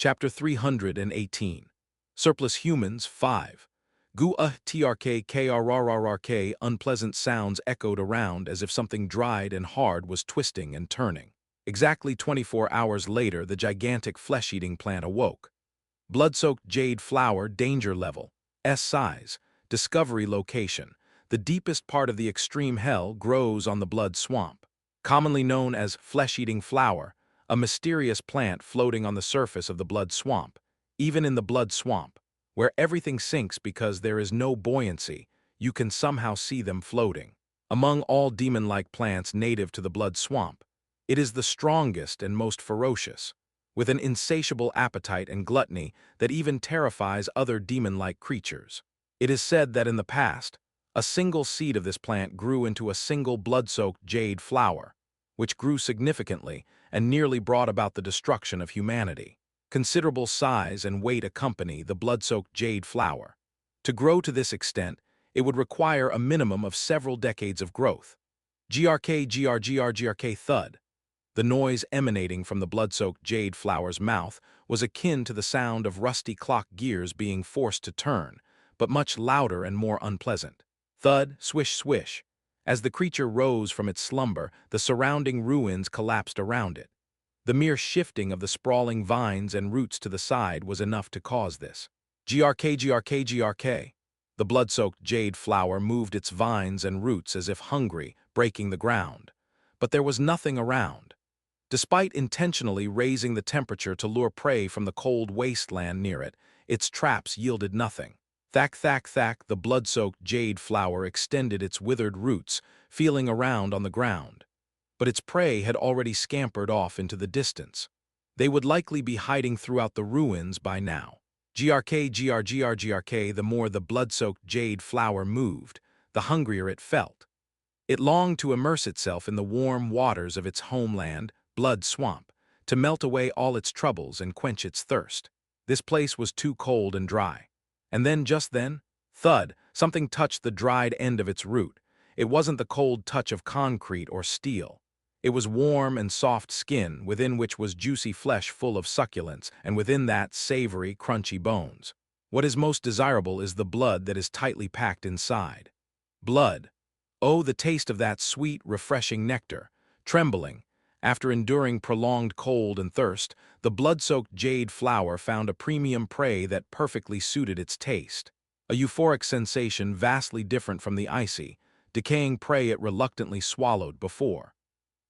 Chapter 318. Surplus Humans 5. Trk krrrk unpleasant sounds echoed around as if something dried and hard was twisting and turning. Exactly 24 hours later, the gigantic flesh-eating plant awoke. Blood-soaked jade flower, danger level, S size, discovery location. The deepest part of the extreme hell grows on the blood swamp. Commonly known as flesh-eating flower, a mysterious plant floating on the surface of the blood swamp. Even in the blood swamp, where everything sinks because there is no buoyancy, you can somehow see them floating. Among all demon-like plants native to the blood swamp, it is the strongest and most ferocious, with an insatiable appetite and gluttony that even terrifies other demon-like creatures. It is said that in the past, a single seed of this plant grew into a single blood-soaked jade flower, which grew significantly and nearly brought about the destruction of humanity. Considerable size and weight accompany the blood-soaked jade flower. To grow to this extent, it would require a minimum of several decades of growth. Grk thud. The noise emanating from the blood-soaked jade flower's mouth was akin to the sound of rusty clock gears being forced to turn, but much louder and more unpleasant. Thud, swish, swish. As the creature rose from its slumber, the surrounding ruins collapsed around it. The mere shifting of the sprawling vines and roots to the side was enough to cause this. Grk. The blood-soaked jade flower moved its vines and roots as if hungry, breaking the ground. But there was nothing around. Despite intentionally raising the temperature to lure prey from the cold wasteland near it, its traps yielded nothing. Thack, thack, thack, the blood-soaked jade flower extended its withered roots, feeling around on the ground. But its prey had already scampered off into the distance. They would likely be hiding throughout the ruins by now. Grk. The more the blood-soaked jade flower moved, the hungrier it felt. It longed to immerse itself in the warm waters of its homeland, blood swamp, to melt away all its troubles and quench its thirst. This place was too cold and dry. And then, just then, thud, something touched the dried end of its root. It wasn't the cold touch of concrete or steel. It was warm and soft skin, within which was juicy flesh full of succulence, and within that, savory, crunchy bones. What is most desirable is the blood that is tightly packed inside. Blood. Oh, the taste of that sweet, refreshing nectar. Trembling, after enduring prolonged cold and thirst, the blood-soaked jade flower found a premium prey that perfectly suited its taste. A euphoric sensation vastly different from the icy, decaying prey it reluctantly swallowed before.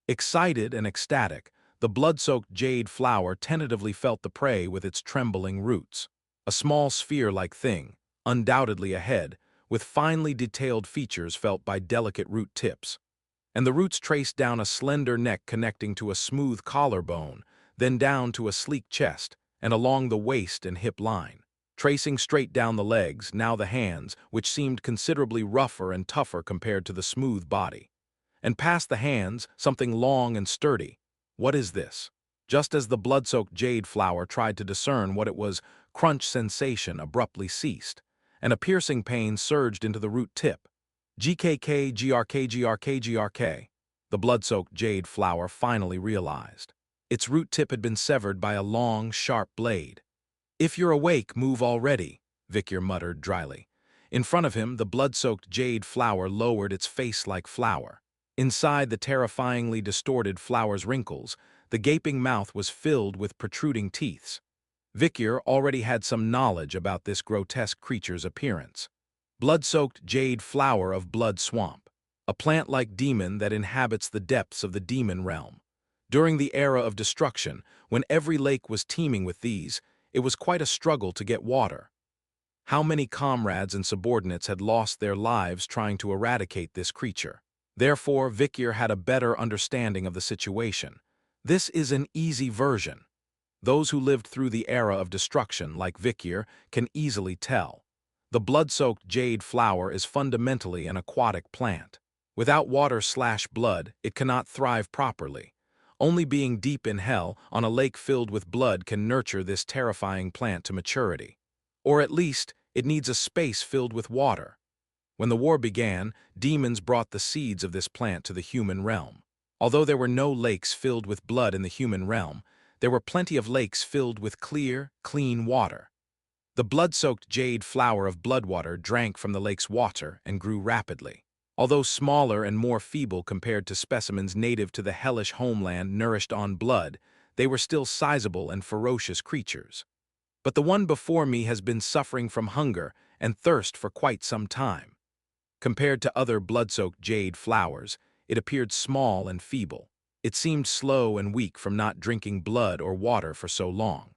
Excited and ecstatic, the blood-soaked jade flower tentatively felt the prey with its trembling roots. A small sphere-like thing, undoubtedly a head, with finely detailed features felt by delicate root tips. And the roots traced down a slender neck connecting to a smooth collarbone, then down to a sleek chest, and along the waist and hip line. Tracing straight down the legs, now the hands, which seemed considerably rougher and tougher compared to the smooth body. And past the hands, something long and sturdy. What is this? Just as the blood-soaked jade flower tried to discern what it was, crunch sensation abruptly ceased, and a piercing pain surged into the root tip. Grk. The blood-soaked jade flower finally realized. Its root tip had been severed by a long, sharp blade. "If you're awake, move already," Victor muttered dryly. In front of him, the blood-soaked jade flower lowered its face like flower. Inside the terrifyingly distorted flower's wrinkles, the gaping mouth was filled with protruding teeth. Victor already had some knowledge about this grotesque creature's appearance. Blood-soaked jade flower of blood swamp, a plant-like demon that inhabits the depths of the demon realm. During the era of destruction, when every lake was teeming with these, it was quite a struggle to get water. How many comrades and subordinates had lost their lives trying to eradicate this creature? Therefore, Victor had a better understanding of the situation. This is an easy version. Those who lived through the era of destruction, like Victor, can easily tell. The blood-soaked jade flower is fundamentally an aquatic plant. Without water/blood, it cannot thrive properly. Only being deep in hell, on a lake filled with blood, can nurture this terrifying plant to maturity. Or at least, it needs a space filled with water. When the war began, demons brought the seeds of this plant to the human realm. Although there were no lakes filled with blood in the human realm, There were plenty of lakes filled with clear, clean water. The blood-soaked jade flower of bloodwater drank from the lake's water and grew rapidly. Although smaller and more feeble compared to specimens native to the hellish homeland nourished on blood, they were still sizable and ferocious creatures. But the one before me has been suffering from hunger and thirst for quite some time. Compared to other blood-soaked jade flowers, it appeared small and feeble. It seemed slow and weak from not drinking blood or water for so long.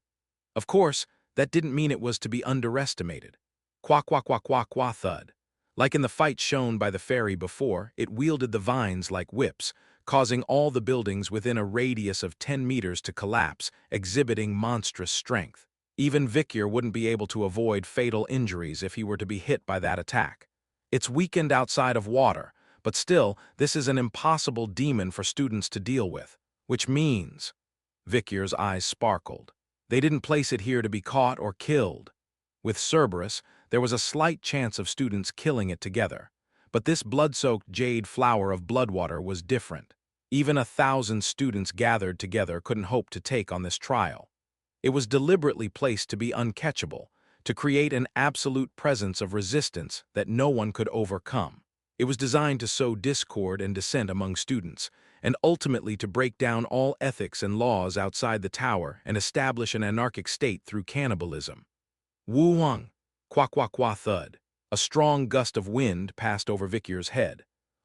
Of course, that didn't mean it was to be underestimated. Quack, quack, quack, quack, quack, thud. Like in the fight shown by the fairy before, it wielded the vines like whips, causing all the buildings within a radius of 10 meters to collapse, exhibiting monstrous strength. Even Vikyr wouldn't be able to avoid fatal injuries if he were to be hit by that attack. It's weakened outside of water, but still, this is an impossible demon for students to deal with, which means... Vikyr's eyes sparkled. They didn't place it here to be caught or killed. With Cerberus, there was a slight chance of students killing it together. But this blood-soaked jade flower of bloodwater was different. Even 1,000 students gathered together couldn't hope to take on this trial. It was deliberately placed to be uncatchable, to create an absolute presence of resistance that no one could overcome. It was designed to sow discord and dissent among students, and ultimately to break down all ethics and laws outside the tower and establish an anarchic state through cannibalism. Woo-hung, quack-quack-quack thud. A strong gust of wind passed over Vikyr's head.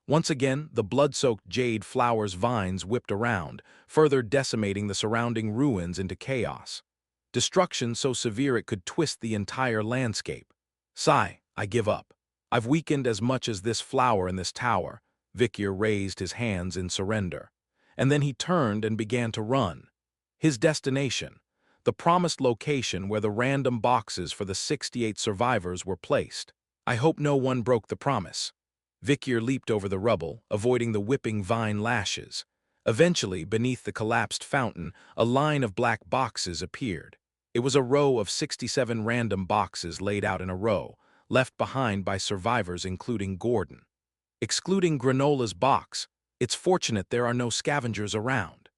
Once again, the blood-soaked jade flower's vines whipped around, further decimating the surrounding ruins into chaos. Destruction so severe it could twist the entire landscape. Sigh, I give up. I've weakened as much as this flower in this tower. Vikyr raised his hands in surrender. And then he turned and began to run. His destination, the promised location where the random boxes for the 68 survivors were placed. I hope no one broke the promise. Vikyr leaped over the rubble, avoiding the whipping vine lashes. Eventually, beneath the collapsed fountain, a line of black boxes appeared. It was a row of 67 random boxes laid out in a row, left behind by survivors including Gordon. Excluding Granola's box, it's fortunate there are no scavengers around.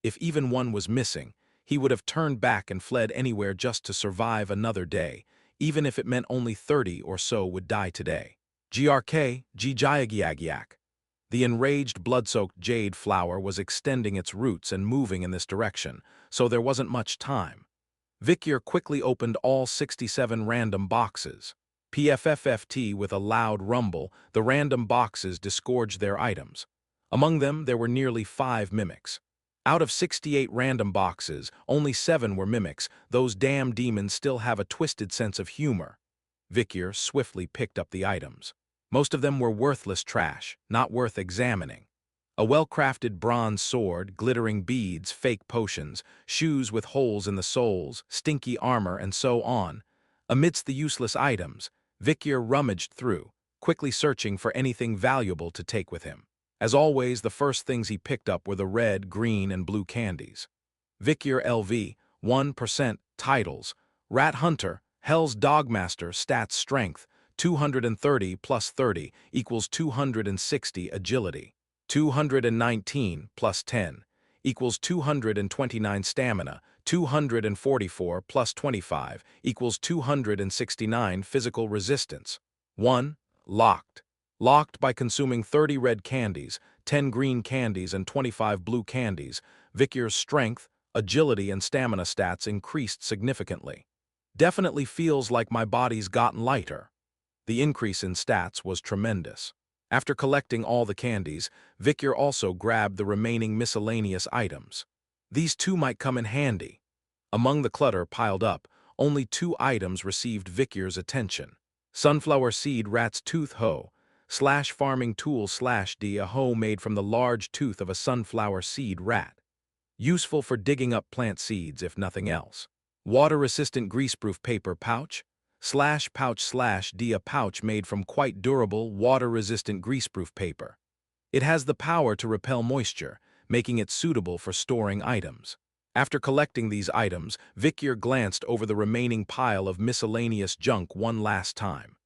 If even one was missing, he would have turned back and fled anywhere just to survive another day, even if it meant only 30 or so would die today. GRK, Gijayagiagiak. The enraged blood-soaked jade flower was extending its roots and moving in this direction, so there wasn't much time. Vikyr quickly opened all 67 random boxes. PFFFT with a loud rumble, the random boxes disgorged their items. Among them, there were nearly 5 mimics. Out of 68 random boxes, only 7 were mimics. Those damn demons still have a twisted sense of humor. Vikyr swiftly picked up the items. Most of them were worthless trash, not worth examining. A well-crafted bronze sword, glittering beads, fake potions, shoes with holes in the soles, stinky armor, and so on. Amidst the useless items, Vikyr rummaged through, quickly searching for anything valuable to take with him. As always, the first things he picked up were the red, green, and blue candies. Vikyr LV, 1%, titles, Rat Hunter, Hell's Dogmaster, stats strength, 230 plus 30 equals 260 agility. 219 plus 10 equals 229 stamina. 244 plus 25 equals 269 physical resistance. 1. Locked. Locked by consuming 30 red candies, 10 green candies, and 25 blue candies, Vikyr's strength, agility, and stamina stats increased significantly. Definitely feels like my body's gotten lighter. The increase in stats was tremendous. After collecting all the candies, Vikyr also grabbed the remaining miscellaneous items. These too might come in handy. Among the clutter piled up, only 2 items received Vikyr's attention. Sunflower Seed Rat's Tooth Hoe, / farming tool / D, a hoe made from the large tooth of a sunflower seed rat. Useful for digging up plant seeds if nothing else. Water-resistant greaseproof paper pouch, / pouch / D, a pouch made from quite durable, water-resistant greaseproof paper. It has the power to repel moisture, making it suitable for storing items. After collecting these items, Vikyr glanced over the remaining pile of miscellaneous junk one last time.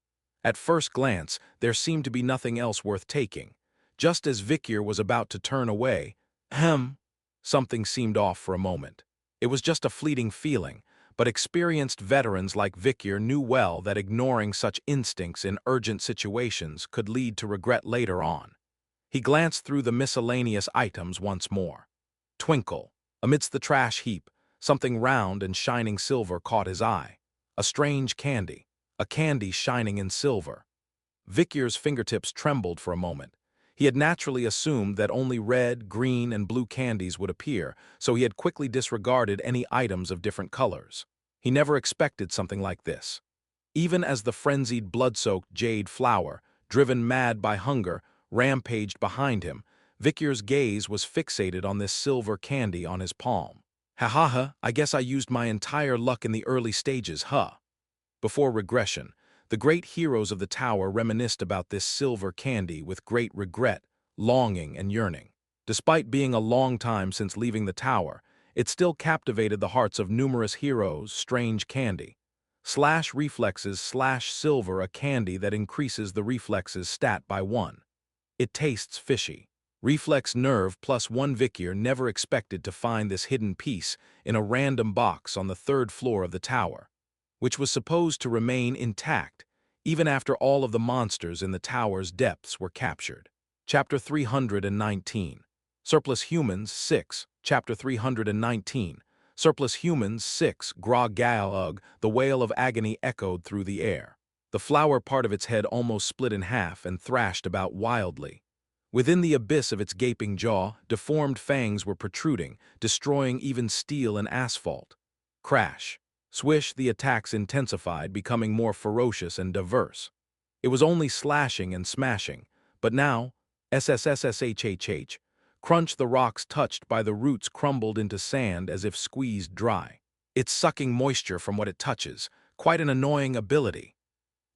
At first glance, there seemed to be nothing else worth taking. Just as Vikyr was about to turn away, something seemed off for a moment. It was just a fleeting feeling, but experienced veterans like Vikyr knew well that ignoring such instincts in urgent situations could lead to regret later on. He glanced through the miscellaneous items once more. Twinkle. Amidst the trash heap, something round and shining silver caught his eye. A strange candy. A candy shining in silver. Vikyr's fingertips trembled for a moment. He had naturally assumed that only red, green, and blue candies would appear, so he had quickly disregarded any items of different colors. He never expected something like this. Even as the frenzied, blood-soaked jade flower, driven mad by hunger, rampaged behind him, Vikyr's gaze was fixated on this silver candy on his palm. Ha, I guess I used my entire luck in the early stages, huh? Before Regression, the great heroes of the tower reminisced about this silver candy with great regret, longing, and yearning. Despite being a long time since leaving the tower, it still captivated the hearts of numerous heroes. Strange candy. Slash reflexes slash silver, a candy that increases the reflexes stat by 1. It tastes fishy. Reflex nerve +1. Vikyr never expected to find this hidden piece in a random box on the 3rd floor of the tower, which was supposed to remain intact even after all of the monsters in the tower's depths were captured. Chapter 319. Surplus Humans 6. Chapter 319. Surplus Humans 6. Gra-Gal-Ugh, the wail of agony echoed through the air. The flower part of its head almost split in half and thrashed about wildly. Within the abyss of its gaping jaw, deformed fangs were protruding, destroying even steel and asphalt. Crash. Swish, the attacks intensified, becoming more ferocious and diverse. It was only slashing and smashing, but now, SSSSHHH, crunch, the rocks touched by the roots crumbled into sand as if squeezed dry. It's sucking moisture from what it touches, quite an annoying ability.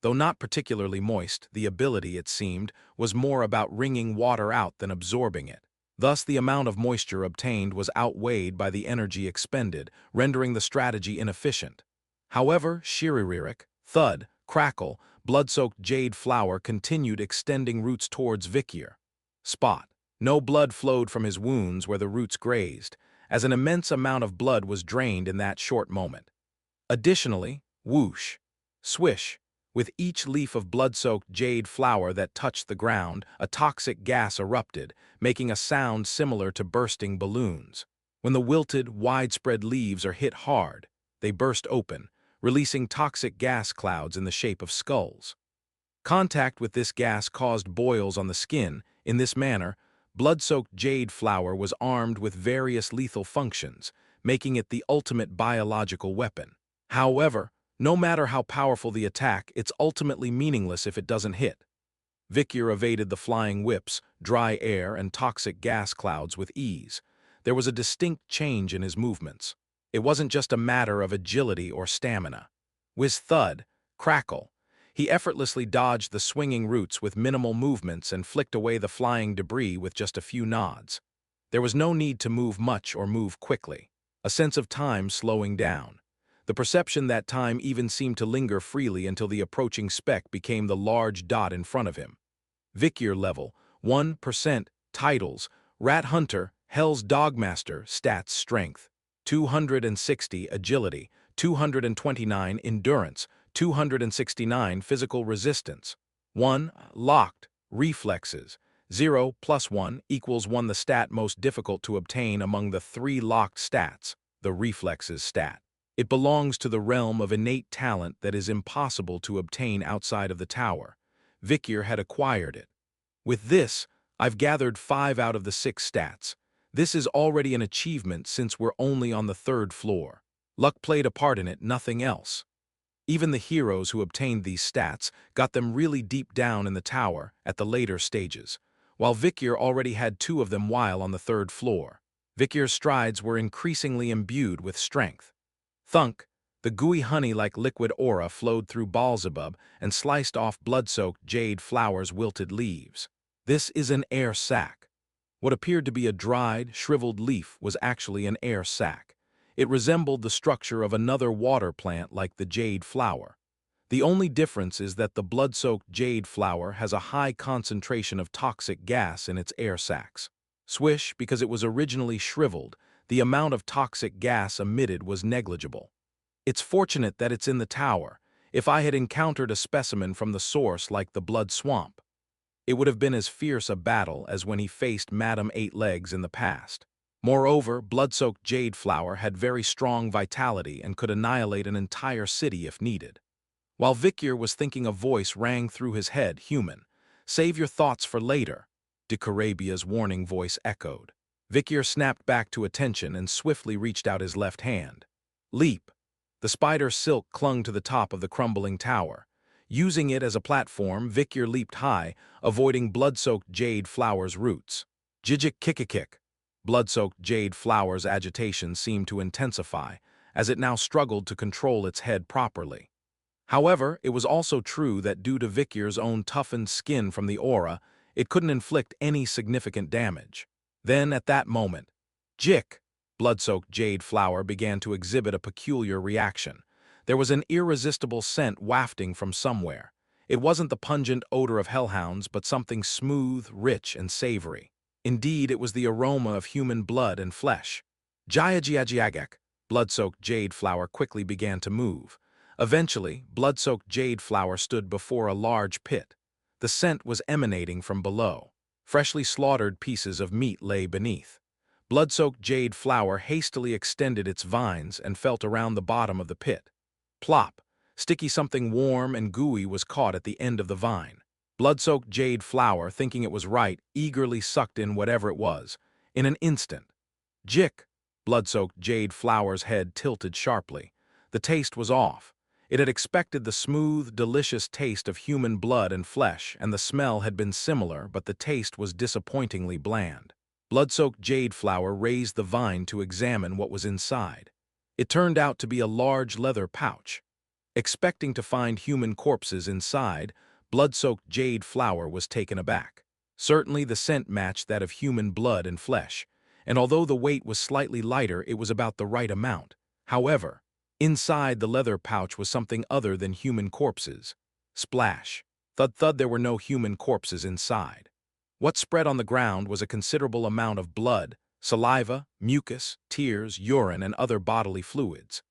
Though not particularly moist, the ability, it seemed, was more about wringing water out than absorbing it. Thus, the amount of moisture obtained was outweighed by the energy expended, rendering the strategy inefficient. However, shiriririk, thud, crackle, blood-soaked jade flower continued extending roots towards Vikyr. Spot. No blood flowed from his wounds where the roots grazed, as an immense amount of blood was drained in that short moment. Additionally, whoosh, swish, with each leaf of blood-soaked jade flower that touched the ground, a toxic gas erupted, making a sound similar to bursting balloons. When the wilted, widespread leaves are hit hard, they burst open, releasing toxic gas clouds in the shape of skulls. Contact with this gas caused boils on the skin. In this manner, blood-soaked jade flower was armed with various lethal functions, making it the ultimate biological weapon. However, no matter how powerful the attack, it's ultimately meaningless if it doesn't hit. Vikyr evaded the flying whips, dry air, and toxic gas clouds with ease. There was a distinct change in his movements. It wasn't just a matter of agility or stamina. With thud, crackle, he effortlessly dodged the swinging roots with minimal movements and flicked away the flying debris with just a few nods. There was no need to move much or move quickly. A sense of time slowing down. The perception that time even seemed to linger freely until the approaching speck became the large dot in front of him. Vikyr level, 1%, titles, Rat Hunter, Hell's Dogmaster, stats strength, 260 agility, 229 endurance, 269 physical resistance, 1 locked, reflexes, 0 + 1 = 1. The stat most difficult to obtain among the 3 locked stats, the reflexes stat. It belongs to the realm of innate talent that is impossible to obtain outside of the tower. Vikyr had acquired it. With this, I've gathered 5 out of the 6 stats. This is already an achievement since we're only on the 3rd floor. Luck played a part in it, nothing else. Even the heroes who obtained these stats got them really deep down in the tower at the later stages, while Vikyr already had 2 of them while on the 3rd floor. Vikyr's strides were increasingly imbued with strength. Thunk, the gooey honey-like liquid aura flowed through Beelzebub and sliced off blood-soaked jade flower's wilted leaves. This is an air sac. What appeared to be a dried, shriveled leaf was actually an air sac. It resembled the structure of another water plant like the jade flower. The only difference is that the blood-soaked jade flower has a high concentration of toxic gas in its air sacs. Swish, because it was originally shriveled, the amount of toxic gas emitted was negligible. It's fortunate that it's in the tower. If I had encountered a specimen from the source like the blood swamp, it would have been as fierce a battle as when he faced Madame Eight Legs in the past. Moreover, blood-soaked jade flower had very strong vitality and could annihilate an entire city if needed. While Vikyr was thinking, a voice rang through his head, "Human, save your thoughts for later," de Carabia's warning voice echoed. Vikyr snapped back to attention and swiftly reached out his left hand. Leap! The spider silk clung to the top of the crumbling tower. Using it as a platform, Vikyr leaped high, avoiding blood-soaked jade flower's roots. Jijik kickakik! Blood-soaked jade flower's agitation seemed to intensify, as it now struggled to control its head properly. However, it was also true that due to Vikyr's own toughened skin from the aura, it couldn't inflict any significant damage. Then, at that moment, Jik! Blood-soaked jade flower began to exhibit a peculiar reaction. There was an irresistible scent wafting from somewhere. It wasn't the pungent odor of hellhounds, but something smooth, rich, and savory. Indeed, it was the aroma of human blood and flesh. Jayajiajiagak! Blood-soaked jade flower quickly began to move. Eventually, blood-soaked jade flower stood before a large pit. The scent was emanating from below. Freshly slaughtered pieces of meat lay beneath. Blood-soaked jade flower hastily extended its vines and felt around the bottom of the pit. Plop! Sticky something warm and gooey was caught at the end of the vine. Blood-soaked jade flower, thinking it was right, eagerly sucked in whatever it was. In an instant. Jik! Blood-soaked jade flower's head tilted sharply. The taste was off. It had expected the smooth, delicious taste of human blood and flesh, and the smell had been similar, but the taste was disappointingly bland. Blood-soaked jade flower raised the vine to examine what was inside. It turned out to be a large leather pouch. Expecting to find human corpses inside, blood-soaked jade flower was taken aback. Certainly the scent matched that of human blood and flesh, and although the weight was slightly lighter, it was about the right amount. However, inside the leather pouch was something other than human corpses. Splash! Thud-thud, there were no human corpses inside. What spread on the ground was a considerable amount of blood, saliva, mucus, tears, urine, and other bodily fluids.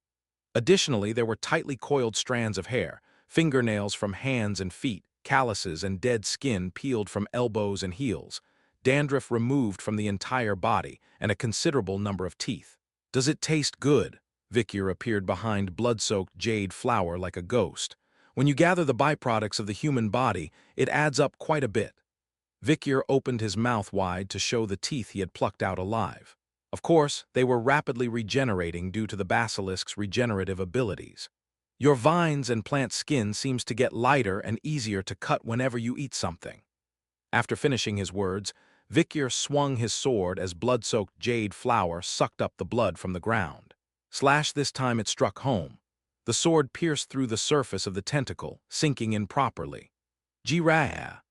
Additionally, there were tightly coiled strands of hair, fingernails from hands and feet, calluses and dead skin peeled from elbows and heels, dandruff removed from the entire body, and a considerable number of teeth. "Does it taste good?" Vikyr appeared behind blood-soaked jade flower like a ghost. "When you gather the byproducts of the human body, it adds up quite a bit." Vikyr opened his mouth wide to show the teeth he had plucked out alive. Of course, they were rapidly regenerating due to the basilisk's regenerative abilities. "Your vines and plant skin seems to get lighter and easier to cut whenever you eat something." After finishing his words, Vikyr swung his sword as blood-soaked jade flower sucked up the blood from the ground. Slash! This time it struck home. The sword pierced through the surface of the tentacle, sinking in properly. Jirah!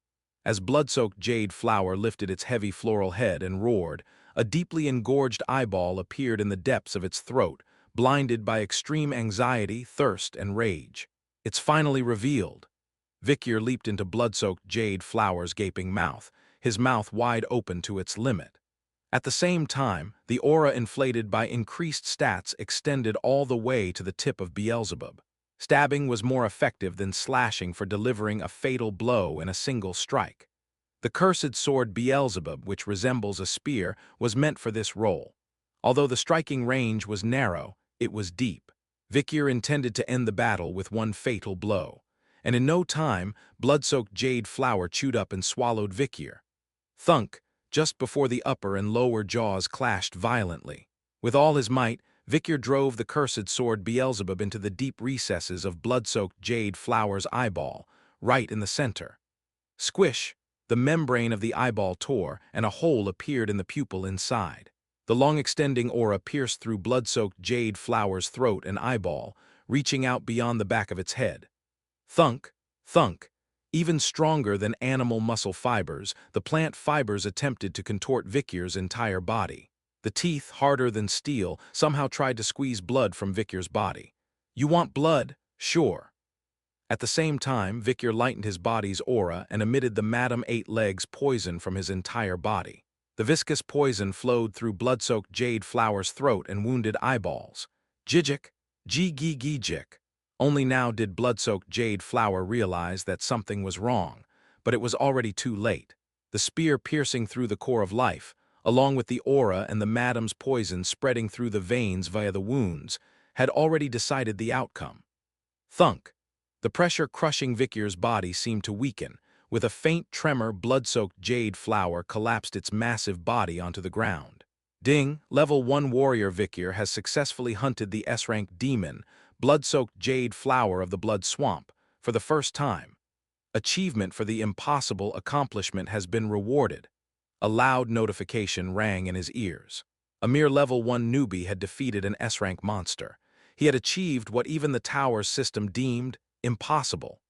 As blood-soaked jade flower lifted its heavy floral head and roared, a deeply engorged eyeball appeared in the depths of its throat, blinded by extreme anxiety, thirst, and rage. "It's finally revealed." Vikyr leaped into blood-soaked jade flower's gaping mouth, his mouth wide open to its limit. At the same time, the aura inflated by increased stats extended all the way to the tip of Beelzebub. Stabbing was more effective than slashing for delivering a fatal blow in a single strike. The cursed sword Beelzebub, which resembles a spear, was meant for this role. Although the striking range was narrow, it was deep. Vikyr intended to end the battle with one fatal blow, and in no time, blood-soaked jade flower chewed up and swallowed Vikyr. Thunk! Just before the upper and lower jaws clashed violently. With all his might, Vikyr drove the cursed sword Beelzebub into the deep recesses of blood-soaked jade flower's eyeball, right in the center. Squish! The membrane of the eyeball tore, and a hole appeared in the pupil inside. The long-extending aura pierced through blood-soaked jade flower's throat and eyeball, reaching out beyond the back of its head. Thunk! Thunk! Even stronger than animal muscle fibers, the plant fibers attempted to contort Vikyr's entire body. The teeth, harder than steel, somehow tried to squeeze blood from Vikyr's body. "You want blood? Sure." At the same time, Vikyr lightened his body's aura and emitted the Madame Eight Legs poison from his entire body. The viscous poison flowed through blood-soaked jade flower's throat and wounded eyeballs. Jijik, jig. Only now did blood-soaked jade flower realize that something was wrong, but it was already too late. The spear piercing through the core of life, along with the aura and the madam's poison spreading through the veins via the wounds, had already decided the outcome. Thunk! The pressure crushing Vikir's body seemed to weaken. With a faint tremor, blood-soaked jade flower collapsed its massive body onto the ground. Ding! Level 1 warrior Vikir has successfully hunted the S-rank demon, blood-soaked jade flower of the blood swamp, for the first time. Achievement for the impossible accomplishment has been rewarded. A loud notification rang in his ears. A mere level 1 newbie had defeated an S-rank monster. He had achieved what even the tower's system deemed impossible.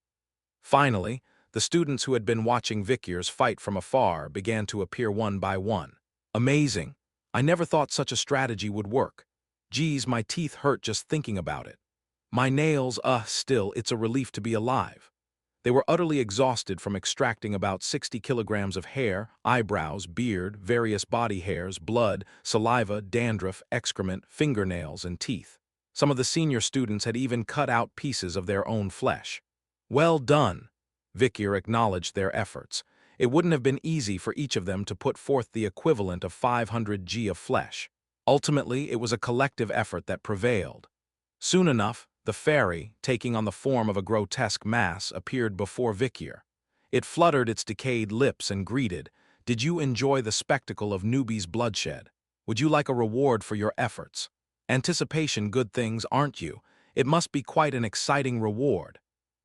Finally, the students who had been watching Vikir's fight from afar began to appear one by one. Amazing! I never thought such a strategy would work. Geez, my teeth hurt just thinking about it. My nails, still, it's a relief to be alive. They were utterly exhausted from extracting about 60 kilograms of hair, eyebrows, beard, various body hairs, blood, saliva, dandruff, excrement, fingernails, and teeth. Some of the senior students had even cut out pieces of their own flesh. Well done! Vikir acknowledged their efforts. It wouldn't have been easy for each of them to put forth the equivalent of 500 g of flesh. Ultimately, it was a collective effort that prevailed. Soon enough, the fairy, taking on the form of a grotesque mass, appeared before Vikir. It fluttered its decayed lips and greeted, "Did you enjoy the spectacle of newbies' bloodshed? Would you like a reward for your efforts? Anticipation good things, aren't you? It must be quite an exciting reward."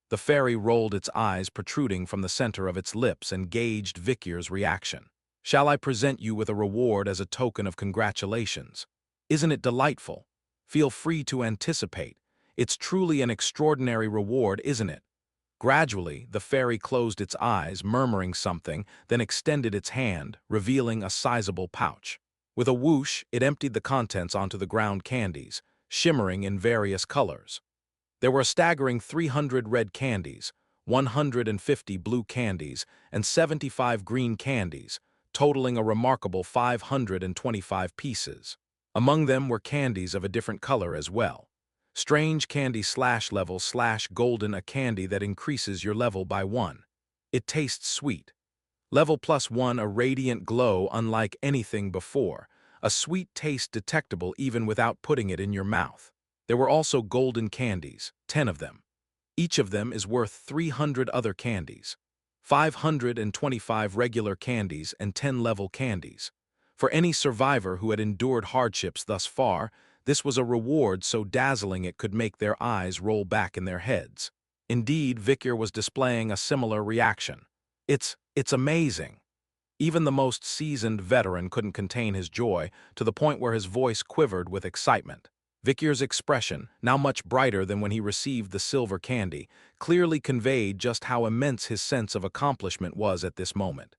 The fairy rolled its eyes protruding from the center of its lips and gauged Vikir's reaction. "Shall I present you with a reward as a token of congratulations? Isn't it delightful? Feel free to anticipate. It's truly an extraordinary reward, isn't it?" Gradually, the fairy closed its eyes, murmuring something, then extended its hand, revealing a sizable pouch. With a whoosh, it emptied the contents onto the ground candies, shimmering in various colors. There were a staggering 300 red candies, 150 blue candies, and 75 green candies, totaling a remarkable 525 pieces. Among them were candies of a different color as well. Strange candy /level /golden, a candy that increases your level by 1. It tastes sweet. Level +1, a radiant glow unlike anything before, a sweet taste detectable even without putting it in your mouth. There were also golden candies, 10 of them. Each of them is worth 300 other candies. 525 regular candies and 10 level candies. For any survivor who had endured hardships thus far, this was a reward so dazzling it could make their eyes roll back in their heads. Indeed, Vikir was displaying a similar reaction. It's amazing. Even the most seasoned veteran couldn't contain his joy, to the point where his voice quivered with excitement. Vikir's expression, now much brighter than when he received the silver candy, clearly conveyed just how immense his sense of accomplishment was at this moment.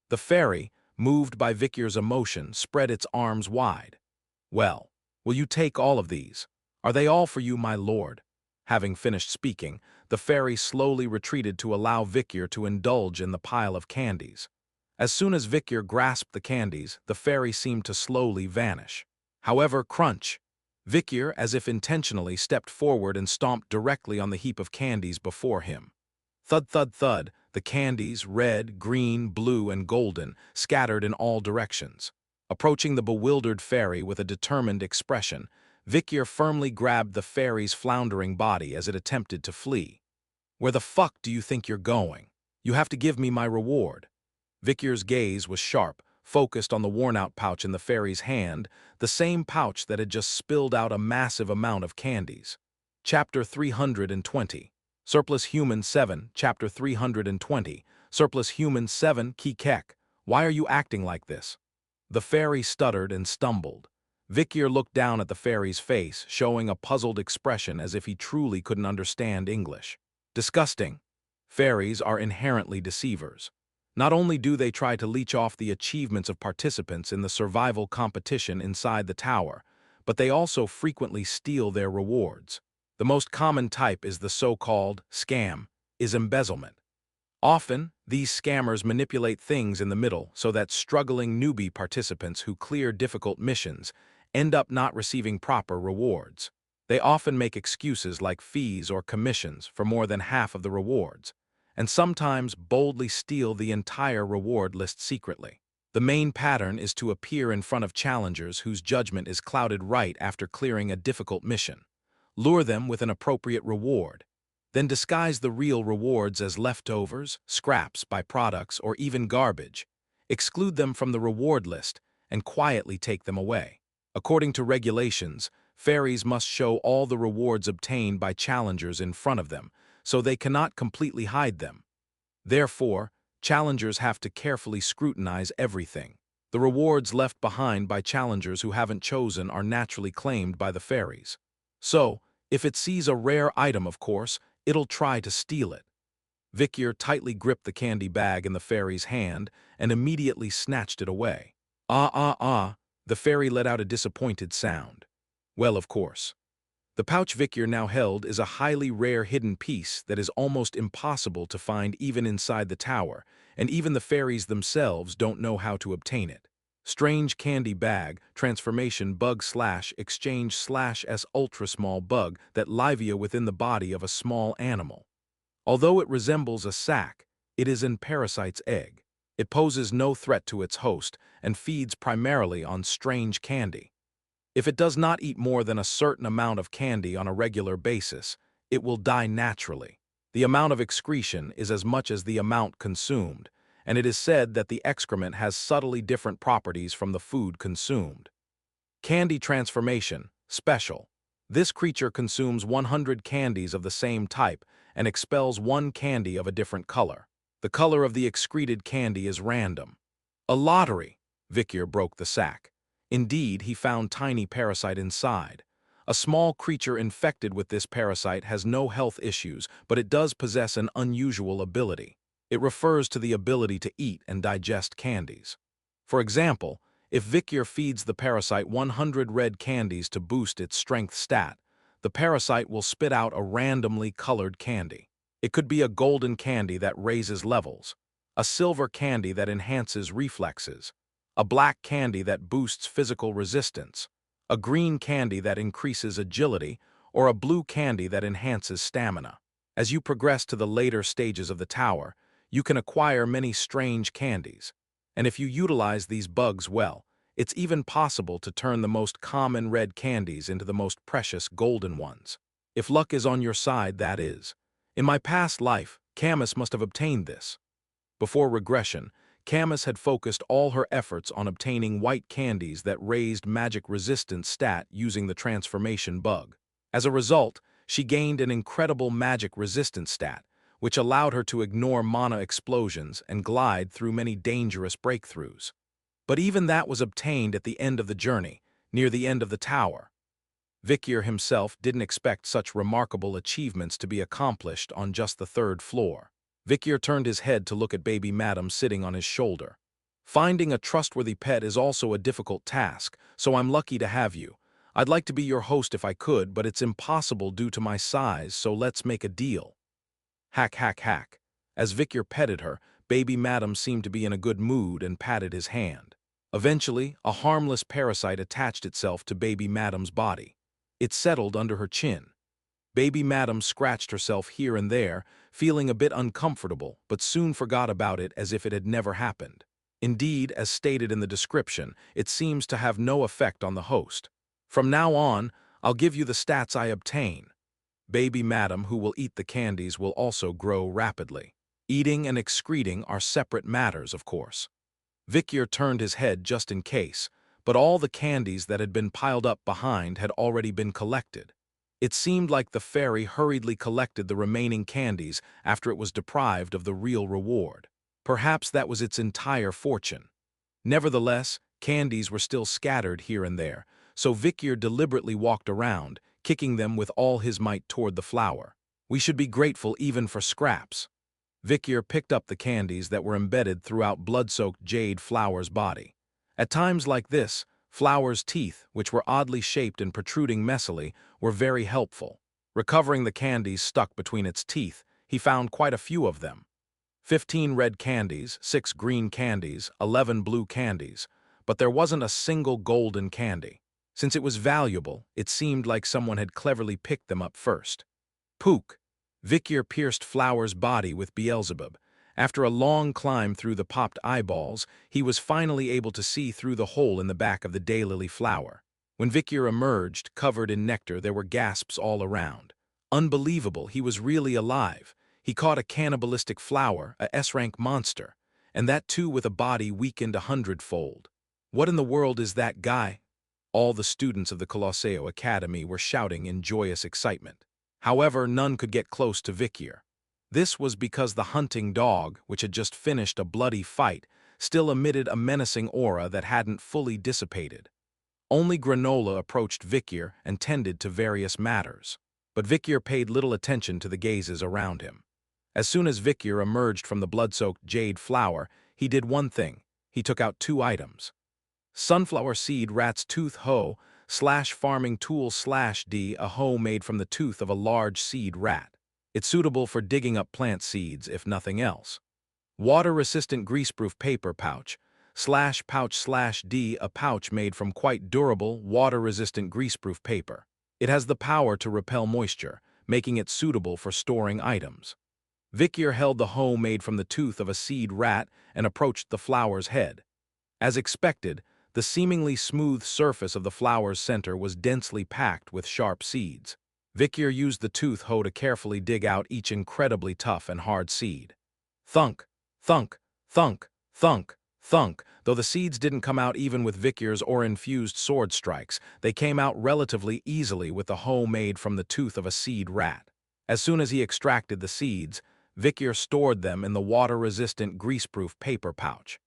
The fairy, moved by Vikir's emotion, spread its arms wide. "Well, will you take all of these? Are they all for you, my lord?" Having finished speaking, the fairy slowly retreated to allow Vikir to indulge in the pile of candies. As soon as Vikir grasped the candies, the fairy seemed to slowly vanish. However, crunch! Vikir, as if intentionally, stepped forward and stomped directly on the heap of candies before him. Thud, thud, thud, the candies, red, green, blue, and golden, scattered in all directions. Approaching the bewildered fairy with a determined expression, Vikir firmly grabbed the fairy's floundering body as it attempted to flee. "Where the fuck do you think you're going? You have to give me my reward." Vikir's gaze was sharp, focused on the worn-out pouch in the fairy's hand, the same pouch that had just spilled out a massive amount of candies. Chapter 320. Surplus Human 7, Chapter 320. Surplus Human 7, Kikek. Why are you acting like this? The fairy stuttered and stumbled. Vikir looked down at the fairy's face, showing a puzzled expression as if he truly couldn't understand English. Disgusting. Fairies are inherently deceivers. Not only do they try to leech off the achievements of participants in the survival competition inside the tower, but they also frequently steal their rewards. The most common type is the so-called scam, is embezzlement. Often, these scammers manipulate things in the middle so that struggling newbie participants who clear difficult missions end up not receiving proper rewards. They often make excuses like fees or commissions for more than half of the rewards, and sometimes boldly steal the entire reward list secretly. The main pattern is to appear in front of challengers whose judgment is clouded right after clearing a difficult mission. Lure them with an appropriate reward, then disguise the real rewards as leftovers, scraps, byproducts, or even garbage. Exclude them from the reward list and quietly take them away. According to regulations, fairies must show all the rewards obtained by challengers in front of them, so they cannot completely hide them. Therefore, challengers have to carefully scrutinize everything. The rewards left behind by challengers who haven't chosen are naturally claimed by the fairies. So, if it sees a rare item, of course, it'll try to steal it. Vikyr tightly gripped the candy bag in the fairy's hand and immediately snatched it away. Ah, ah, ah, the fairy let out a disappointed sound. Well, of course. The pouch Vikyr now held is a highly rare hidden piece that is almost impossible to find even inside the tower, and even the fairies themselves don't know how to obtain it. Strange candy bag, transformation bug / exchange / s ultra small bug that livia within the body of a small animal. Although it resembles a sac, it is an parasite's egg. It poses no threat to its host and feeds primarily on strange candy. If it does not eat more than a certain amount of candy on a regular basis, it will die naturally. The amount of excretion is as much as the amount consumed, and it is said that the excrement has subtly different properties from the food consumed. Candy transformation, special. This creature consumes 100 candies of the same type and expels one candy of a different color. The color of the excreted candy is random. A lottery! Vikyr broke the sack. Indeed, he found tiny parasite inside. A small creature infected with this parasite has no health issues, but it does possess an unusual ability. It refers to the ability to eat and digest candies. For example, if Vikyr feeds the parasite 100 red candies to boost its strength stat, the parasite will spit out a randomly colored candy. It could be a golden candy that raises levels, a silver candy that enhances reflexes, a black candy that boosts physical resistance, a green candy that increases agility, or a blue candy that enhances stamina. As you progress to the later stages of the tower, you can acquire many strange candies, and if you utilize these bugs well, it's even possible to turn the most common red candies into the most precious golden ones. If luck is on your side, that is. In my past life, Camus must have obtained this. Before Regression, Camus had focused all her efforts on obtaining white candies that raised magic resistance stat using the transformation bug. As a result, she gained an incredible magic resistance stat, which allowed her to ignore mana explosions and glide through many dangerous breakthroughs. But even that was obtained at the end of the journey, near the end of the tower. Vikyr himself didn't expect such remarkable achievements to be accomplished on just the 3rd floor. Vikyr turned his head to look at baby Madam sitting on his shoulder. Finding a trustworthy pet is also a difficult task, so I'm lucky to have you. I'd like to be your host if I could, but it's impossible due to my size, so let's make a deal. Hack, hack, hack. As Vikyr petted her, baby Madam seemed to be in a good mood and patted his hand. Eventually, a harmless parasite attached itself to baby Madam's body. It settled under her chin. Baby Madam scratched herself here and there, feeling a bit uncomfortable, but soon forgot about it as if it had never happened. Indeed, as stated in the description, it seems to have no effect on the host. From now on, I'll give you the stats I obtain. Baby Madam who will eat the candies will also grow rapidly. Eating and excreting are separate matters, of course. Vikyr turned his head just in case, but all the candies that had been piled up behind had already been collected. It seemed like the fairy hurriedly collected the remaining candies after it was deprived of the real reward. Perhaps that was its entire fortune. Nevertheless, candies were still scattered here and there, so Vikyr deliberately walked around, kicking them with all his might toward the flower. We should be grateful even for scraps. Vikyr picked up the candies that were embedded throughout blood-soaked Jade Flower's body. At times like this, Flower's teeth, which were oddly shaped and protruding messily, were very helpful. Recovering the candies stuck between its teeth, he found quite a few of them. 15 red candies, 6 green candies, 11 blue candies, but there wasn't a single golden candy. Since it was valuable, it seemed like someone had cleverly picked them up first. Pook! Vikyr pierced Flower's body with Beelzebub. After a long climb through the popped eyeballs, he was finally able to see through the hole in the back of the daylily flower. When Vikyr emerged, covered in nectar, there were gasps all around. Unbelievable, he was really alive. He caught a cannibalistic flower, a S-rank monster, and that too with a body weakened 100-fold. What in the world is that guy? All the students of the Colosseo Academy were shouting in joyous excitement. However, none could get close to Vikyr. This was because the hunting dog, which had just finished a bloody fight, still emitted a menacing aura that hadn't fully dissipated. Only Granola approached Vikyr and tended to various matters, but Vikyr paid little attention to the gazes around him. As soon as Vikyr emerged from the blood-soaked jade flower, he did one thing. He took out 2 items. Sunflower seed rat's tooth hoe / farming tool / D, a hoe made from the tooth of a large seed rat. It's suitable for digging up plant seeds, if nothing else. Water-resistant greaseproof paper pouch / D, a pouch made from quite durable, water-resistant greaseproof paper. It has the power to repel moisture, making it suitable for storing items. Vikyr held the hoe made from the tooth of a seed rat and approached the flower's head. As expected, the seemingly smooth surface of the flower's center was densely packed with sharp seeds. Vikyr used the tooth hoe to carefully dig out each incredibly tough and hard seed. Thunk, thunk, thunk, thunk, thunk. Though the seeds didn't come out even with Vikyr's ore-infused sword strikes, they came out relatively easily with the hoe made from the tooth of a seed rat. As soon as he extracted the seeds, Vikyr stored them in the water-resistant greaseproof paper pouch.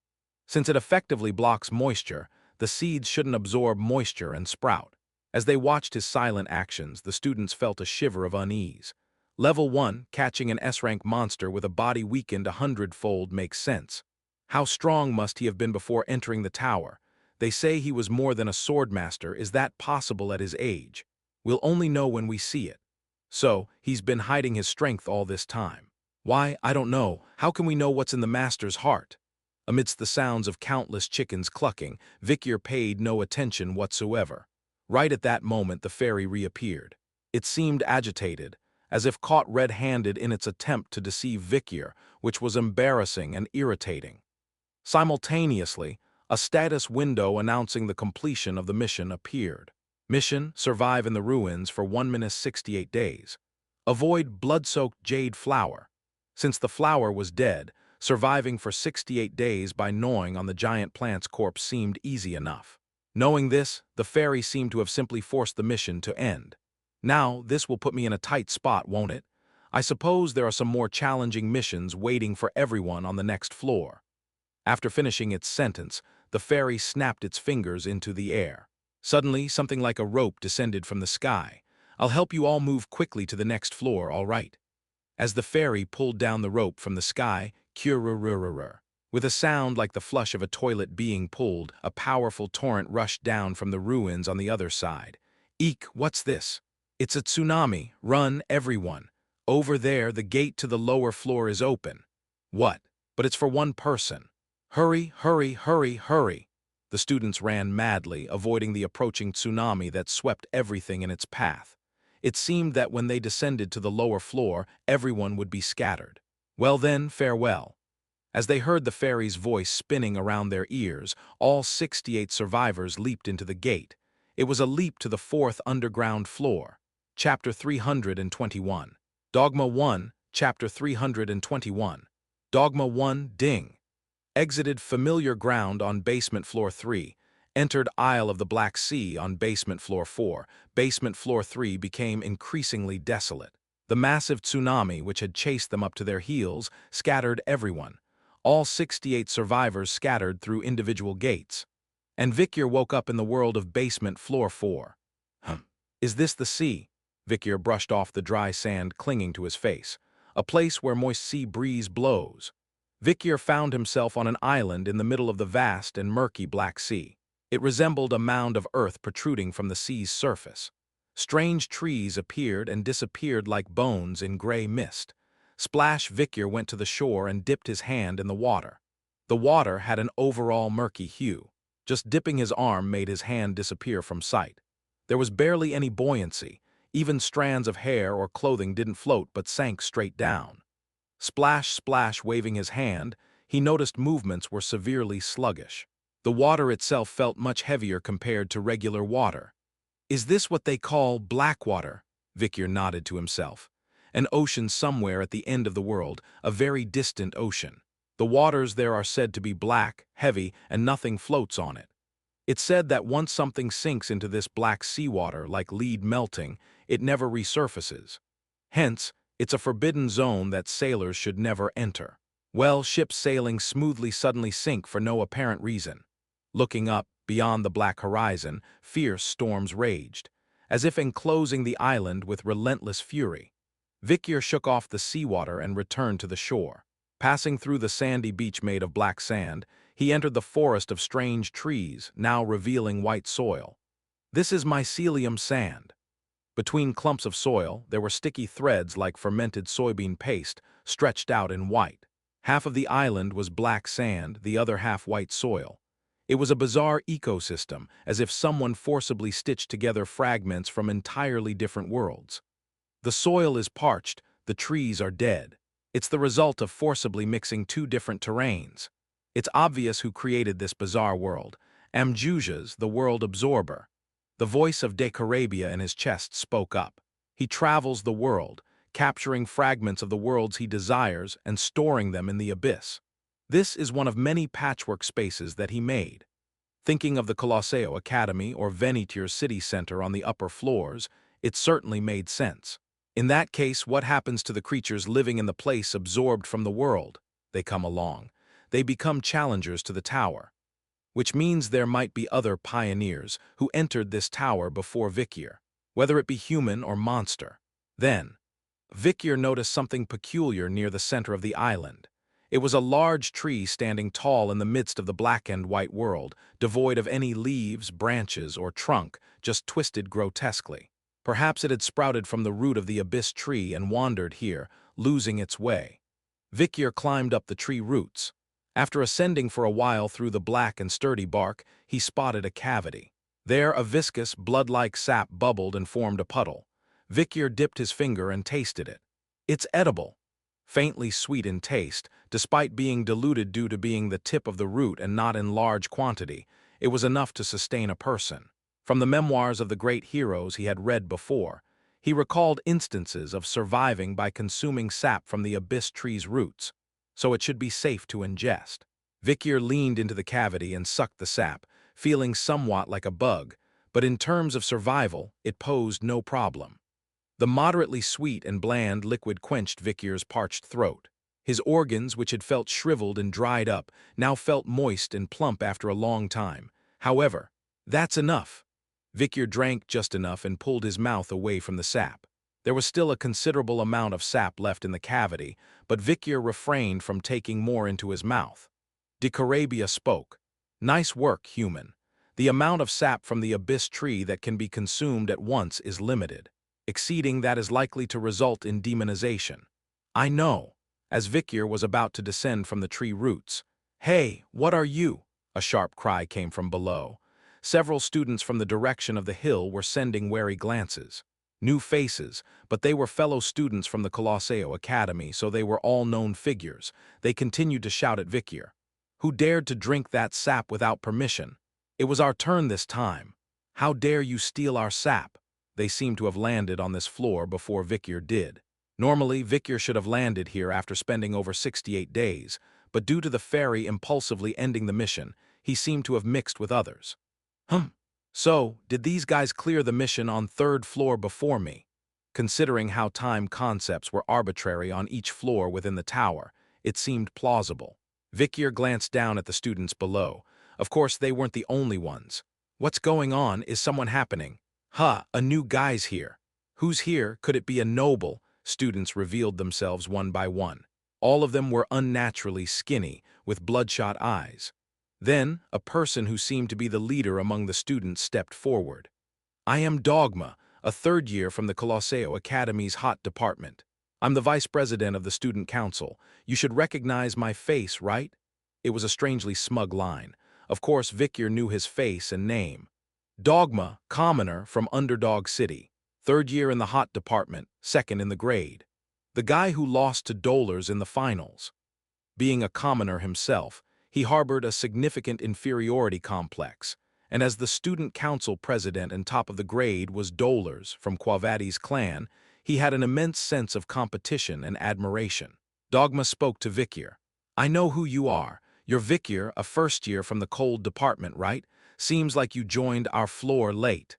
Since it effectively blocks moisture, the seeds shouldn't absorb moisture and sprout. As they watched his silent actions, the students felt a shiver of unease. Level 1, catching an S-rank monster with a body weakened 100-fold makes sense. How strong must he have been before entering the tower? They say he was more than a swordmaster. Is that possible at his age? We'll only know when we see it. So, he's been hiding his strength all this time. Why, I don't know. How can we know what's in the master's heart? Amidst the sounds of countless chickens clucking, Vikyr paid no attention whatsoever. Right at that moment, the fairy reappeared. It seemed agitated, as if caught red-handed in its attempt to deceive Vikyr, which was embarrassing and irritating. Simultaneously, a status window announcing the completion of the mission appeared. Mission: survive in the ruins for 1-68 days. Avoid blood-soaked jade flower. Since the flower was dead, surviving for 68 days by gnawing on the giant plant's corpse seemed easy enough. Knowing this, the fairy seemed to have simply forced the mission to end. Now, this will put me in a tight spot, won't it? I suppose there are some more challenging missions waiting for everyone on the next floor. After finishing its sentence, the fairy snapped its fingers into the air. Suddenly, something like a rope descended from the sky. I'll help you all move quickly to the next floor, all right? As the fairy pulled down the rope from the sky, with a sound like the flush of a toilet being pulled, a powerful torrent rushed down from the ruins on the other side. Eek, what's this? It's a tsunami. Run, everyone. Over there, the gate to the lower floor is open. What? But it's for one person. Hurry, hurry, hurry, hurry. The students ran madly, avoiding the approaching tsunami that swept everything in its path. It seemed that when they descended to the lower floor, everyone would be scattered. Well then, farewell. As they heard the fairy's voice spinning around their ears, all 68 survivors leaped into the gate. It was a leap to the 4th underground floor. Chapter 321. Dogma 1, Chapter 321. Dogma 1, Ding. Exited familiar ground on basement floor 3. Entered Isle of the Black Sea on basement floor 4. Basement floor 3 became increasingly desolate. The massive tsunami which had chased them up to their heels scattered everyone. All 68 survivors scattered through individual gates. And Vikyr woke up in the world of basement floor 4. Is this the sea? Vikyr brushed off the dry sand clinging to his face. A place where moist sea breeze blows. Vikyr found himself on an island in the middle of the vast and murky Black Sea. It resembled a mound of earth protruding from the sea's surface. Strange trees appeared and disappeared like bones in gray mist. Splash Victor went to the shore and dipped his hand in the water. The water had an overall murky hue. Just dipping his arm made his hand disappear from sight. There was barely any buoyancy. Even strands of hair or clothing didn't float but sank straight down. Splash, Splash waving his hand, he noticed movements were severely sluggish. The water itself felt much heavier compared to regular water. Is this what they call black water? Victor nodded to himself. An ocean somewhere at the end of the world, a very distant ocean. The waters there are said to be black, heavy, and nothing floats on it. It's said that once something sinks into this black seawater, like lead melting, it never resurfaces. Hence, it's a forbidden zone that sailors should never enter. Well, ships sailing smoothly suddenly sink for no apparent reason. Looking up, beyond the black horizon, fierce storms raged, as if enclosing the island with relentless fury. Victor shook off the seawater and returned to the shore. Passing through the sandy beach made of black sand, he entered the forest of strange trees, now revealing white soil. This is mycelium sand. Between clumps of soil, there were sticky threads like fermented soybean paste, stretched out in white. Half of the island was black sand, the other half white soil. It was a bizarre ecosystem, as if someone forcibly stitched together fragments from entirely different worlds. The soil is parched, the trees are dead. It's the result of forcibly mixing two different terrains. It's obvious who created this bizarre world. Amjuja's, the world absorber. The voice of De Carabia in his chest spoke up. He travels the world, capturing fragments of the worlds he desires and storing them in the abyss. This is one of many patchwork spaces that he made. Thinking of the Colosseo Academy or Venetier city center on the upper floors, it certainly made sense. In that case, what happens to the creatures living in the place absorbed from the world? They come along. They become challengers to the tower. Which means there might be other pioneers who entered this tower before Victor, whether it be human or monster. Then, Victor noticed something peculiar near the center of the island. It was a large tree standing tall in the midst of the blackened white world, devoid of any leaves, branches, or trunk, just twisted grotesquely. Perhaps it had sprouted from the root of the abyss tree and wandered here, losing its way. Victor climbed up the tree roots. After ascending for a while through the black and sturdy bark, he spotted a cavity. There, a viscous, blood-like sap bubbled and formed a puddle. Victor dipped his finger and tasted it. It's edible. Faintly sweet in taste, despite being diluted due to being the tip of the root and not in large quantity, it was enough to sustain a person. From the memoirs of the great heroes he had read before, he recalled instances of surviving by consuming sap from the abyss tree's roots, so it should be safe to ingest. Victor leaned into the cavity and sucked the sap, feeling somewhat like a bug, but in terms of survival, it posed no problem. The moderately sweet and bland liquid quenched Victor's parched throat. His organs, which had felt shriveled and dried up, now felt moist and plump after a long time. However, that's enough. Victor drank just enough and pulled his mouth away from the sap. There was still a considerable amount of sap left in the cavity, but Victor refrained from taking more into his mouth. De Carabia spoke. Nice work, human. The amount of sap from the abyss tree that can be consumed at once is limited. Exceeding that is likely to result in demonization. I know. As Victor was about to descend from the tree roots. Hey, what are you? A sharp cry came from below. Several students from the direction of the hill were sending wary glances. New faces, but they were fellow students from the Colosseo Academy, so they were all known figures. They continued to shout at Victor. Who dared to drink that sap without permission? It was our turn this time. How dare you steal our sap? They seemed to have landed on this floor before Victor did. Normally, Victor should have landed here after spending over 68 days, but due to the fairy impulsively ending the mission, he seemed to have mixed with others. So, did these guys clear the mission on third floor before me? Considering how time concepts were arbitrary on each floor within the tower, it seemed plausible. Victor glanced down at the students below. Of course, they weren't the only ones. What's going on? Is someone happening? A new guy's here. Who's here? Could it be a noble? Students revealed themselves one by one. All of them were unnaturally skinny, with bloodshot eyes. Then, a person who seemed to be the leader among the students stepped forward. I am Dogma, a third year from the Colosseo Academy's hot department. I'm the vice president of the student council. You should recognize my face, right? It was a strangely smug line. Of course, Victor knew his face and name. Dogma, commoner from Underdog City. Third year in the hot department, second in the grade. The guy who lost to Dolers in the finals. Being a commoner himself, he harbored a significant inferiority complex, and as the student council president and top of the grade was Dolers from Quavati's clan, he had an immense sense of competition and admiration. Dogma spoke to Victor. I know who you are. You're Victor, a first year from the cold department, right? Seems like you joined our floor late.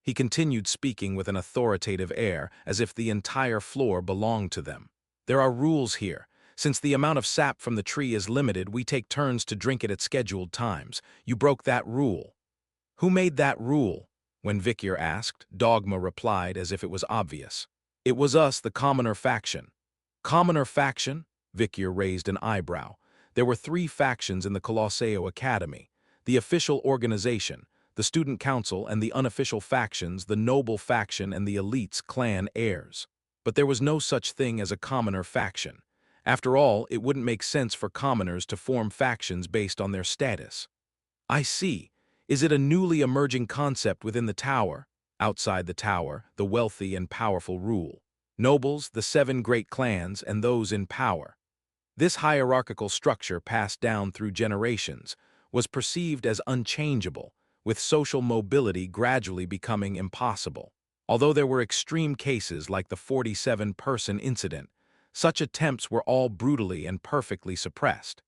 He continued speaking with an authoritative air, as if the entire floor belonged to them. There are rules here. Since the amount of sap from the tree is limited, we take turns to drink it at scheduled times. You broke that rule. Who made that rule? When Victor asked, Dogma replied as if it was obvious. It was us, the commoner faction. Commoner faction? Victor raised an eyebrow. There were 3 factions in the Colosseo Academy. The official organization, the student council, and the unofficial factions, the noble faction and the elites clan heirs. But there was no such thing as a commoner faction. After all, it wouldn't make sense for commoners to form factions based on their status. I see. Is it a newly emerging concept within the tower? Outside the tower, the wealthy and powerful rule. Nobles, the 7 great clans, and those in power. This hierarchical structure passed down through generations was perceived as unchangeable, with social mobility gradually becoming impossible. Although there were extreme cases like the 47-person incident, such attempts were all brutally and perfectly suppressed.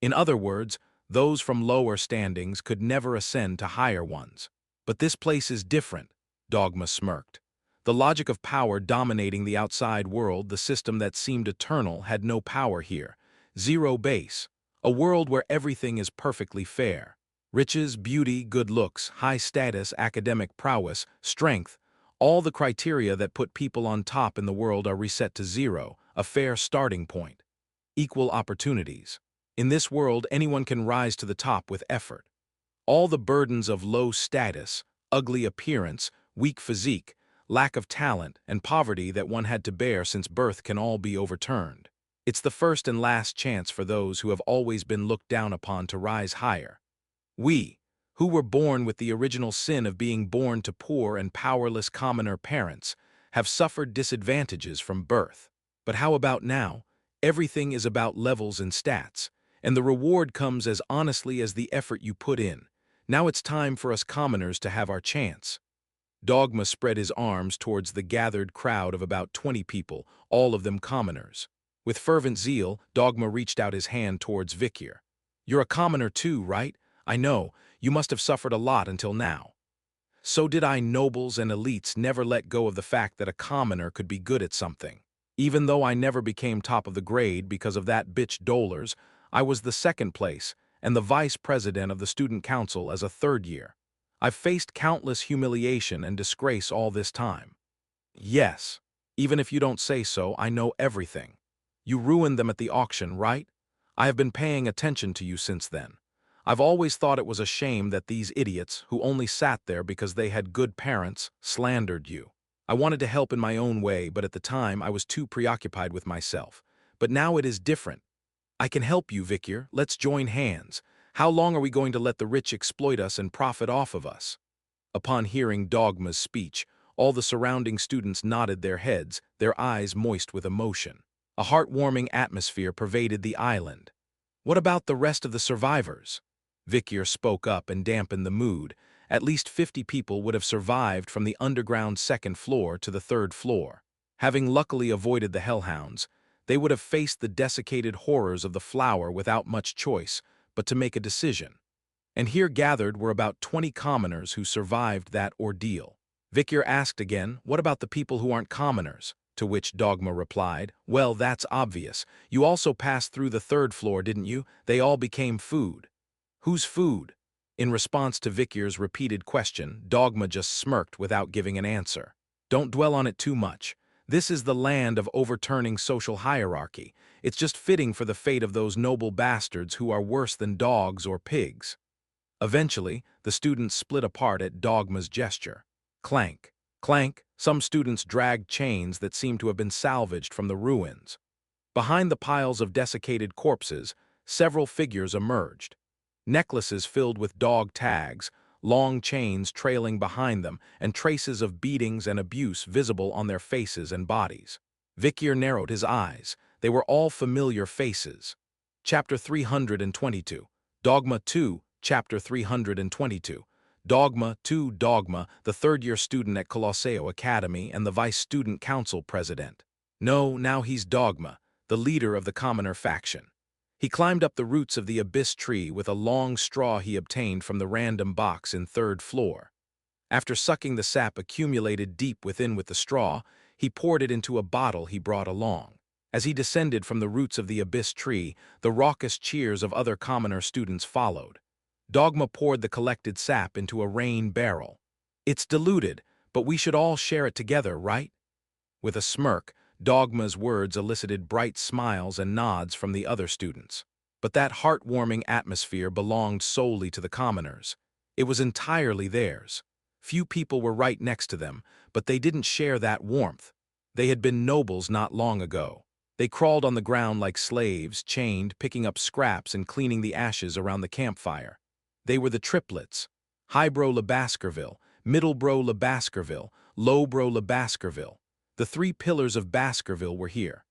In other words, those from lower standings could never ascend to higher ones. But this place is different, Dogma smirked. The logic of power dominating the outside world, the system that seemed eternal, had no power here. Zero base. A world where everything is perfectly fair. Riches, beauty, good looks, high status, academic prowess, strength, all the criteria that put people on top in the world are reset to zero, a fair starting point. Equal opportunities. In this world, anyone can rise to the top with effort. All the burdens of low status, ugly appearance, weak physique, lack of talent, and poverty that one had to bear since birth can all be overturned. It's the first and last chance for those who have always been looked down upon to rise higher. We, who were born with the original sin of being born to poor and powerless commoner parents, have suffered disadvantages from birth. But how about now? Everything is about levels and stats, and the reward comes as honestly as the effort you put in. Now it's time for us commoners to have our chance. Dogma spread his arms towards the gathered crowd of about 20 people, all of them commoners. With fervent zeal, Dogma reached out his hand towards Victor. You're a commoner too, right? I know, you must have suffered a lot until now. So did I. Nobles and elites never let go of the fact that a commoner could be good at something. Even though I never became top of the grade because of that bitch Dolers, I was the 2nd place and the vice president of the student council as a 3rd year. I've faced countless humiliation and disgrace all this time. Yes, even if you don't say so, I know everything. You ruined them at the auction, right? I have been paying attention to you since then. I've always thought it was a shame that these idiots, who only sat there because they had good parents, slandered you. I wanted to help in my own way, but at the time I was too preoccupied with myself. But now it is different. I can help you, Victor. Let's join hands. How long are we going to let the rich exploit us and profit off of us? Upon hearing Dogma's speech, all the surrounding students nodded their heads, their eyes moist with emotion. A heartwarming atmosphere pervaded the island. What about the rest of the survivors? Victor spoke up and dampened the mood. At least 50 people would have survived from the underground 2nd floor to the 3rd floor. Having luckily avoided the hellhounds, they would have faced the desiccated horrors of the flower without much choice but to make a decision. And here gathered were about 20 commoners who survived that ordeal. Victor asked again, what about the people who aren't commoners? To which Dogma replied, well, that's obvious. You also passed through the 3rd floor, didn't you? They all became food. Whose food? In response to Victor's repeated question, Dogma just smirked without giving an answer. Don't dwell on it too much. This is the land of overturning social hierarchy. It's just fitting for the fate of those noble bastards who are worse than dogs or pigs. Eventually, the students split apart at Dogma's gesture. Clank, clank, Some students dragged chains that seemed to have been salvaged from the ruins. Behind the piles of desiccated corpses, several figures emerged. Necklaces filled with dog tags, long chains trailing behind them, and traces of beatings and abuse visible on their faces and bodies. Vikir narrowed his eyes. They were all familiar faces. Chapter 322. Dogma 2, Chapter 322. Dogma 2. Dogma, the third-year student at Colosseo Academy and the Vice Student Council President. No, now he's Dogma, the leader of the commoner faction. He climbed up the roots of the abyss tree with a long straw he obtained from the random box in third floor. After sucking the sap accumulated deep within with the straw, he poured it into a bottle he brought along. As he descended from the roots of the abyss tree, the raucous cheers of other commoner students followed. Dogma poured the collected sap into a rain barrel. "It's diluted, but we should all share it together, right?" With a smirk, Dogma's words elicited bright smiles and nods from the other students. But that heartwarming atmosphere belonged solely to the commoners. It was entirely theirs. Few people were right next to them, but they didn't share that warmth. They had been nobles not long ago. They crawled on the ground like slaves, chained, picking up scraps and cleaning the ashes around the campfire. They were the triplets: Highbrow Le Baskerville, Middlebrow Le Baskerville, Lowbrow Le Baskerville. The three pillars of Baskerville were here.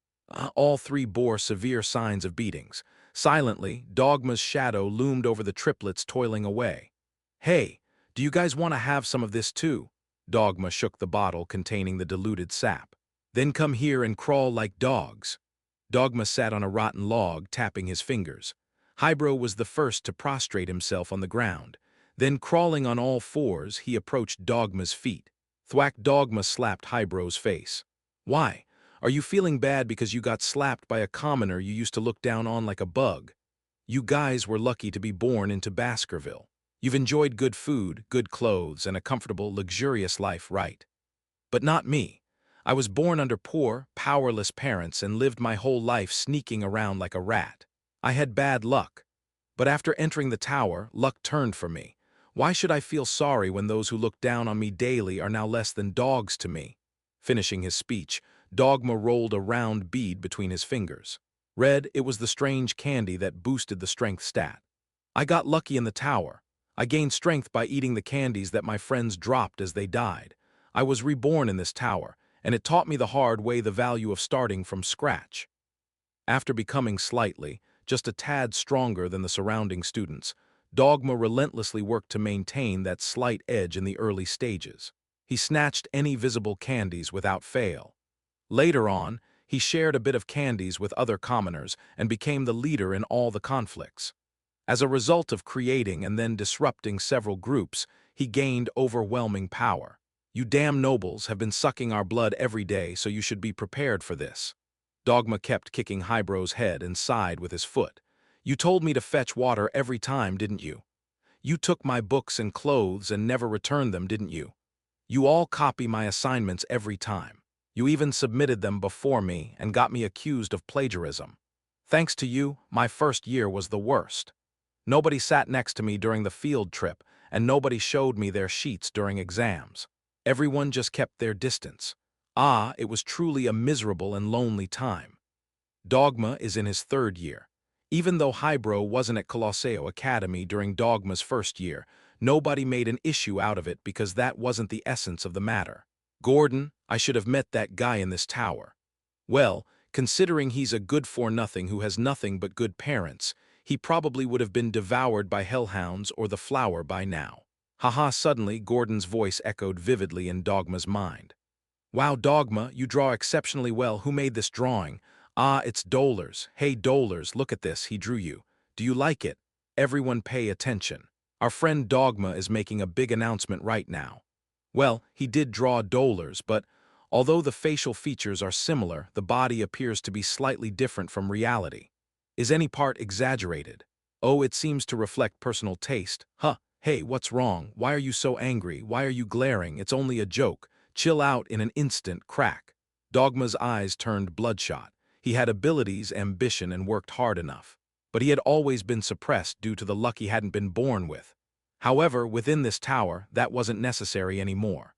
All three bore severe signs of beatings. Silently, Dogma's shadow loomed over the triplets toiling away. "Hey, do you guys want to have some of this too?" Dogma shook the bottle containing the diluted sap. "Then come here and crawl like dogs." Dogma sat on a rotten log, tapping his fingers. Highbrow was the first to prostrate himself on the ground. Then, crawling on all fours, he approached Dogma's feet. Thwack! Dogma slapped Highbrow's face. "Why? Are you feeling bad because you got slapped by a commoner you used to look down on like a bug? You guys were lucky to be born into Baskerville. You've enjoyed good food, good clothes, and a comfortable, luxurious life, right? But not me. I was born under poor, powerless parents and lived my whole life sneaking around like a rat. I had bad luck. But after entering the tower, luck turned for me. Why should I feel sorry when those who look down on me daily are now less than dogs to me?" Finishing his speech, Dogma rolled a round bead between his fingers. Red, it was the strange candy that boosted the strength stat. "I got lucky in the tower. I gained strength by eating the candies that my friends dropped as they died. I was reborn in this tower, and it taught me the hard way the value of starting from scratch." After becoming slightly, just a tad stronger than the surrounding students, Dogma relentlessly worked to maintain that slight edge in the early stages. He snatched any visible candies without fail. Later on, he shared a bit of candies with other commoners and became the leader in all the conflicts. As a result of creating and then disrupting several groups, he gained overwhelming power. "You damn nobles have been sucking our blood every day, so you should be prepared for this." Dogma kept kicking Highbrow's head and sighed with his foot. "You told me to fetch water every time, didn't you? You took my books and clothes and never returned them, didn't you? You all copy my assignments every time. You even submitted them before me and got me accused of plagiarism. Thanks to you, my first year was the worst. Nobody sat next to me during the field trip, and nobody showed me their sheets during exams. Everyone just kept their distance. It was truly a miserable and lonely time." Dogma is in his third year. Even though Highbrow wasn't at Colosseo Academy during Dogma's first year, nobody made an issue out of it because that wasn't the essence of the matter. "Gordon, I should have met that guy in this tower." Well, considering he's a good-for-nothing who has nothing but good parents, he probably would have been devoured by hellhounds or the flower by now. Haha! Suddenly, Gordon's voice echoed vividly in Dogma's mind. "Wow, Dogma, you draw exceptionally well. Who made this drawing?" It's Dolars. Hey, Dolars, look at this. He drew you. Do you like it? Everyone pay attention. Our friend Dogma is making a big announcement right now." Well, he did draw Dolars, but although the facial features are similar, the body appears to be slightly different from reality. Is any part exaggerated? Oh, it seems to reflect personal taste. Hey, what's wrong? Why are you so angry? Why are you glaring? It's only a joke. Chill out in an instant. Crack. Dogma's eyes turned bloodshot. He had abilities, ambition, and worked hard enough. But he had always been suppressed due to the luck he hadn't been born with. However, within this tower, that wasn't necessary anymore.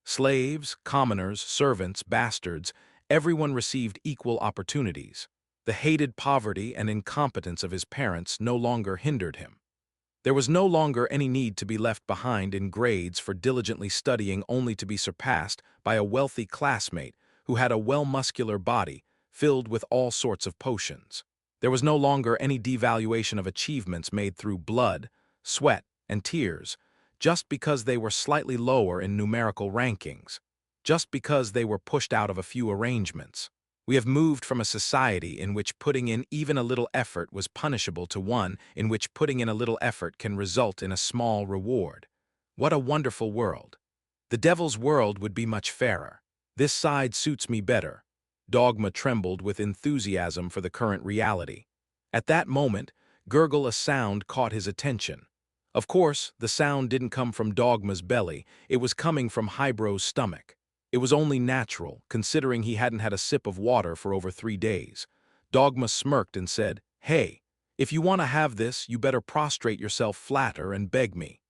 Slaves, commoners, servants, bastards, everyone received equal opportunities. The hated poverty and incompetence of his parents no longer hindered him. There was no longer any need to be left behind in grades for diligently studying only to be surpassed by a wealthy classmate who had a well-muscular body filled with all sorts of potions. There was no longer any devaluation of achievements made through blood, sweat, and tears, just because they were slightly lower in numerical rankings, just because they were pushed out of a few arrangements. We have moved from a society in which putting in even a little effort was punishable to one in which putting in a little effort can result in a small reward. What a wonderful world. The devil's world would be much fairer. This side suits me better. Dogma trembled with enthusiasm for the current reality. At that moment, gurgle a sound caught his attention. Of course, the sound didn't come from Dogma's belly, it was coming from Hybro's stomach. It was only natural, considering he hadn't had a sip of water for over 3 days. Dogma smirked and said, "Hey, if you want to have this, you better prostrate yourself flatter and beg me."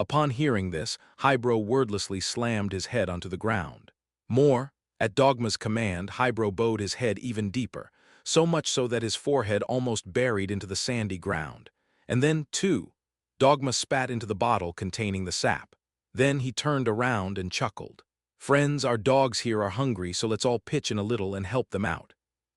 Upon hearing this, Hybro wordlessly slammed his head onto the ground. More, at Dogma's command, Hybro bowed his head even deeper, so much so that his forehead almost buried into the sandy ground. And then, too, Dogma spat into the bottle containing the sap. Then he turned around and chuckled. "Friends, our dogs here are hungry, so let's all pitch in a little and help them out."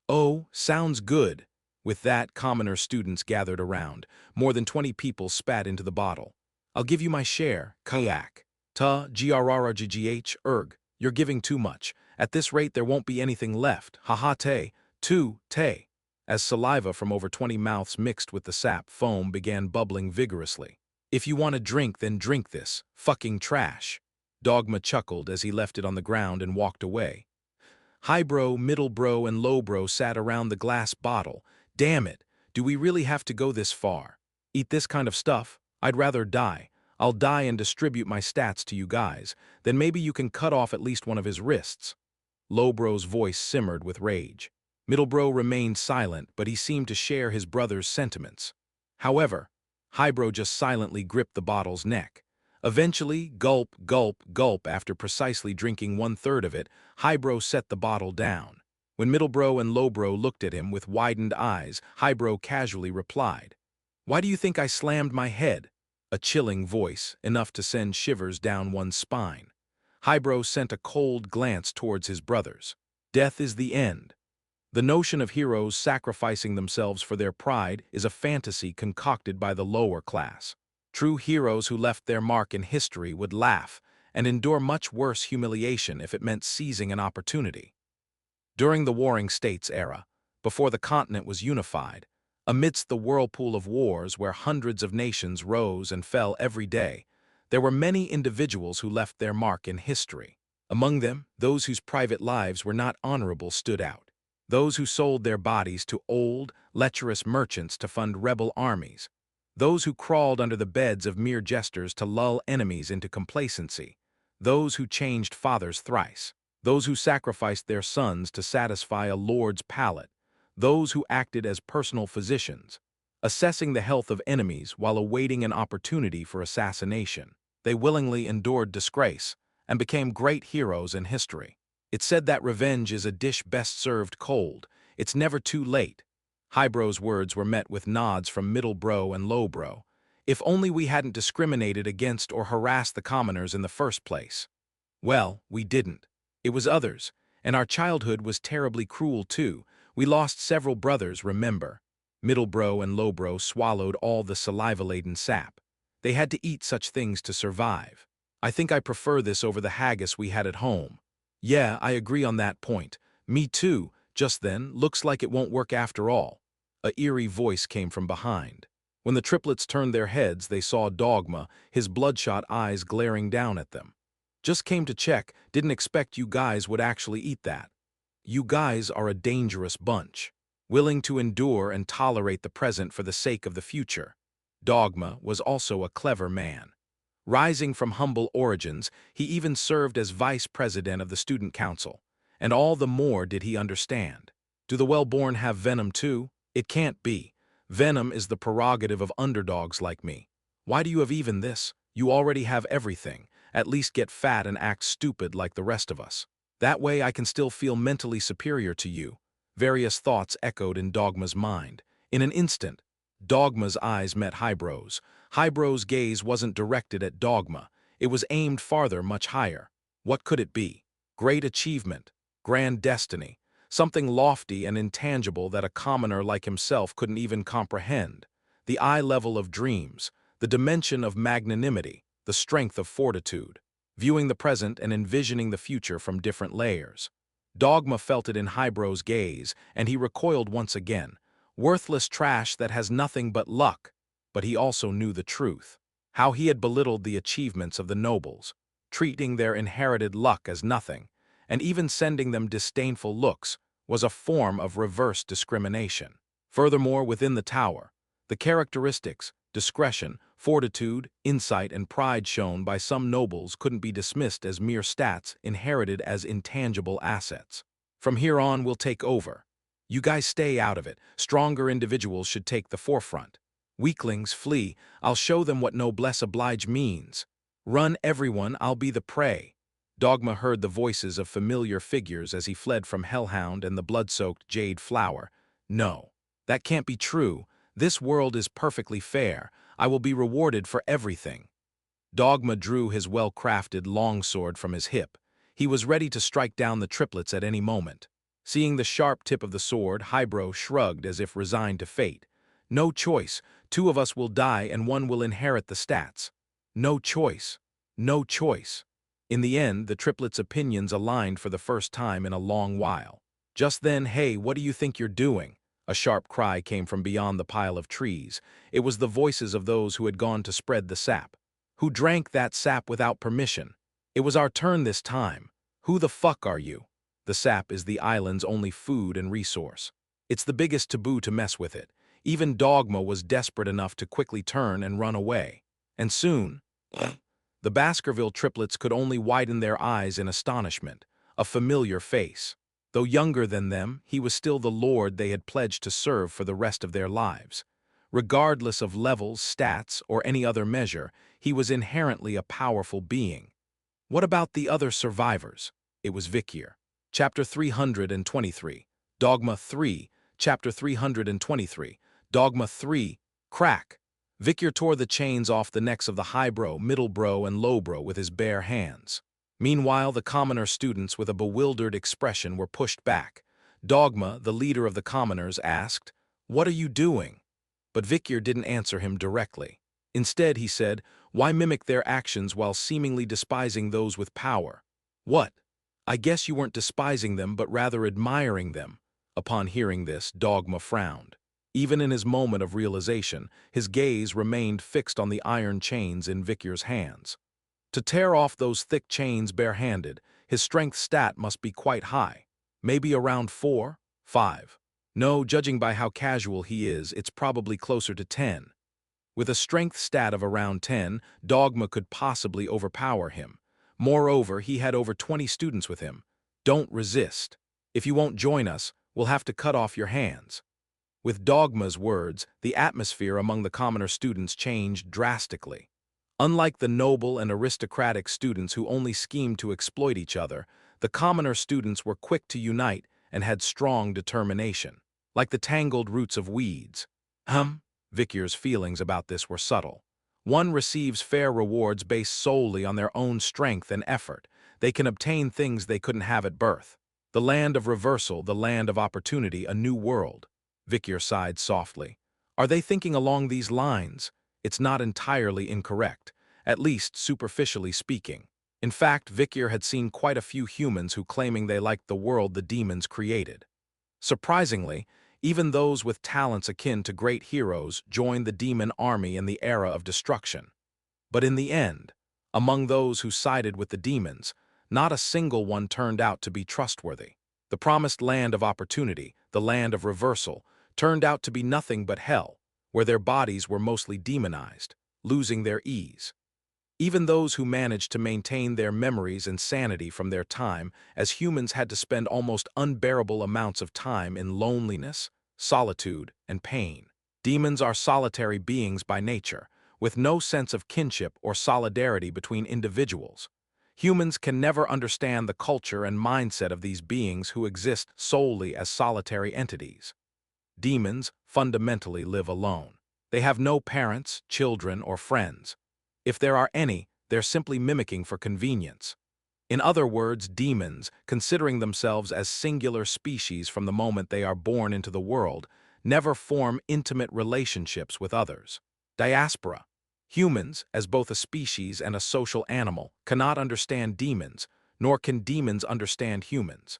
"Oh, sounds good." With that, commoner students gathered around. More than 20 people spat into the bottle. "I'll give you my share, kayak. Ta, grrggh, erg. You're giving too much. At this rate there won't be anything left. Ha te, te. As saliva from over 20 mouths mixed with the sap foam began bubbling vigorously. "If you want a drink, then drink this. Fucking trash." Dogma chuckled as he left it on the ground and walked away. Highbrow, middlebrow, and lowbrow sat around the glass bottle. "Damn it, do we really have to go this far? Eat this kind of stuff? I'd rather die. I'll die and distribute my stats to you guys. Then maybe you can cut off at least one of his wrists." Lowbrow's voice simmered with rage. Middlebrow remained silent, but he seemed to share his brother's sentiments. However, Highbrow just silently gripped the bottle's neck. Eventually, gulp, gulp, gulp, after precisely drinking 1/3 of it, Highbrow set the bottle down. When Middlebrow and Lowbrow looked at him with widened eyes, Highbrow casually replied, "Why do you think I slammed my head?" A chilling voice, enough to send shivers down one's spine. Highbrow sent a cold glance towards his brothers. Death is the end. The notion of heroes sacrificing themselves for their pride is a fantasy concocted by the lower class. True heroes who left their mark in history would laugh and endure much worse humiliation if it meant seizing an opportunity. During the Warring States era, before the continent was unified, amidst the whirlpool of wars where hundreds of nations rose and fell every day, there were many individuals who left their mark in history. Among them, those whose private lives were not honorable stood out. Those who sold their bodies to old, lecherous merchants to fund rebel armies. Those who crawled under the beds of mere jesters to lull enemies into complacency. Those who changed fathers thrice. Those who sacrificed their sons to satisfy a lord's palate. Those who acted as personal physicians, assessing the health of enemies while awaiting an opportunity for assassination. They willingly endured disgrace and became great heroes in history. It's said that revenge is a dish best served cold. It's never too late. Highbrow's words were met with nods from Middlebrow and Lowbrow. If only we hadn't discriminated against or harassed the commoners in the first place. Well, we didn't. It was others, and our childhood was terribly cruel too. We lost several brothers, remember. Middlebrow and Lowbrow swallowed all the saliva-laden sap. They had to eat such things to survive. "I think I prefer this over the haggis we had at home." "Yeah, I agree on that point. Me too." Just then, "Looks like it won't work after all." A eerie voice came from behind. When the triplets turned their heads, they saw Dogma, his bloodshot eyes glaring down at them. "Just came to check, didn't expect you guys would actually eat that. You guys are a dangerous bunch, willing to endure and tolerate the present for the sake of the future." Dogma was also a clever man. Rising from humble origins, he even served as vice president of the student council. And all the more did he understand. Do the well-born have venom too? It can't be. Venom is the prerogative of underdogs like me. Why do you have even this? You already have everything. at least get fat and act stupid like the rest of us. That way I can still feel mentally superior to you." Various thoughts echoed in Dogma's mind. In an instant, Dogma's eyes met Highbrow's. Highbrow's gaze wasn't directed at Dogma. It was aimed farther, much higher. What could it be? Great achievement, grand destiny, something lofty and intangible that a commoner like himself couldn't even comprehend. The eye level of dreams, the dimension of magnanimity, the strength of fortitude, viewing the present and envisioning the future from different layers. Dogma felt it in Highbrow's gaze, and he recoiled once again. Worthless trash that has nothing but luck. But he also knew the truth. How he had belittled the achievements of the nobles, treating their inherited luck as nothing, and even sending them disdainful looks, was a form of reverse discrimination. Furthermore, within the tower, the characteristics, discretion, fortitude, insight, and pride shown by some nobles couldn't be dismissed as mere stats inherited as intangible assets. "From here on, we'll take over. You guys stay out of it. Stronger individuals should take the forefront. Weaklings flee. I'll show them what noblesse oblige means. Run, everyone, I'll be the prey." Dogma heard the voices of familiar figures as he fled from Hellhound and the blood-soaked Jade Flower. "No, that can't be true. This world is perfectly fair. I will be rewarded for everything." Dogma drew his well-crafted longsword from his hip. He was ready to strike down the triplets at any moment. Seeing the sharp tip of the sword, Highbrow shrugged as if resigned to fate. "No choice. 2 of us will die and 1 will inherit the stats. No choice. No choice." In the end, the triplets' opinions aligned for the first time in a long while. Just then, "Hey, what do you think you're doing?" A sharp cry came from beyond the pile of trees. It was the voices of those who had gone to spread the sap. "Who drank that sap without permission? It was our turn this time. Who the fuck are you?" The sap is the island's only food and resource. It's the biggest taboo to mess with it. Even Dogma was desperate enough to quickly turn and run away. And soon, the Baskerville triplets could only widen their eyes in astonishment. A familiar face. Though younger than them, he was still the lord they had pledged to serve for the rest of their lives. Regardless of levels, stats, or any other measure, he was inherently a powerful being. What about the other survivors? It was Vikier. Chapter 323. Dogma 3. Chapter 323. Dogma 3. Crack. Vikier tore the chains off the necks of the highbrow, middlebrow, and lowbrow with his bare hands. Meanwhile, the commoner students with a bewildered expression were pushed back. Dogma, the leader of the commoners, asked, "What are you doing?" But Vikier didn't answer him directly. Instead, he said, "Why mimic their actions while seemingly despising those with power?" "What? I guess you weren't despising them, but rather admiring them." Upon hearing this, Dogma frowned. Even in his moment of realization, his gaze remained fixed on the iron chains in Vikier's hands. To tear off those thick chains barehanded, his strength stat must be quite high. Maybe around 4, 5. No, judging by how casual he is, it's probably closer to 10. With a strength stat of around 10, Dogma could possibly overpower him. Moreover, he had over 20 students with him. "Don't resist. If you won't join us, we'll have to cut off your hands." With Dogma's words, the atmosphere among the commoner students changed drastically. Unlike the noble and aristocratic students who only schemed to exploit each other, the commoner students were quick to unite and had strong determination. Like the tangled roots of weeds. Vikier's feelings about this were subtle. One receives fair rewards based solely on their own strength and effort. They can obtain things they couldn't have at birth. The land of reversal, the land of opportunity, a new world. Vikier sighed softly. Are they thinking along these lines? It's not entirely incorrect, at least superficially speaking. In fact, Vikier had seen quite a few humans who claiming they liked the world the demons created. Surprisingly, even those with talents akin to great heroes joined the demon army in the era of destruction. But in the end, among those who sided with the demons, not a single one turned out to be trustworthy. The promised land of opportunity, the land of reversal, turned out to be nothing but hell, where their bodies were mostly demonized, losing their ease. Even those who managed to maintain their memories and sanity from their time as humans had to spend almost unbearable amounts of time in loneliness, solitude, and pain. Demons are solitary beings by nature, with no sense of kinship or solidarity between individuals. Humans can never understand the culture and mindset of these beings who exist solely as solitary entities. Demons fundamentally live alone. They have no parents, children, or friends. If there are any, they're simply mimicking for convenience. In other words, demons, considering themselves as singular species from the moment they are born into the world, never form intimate relationships with others. Diaspora. Humans, as both a species and a social animal, cannot understand demons, nor can demons understand humans.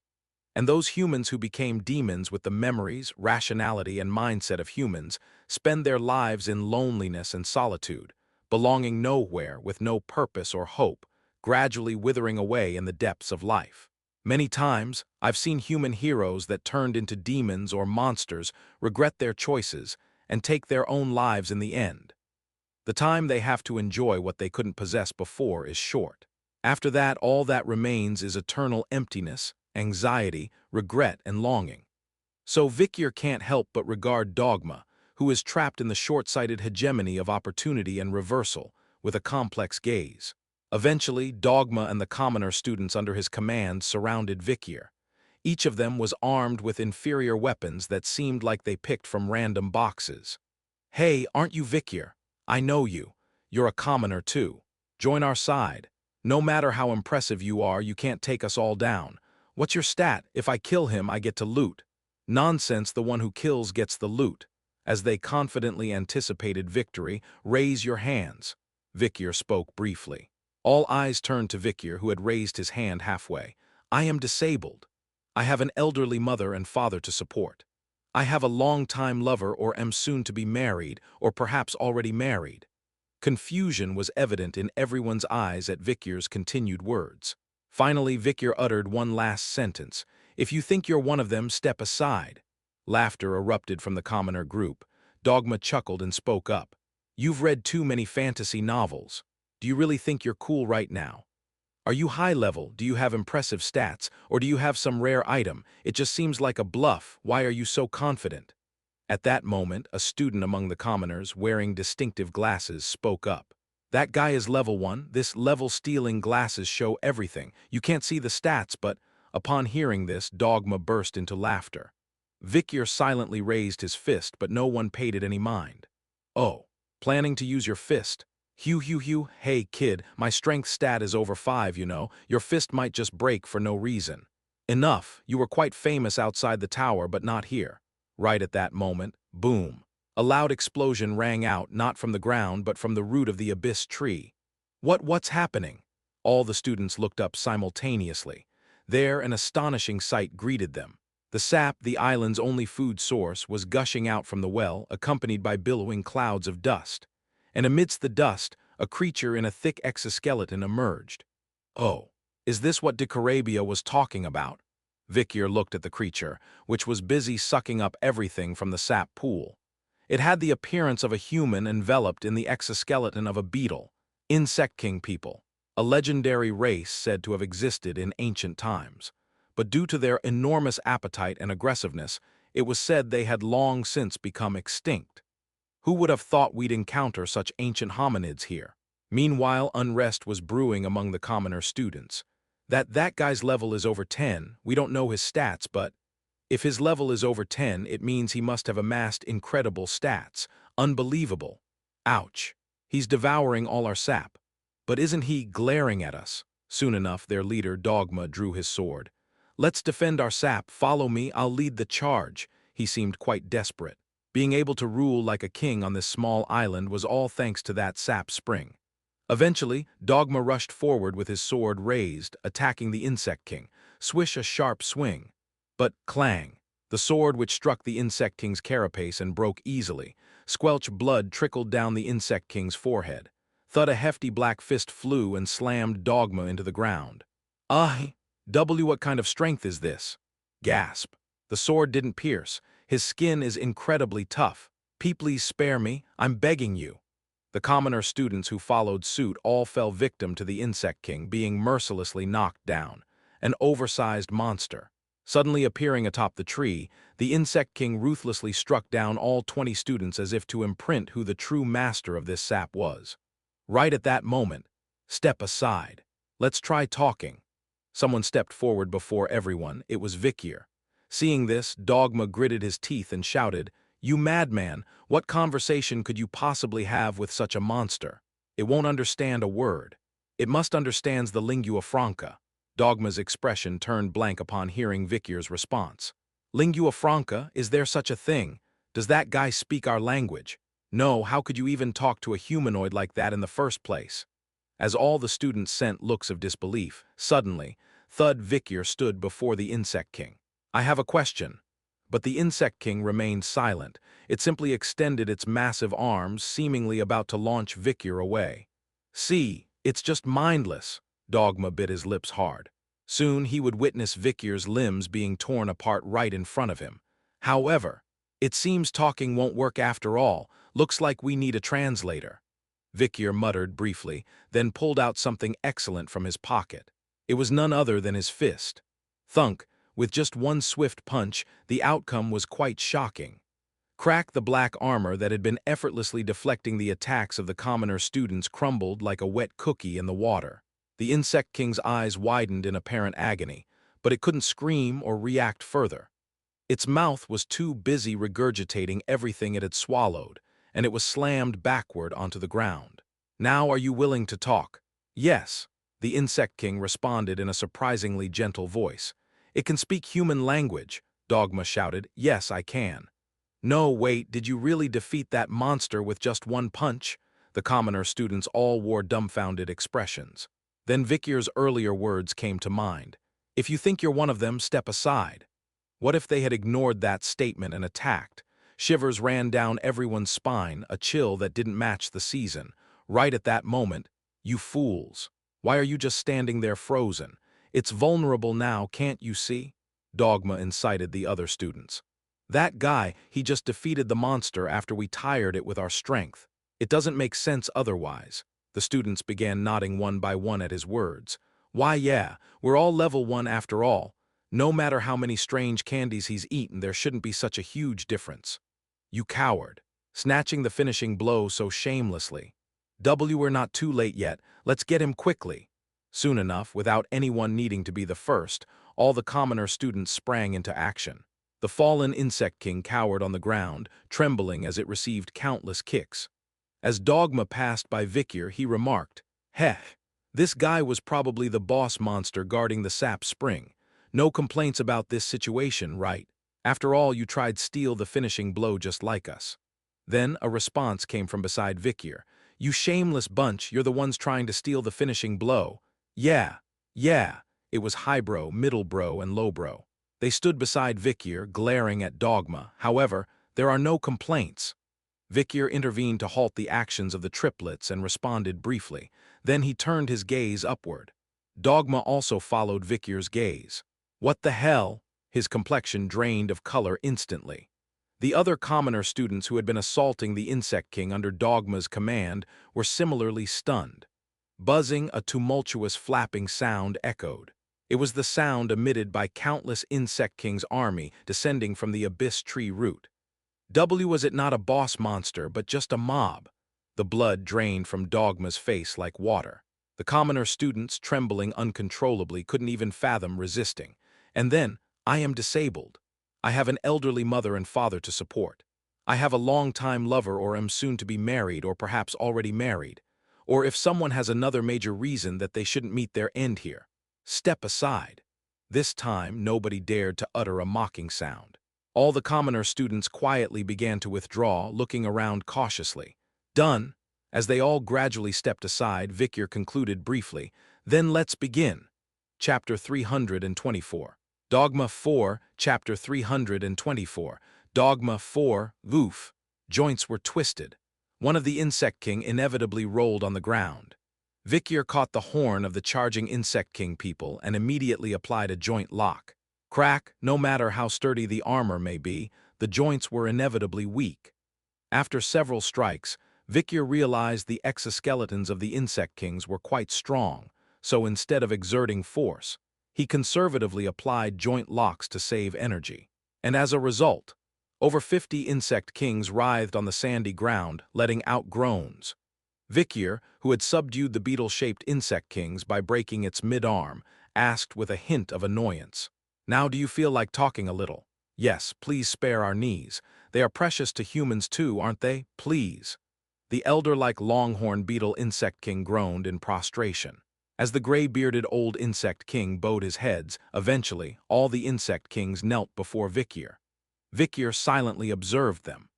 And those humans who became demons with the memories, rationality, and mindset of humans spend their lives in loneliness and solitude, belonging nowhere with no purpose or hope, gradually withering away in the depths of life. Many times, I've seen human heroes that turned into demons or monsters regret their choices and take their own lives in the end. The time they have to enjoy what they couldn't possess before is short. After that, all that remains is eternal emptiness, anxiety, regret, and longing. So Vikir can't help but regard Dogma, who is trapped in the short-sighted hegemony of opportunity and reversal, with a complex gaze. Eventually, Dogma and the commoner students under his command surrounded Vikir. Each of them was armed with inferior weapons that seemed like they picked from random boxes. "Hey, aren't you Vikir? I know you. You're a commoner too. Join our side. No matter how impressive you are, you can't take us all down. What's your stat? If I kill him, I get to loot." "Nonsense, the one who kills gets the loot." As they confidently anticipated victory, "Raise your hands." Vikir spoke briefly. All eyes turned to Vikir, who had raised his hand halfway. "I am disabled. I have an elderly mother and father to support. I have a long-time lover or am soon to be married, or perhaps already married." Confusion was evident in everyone's eyes at Vikir's continued words. Finally, Vikir uttered one last sentence. "If you think you're one of them, step aside." Laughter erupted from the commoner group. Dogma chuckled and spoke up. "You've read too many fantasy novels. Do you really think you're cool right now? Are you high level? Do you have impressive stats? Or do you have some rare item? It just seems like a bluff. Why are you so confident?" At that moment, a student among the commoners, wearing distinctive glasses, spoke up. "That guy is level 1. This level-stealing glasses show everything. You can't see the stats, but..." Upon hearing this, Dogma burst into laughter. Vikir silently raised his fist, but no one paid it any mind. "Oh, planning to use your fist? Hew. Hey, kid, my strength stat is over 5, you know. Your fist might just break for no reason." "Enough. You were quite famous outside the tower, but not here." Right at that moment, boom. A loud explosion rang out, not from the ground, but from the root of the abyss tree. What's happening?" All the students looked up simultaneously. There, an astonishing sight greeted them. The sap, the island's only food source, was gushing out from the well, accompanied by billowing clouds of dust. And amidst the dust, a creature in a thick exoskeleton emerged. "Oh, is this what Dicarabia was talking about?" Vikir looked at the creature, which was busy sucking up everything from the sap pool. It had the appearance of a human enveloped in the exoskeleton of a beetle. Insect King people, a legendary race said to have existed in ancient times. But due to their enormous appetite and aggressiveness, it was said they had long since become extinct. Who would have thought we'd encounter such ancient hominids here? Meanwhile, unrest was brewing among the commoner students. That guy's level is over 10, we don't know his stats, but if his level is over 10, it means he must have amassed incredible stats. Unbelievable. Ouch. He's devouring all our sap. But isn't he glaring at us? Soon enough, their leader, Dogma, drew his sword. "Let's defend our sap. Follow me, I'll lead the charge." He seemed quite desperate. Being able to rule like a king on this small island was all thanks to that sap spring. Eventually, Dogma rushed forward with his sword raised, attacking the Insect King. Swish, a sharp swing. But clang! The sword which struck the Insect King's carapace and broke easily. Squelch, blood trickled down the Insect King's forehead. Thud, a hefty black fist flew and slammed Dogma into the ground. What kind of strength is this?" Gasp. The sword didn't pierce. His skin is incredibly tough. Please spare me, I'm begging you." The commoner students who followed suit all fell victim to the Insect King being mercilessly knocked down. An oversized monster. Suddenly appearing atop the tree, the insect king ruthlessly struck down all 20 students as if to imprint who the true master of this sap was. Right at that moment, "Step aside. Let's try talking." Someone stepped forward before everyone. It was Vikier. Seeing this, Dogma gritted his teeth and shouted, "You madman, what conversation could you possibly have with such a monster? It won't understand a word. It must understands the lingua franca." Dogma's expression turned blank upon hearing Vikier's response. "Lingua franca? Is there such a thing? Does that guy speak our language? No, how could you even talk to a humanoid like that in the first place?" As all the students sent looks of disbelief, suddenly, Thud Vikier stood before the Insect King. "I have a question." But the Insect King remained silent. It simply extended its massive arms, seemingly about to launch Vikier away. "See, it's just mindless." Dogma bit his lips hard. Soon he would witness Vikier's limbs being torn apart right in front of him. However, "It seems talking won't work after all. Looks like we need a translator." Vikier muttered briefly, then pulled out something excellent from his pocket. It was none other than his fist. Thunk, with just one swift punch, the outcome was quite shocking. Crack, the black armor that had been effortlessly deflecting the attacks of the commoner students crumbled like a wet cookie in the water. The Insect King's eyes widened in apparent agony, but it couldn't scream or react further. Its mouth was too busy regurgitating everything it had swallowed, and it was slammed backward onto the ground. "Now are you willing to talk?" "Yes," the Insect King responded in a surprisingly gentle voice. "It can speak human language," Dogma shouted. "Yes, I can." "No, wait, did you really defeat that monster with just one punch?" The commoner students all wore dumbfounded expressions. Then Vikier's earlier words came to mind. "If you think you're one of them, step aside." What if they had ignored that statement and attacked? Shivers ran down everyone's spine, a chill that didn't match the season. Right at that moment, "You fools. Why are you just standing there frozen? It's vulnerable now, can't you see?" Dogma incited the other students. "That guy, he just defeated the monster after we tired it with our strength. It doesn't make sense otherwise." The students began nodding one by one at his words. "Why, yeah, we're all level 1 after all. No matter how many strange candies he's eaten, there shouldn't be such a huge difference." "You coward, snatching the finishing blow so shamelessly." "We're not too late yet. Let's get him quickly." Soon enough, without anyone needing to be the first, all the commoner students sprang into action. The fallen Insect King cowered on the ground, trembling as it received countless kicks. As Dogma passed by Vikier, he remarked, "Heh, this guy was probably the boss monster guarding the sap spring. No complaints about this situation, right? After all, you tried steal the finishing blow just like us." Then a response came from beside Vikier. "You shameless bunch, you're the ones trying to steal the finishing blow." Yeah. It was highbrow, middlebrow, and lowbrow. They stood beside Vikier, glaring at Dogma. "However, there are no complaints." Vikier intervened to halt the actions of the triplets and responded briefly. Then he turned his gaze upward. Dogma also followed Vikier's gaze. "What the hell?" His complexion drained of color instantly. The other commoner students who had been assaulting the Insect King under Dogma's command were similarly stunned. Buzzing, a tumultuous flapping sound echoed. It was the sound emitted by countless Insect King's army descending from the abyss tree root. Was it not a boss monster, but just a mob? The blood drained from Dogma's face like water. The commoner students, trembling uncontrollably, couldn't even fathom resisting. And then, "I am disabled. I have an elderly mother and father to support. I have a long-time lover or am soon to be married or perhaps already married. Or if someone has another major reason that they shouldn't meet their end here. Step aside." This time, nobody dared to utter a mocking sound. All the commoner students quietly began to withdraw, looking around cautiously. "Done." As they all gradually stepped aside, Vikier concluded briefly, "Then let's begin." Chapter 324. Dogma 4, Chapter 324. Dogma 4, Woof. Joints were twisted. One of the Insect King inevitably rolled on the ground. Vikier caught the horn of the charging Insect King people and immediately applied a joint lock. Crack, no matter how sturdy the armor may be, the joints were inevitably weak. After several strikes, Vikier realized the exoskeletons of the Insect Kings were quite strong, so instead of exerting force, He conservatively applied joint locks to save energy. And as a result, over 50 insect kings writhed on the sandy ground, letting out groans. Vikyr, who had subdued the beetle-shaped insect kings by breaking its mid-arm, asked with a hint of annoyance, "Now do you feel like talking a little? Yes, please spare our knees. They are precious to humans too, aren't they? Please." The elder-like longhorn beetle insect king groaned in prostration. As the gray-bearded old insect king bowed his heads, eventually, all the insect kings knelt before Vikyr. Vikyr silently observed them.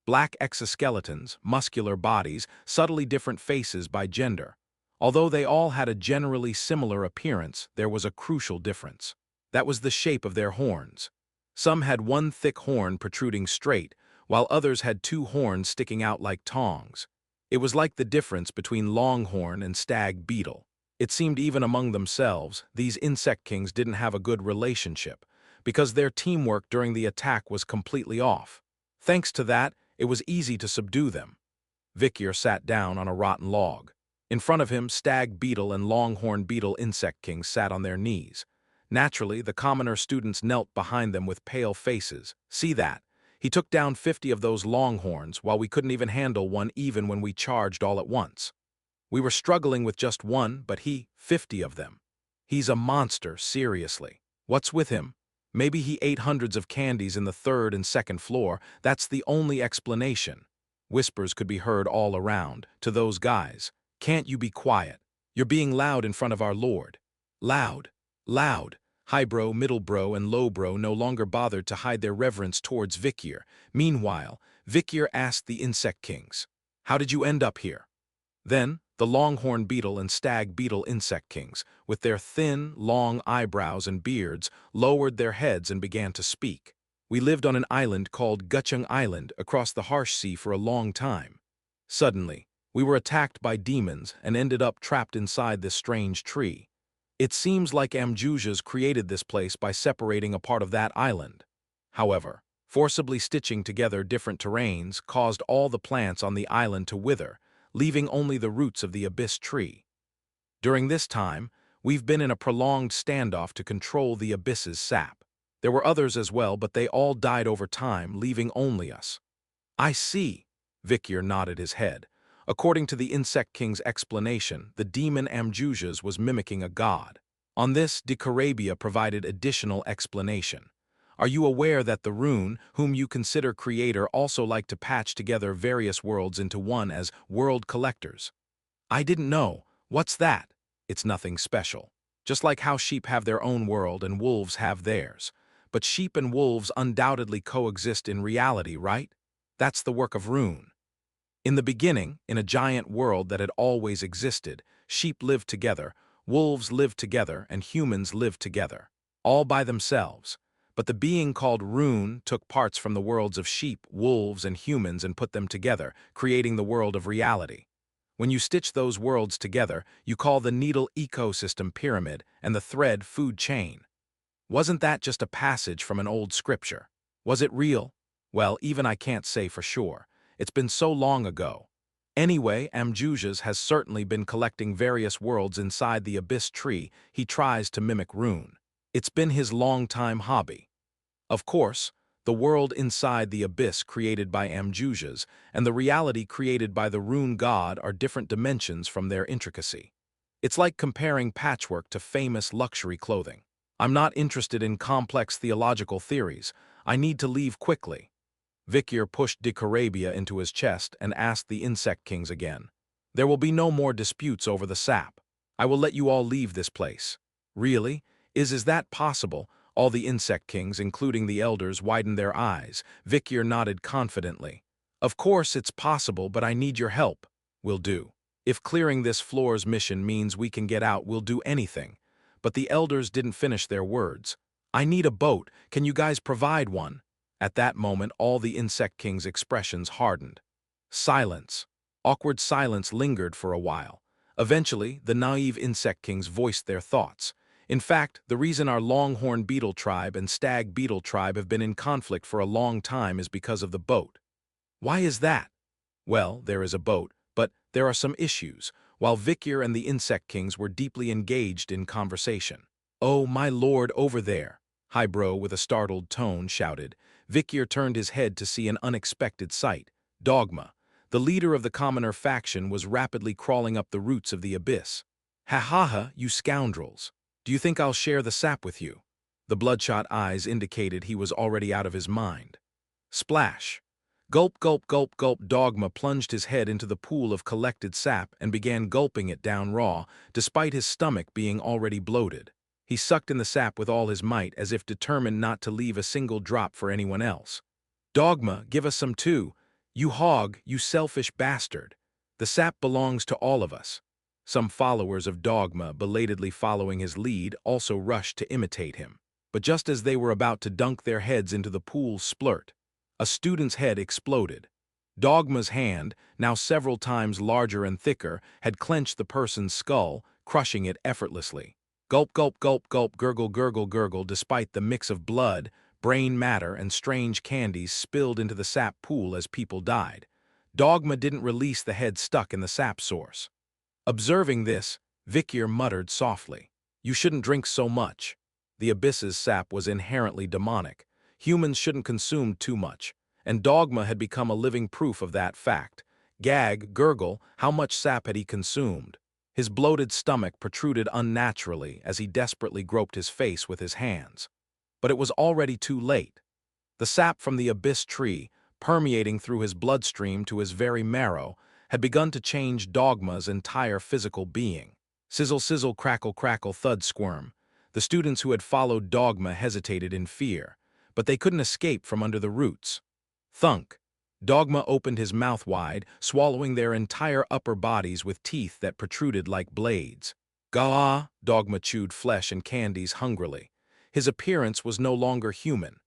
Black exoskeletons, muscular bodies, subtly different faces by gender. Although they all had a generally similar appearance, there was a crucial difference. That was the shape of their horns. Some had one thick horn protruding straight, while others had two horns sticking out like tongs. It was like the difference between longhorn and stag beetle. It seemed even among themselves, these insect kings didn't have a good relationship, because their teamwork during the attack was completely off. Thanks to that, it was easy to subdue them. Vikyr sat down on a rotten log. In front of him, stag beetle and longhorn beetle insect kings sat on their knees. Naturally, the commoner students knelt behind them with pale faces. See that? He took down 50 of those longhorns, while we couldn't even handle one even when we charged all at once. We were struggling with just one, but 50 of them. He's a monster, seriously. What's with him? Maybe he ate hundreds of candies in the third and second floor. That's the only explanation. Whispers could be heard all around, to those guys. "Can't you be quiet? You're being loud in front of our Lord." Loud. Loud. Highbrow, middlebrow, and lowbrow no longer bothered to hide their reverence towards Vikyr. Meanwhile, Vikyr asked the insect kings, "How did you end up here?" Then, the longhorn beetle and stag beetle insect kings, with their thin, long eyebrows and beards, lowered their heads and began to speak. "We lived on an island called Gutchung Island across the harsh sea for a long time. Suddenly, we were attacked by demons and ended up trapped inside this strange tree. It seems like Amjujas created this place by separating a part of that island. However, forcibly stitching together different terrains caused all the plants on the island to wither, leaving only the roots of the abyss tree. During this time, we've been in a prolonged standoff to control the abyss's sap. There were others as well, but they all died over time, leaving only us." "I see." Vikyr nodded his head. According to the Insect King's explanation, the demon Amjujas was mimicking a god. On this, Dicarabia provided additional explanation. "Are you aware that the rune, whom you consider creator, also like to patch together various worlds into one as world collectors?" "I didn't know. What's that?" "It's nothing special. Just like how sheep have their own world and wolves have theirs. But sheep and wolves undoubtedly coexist in reality, right? That's the work of rune. In the beginning, in a giant world that had always existed, sheep lived together, wolves lived together, and humans lived together, all by themselves. But the being called Rune took parts from the worlds of sheep, wolves, and humans and put them together, creating the world of reality. When you stitch those worlds together, you call the needle ecosystem pyramid and the thread food chain. Wasn't that just a passage from an old scripture? Was it real? Well, even I can't say for sure. It's been so long ago. Anyway, Amjujas has certainly been collecting various worlds inside the abyss tree. He tries to mimic Rune. It's been his long-time hobby. Of course, the world inside the abyss created by Amjujas and the reality created by the Rune god are different dimensions from their intricacy. It's like comparing patchwork to famous luxury clothing. I'm not interested in complex theological theories. I need to leave quickly. Vikyr pushed Dicarabia into his chest and asked the Insect Kings again. "There will be no more disputes over the sap. I will let you all leave this place." "Really? Is that possible?" All the Insect Kings, including the elders, widened their eyes. Vikyr nodded confidently. "Of course it's possible, but I need your help." "Will do. If clearing this floor's mission means we can get out, we'll do anything." But the elders didn't finish their words. "I need a boat. Can you guys provide one?" At that moment, all the Insect Kings' expressions hardened. Silence. Awkward silence lingered for a while. Eventually, the naive Insect Kings voiced their thoughts. "In fact, the reason our longhorn beetle tribe and stag beetle tribe have been in conflict for a long time is because of the boat." "Why is that?" "Well, there is a boat, but there are some issues," while Vikyr and the Insect Kings were deeply engaged in conversation. "Oh, my lord, over there!" Highbrow, with a startled tone, shouted. Vikyr turned his head to see an unexpected sight. Dogma, the leader of the commoner faction, was rapidly crawling up the roots of the abyss. "Ha ha ha, you scoundrels! Do you think I'll share the sap with you?" The bloodshot eyes indicated he was already out of his mind. Splash! Gulp, gulp, gulp, gulp. Dogma plunged his head into the pool of collected sap and began gulping it down raw, despite his stomach being already bloated. He sucked in the sap with all his might, as if determined not to leave a single drop for anyone else. "Dogma, give us some too. You hog, you selfish bastard. The sap belongs to all of us." Some followers of Dogma, belatedly following his lead, also rushed to imitate him. But just as they were about to dunk their heads into the pool, splurt, a student's head exploded. Dogma's hand, now several times larger and thicker, had clenched the person's skull, crushing it effortlessly. Gulp, gulp, gulp, gulp, gurgle, gurgle, gurgle. Despite the mix of blood, brain matter, and strange candies spilled into the sap pool as people died, Dogma didn't release the head stuck in the sap source. Observing this, Vikyr muttered softly, "You shouldn't drink so much." The abyss's sap was inherently demonic. Humans shouldn't consume too much, and Dogma had become a living proof of that fact. Gag, gurgle, how much sap had he consumed? His bloated stomach protruded unnaturally as he desperately groped his face with his hands. But it was already too late. The sap from the abyss tree, permeating through his bloodstream to his very marrow, had begun to change Dogma's entire physical being. Sizzle, sizzle, crackle, crackle, thud, squirm. The students who had followed Dogma hesitated in fear, but they couldn't escape from under the roots. Thunk! Dogma opened his mouth wide, swallowing their entire upper bodies with teeth that protruded like blades. Gah! Dogma chewed flesh and candies hungrily. His appearance was no longer human.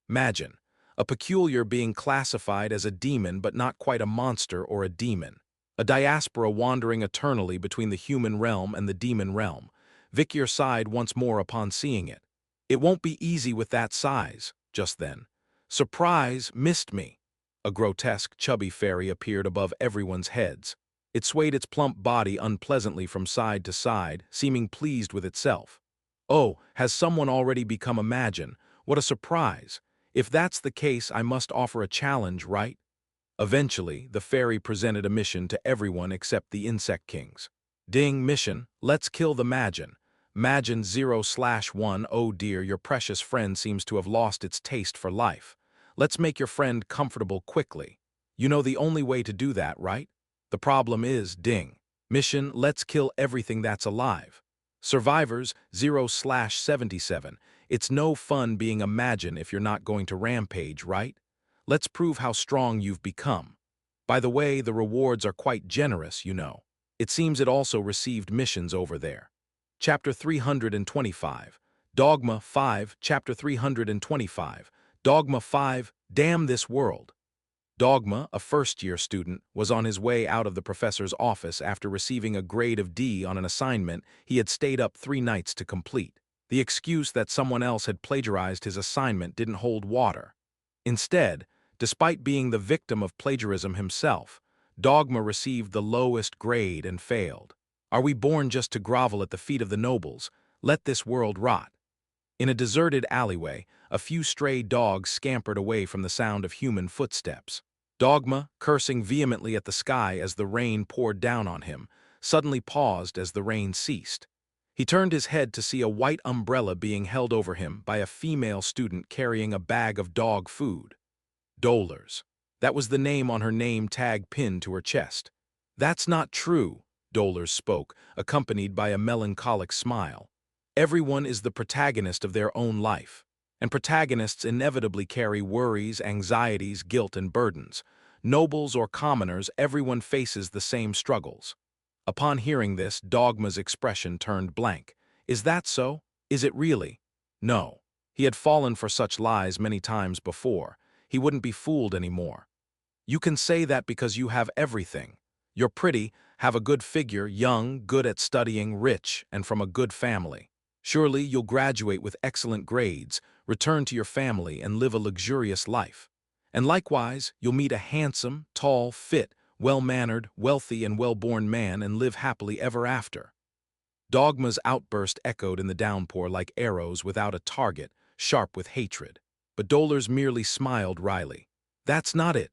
Imagine, a peculiar being classified as a demon but not quite a monster or a demon. A diaspora wandering eternally between the human realm and the demon realm. Vikyr sighed once more upon seeing it. "It won't be easy with that size." Just then, "Surprise, missed me." A grotesque, chubby fairy appeared above everyone's heads. It swayed its plump body unpleasantly from side to side, seeming pleased with itself. "Oh, has someone already become Imagine? What a surprise! If that's the case, I must offer a challenge, right?" Eventually, the fairy presented a mission to everyone except the insect kings. Ding, mission, let's kill the Magin. Magin 0/1. Oh dear, your precious friend seems to have lost its taste for life. Let's make your friend comfortable quickly. You know the only way to do that, right? The problem is, ding. Mission, let's kill everything that's alive. Survivors 0/77. It's no fun being a Magin if you're not going to rampage, right? Let's prove how strong you've become. By the way, the rewards are quite generous, you know. It seems it also received missions over there. Chapter 325. Dogma 5. Chapter 325. Dogma 5. Damn this world. Dogma, a first-year student, was on his way out of the professor's office after receiving a grade of D on an assignment he had stayed up 3 nights to complete. The excuse that someone else had plagiarized his assignment didn't hold water. Instead, despite being the victim of plagiarism himself, Dogma received the lowest grade and failed. Are we born just to grovel at the feet of the nobles? Let this world rot. In a deserted alleyway, a few stray dogs scampered away from the sound of human footsteps. Dogma, cursing vehemently at the sky as the rain poured down on him, suddenly paused as the rain ceased. He turned his head to see a white umbrella being held over him by a female student carrying a bag of dog food. Dolars. That was the name on her name tag pinned to her chest. "That's not true," Dolars spoke, accompanied by a melancholic smile. "Everyone is the protagonist of their own life, and protagonists inevitably carry worries, anxieties, guilt, and burdens. Nobles or commoners, everyone faces the same struggles." Upon hearing this, Dogma's expression turned blank. Is that so? Is it really? No. He had fallen for such lies many times before. He wouldn't be fooled anymore. You can say that because you have everything. You're pretty, have a good figure, young, good at studying, rich, and from a good family. Surely you'll graduate with excellent grades, return to your family, and live a luxurious life. And likewise, you'll meet a handsome, tall, fit, well-mannered, wealthy, and well-born man and live happily ever after. Dogma's outburst echoed in the downpour like arrows without a target, sharp with hatred. But Dolors merely smiled wryly. That's not it.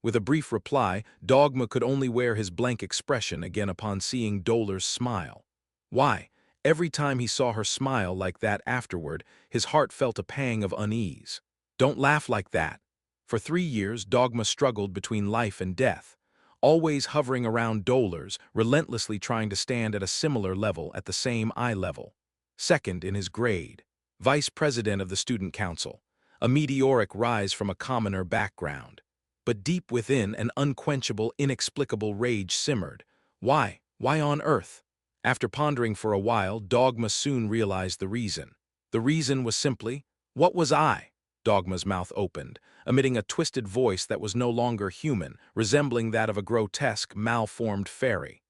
With a brief reply, Dogma could only wear his blank expression again upon seeing Dolors smile. Why? Every time he saw her smile like that afterward, his heart felt a pang of unease. Don't laugh like that. For 3 years, Dogma struggled between life and death, always hovering around Dolors, relentlessly trying to stand at a similar level at the same eye level. Second in his grade, vice president of the student council, a meteoric rise from a commoner background. But deep within, an unquenchable, inexplicable rage simmered. Why? Why on earth? After pondering for a while, Dogma soon realized the reason. The reason was simply, what was I? Dogma's mouth opened, emitting a twisted voice that was no longer human, resembling that of a grotesque, malformed fairy.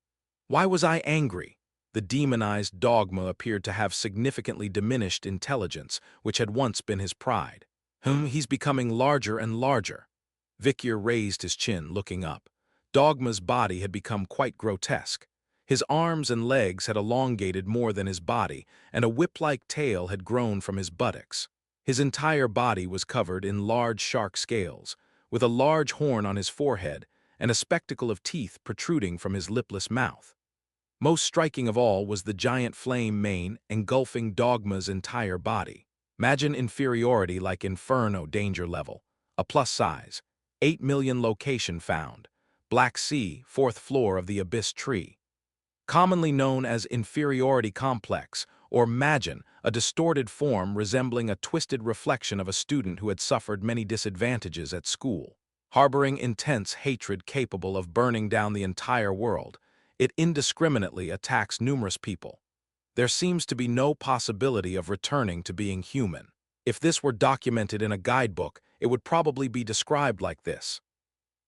Why was I angry? The demonized Dogma appeared to have significantly diminished intelligence, which had once been his pride. He's becoming larger and larger. Vikyr raised his chin, looking up. Dogma's body had become quite grotesque. His arms and legs had elongated more than his body, and a whip-like tail had grown from his buttocks. His entire body was covered in large shark scales, with a large horn on his forehead and a spectacle of teeth protruding from his lipless mouth. Most striking of all was the giant flame mane engulfing Dogma's entire body. Imagine inferiority like Inferno danger level, a plus size, 8 million location found, Black Sea, 4th floor of the Abyss Tree. Commonly known as inferiority complex, or Magin, a distorted form resembling a twisted reflection of a student who had suffered many disadvantages at school. Harboring intense hatred capable of burning down the entire world, it indiscriminately attacks numerous people. There seems to be no possibility of returning to being human. If this were documented in a guidebook, it would probably be described like this.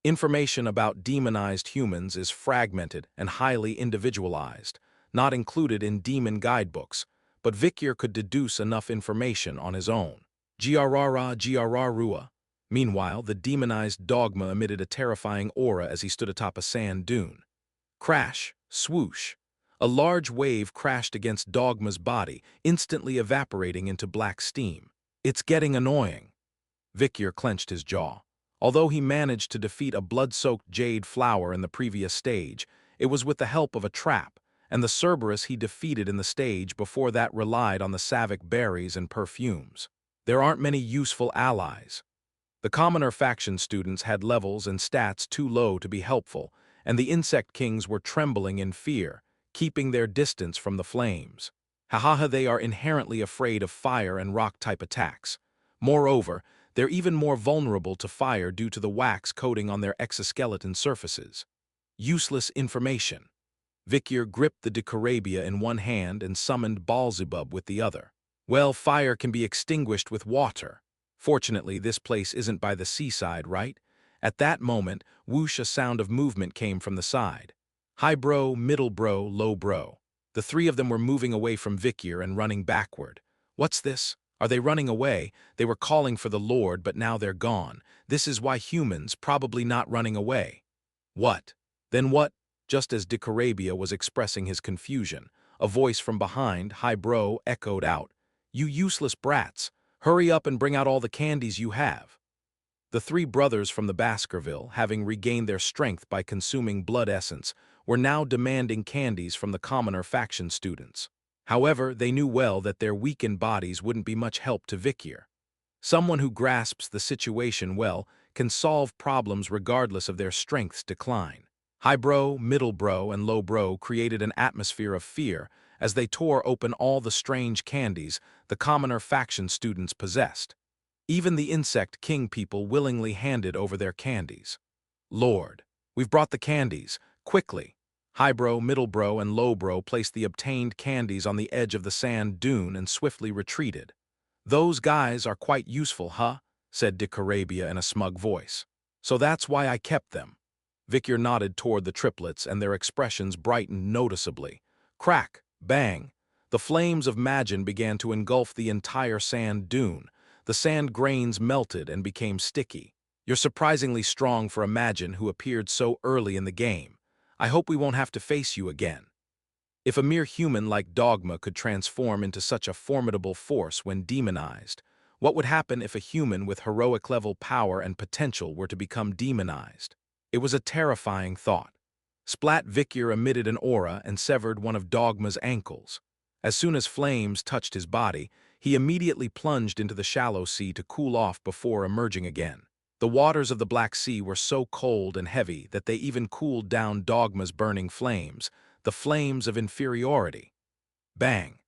Information about demonized humans is fragmented and highly individualized, not included in demon guidebooks, but Vikyr could deduce enough information on his own. Giarara Giararua. Meanwhile, the demonized Dogma emitted a terrifying aura as he stood atop a sand dune. Crash, swoosh. A large wave crashed against Dogma's body, instantly evaporating into black steam. It's getting annoying. Vikyr clenched his jaw. Although he managed to defeat a blood-soaked jade flower in the previous stage, it was with the help of a trap, and the Cerberus he defeated in the stage before that relied on the Savic berries and perfumes. There aren't many useful allies. The commoner faction students had levels and stats too low to be helpful, and the insect kings were trembling in fear, keeping their distance from the flames. Hahaha, they are inherently afraid of fire and rock-type attacks. Moreover, they're even more vulnerable to fire due to the wax coating on their exoskeleton surfaces. Useless information. Vikyr gripped the Decorabia in one hand and summoned Beelzebub with the other. Well, fire can be extinguished with water. Fortunately, this place isn't by the seaside, right? At that moment, whoosh, a sound of movement came from the side. High bro, middle bro, low bro. The three of them were moving away from Vikyr and running backward. What's this? Are they running away? They were calling for the Lord, but now they're gone. This is why humans, probably not running away. What? Then what? Just as Decorabia was expressing his confusion, a voice from behind, High bro, echoed out. You useless brats! Hurry up and bring out all the candies you have. The three brothers from the Baskerville, having regained their strength by consuming blood essence, were now demanding candies from the commoner faction students. However, they knew well that their weakened bodies wouldn't be much help to Vikyr. Someone who grasps the situation well can solve problems regardless of their strength's decline. High bro, middle bro, and low bro created an atmosphere of fear as they tore open all the strange candies the commoner faction students possessed. Even the insect king people willingly handed over their candies. Lord, we've brought the candies, quickly. High bro, middle bro, and low bro placed the obtained candies on the edge of the sand dune and swiftly retreated. Those guys are quite useful, huh? Said Decorabia in a smug voice. So that's why I kept them. Vikyr nodded toward the triplets and their expressions brightened noticeably. Crack, bang. The flames of Magin began to engulf the entire sand dune. The sand grains melted and became sticky. You're surprisingly strong for a Magin who appeared so early in the game. I hope we won't have to face you again. If a mere human like Dogma could transform into such a formidable force when demonized, what would happen if a human with heroic-level power and potential were to become demonized? It was a terrifying thought. Splat Vikyr emitted an aura and severed one of Dogma's ankles. As soon as flames touched his body, he immediately plunged into the shallow sea to cool off before emerging again. The waters of the Black Sea were so cold and heavy that they even cooled down Dogma's burning flames, the flames of inferiority. Bang!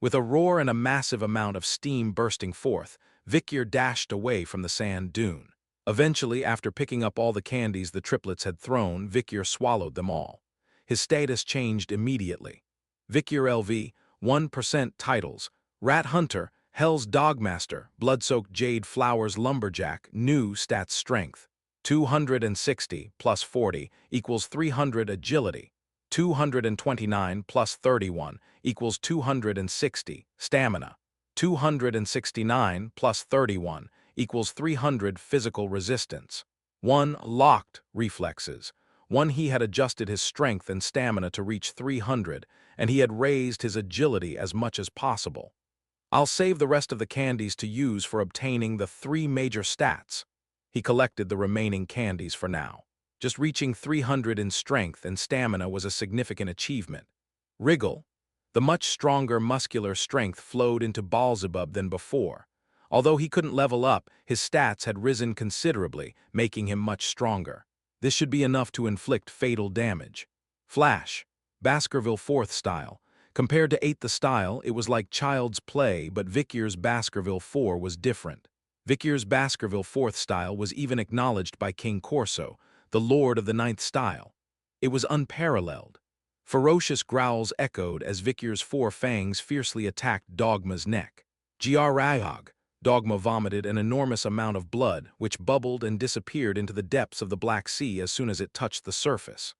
With a roar and a massive amount of steam bursting forth, Vikyr dashed away from the sand dune. Eventually, after picking up all the candies the triplets had thrown, Vikyr swallowed them all. His status changed immediately. Vikyr LV, 1% titles, Rat Hunter, Hell's Dogmaster, Blood-Soaked Jade Flowers Lumberjack, new stats strength. 260 plus 40 equals 300 agility. 229 plus 31 equals 260 stamina. 269 plus 31 equals 300 physical resistance. 1 locked reflexes. 1 he had adjusted his strength and stamina to reach 300, and he had raised his agility as much as possible. I'll save the rest of the candies to use for obtaining the 3 major stats. He collected the remaining candies for now. Just reaching 300 in strength and stamina was a significant achievement. Wriggle. The much stronger muscular strength flowed into Beelzebub than before. Although he couldn't level up, his stats had risen considerably, making him much stronger. This should be enough to inflict fatal damage. Flash. Baskerville 4th style. Compared to 8th the style, it was like child's play, but Vikyr's Baskerville 4 was different. Vikyr's Baskerville 4th style was even acknowledged by King Corso, the lord of the 9th style. It was unparalleled. Ferocious growls echoed as Vikyr's 4 fangs fiercely attacked Dogma's neck. Giarayog. Dogma vomited an enormous amount of blood, which bubbled and disappeared into the depths of the Black Sea as soon as it touched the surface.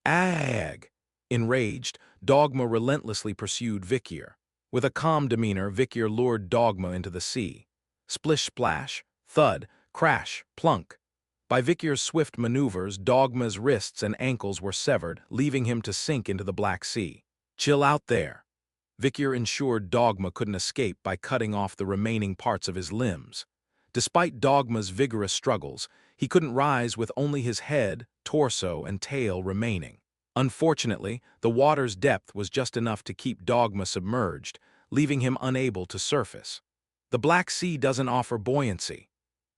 Ag! Enraged, Dogma relentlessly pursued Vikyr. With a calm demeanor, Vikyr lured Dogma into the sea. Splish-splash, thud, crash, plunk. By Vikyr's swift maneuvers, Dogma's wrists and ankles were severed, leaving him to sink into the Black Sea. Chill out there. Vikyr ensured Dogma couldn't escape by cutting off the remaining parts of his limbs. Despite Dogma's vigorous struggles, he couldn't rise with only his head, torso, and tail remaining. Unfortunately, the water's depth was just enough to keep Dogma submerged, leaving him unable to surface. The Black Sea doesn't offer buoyancy.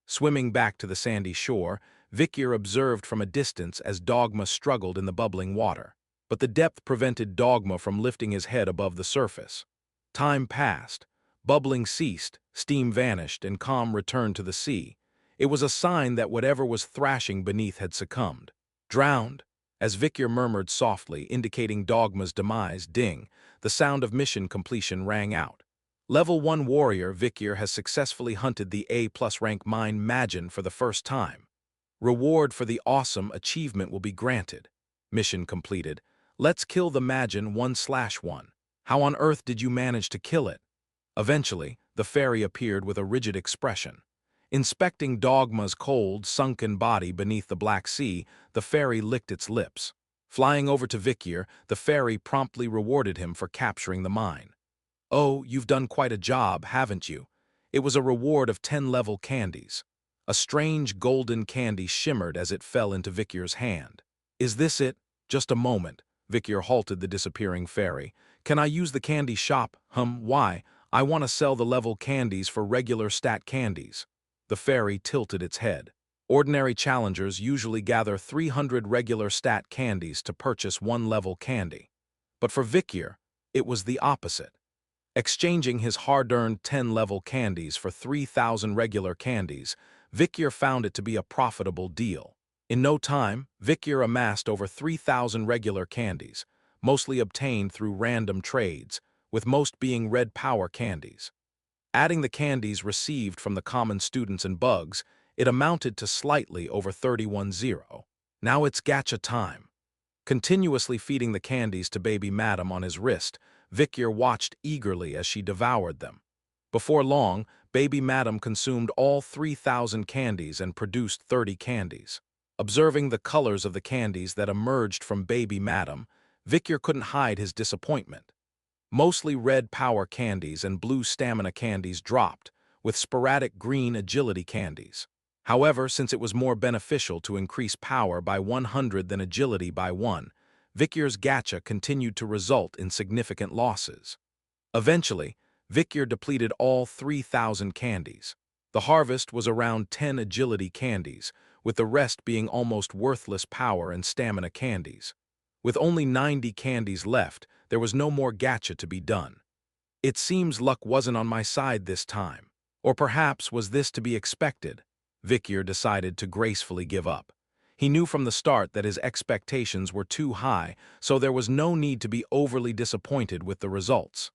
Swimming back to the sandy shore, Vikyr observed from a distance as Dogma struggled in the bubbling water. But the depth prevented Dogma from lifting his head above the surface. Time passed. Bubbling ceased, steam vanished, and calm returned to the sea. It was a sign that whatever was thrashing beneath had succumbed. Drowned. As Vikyr murmured softly, indicating Dogma's demise, ding, the sound of mission completion rang out. Level 1 warrior Vikyr has successfully hunted the A+ rank mine Magin for the first time. Reward for the awesome achievement will be granted. Mission completed. Let's kill the Magin 1/1. How on earth did you manage to kill it? Eventually, the fairy appeared with a rigid expression. Inspecting Dogma's cold, sunken body beneath the Black Sea, the fairy licked its lips. Flying over to Vikyr, the fairy promptly rewarded him for capturing the mine. Oh, you've done quite a job, haven't you? It was a reward of 10 level candies. A strange golden candy shimmered as it fell into Vikyr's hand. Is this it? Just a moment. Vikyr halted the disappearing fairy. Can I use the candy shop? Why? I want to sell the level candies for regular stat candies. The fairy tilted its head. Ordinary challengers usually gather 300 regular stat candies to purchase 1 level candy. But for Vikyr, it was the opposite. Exchanging his hard-earned 10 level candies for 3,000 regular candies, Vikyr found it to be a profitable deal. In no time, Vikyr amassed over 3,000 regular candies, mostly obtained through random trades, with most being red power candies. Adding the candies received from the common students and bugs, it amounted to slightly over 31,000. Now it's gacha time. Continuously feeding the candies to baby Madam on his wrist, Vikyr watched eagerly as she devoured them. Before long, baby Madam consumed all 3,000 candies and produced 30 candies. Observing the colors of the candies that emerged from baby Madam, Victor couldn't hide his disappointment. Mostly red power candies and blue stamina candies dropped, with sporadic green agility candies. However, since it was more beneficial to increase power by 100 than agility by 1, Victor's gacha continued to result in significant losses. Eventually, Victor depleted all 3,000 candies. The harvest was around 10 agility candies, with the rest being almost worthless power and stamina candies. With only 90 candies left, there was no more gacha to be done. It seems luck wasn't on my side this time. Or perhaps was this to be expected? Victor decided to gracefully give up. He knew from the start that his expectations were too high, so there was no need to be overly disappointed with the results.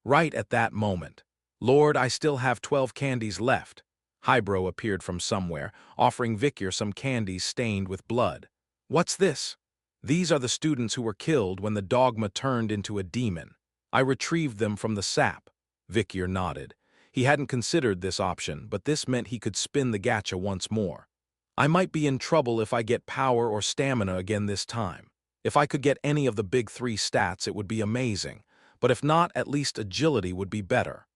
Right at that moment, "Lord, I still have 12 candies left." Hybro appeared from somewhere, offering Victor some candies stained with blood. "What's this?" "These are the students who were killed when the dogma turned into a demon. I retrieved them from the sap." Victor nodded. He hadn't considered this option, but this meant he could spin the gacha once more. "I might be in trouble if I get power or stamina again this time. If I could get any of the big 3 stats, it would be amazing, but if not, at least agility would be better."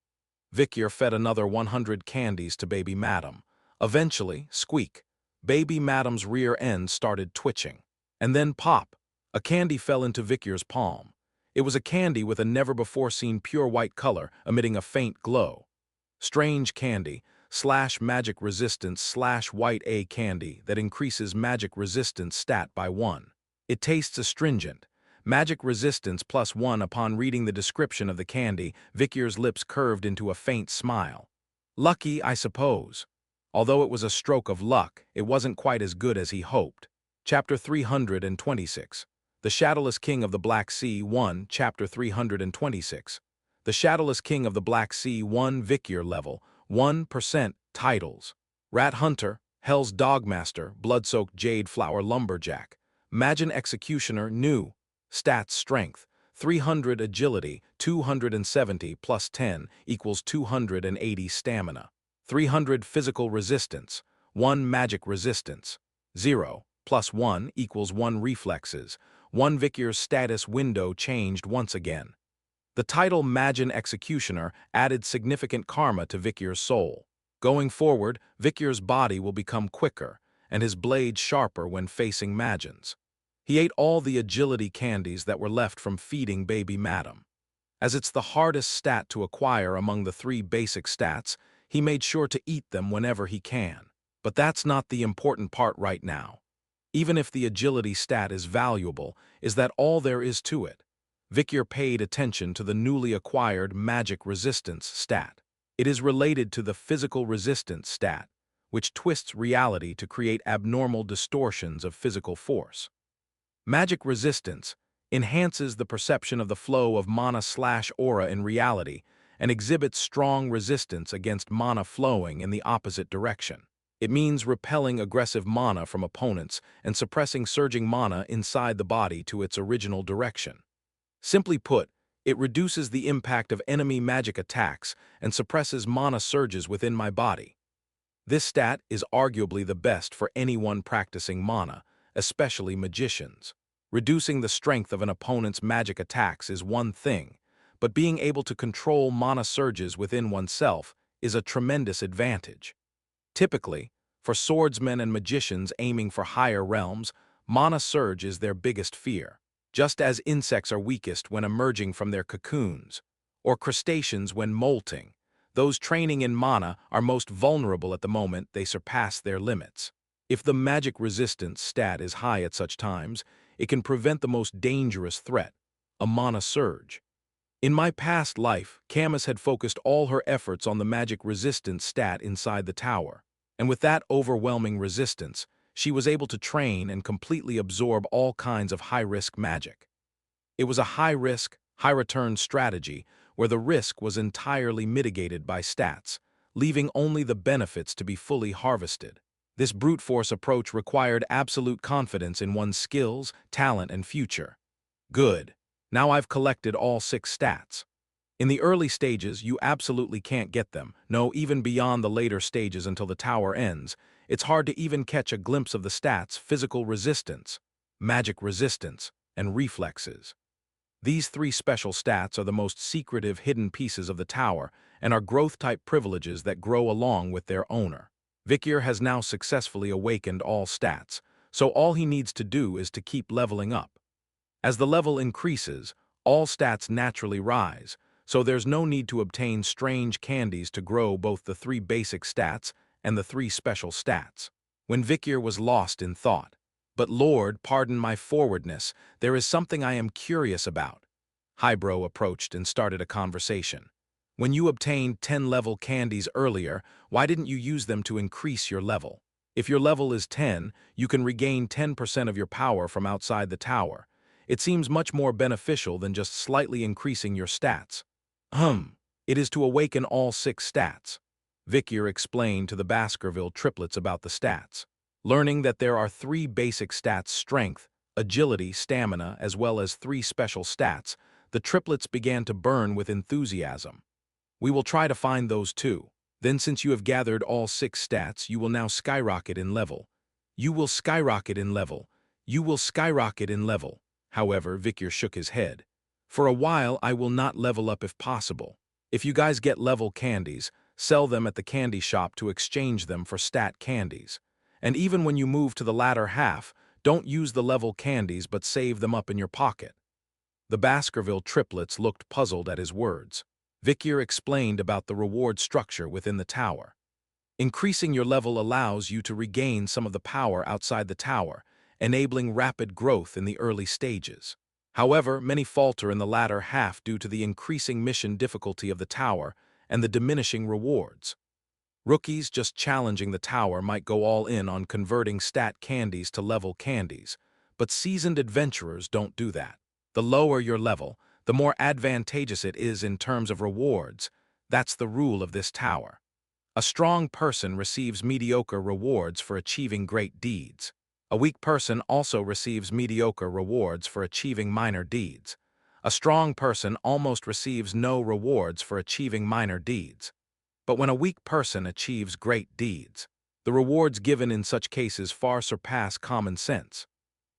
Victor fed another 100 candies to baby Madam. Eventually, squeak, baby Madam's rear end started twitching. And then pop, a candy fell into Victor's palm. It was a candy with a never-before-seen pure white color, emitting a faint glow. Strange candy, / magic resistance / white A candy that increases magic resistance stat by 1. It tastes astringent. Magic resistance +1. Upon reading the description of the candy, Victor's lips curved into a faint smile. Lucky, I suppose. Although it was a stroke of luck, it wasn't quite as good as he hoped. Chapter 326. The Shadowless King of the Black Sea 1. Chapter 326. The Shadowless King of the Black Sea 1. Victor level 1%. Titles: Rat Hunter, Hell's Dogmaster, Blood-Soaked Jade Flower Lumberjack, Magin Executioner New. Stats: Strength 300, Agility 270 + 10 = 280 Stamina, 300 Physical Resistance, 1 Magic Resistance, 0 + 1 = 1 Reflexes, 1 Victor's status window changed once again. The title Magin Executioner added significant karma to Victor's soul. Going forward, Victor's body will become quicker, and his blade sharper when facing Magins. He ate all the agility candies that were left from feeding baby Madam. As it's the hardest stat to acquire among the 3 basic stats, he made sure to eat them whenever he can. But that's not the important part right now. Even if the agility stat is valuable, is that all there is to it? Victor paid attention to the newly acquired magic resistance stat. It is related to the physical resistance stat, which twists reality to create abnormal distortions of physical force. Magic resistance enhances the perception of the flow of mana/aura in reality and exhibits strong resistance against mana flowing in the opposite direction. It means repelling aggressive mana from opponents and suppressing surging mana inside the body to its original direction. Simply put, it reduces the impact of enemy magic attacks and suppresses mana surges within my body. This stat is arguably the best for anyone practicing mana, especially magicians. Reducing the strength of an opponent's magic attacks is one thing, but being able to control mana surges within oneself is a tremendous advantage. Typically, for swordsmen and magicians aiming for higher realms, mana surge is their biggest fear. Just as insects are weakest when emerging from their cocoons, or crustaceans when molting, those training in mana are most vulnerable at the moment they surpass their limits. If the magic resistance stat is high at such times, it can prevent the most dangerous threat, a mana surge. In my past life, Camus had focused all her efforts on the magic resistance stat inside the tower, and with that overwhelming resistance, she was able to train and completely absorb all kinds of high-risk magic. It was a high-risk, high-return strategy where the risk was entirely mitigated by stats, leaving only the benefits to be fully harvested. This brute force approach required absolute confidence in one's skills, talent, and future. Good. Now I've collected all 6 stats. In the early stages, you absolutely can't get them. No, even beyond the later stages until the tower ends, it's hard to even catch a glimpse of the stats: physical resistance, magic resistance, and reflexes. These three special stats are the most secretive hidden pieces of the tower and are growth-type privileges that grow along with their owner. Vikir has now successfully awakened all stats, so all he needs to do is to keep leveling up. As the level increases, all stats naturally rise, so there's no need to obtain strange candies to grow both the three basic stats and the three special stats. When Vikir was lost in thought, "But Lord, pardon my forwardness, there is something I am curious about." Hybro approached and started a conversation. "When you obtained 10-level candies earlier, why didn't you use them to increase your level? If your level is 10, you can regain 10% of your power from outside the tower. It seems much more beneficial than just slightly increasing your stats." It is to awaken all 6 stats." Vikir explained to the Baskerville triplets about the stats. Learning that there are 3 basic stats: strength, agility, stamina, as well as 3 special stats, the triplets began to burn with enthusiasm. "We will try to find those too. Then since you have gathered all 6 stats, you will now skyrocket in level. You will skyrocket in level. You will skyrocket in level." However, Vikir shook his head. "For a while, I will not level up if possible. If you guys get level candies, sell them at the candy shop to exchange them for stat candies. And even when you move to the latter half, don't use the level candies but save them up in your pocket." The Baskerville triplets looked puzzled at his words. Vikir explained about the reward structure within the tower. Increasing your level allows you to regain some of the power outside the tower, enabling rapid growth in the early stages. However, many falter in the latter half due to the increasing mission difficulty of the tower and the diminishing rewards. Rookies just challenging the tower might go all in on converting stat candies to level candies, but seasoned adventurers don't do that. The lower your level, the more advantageous it is in terms of rewards. That's the rule of this tower. A strong person receives mediocre rewards for achieving great deeds. A weak person also receives mediocre rewards for achieving minor deeds. A strong person almost receives no rewards for achieving minor deeds. But when a weak person achieves great deeds, the rewards given in such cases far surpass common sense.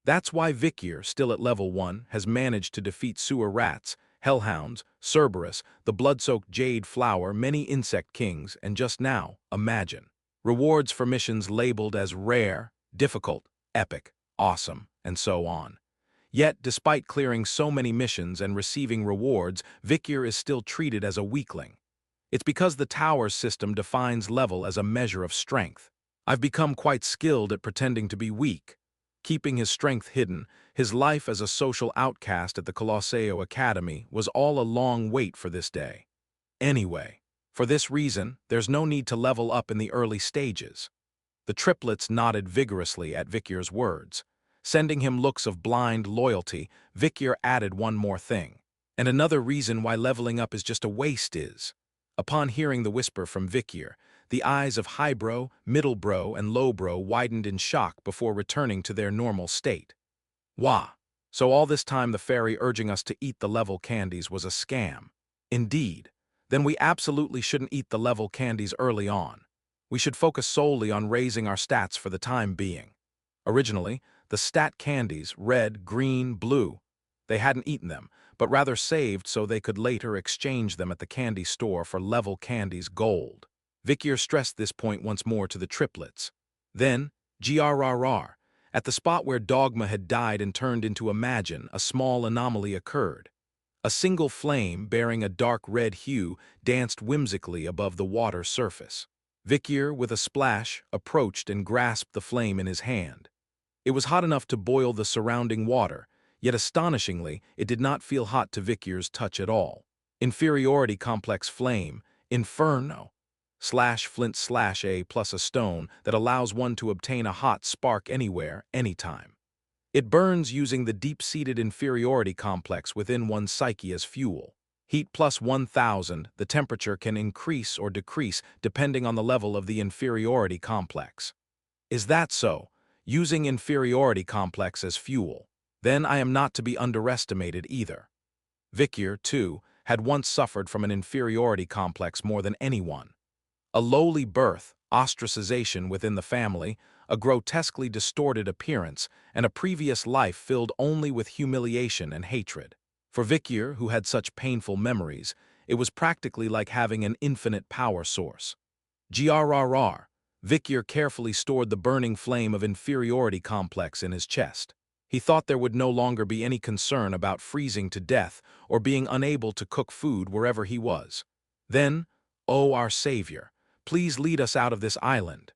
That's why Vikir, still at level 1, has managed to defeat sewer rats, hellhounds, Cerberus, the blood-soaked jade flower, many insect kings, and just now, imagine. Rewards for missions labeled as rare, difficult, epic, awesome, and so on. Yet, despite clearing so many missions and receiving rewards, Vikir is still treated as a weakling. It's because the tower's system defines level as a measure of strength. I've become quite skilled at pretending to be weak. Keeping his strength hidden, his life as a social outcast at the Colosseo Academy was all a long wait for this day. Anyway, for this reason, there's no need to level up in the early stages. The triplets nodded vigorously at Vikir's words. Sending him looks of blind loyalty, Vikir added one more thing. And another reason why leveling up is just a waste is. Upon hearing the whisper from Vikir, the eyes of highbrow, middlebrow, and lowbrow widened in shock before returning to their normal state. Wah! So all this time the fairy urging us to eat the level candies was a scam. Indeed. Then we absolutely shouldn't eat the level candies early on. We should focus solely on raising our stats for the time being. Originally, the stat candies, red, green, blue, they hadn't eaten them, but rather saved so they could later exchange them at the candy store for level candies gold. Vikir stressed this point once more to the triplets. Then, grrr, at the spot where Dogma had died and turned into Imagine, a small anomaly occurred. A single flame bearing a dark red hue danced whimsically above the water surface. Vikir, with a splash, approached and grasped the flame in his hand. It was hot enough to boil the surrounding water, yet astonishingly, it did not feel hot to Vikir's touch at all. Inferiority complex flame, inferno. /flint/a plus a stone that allows one to obtain a hot spark anywhere, anytime. It burns using the deep-seated inferiority complex within one's psyche as fuel. Heat plus 1000, the temperature can increase or decrease depending on the level of the inferiority complex. Is that so? Using inferiority complex as fuel. Then I am not to be underestimated either. Vikir, too, had once suffered from an inferiority complex more than anyone. A lowly birth, ostracization within the family, a grotesquely distorted appearance, and a previous life filled only with humiliation and hatred. For Vikyr, who had such painful memories, it was practically like having an infinite power source. Grrr. Vikyr carefully stored the burning flame of inferiority complex in his chest. He thought there would no longer be any concern about freezing to death or being unable to cook food wherever he was. Then, "Oh, our savior, please lead us out of this island."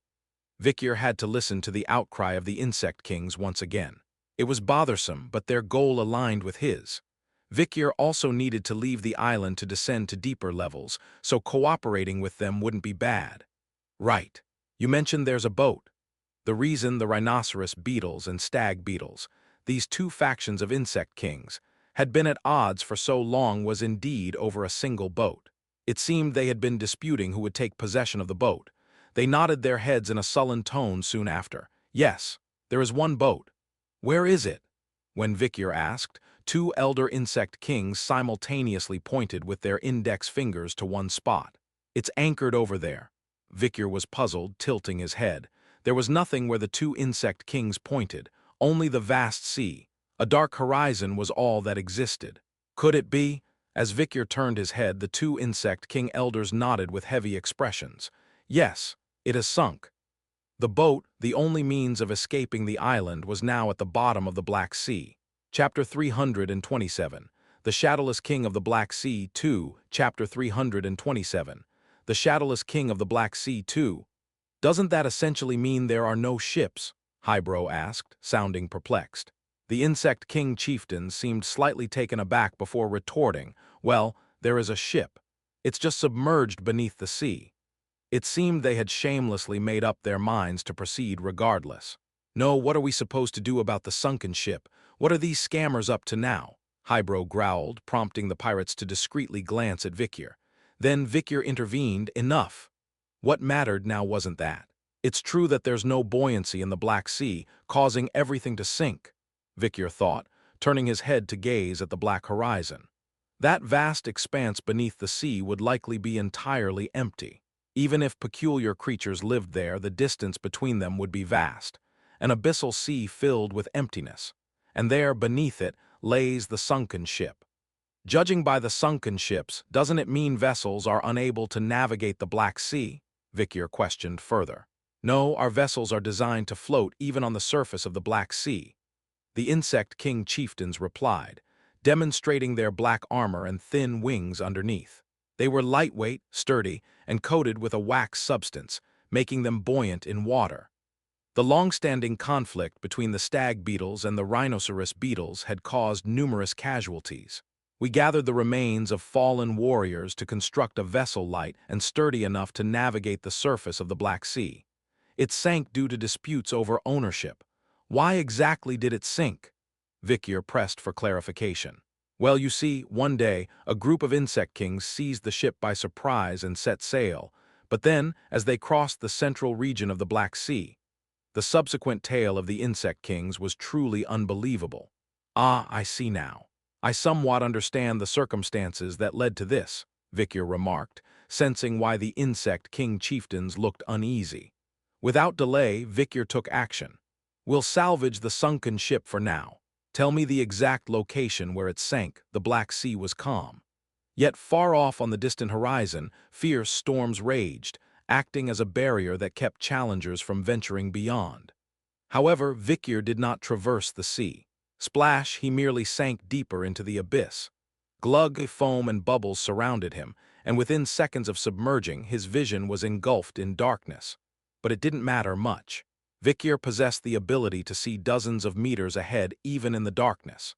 Vikyr had to listen to the outcry of the insect kings once again. It was bothersome, but their goal aligned with his. Vikyr also needed to leave the island to descend to deeper levels, so cooperating with them wouldn't be bad. Right. You mentioned there's a boat. The reason the rhinoceros beetles and stag beetles, these two factions of insect kings, had been at odds for so long was indeed over a single boat. It seemed they had been disputing who would take possession of the boat. They nodded their heads in a sullen tone soon after. "Yes, there is one boat." "Where is it?" When Vikyr asked, two elder insect kings simultaneously pointed with their index fingers to one spot. "It's anchored over there." Vikyr was puzzled, tilting his head. There was nothing where the two insect kings pointed, only the vast sea. A dark horizon was all that existed. Could it be? As Vikyr turned his head, the two insect king elders nodded with heavy expressions. "Yes, it has sunk." The boat, the only means of escaping the island, was now at the bottom of the Black Sea. Chapter 327. The Shadowless King of the Black Sea 2. Chapter 327. The Shadowless King of the Black Sea 2. "Doesn't that essentially mean there are no ships?" Hybro asked, sounding perplexed. The Insect King chieftain seemed slightly taken aback before retorting, "Well, there is a ship. It's just submerged beneath the sea." It seemed they had shamelessly made up their minds to proceed regardless. "No, what are we supposed to do about the sunken ship? What are these scammers up to now?" Hybro growled, prompting the pirates to discreetly glance at Vikyr. Then Vikyr intervened. "Enough." What mattered now wasn't that. "It's true that there's no buoyancy in the Black Sea, causing everything to sink," Vikyr thought, turning his head to gaze at the black horizon. That vast expanse beneath the sea would likely be entirely empty. Even if peculiar creatures lived there, the distance between them would be vast. An abyssal sea filled with emptiness. And there, beneath it, lays the sunken ship. "Judging by the sunken ships, doesn't it mean vessels are unable to navigate the Black Sea?" Vikyr questioned further. "No, our vessels are designed to float even on the surface of the Black Sea," the Insect King chieftains replied, demonstrating their black armor and thin wings underneath. They were lightweight, sturdy, and coated with a wax substance, making them buoyant in water. The long-standing conflict between the stag beetles and the rhinoceros beetles had caused numerous casualties. "We gathered the remains of fallen warriors to construct a vessel light and sturdy enough to navigate the surface of the Black Sea. It sank due to disputes over ownership." "Why exactly did it sink?" Vikyr pressed for clarification. "Well, you see, one day, a group of insect kings seized the ship by surprise and set sail, but then, as they crossed the central region of the Black Sea, the subsequent tale of the insect kings was truly unbelievable." "Ah, I see now. I somewhat understand the circumstances that led to this," Vikyr remarked, sensing why the insect king chieftains looked uneasy. Without delay, Vikyr took action. "We'll salvage the sunken ship for now. Tell me the exact location where it sank." The Black Sea was calm. Yet far off on the distant horizon, fierce storms raged, acting as a barrier that kept challengers from venturing beyond. However, Vikyr did not traverse the sea. Splash, he merely sank deeper into the abyss. Glug, foam and bubbles surrounded him, and within seconds of submerging, his vision was engulfed in darkness. But it didn't matter much. Vikyr possessed the ability to see dozens of meters ahead even in the darkness.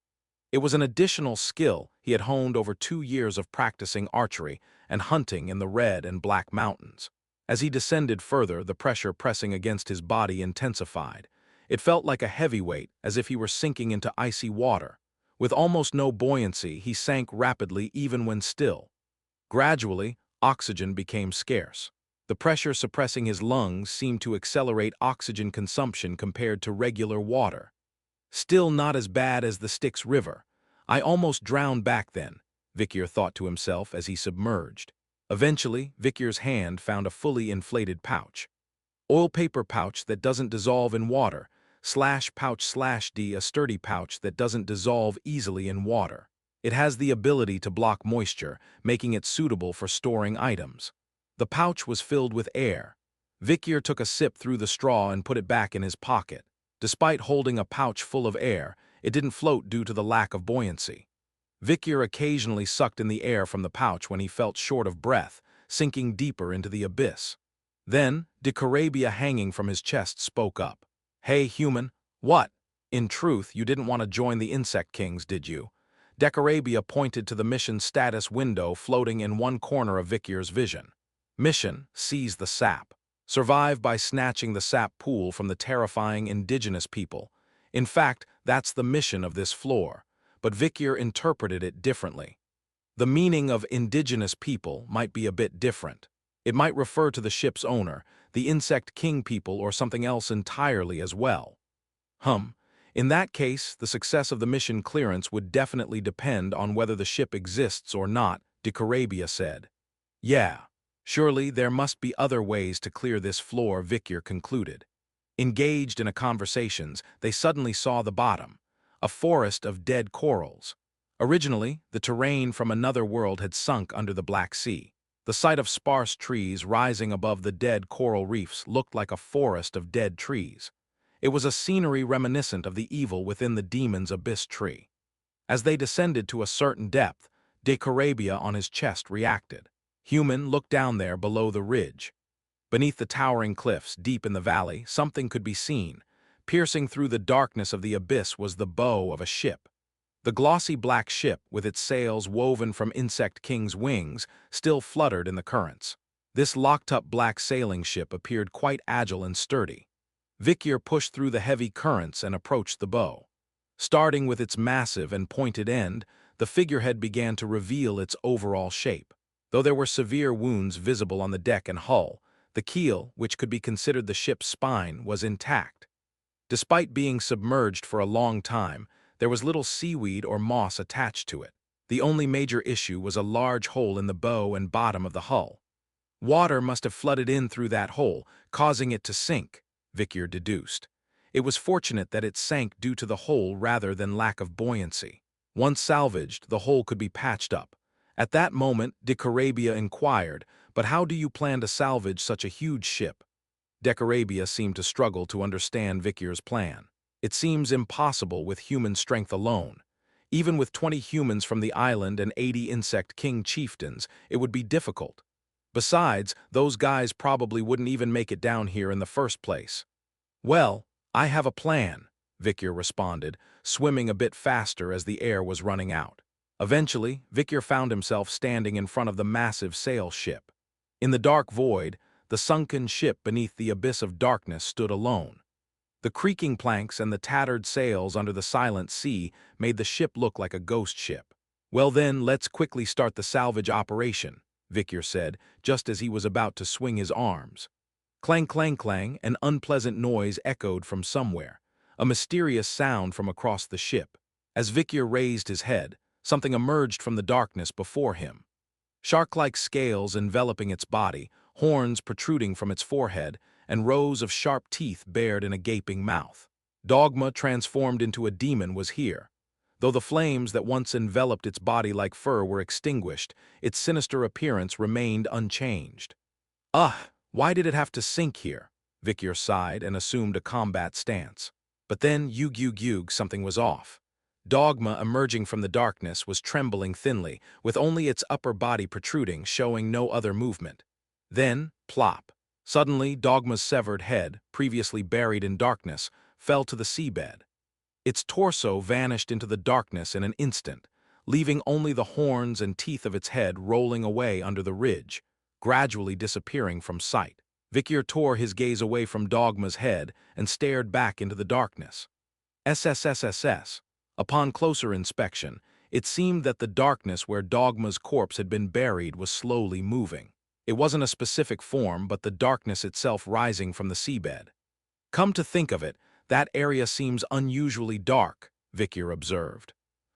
It was an additional skill he had honed over 2 years of practicing archery and hunting in the Red and Black Mountains. As he descended further, the pressure pressing against his body intensified. It felt like a heavyweight, as if he were sinking into icy water. With almost no buoyancy, he sank rapidly even when still. Gradually, oxygen became scarce. The pressure suppressing his lungs seemed to accelerate oxygen consumption compared to regular water. "Still not as bad as the Styx River. I almost drowned back then," Vikyr thought to himself as he submerged. Eventually, Vikyr's hand found a fully inflated pouch. "Oil paper pouch that doesn't dissolve in water. /pouch/D, a sturdy pouch that doesn't dissolve easily in water." It has the ability to block moisture, making it suitable for storing items. The pouch was filled with air. Vikyr took a sip through the straw and put it back in his pocket. Despite holding a pouch full of air, it didn't float due to the lack of buoyancy. Vikyr occasionally sucked in the air from the pouch when he felt short of breath, sinking deeper into the abyss. Then, Decarabia hanging from his chest spoke up. "Hey, human, what? In truth, you didn't want to join the Insect Kings, did you?" Decarabia pointed to the mission status window floating in one corner of Vikyr's vision. Mission: seize the sap. Survive by snatching the sap pool from the terrifying indigenous people. In fact, that's the mission of this floor, but Vikyr interpreted it differently. The meaning of indigenous people might be a bit different. It might refer to the ship's owner, the Insect King people, or something else entirely as well. In that case, the success of the mission clearance would definitely depend on whether the ship exists or not, Decarabia said. Yeah, surely there must be other ways to clear this floor, Vikyr concluded. Engaged in a conversations, they suddenly saw the bottom, a forest of dead corals. Originally, the terrain from another world had sunk under the Black Sea. The sight of sparse trees rising above the dead coral reefs looked like a forest of dead trees. It was a scenery reminiscent of the evil within the demon's abyss tree. As they descended to a certain depth, Decarabia on his chest reacted. Human looked down there below the ridge. Beneath the towering cliffs, deep in the valley, something could be seen. Piercing through the darkness of the abyss was the bow of a ship. The glossy black ship, with its sails woven from Insect King's wings, still fluttered in the currents. This locked-up black sailing ship appeared quite agile and sturdy. Vikyr pushed through the heavy currents and approached the bow. Starting with its massive and pointed end, the figurehead began to reveal its overall shape. Though there were severe wounds visible on the deck and hull, the keel, which could be considered the ship's spine, was intact. Despite being submerged for a long time, there was little seaweed or moss attached to it. The only major issue was a large hole in the bow and bottom of the hull. Water must have flooded in through that hole, causing it to sink, Vikyr deduced. It was fortunate that it sank due to the hole rather than lack of buoyancy. Once salvaged, the hole could be patched up. At that moment, Decarabia inquired, "But how do you plan to salvage such a huge ship?" Decarabia seemed to struggle to understand Vikyr's plan. It seems impossible with human strength alone. Even with 20 humans from the island and 80 Insect King chieftains, it would be difficult. Besides, those guys probably wouldn't even make it down here in the first place. "Well, I have a plan," Vikyr responded, swimming a bit faster as the air was running out. Eventually, Vikyr found himself standing in front of the massive sail ship. In the dark void, the sunken ship beneath the abyss of darkness stood alone. The creaking planks and the tattered sails under the silent sea made the ship look like a ghost ship. "Well then, let's quickly start the salvage operation," Vikyr said, just as he was about to swing his arms. Clang, clang, clang, an unpleasant noise echoed from somewhere, a mysterious sound from across the ship. As Vikyr raised his head, something emerged from the darkness before him. Shark-like scales enveloping its body, horns protruding from its forehead, and rows of sharp teeth bared in a gaping mouth. Dogma, transformed into a demon, was here. Though the flames that once enveloped its body like fur were extinguished, its sinister appearance remained unchanged. Why did it have to sink here?" Vikyr sighed and assumed a combat stance. But then, something was off. Dogma, emerging from the darkness, was trembling thinly, with only its upper body protruding, showing no other movement. Then, plop. Suddenly, Dogma's severed head, previously buried in darkness, fell to the seabed. Its torso vanished into the darkness in an instant, leaving only the horns and teeth of its head rolling away under the ridge, gradually disappearing from sight. Vikyr tore his gaze away from Dogma's head and stared back into the darkness. SSSSS. Upon closer inspection, it seemed that the darkness where Dogma's corpse had been buried was slowly moving. It wasn't a specific form, but the darkness itself rising from the seabed. "Come to think of it, that area seems unusually dark," Vikyr observed.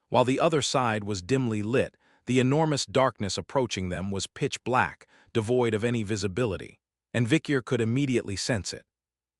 While the other side was dimly lit, the enormous darkness approaching them was pitch black, devoid of any visibility, and Vikyr could immediately sense it.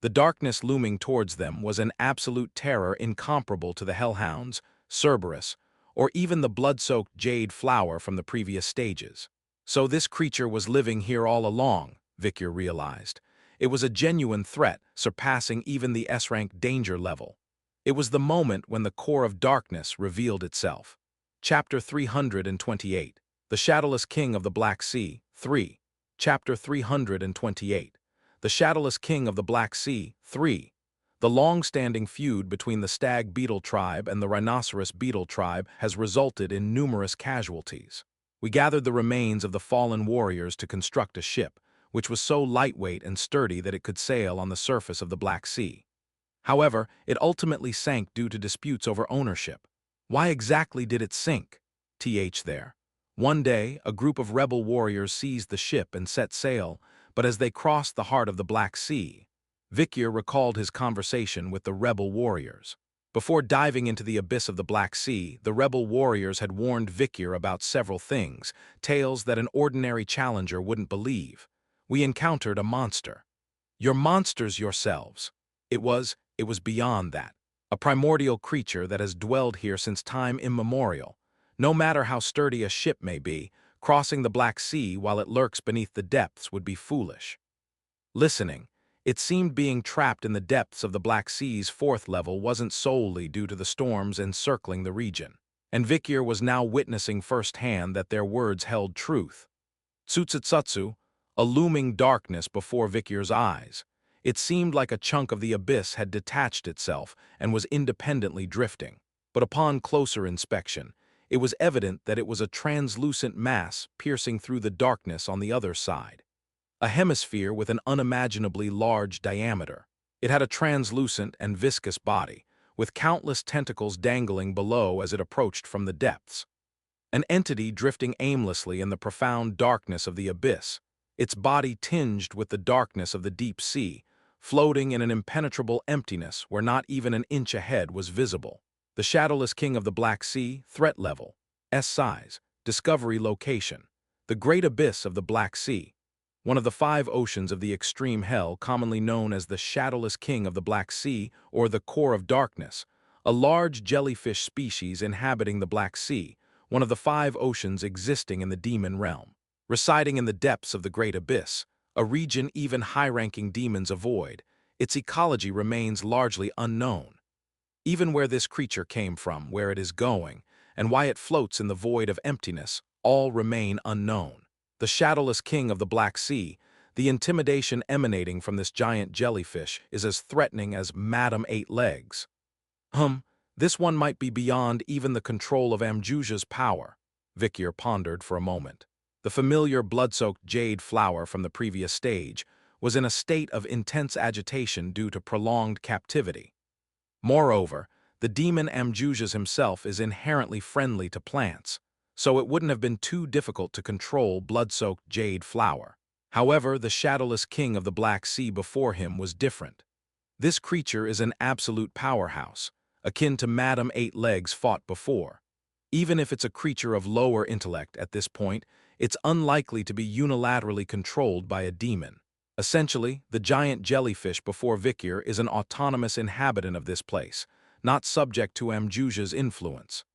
The darkness looming towards them was an absolute terror incomparable to the hellhounds, Cerberus, or even the blood-soaked jade flower from the previous stages. So this creature was living here all along, Victor realized. It was a genuine threat, surpassing even the S-rank danger level. It was the moment when the core of darkness revealed itself. Chapter 328. The Shadowless King of the Black Sea, 3. Chapter 328. The Shadowless King of the Black Sea, 3. The long-standing feud between the stag beetle tribe and the rhinoceros beetle tribe has resulted in numerous casualties. We gathered the remains of the fallen warriors to construct a ship, which was so lightweight and sturdy that it could sail on the surface of the Black Sea. However, it ultimately sank due to disputes over ownership. Why exactly did it sink? There. One day, a group of rebel warriors seized the ship and set sail, but as they crossed the heart of the Black Sea, Victor recalled his conversation with the rebel warriors. Before diving into the abyss of the Black Sea, the rebel warriors had warned Victor about several things, tales that an ordinary challenger wouldn't believe. We encountered a monster. You're monsters yourselves. It was beyond that. A primordial creature that has dwelled here since time immemorial. No matter how sturdy a ship may be, crossing the Black Sea while it lurks beneath the depths would be foolish. Listening, it seemed being trapped in the depths of the Black Sea's fourth level wasn't solely due to the storms encircling the region, and Victor was now witnessing firsthand that their words held truth. Tsutsutsu, a looming darkness before Victor's eyes. It seemed like a chunk of the abyss had detached itself and was independently drifting. But upon closer inspection, it was evident that it was a translucent mass piercing through the darkness on the other side. A hemisphere with an unimaginably large diameter. It had a translucent and viscous body, with countless tentacles dangling below as it approached from the depths. An entity drifting aimlessly in the profound darkness of the abyss, its body tinged with the darkness of the deep sea, floating in an impenetrable emptiness where not even an inch ahead was visible. The Shadowless King of the Black Sea, threat level, S size, discovery location, the great abyss of the Black Sea, one of the 5 oceans of the extreme hell commonly known as the Shadowless King of the Black Sea or the Core of Darkness, a large jellyfish species inhabiting the Black Sea, one of the 5 oceans existing in the demon realm. Residing in the depths of the Great Abyss, a region even high-ranking demons avoid, its ecology remains largely unknown. Even where this creature came from, where it is going, and why it floats in the void of emptiness, all remain unknown. The Shadowless King of the Black Sea, the intimidation emanating from this giant jellyfish is as threatening as Madame Eight Legs. This one might be beyond even the control of Amjuja's power, Victor pondered for a moment. The familiar blood-soaked jade flower from the previous stage was in a state of intense agitation due to prolonged captivity. Moreover, the demon Amjujas himself is inherently friendly to plants, so it wouldn't have been too difficult to control blood-soaked jade flower. However, the Shadowless King of the Black Sea before him was different. This creature is an absolute powerhouse, akin to Madame Eight Legs fought before. Even if it's a creature of lower intellect at this point, it's unlikely to be unilaterally controlled by a demon. Essentially, the giant jellyfish before Victor is an autonomous inhabitant of this place, not subject to Amjuja's influence.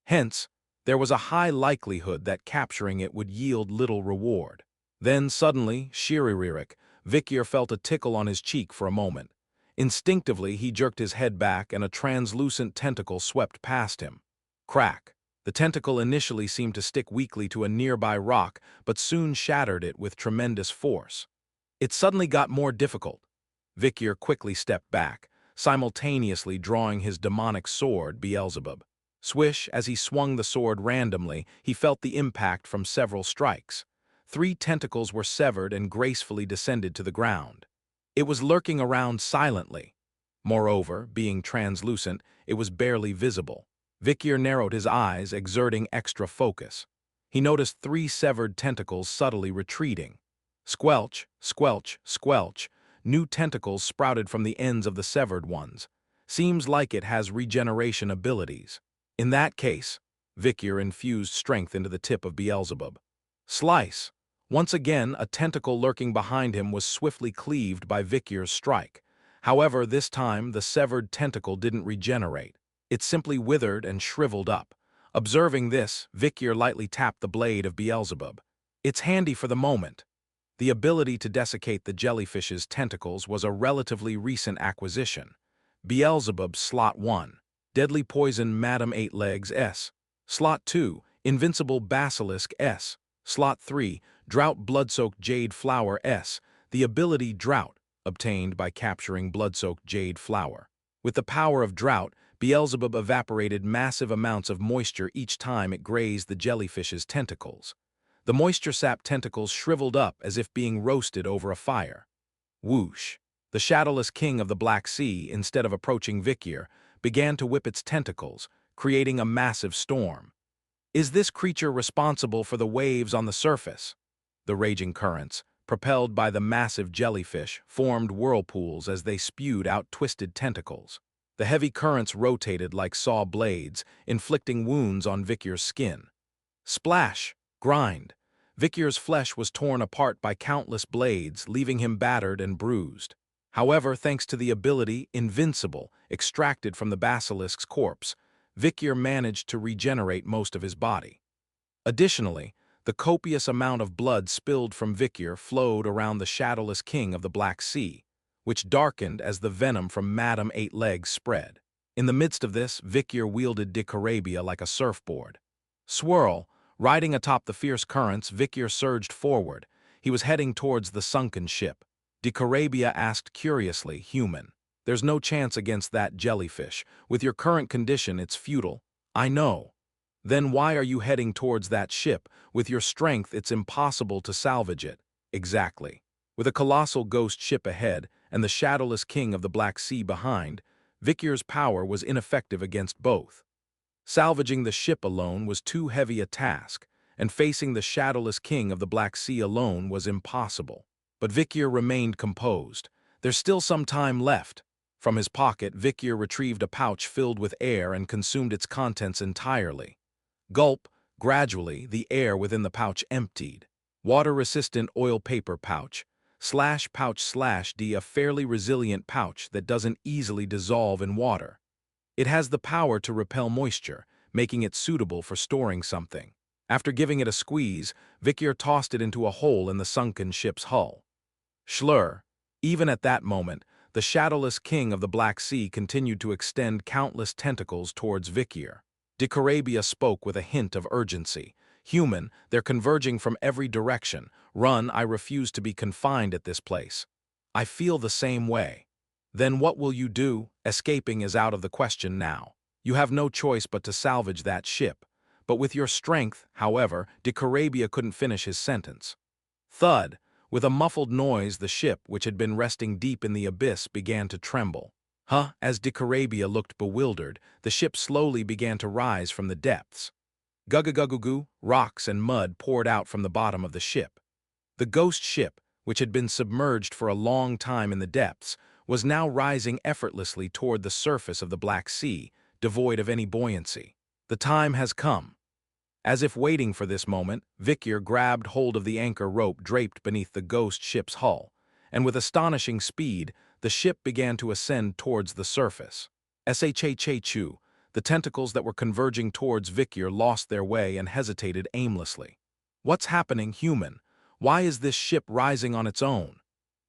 Hence, there was a high likelihood that capturing it would yield little reward. Then suddenly, shiriririk, Victor felt a tickle on his cheek for a moment. Instinctively, he jerked his head back and a translucent tentacle swept past him. Crack. The tentacle initially seemed to stick weakly to a nearby rock, but soon shattered it with tremendous force. It suddenly got more difficult. Victor quickly stepped back, simultaneously drawing his demonic sword, Beelzebub. Swish, as he swung the sword randomly, he felt the impact from several strikes. 3 tentacles were severed and gracefully descended to the ground. It was lurking around silently. Moreover, being translucent, it was barely visible. Victor narrowed his eyes, exerting extra focus. He noticed 3 severed tentacles subtly retreating. Squelch, squelch, squelch, new tentacles sprouted from the ends of the severed ones. Seems like it has regeneration abilities. In that case, Victor infused strength into the tip of Beelzebub. Slice. Once again, a tentacle lurking behind him was swiftly cleaved by Victor's strike. However, this time the severed tentacle didn't regenerate. It simply withered and shriveled up, Observing this, Vikyr lightly tapped the blade of Beelzebub. It's handy for the moment. The ability to desiccate the jellyfish's tentacles was a relatively recent acquisition. Beelzebub Slot 1. Deadly Poison Madam Eight Legs S. Slot 2. Invincible Basilisk S. Slot 3. Drought Blood-Soaked Jade Flower S. The ability Drought, obtained by capturing blood-soaked jade flower. With the power of drought, Beelzebub evaporated massive amounts of moisture each time it grazed the jellyfish's tentacles. The moisture-sapped tentacles shriveled up as if being roasted over a fire. Whoosh! The shadowless king of the Black Sea, instead of approaching Vikyr, began to whip its tentacles, creating a massive storm. Is this creature responsible for the waves on the surface? The raging currents, propelled by the massive jellyfish, formed whirlpools as they spewed out twisted tentacles. The heavy currents rotated like saw blades, inflicting wounds on Vikyr's skin. Splash! Grind! Vikyr's flesh was torn apart by countless blades, leaving him battered and bruised. However, thanks to the ability Invincible, extracted from the basilisk's corpse, Vikyr managed to regenerate most of his body. Additionally, the copious amount of blood spilled from Vikyr flowed around the shadowless king of the Black Sea, which darkened as the venom from Madam Eight Legs spread. In the midst of this, Vikyr wielded Dicarabia like a surfboard. Swirl! Riding atop the fierce currents, Vikyr surged forward. He was heading towards the sunken ship. Dicarabia asked curiously, "Human, there's no chance against that jellyfish. With your current condition, it's futile." "I know." "Then why are you heading towards that ship? With your strength, it's impossible to salvage it." "Exactly." With a colossal ghost ship ahead and the shadowless king of the Black Sea behind, Vikyr's power was ineffective against both. Salvaging the ship alone was too heavy a task, and facing the shadowless king of the Black Sea alone was impossible. But Vikyr remained composed. "There's still some time left." From his pocket, Vikyr retrieved a pouch filled with air and consumed its contents entirely. Gulp! Gradually, the air within the pouch emptied. Water-resistant oil paper pouch. /pouch/D, a fairly resilient pouch that doesn't easily dissolve in water. It has the power to repel moisture, making it suitable for storing something. After giving it a squeeze, Vikyr tossed it into a hole in the sunken ship's hull. Schlur! Even at that moment, the shadowless king of the Black Sea continued to extend countless tentacles towards Vikyr. Dicarabia spoke with a hint of urgency. "Human, they're converging from every direction. Run, I refuse to be confined at this place." "I feel the same way." "Then what will you do? Escaping is out of the question now. You have no choice but to salvage that ship." "But with your strength," however, Dicarabia couldn't finish his sentence. Thud! With a muffled noise, the ship, which had been resting deep in the abyss, began to tremble. As Dicarabia looked bewildered, the ship slowly began to rise from the depths. Gugagugugoo, rocks and mud poured out from the bottom of the ship. The ghost ship, which had been submerged for a long time in the depths, was now rising effortlessly toward the surface of the Black Sea, devoid of any buoyancy. The time has come. As if waiting for this moment, Vikyr grabbed hold of the anchor rope draped beneath the ghost ship's hull, and with astonishing speed, the ship began to ascend towards the surface. Shh-chu, the tentacles that were converging towards Vikyr lost their way and hesitated aimlessly. "What's happening, human? Why is this ship rising on its own?"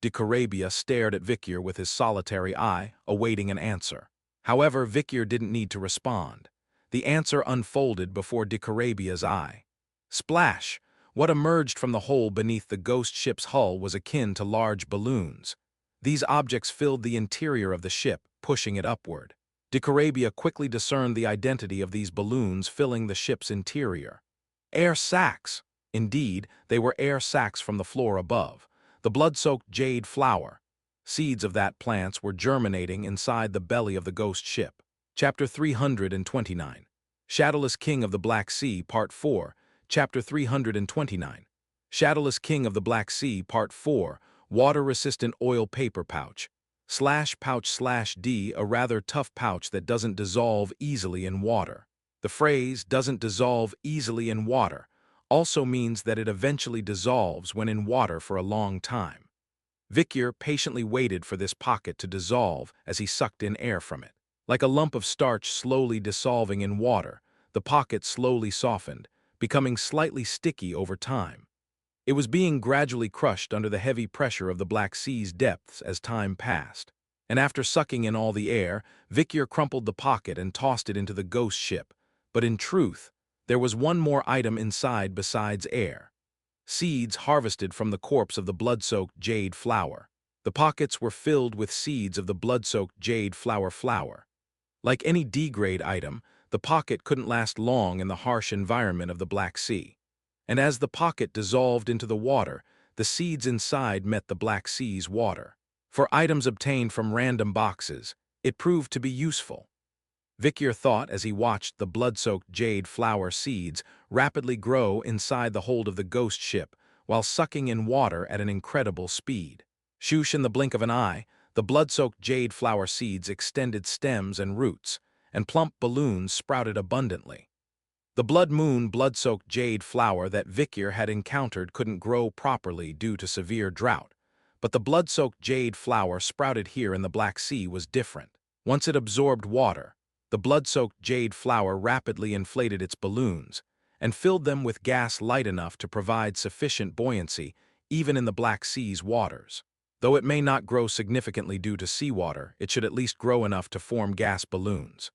Dicarabia stared at Vikyr with his solitary eye, awaiting an answer. However, Vikyr didn't need to respond. The answer unfolded before Dicarabia's eye. Splash! What emerged from the hole beneath the ghost ship's hull was akin to large balloons. These objects filled the interior of the ship, pushing it upward. Dicarabia quickly discerned the identity of these balloons filling the ship's interior. Air sacs! Indeed, they were air sacs from the floor above. The blood-soaked jade flower. Seeds of that plants were germinating inside the belly of the ghost ship. Chapter 329. Shadowless King of the Black Sea, Part 4. Chapter 329. Shadowless King of the Black Sea, Part 4. Water-resistant oil paper pouch. /pouch/D, a rather tough pouch that doesn't dissolve easily in water. The phrase "doesn't dissolve easily in water" also means that it eventually dissolves when in water for a long time. Vikyr patiently waited for this pocket to dissolve as he sucked in air from it. Like a lump of starch slowly dissolving in water, the pocket slowly softened, becoming slightly sticky over time. It was being gradually crushed under the heavy pressure of the Black Sea's depths as time passed. And after sucking in all the air, Vikyr crumpled the pocket and tossed it into the ghost ship. But in truth, there was one more item inside besides air. Seeds harvested from the corpse of the blood-soaked jade flower. The pockets were filled with seeds of the blood-soaked jade flower. Like any D-grade item, the pocket couldn't last long in the harsh environment of the Black Sea. And as the pocket dissolved into the water, the seeds inside met the Black Sea's water. For items obtained from random boxes, it proved to be useful. Vikyr thought as he watched the blood-soaked jade flower seeds rapidly grow inside the hold of the ghost ship while sucking in water at an incredible speed. Shoosh, in the blink of an eye, the blood-soaked jade flower seeds extended stems and roots, and plump balloons sprouted abundantly. The blood moon blood-soaked jade flower that Vikyr had encountered couldn't grow properly due to severe drought, but the blood-soaked jade flower sprouted here in the Black Sea was different. Once it absorbed water, the blood-soaked jade flower rapidly inflated its balloons and filled them with gas light enough to provide sufficient buoyancy even in the Black Sea's waters. Though it may not grow significantly due to seawater, it should at least grow enough to form gas balloons.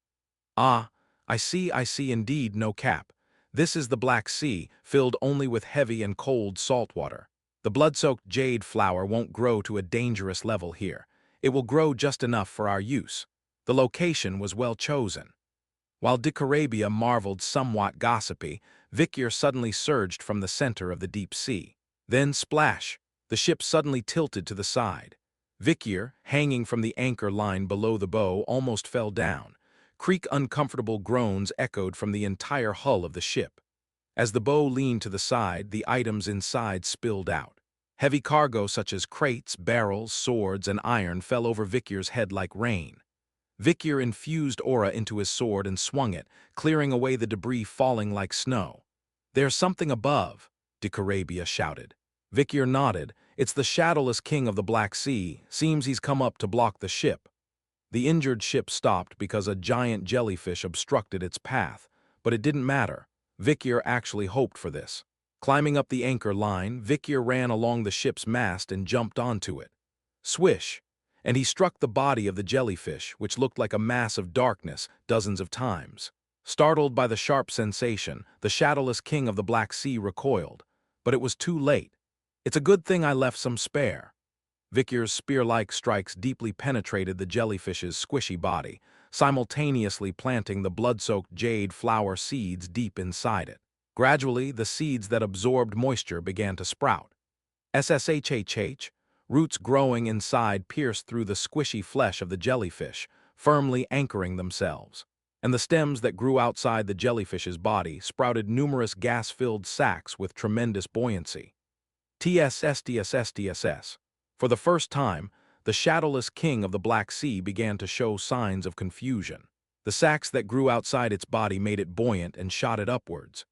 Ah, I see indeed, no cap. This is the Black Sea, filled only with heavy and cold salt water. The blood-soaked jade flower won't grow to a dangerous level here. It will grow just enough for our use. The location was well chosen. While Dicarabia marveled somewhat gossipy, Vikyr suddenly surged from the center of the deep sea. Then splash! The ship suddenly tilted to the side. Vikyr, hanging from the anchor line below the bow, almost fell down. Uncomfortable groans echoed from the entire hull of the ship. As the bow leaned to the side, the items inside spilled out. Heavy cargo such as crates, barrels, swords, and iron fell over Vikyr's head like rain. Vikyr infused aura into his sword and swung it, clearing away the debris falling like snow. "There's something above," Dicarabia shouted. Vikyr nodded. "It's the shadowless king of the Black Sea. Seems he's come up to block the ship." The injured ship stopped because a giant jellyfish obstructed its path, but it didn't matter. Vikyr actually hoped for this. Climbing up the anchor line, Vikyr ran along the ship's mast and jumped onto it. Swish! And he struck the body of the jellyfish, which looked like a mass of darkness, dozens of times. Startled by the sharp sensation, the shadowless king of the Black Sea recoiled. But it was too late. "It's a good thing I left some spare." Vikyr's spear-like strikes deeply penetrated the jellyfish's squishy body, simultaneously planting the blood-soaked jade flower seeds deep inside it. Gradually, the seeds that absorbed moisture began to sprout. SSHHH, roots growing inside pierced through the squishy flesh of the jellyfish, firmly anchoring themselves. And the stems that grew outside the jellyfish's body sprouted numerous gas-filled sacs with tremendous buoyancy. TSSTSSTSS. For the first time, the shadowless king of the Black Sea began to show signs of confusion. The sacs that grew outside its body made it buoyant and shot it upwards.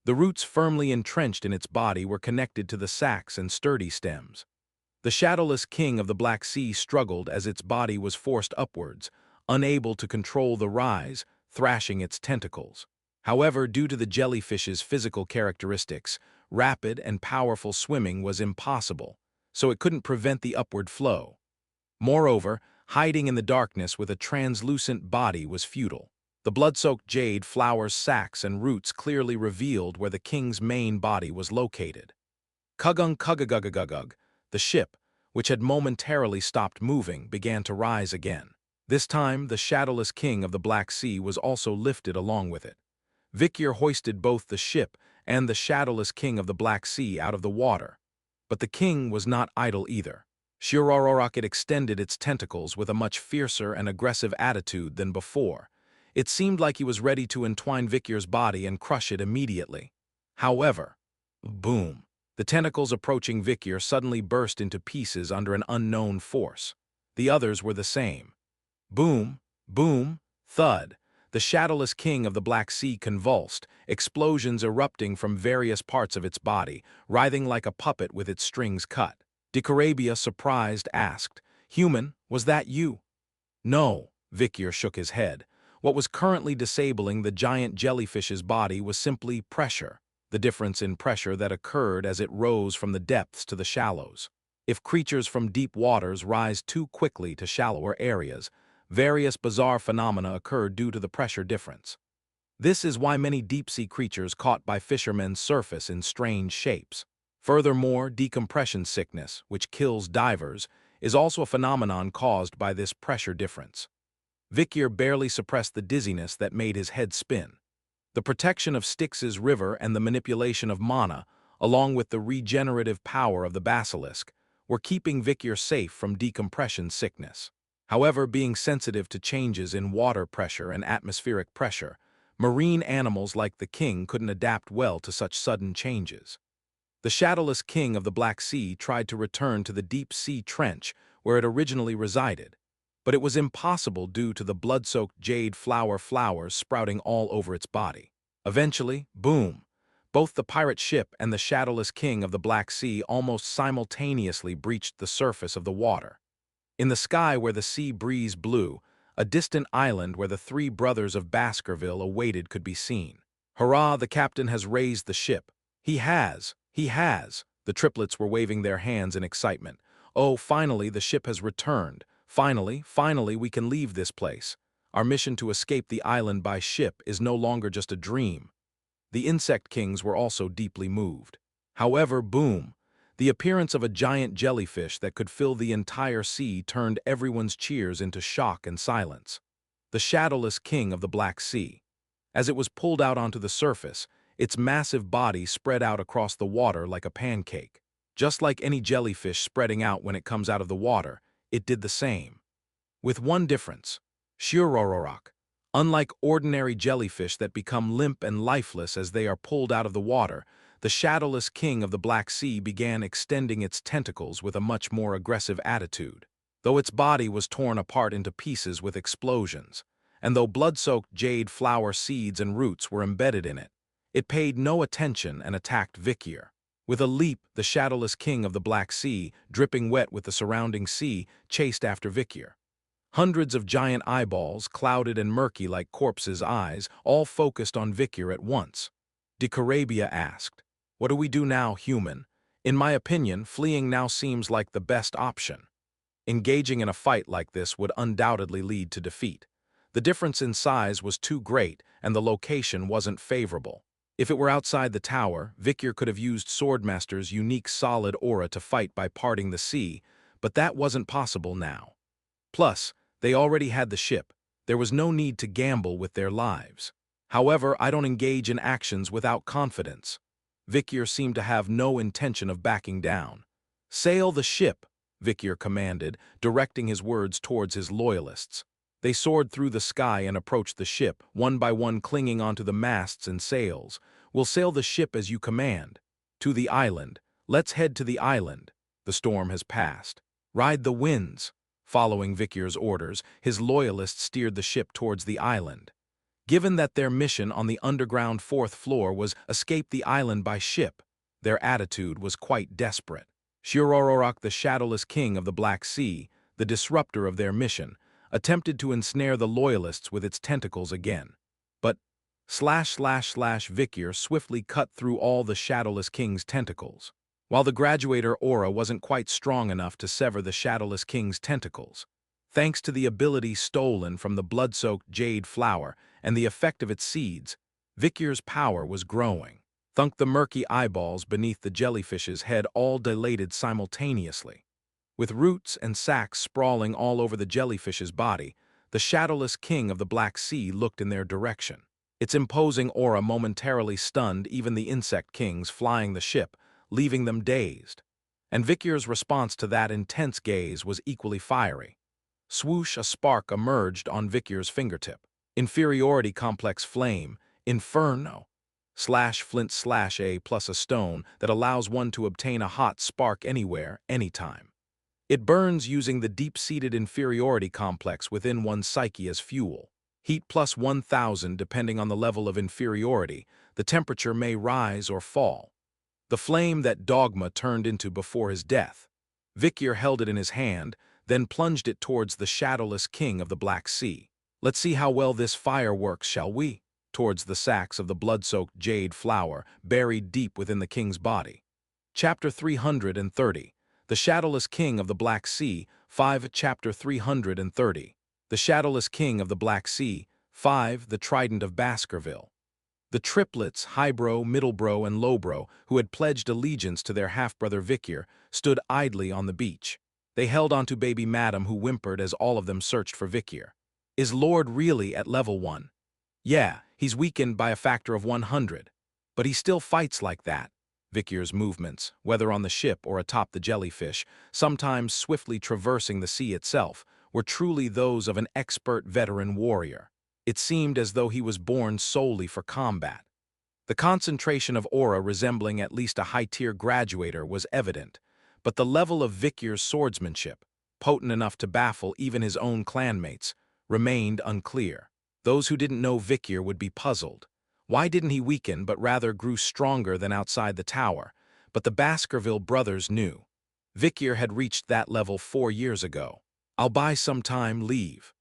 The roots firmly entrenched in its body were connected to the sacs and sturdy stems. The shadowless king of the Black Sea struggled as its body was forced upwards, unable to control the rise, thrashing its tentacles. However, due to the jellyfish's physical characteristics, rapid and powerful swimming was impossible, so it couldn't prevent the upward flow. Moreover, hiding in the darkness with a translucent body was futile. The blood-soaked jade flower's sacs and roots clearly revealed where the king's main body was located. Kugung kugagugagugug, the ship, which had momentarily stopped moving, began to rise again. This time, the shadowless king of the Black Sea was also lifted along with it. Vikyr hoisted both the ship and the shadowless king of the Black Sea out of the water. But the king was not idle either. Shirororock extended its tentacles with a much fiercer and aggressive attitude than before. It seemed like he was ready to entwine Vikyr's body and crush it immediately. However, boom! The tentacles approaching Vikyr suddenly burst into pieces under an unknown force. The others were the same. Boom, boom, thud. The shadowless king of the Black Sea convulsed, explosions erupting from various parts of its body, writhing like a puppet with its strings cut. Dicarabia, surprised, asked, "Human, was that you?" "No," Vikyr shook his head. What was currently disabling the giant jellyfish's body was simply pressure, the difference in pressure that occurred as it rose from the depths to the shallows. If creatures from deep waters rise too quickly to shallower areas, various bizarre phenomena occur due to the pressure difference. This is why many deep-sea creatures caught by fishermen surface in strange shapes. Furthermore, decompression sickness, which kills divers, is also a phenomenon caused by this pressure difference. Vikir barely suppressed the dizziness that made his head spin. The protection of Styx's river and the manipulation of mana, along with the regenerative power of the basilisk, were keeping Vikir safe from decompression sickness. However, being sensitive to changes in water pressure and atmospheric pressure, marine animals like the king couldn't adapt well to such sudden changes. The shadowless king of the Black Sea tried to return to the deep-sea trench where it originally resided, but it was impossible due to the blood-soaked jade flowers sprouting all over its body. Eventually, boom! Both the pirate ship and the shadowless king of the Black Sea almost simultaneously breached the surface of the water. In the sky where the sea breeze blew, a distant island where the three brothers of Baskerville awaited could be seen. "Hurrah, the captain has raised the ship. He has! He has!" The triplets were waving their hands in excitement. "Oh, finally, the ship has returned. Finally, we can leave this place. Our mission to escape the island by ship is no longer just a dream." The insect kings were also deeply moved. However, boom! The appearance of a giant jellyfish that could fill the entire sea turned everyone's cheers into shock and silence. The shadowless king of the Black Sea. As it was pulled out onto the surface, its massive body spread out across the water like a pancake. Just like any jellyfish spreading out when it comes out of the water, it did the same. With one difference. Shurororak. Unlike ordinary jellyfish that become limp and lifeless as they are pulled out of the water, the shadowless king of the Black Sea began extending its tentacles with a much more aggressive attitude. Though its body was torn apart into pieces with explosions, and though blood-soaked jade flower seeds and roots were embedded in it, it paid no attention and attacked Vikir. With a leap, the shadowless king of the Black Sea, dripping wet with the surrounding sea, chased after Vikir. Hundreds of giant eyeballs, clouded and murky like corpses' eyes, all focused on Vikir at once. Decarabia asked, "What do we do now, human? In my opinion, fleeing now seems like the best option." Engaging in a fight like this would undoubtedly lead to defeat. The difference in size was too great, and the location wasn't favorable. If it were outside the tower, Vikir could have used Swordmaster's unique solid aura to fight by parting the sea, but that wasn't possible now. Plus, they already had the ship. There was no need to gamble with their lives. However, I don't engage in actions without confidence. Vikir seemed to have no intention of backing down. "Sail the ship," Vikir commanded, directing his words towards his loyalists. They soared through the sky and approached the ship, one by one clinging onto the masts and sails. "We'll sail the ship as you command. To the island. Let's head to the island. The storm has passed. Ride the winds." Following Vikir's orders, his loyalists steered the ship towards the island. Given that their mission on the underground fourth floor was escape the island by ship, their attitude was quite desperate. Shurororak, the shadowless king of the Black Sea, the disruptor of their mission, attempted to ensnare the loyalists with its tentacles again. But Vikir swiftly cut through all the shadowless king's tentacles. While the graduator aura wasn't quite strong enough to sever the shadowless king's tentacles, thanks to the ability stolen from the blood-soaked jade flower and the effect of its seeds, Vikir's power was growing. Thunk the murky eyeballs beneath the jellyfish's head all dilated simultaneously. With roots and sacs sprawling all over the jellyfish's body, the shadowless king of the Black Sea looked in their direction. Its imposing aura momentarily stunned even the insect kings flying the ship, leaving them dazed. And Vikir's response to that intense gaze was equally fiery. Swoosh, a spark emerged on Vikir's fingertip. Inferiority complex flame, inferno. /flint/a plus a stone that allows one to obtain a hot spark anywhere, anytime. It burns using the deep-seated inferiority complex within one's psyche as fuel. Heat plus 1000 depending on the level of inferiority, the temperature may rise or fall. The flame that Dogma turned into before his death. Vikir held it in his hand, then plunged it towards the shadowless king of the Black Sea. Let's see how well this fire works, shall we? Towards the sacks of the blood-soaked jade flower buried deep within the king's body. Chapter 330. The Shadowless King of the Black Sea, 5. Chapter 330. The Shadowless King of the Black Sea, 5. The Trident of Baskerville. The triplets, highbrow, middlebrow, and lowbrow, who had pledged allegiance to their half-brother Vicyr, stood idly on the beach. They held onto baby Madam, who whimpered as all of them searched for Vicyr. Is Lord really at level 1? Yeah, he's weakened by a factor of 100. But he still fights like that. Vicyr's movements, whether on the ship or atop the jellyfish, sometimes swiftly traversing the sea itself, were truly those of an expert veteran warrior. It seemed as though he was born solely for combat. The concentration of aura resembling at least a high-tier graduator was evident, but the level of Vicyr's swordsmanship, potent enough to baffle even his own clanmates, remained unclear. Those who didn't know Vicyr would be puzzled. Why didn't he weaken but rather grew stronger than outside the tower? But the Baskerville brothers knew. Vicyr had reached that level 4 years ago. I'll buy some time, leave.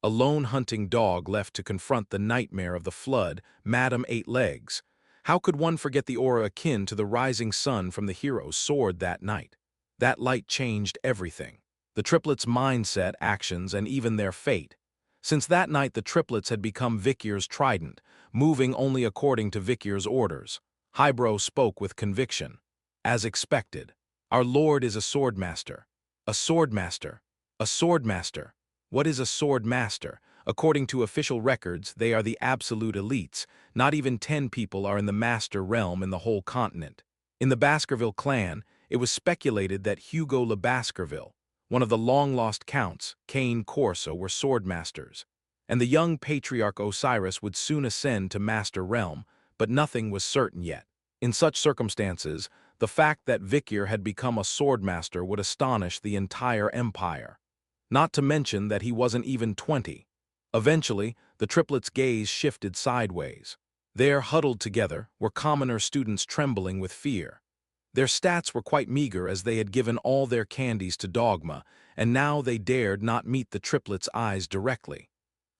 A lone hunting dog left to confront the nightmare of the flood, Madam Eight Legs. How could one forget the aura akin to the rising sun from the hero's sword that night? That light changed everything. The triplets' mindset, actions, and even their fate. Since that night the triplets had become Vicyr's trident, moving only according to Vicyr's orders. Highbrow spoke with conviction. As expected, our lord is a swordmaster. A swordmaster. A swordmaster. What is a sword master? According to official records, they are the absolute elites. Not even 10 people are in the master realm in the whole continent. In the Baskerville clan, it was speculated that Hugo le Baskerville, one of the long-lost counts, Cain Corso, were swordmasters, and the young patriarch Osiris would soon ascend to master realm, but nothing was certain yet. In such circumstances, the fact that Vicyr had become a swordmaster would astonish the entire empire. Not to mention that he wasn't even 20. Eventually, the triplets' gaze shifted sideways. There, huddled together, were commoner students trembling with fear. Their stats were quite meager as they had given all their candies to Dogma, and now they dared not meet the triplets' eyes directly.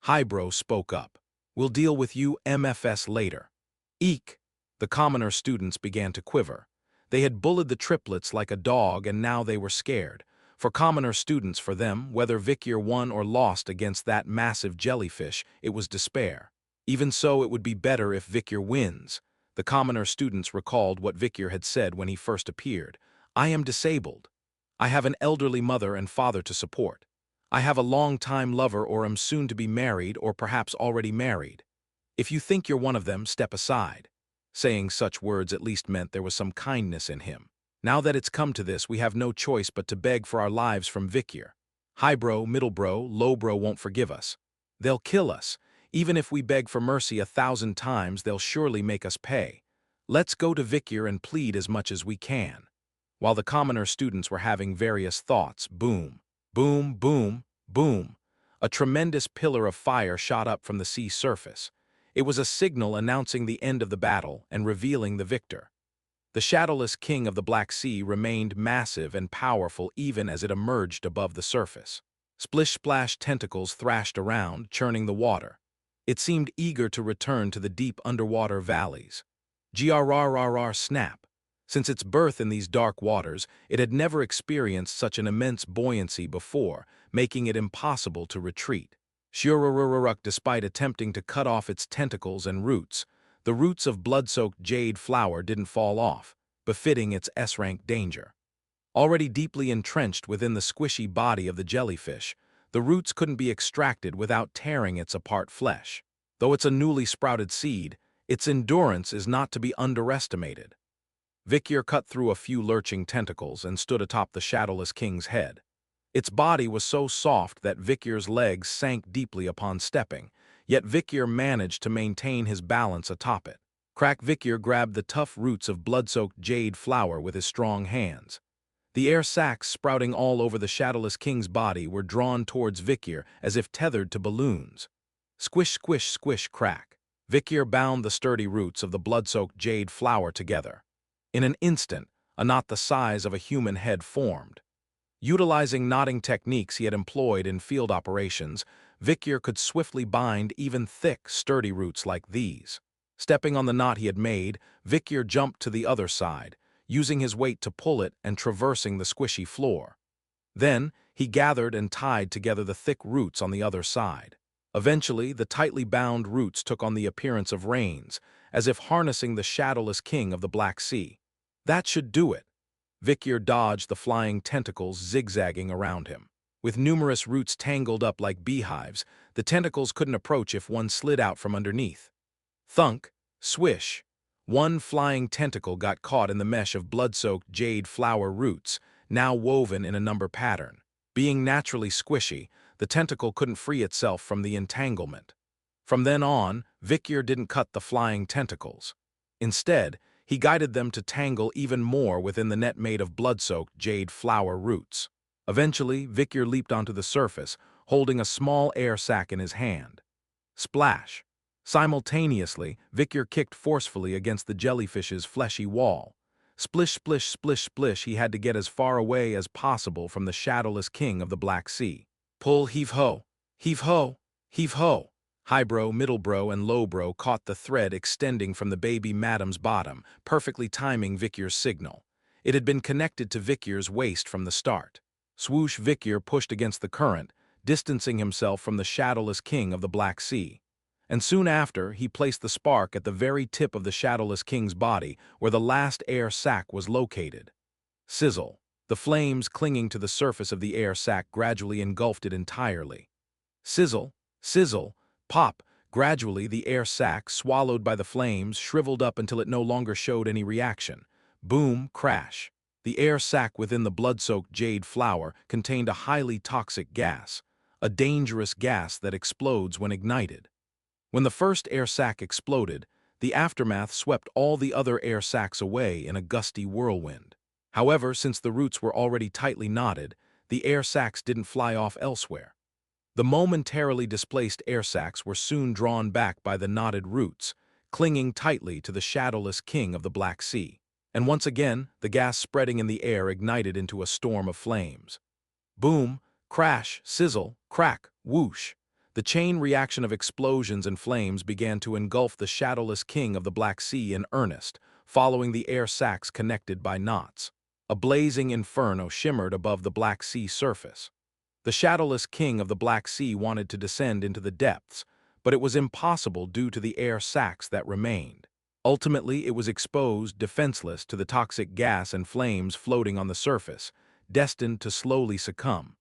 Highbrow spoke up. We'll deal with you MFS later. Eek! The commoner students began to quiver. They had bullied the triplets like a dog and now they were scared. For commoner students, for them, whether Vicyr won or lost against that massive jellyfish, it was despair. Even so, it would be better if Vicyr wins. The commoner students recalled what Vicyr had said when he first appeared. I am disabled. I have an elderly mother and father to support. I have a long-time lover or am soon to be married or perhaps already married. If you think you're one of them, step aside. Saying such words at least meant there was some kindness in him. Now that it's come to this, we have no choice but to beg for our lives from Vicyr. Highbrow, middlebrow, lowbrow won't forgive us. They'll kill us. Even if we beg for mercy 1,000 times, they'll surely make us pay. Let's go to Vicyr and plead as much as we can. While the commoner students were having various thoughts, boom, boom, boom, boom, a tremendous pillar of fire shot up from the sea surface. It was a signal announcing the end of the battle and revealing the victor. The Shadowless King of the Black Sea remained massive and powerful even as it emerged above the surface. Splish-splash tentacles thrashed around, churning the water. It seemed eager to return to the deep underwater valleys. Grrrr snap. Since its birth in these dark waters, it had never experienced such an immense buoyancy before, making it impossible to retreat. Shururururuk, despite attempting to cut off its tentacles and roots, the roots of blood-soaked jade flower didn't fall off, befitting its S-rank danger. Already deeply entrenched within the squishy body of the jellyfish, the roots couldn't be extracted without tearing its apart flesh. Though it's a newly sprouted seed, its endurance is not to be underestimated. Vicyr cut through a few lurching tentacles and stood atop the Shadowless King's head. Its body was so soft that Vicyr's legs sank deeply upon stepping, yet Vicyr managed to maintain his balance atop it. Crack Vicyr grabbed the tough roots of blood-soaked jade flower with his strong hands. The air sacs sprouting all over the Shadowless King's body were drawn towards Vicyr as if tethered to balloons. Squish, squish, squish, crack. Vicyr bound the sturdy roots of the blood-soaked jade flower together. In an instant, a knot the size of a human head formed. Utilizing knotting techniques he had employed in field operations, Victor could swiftly bind even thick, sturdy roots like these. Stepping on the knot he had made, Victor jumped to the other side, using his weight to pull it and traversing the squishy floor. Then, he gathered and tied together the thick roots on the other side. Eventually, the tightly bound roots took on the appearance of reins, as if harnessing the shadowless king of the Black Sea. That should do it. Victor dodged the flying tentacles zigzagging around him. With numerous roots tangled up like beehives, the tentacles couldn't approach if one slid out from underneath. Thunk, swish. One flying tentacle got caught in the mesh of blood-soaked jade flower roots, now woven in a number pattern. Being naturally squishy, the tentacle couldn't free itself from the entanglement. From then on, Victor didn't cut the flying tentacles. Instead, he guided them to tangle even more within the net made of blood-soaked jade flower roots. Eventually, Victor leaped onto the surface, holding a small air sac in his hand. Splash! Simultaneously, Victor kicked forcefully against the jellyfish's fleshy wall. Splish, splish, splish, splish, he had to get as far away as possible from the shadowless king of the Black Sea. Pull, heave-ho! Heave-ho! Heave-ho! Highbrow, middlebrow, and lowbrow caught the thread extending from the baby madam's bottom, perfectly timing Victor's signal. It had been connected to Victor's waist from the start. Swoosh, Victor pushed against the current, distancing himself from the shadowless king of the Black Sea. And soon after, he placed the spark at the very tip of the shadowless king's body, where the last air sac was located. Sizzle. The flames clinging to the surface of the air sac gradually engulfed it entirely. Sizzle, sizzle, pop. Gradually, the air sac, swallowed by the flames, shriveled up until it no longer showed any reaction. Boom, crash. The air sac within the blood-soaked jade flower contained a highly toxic gas, a dangerous gas that explodes when ignited. When the first air sac exploded, the aftermath swept all the other air sacs away in a gusty whirlwind. However, since the roots were already tightly knotted, the air sacs didn't fly off elsewhere. The momentarily displaced air sacs were soon drawn back by the knotted roots, clinging tightly to the shadowless king of the Black Sea. And once again, the gas spreading in the air ignited into a storm of flames. Boom, crash, sizzle, crack, whoosh. The chain reaction of explosions and flames began to engulf the shadowless king of the Black Sea in earnest, following the air sacs connected by knots. A blazing inferno shimmered above the Black Sea surface. The shadowless king of the Black Sea wanted to descend into the depths, but it was impossible due to the air sacs that remained. Ultimately, it was exposed, defenseless to the toxic gas and flames floating on the surface, destined to slowly succumb.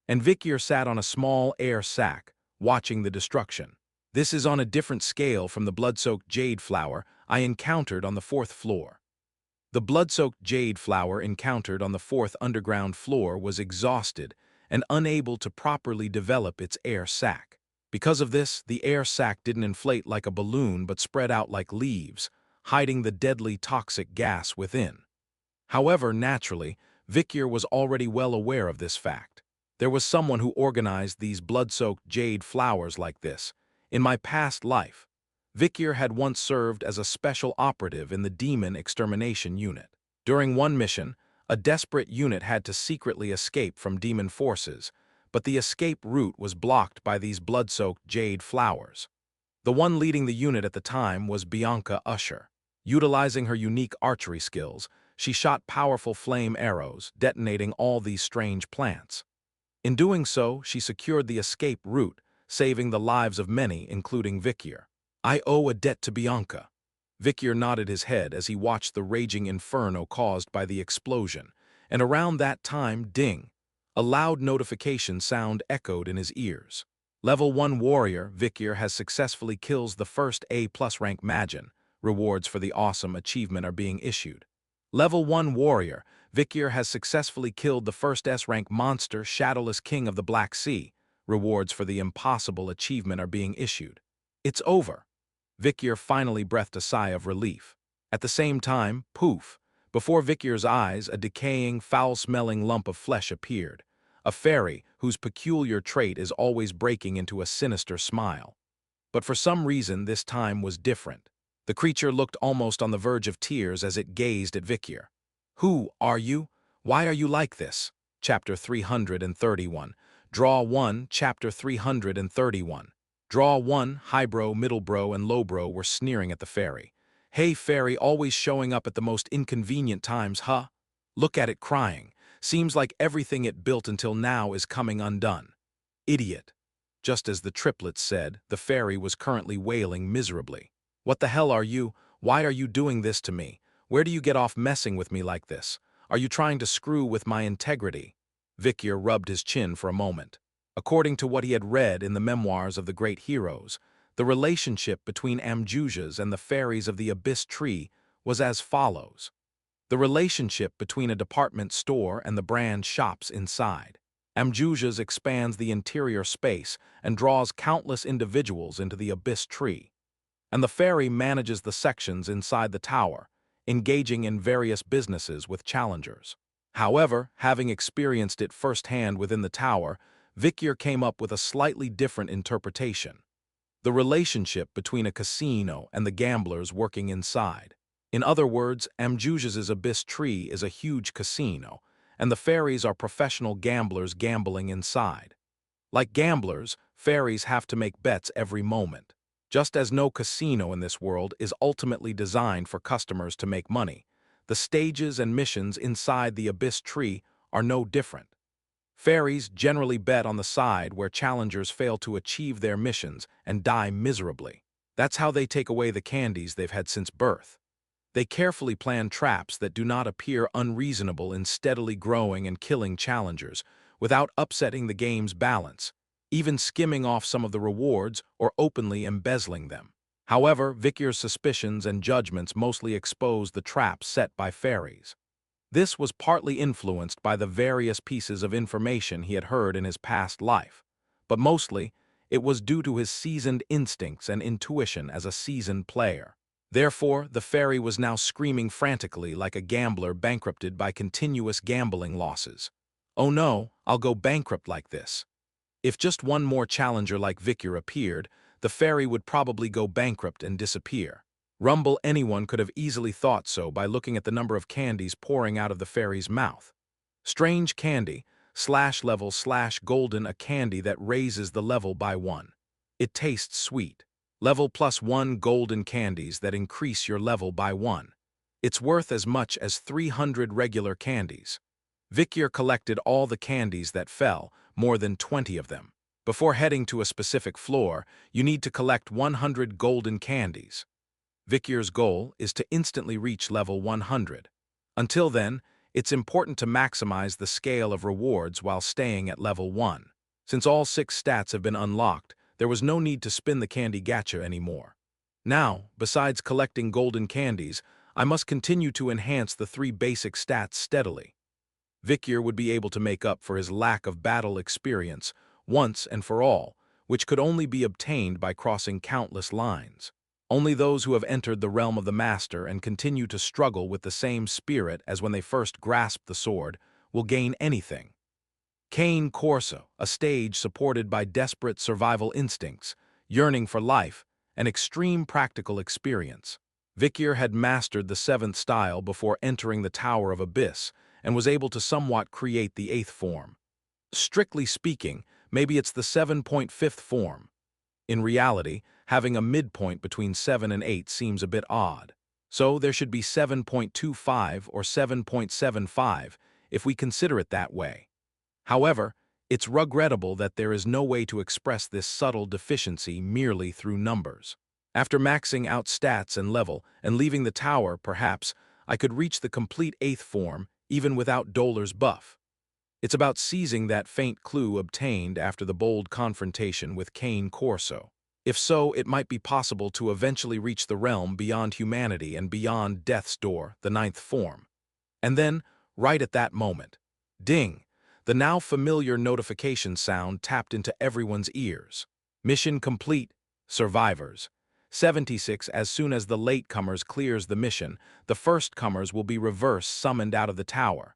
And Victor sat on a small air sac, watching the destruction. This is on a different scale from the blood-soaked jade flower I encountered on the 4th floor. The blood-soaked jade flower encountered on the 4th underground floor was exhausted and unable to properly develop its air sac. Because of this, the air sac didn't inflate like a balloon but spread out like leaves, hiding the deadly toxic gas within. However, naturally, Victor was already well aware of this fact. There was someone who organized these blood-soaked jade flowers like this. In my past life, Victor had once served as a special operative in the demon extermination unit. During one mission, a desperate unit had to secretly escape from demon forces, but the escape route was blocked by these blood-soaked jade flowers. The one leading the unit at the time was Bianca Usher. Utilizing her unique archery skills, she shot powerful flame arrows, detonating all these strange plants. In doing so, she secured the escape route, saving the lives of many, including Victor. I owe a debt to Bianca. Victor nodded his head as he watched the raging inferno caused by the explosion, and around that time, ding! A loud notification sound echoed in his ears. Level 1 warrior, Victor has successfully kills the first A+ rank Magin. Rewards for the awesome achievement are being issued. Level 1 warrior, Victor has successfully killed the first S-rank monster, Shadowless King of the Black Sea. Rewards for the impossible achievement are being issued. It's over. Victor finally breathed a sigh of relief. At the same time, poof, before Victor's eyes, a decaying, foul-smelling lump of flesh appeared. A fairy whose peculiar trait is always breaking into a sinister smile. But for some reason, this time was different. The creature looked almost on the verge of tears as it gazed at Victor. Who are you? Why are you like this? Chapter 331. Draw 1, Chapter 331. Draw 1, highbrow, middlebrow, and lowbrow were sneering at the fairy. Hey fairy, always showing up at the most inconvenient times, huh? Look at it crying. Seems like everything it built until now is coming undone. Idiot. Just as the triplets said, the fairy was currently wailing miserably. What the hell are you? Why are you doing this to me? Where do you get off messing with me like this? Are you trying to screw with my integrity? Vikir rubbed his chin for a moment. According to what he had read in the memoirs of the great heroes, the relationship between Amjujas and the fairies of the Abyss Tree was as follows. The relationship between a department store and the brand shops inside. Amjujas expands the interior space and draws countless individuals into the Abyss Tree. And the fairy manages the sections inside the tower, engaging in various businesses with challengers. However, having experienced it firsthand within the tower, Vikir came up with a slightly different interpretation. The relationship between a casino and the gamblers working inside. In other words, Amjuj's Abyss Tree is a huge casino, and the fairies are professional gamblers gambling inside. Like gamblers, fairies have to make bets every moment. Just as no casino in this world is ultimately designed for customers to make money, the stages and missions inside the Abyss Tree are no different. Fairies generally bet on the side where challengers fail to achieve their missions and die miserably. That's how they take away the candies they've had since birth. They carefully plan traps that do not appear unreasonable in steadily growing and killing challengers without upsetting the game's balance, even skimming off some of the rewards or openly embezzling them. However, Vikir's suspicions and judgments mostly exposed the traps set by fairies. This was partly influenced by the various pieces of information he had heard in his past life, but mostly it was due to his seasoned instincts and intuition as a seasoned player. Therefore, the fairy was now screaming frantically like a gambler bankrupted by continuous gambling losses. Oh no, I'll go bankrupt like this. If just one more challenger like Vikir appeared, the fairy would probably go bankrupt and disappear. Rumble, anyone could have easily thought so by looking at the number of candies pouring out of the fairy's mouth. Strange candy, /level/golden, a candy that raises the level by 1. It tastes sweet. Level +1 golden candies that increase your level by 1. It's worth as much as 300 regular candies. Vikir collected all the candies that fell, more than 20 of them. Before heading to a specific floor, you need to collect 100 golden candies. Vikir's goal is to instantly reach level 100. Until then, it's important to maximize the scale of rewards while staying at level 1. Since all 6 stats have been unlocked, there was no need to spin the candy gacha anymore. Now, besides collecting golden candies, I must continue to enhance the 3 basic stats steadily. Vikir would be able to make up for his lack of battle experience once and for all, which could only be obtained by crossing countless lines. Only those who have entered the realm of the master and continue to struggle with the same spirit as when they first grasped the sword will gain anything. Cane Corso, a stage supported by desperate survival instincts, yearning for life, and extreme practical experience. Vikir had mastered the 7th style before entering the Tower of Abyss and was able to somewhat create the 8th form. Strictly speaking, maybe it's the 7.5th form. In reality, having a midpoint between 7 and 8 seems a bit odd. So there should be 7.25 or 7.75 if we consider it that way. However, it's regrettable that there is no way to express this subtle deficiency merely through numbers. After maxing out stats and level and leaving the tower, perhaps, I could reach the complete 8th form even without Dolar's buff. It's about seizing that faint clue obtained after the bold confrontation with Cane Corso. If so, it might be possible to eventually reach the realm beyond humanity and beyond death's door, the 9th form. And then, right at that moment, ding! The now familiar notification sound tapped into everyone's ears. Mission complete, survivors. 76. As soon as the latecomers clears the mission, the firstcomers will be reverse summoned out of the tower.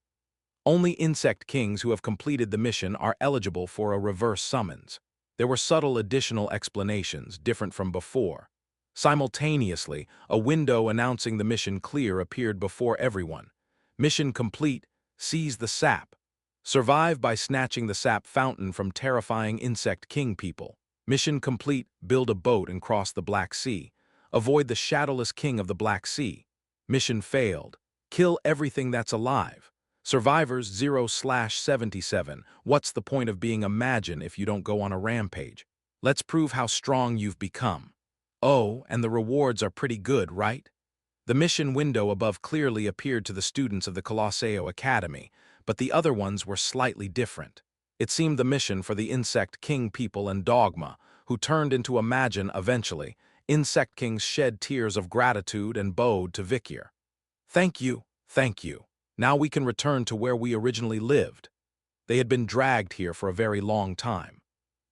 Only insect kings who have completed the mission are eligible for a reverse summons. There were subtle additional explanations, different from before. Simultaneously, a window announcing the mission clear appeared before everyone. Mission complete, seize the sap. Survive by snatching the sap fountain from terrifying insect king people. Mission complete, build a boat and cross the Black Sea. Avoid the shadowless king of the Black Sea. Mission failed. Kill everything that's alive. Survivors 0/77. What's the point of being Imagine if you don't go on a rampage? Let's prove how strong you've become. Oh, and the rewards are pretty good, right? The mission window above clearly appeared to the students of the Colosseo Academy, but the other ones were slightly different. It seemed the mission for the Insect King people and Dogma, who turned into Imagine eventually. Insect Kings shed tears of gratitude and bowed to Vikier. Thank you, thank you. Now we can return to where we originally lived. They had been dragged here for a very long time.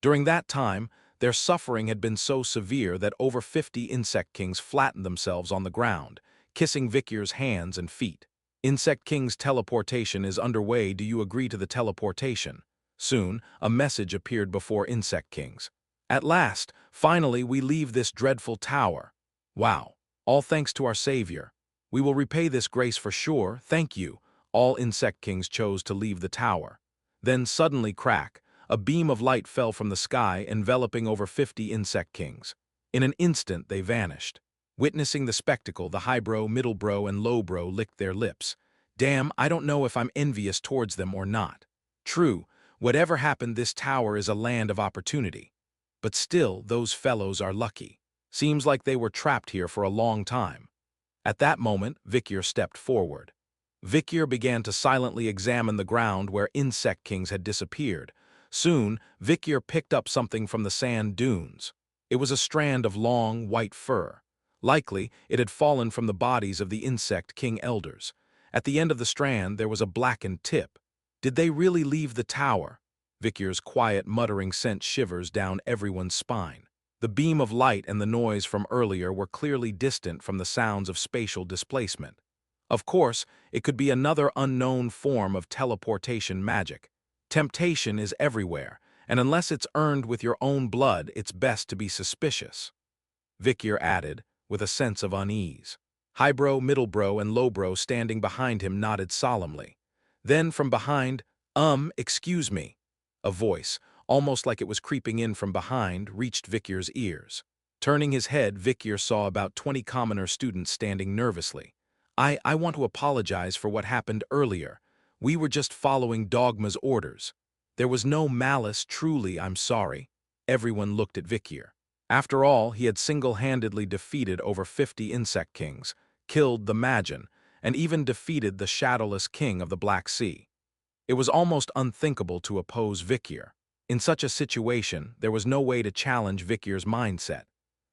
During that time, their suffering had been so severe that over 50 Insect Kings flattened themselves on the ground, kissing Vikier's hands and feet. Insect King's teleportation is underway. Do you agree to the teleportation? Soon, a message appeared before Insect Kings. At last, finally, we leave this dreadful tower. Wow, all thanks to our savior. We will repay this grace for sure, thank you. All Insect Kings chose to leave the tower. Then suddenly crack, a beam of light fell from the sky, enveloping over 50 Insect Kings. In an instant, they vanished. Witnessing the spectacle, the highbrow, middlebrow, and lowbrow licked their lips. Damn, I don't know if I'm envious towards them or not. True, whatever happened, this tower is a land of opportunity. But still, those fellows are lucky. Seems like they were trapped here for a long time. At that moment, Vikier stepped forward. Vikier began to silently examine the ground where Insect Kings had disappeared. Soon, Vikier picked up something from the sand dunes. It was a strand of long, white fur. Likely, it had fallen from the bodies of the Insect King elders. At the end of the strand, there was a blackened tip. Did they really leave the tower? Vikier's quiet muttering sent shivers down everyone's spine. The beam of light and the noise from earlier were clearly distant from the sounds of spatial displacement. Of course, it could be another unknown form of teleportation magic. Temptation is everywhere, and unless it's earned with your own blood, it's best to be suspicious. Vikier added, with a sense of unease. Highbrow, middlebrow, and lowbrow standing behind him nodded solemnly. Then from behind, excuse me. A voice, almost like it was creeping in from behind, reached Vikier's ears. Turning his head, Vikier saw about 20 commoner students standing nervously. I want to apologize for what happened earlier. We were just following Dogma's orders. There was no malice, truly, I'm sorry. Everyone looked at Vikier. After all, he had single-handedly defeated over 50 Insect Kings, killed the Magin, and even defeated the shadowless king of the Black Sea. It was almost unthinkable to oppose Vikier. In such a situation, there was no way to challenge Vikier's mindset.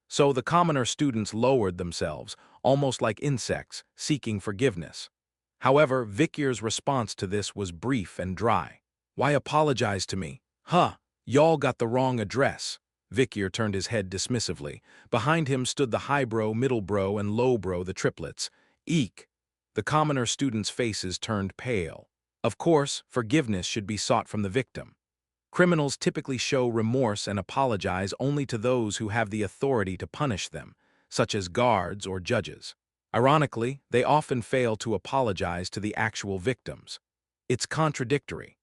So the commoner students lowered themselves, almost like insects, seeking forgiveness. However, Vikier's response to this was brief and dry. Why apologize to me? Huh, y'all got the wrong address. Vikier turned his head dismissively. Behind him stood the highbrow, middlebrow, and lowbrow, the triplets. Eek! The commoner students' faces turned pale. Of course, forgiveness should be sought from the victim. Criminals typically show remorse and apologize only to those who have the authority to punish them, such as guards or judges. Ironically, they often fail to apologize to the actual victims. It's contradictory.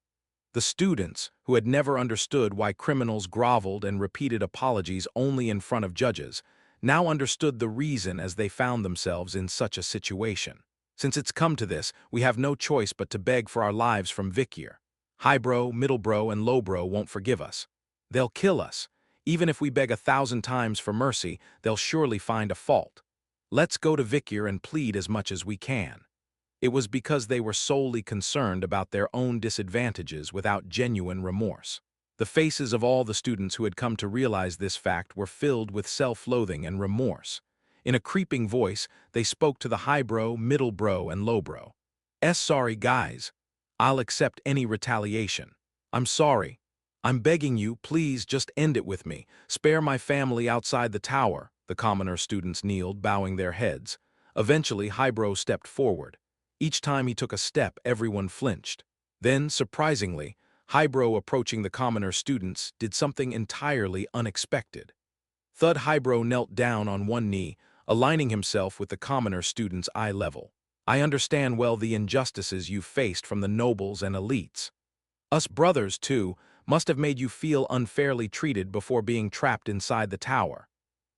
The students, who had never understood why criminals groveled and repeated apologies only in front of judges, now understood the reason as they found themselves in such a situation. Since it's come to this, we have no choice but to beg for our lives from Vikier. Highbrow, middlebrow, and lowbrow won't forgive us. They'll kill us. Even if we beg 1,000 times for mercy, they'll surely find a fault. Let's go to Vikier and plead as much as we can. It was because they were solely concerned about their own disadvantages without genuine remorse. The faces of all the students who had come to realize this fact were filled with self-loathing and remorse. In a creeping voice, they spoke to the highbrow, middlebrow, and lowbrow. Sorry, guys. I'll accept any retaliation. I'm sorry. I'm begging you, please just end it with me. Spare my family outside the tower. The commoner students kneeled, bowing their heads. Eventually, Highbrow stepped forward. Each time he took a step, everyone flinched. Then, surprisingly, Highbrow, approaching the commoner students, did something entirely unexpected. Thud Highbrow knelt down on one knee, aligning himself with the commoner students' eye level. I understand well the injustices you've faced from the nobles and elites. Us brothers, too, must have made you feel unfairly treated before being trapped inside the tower.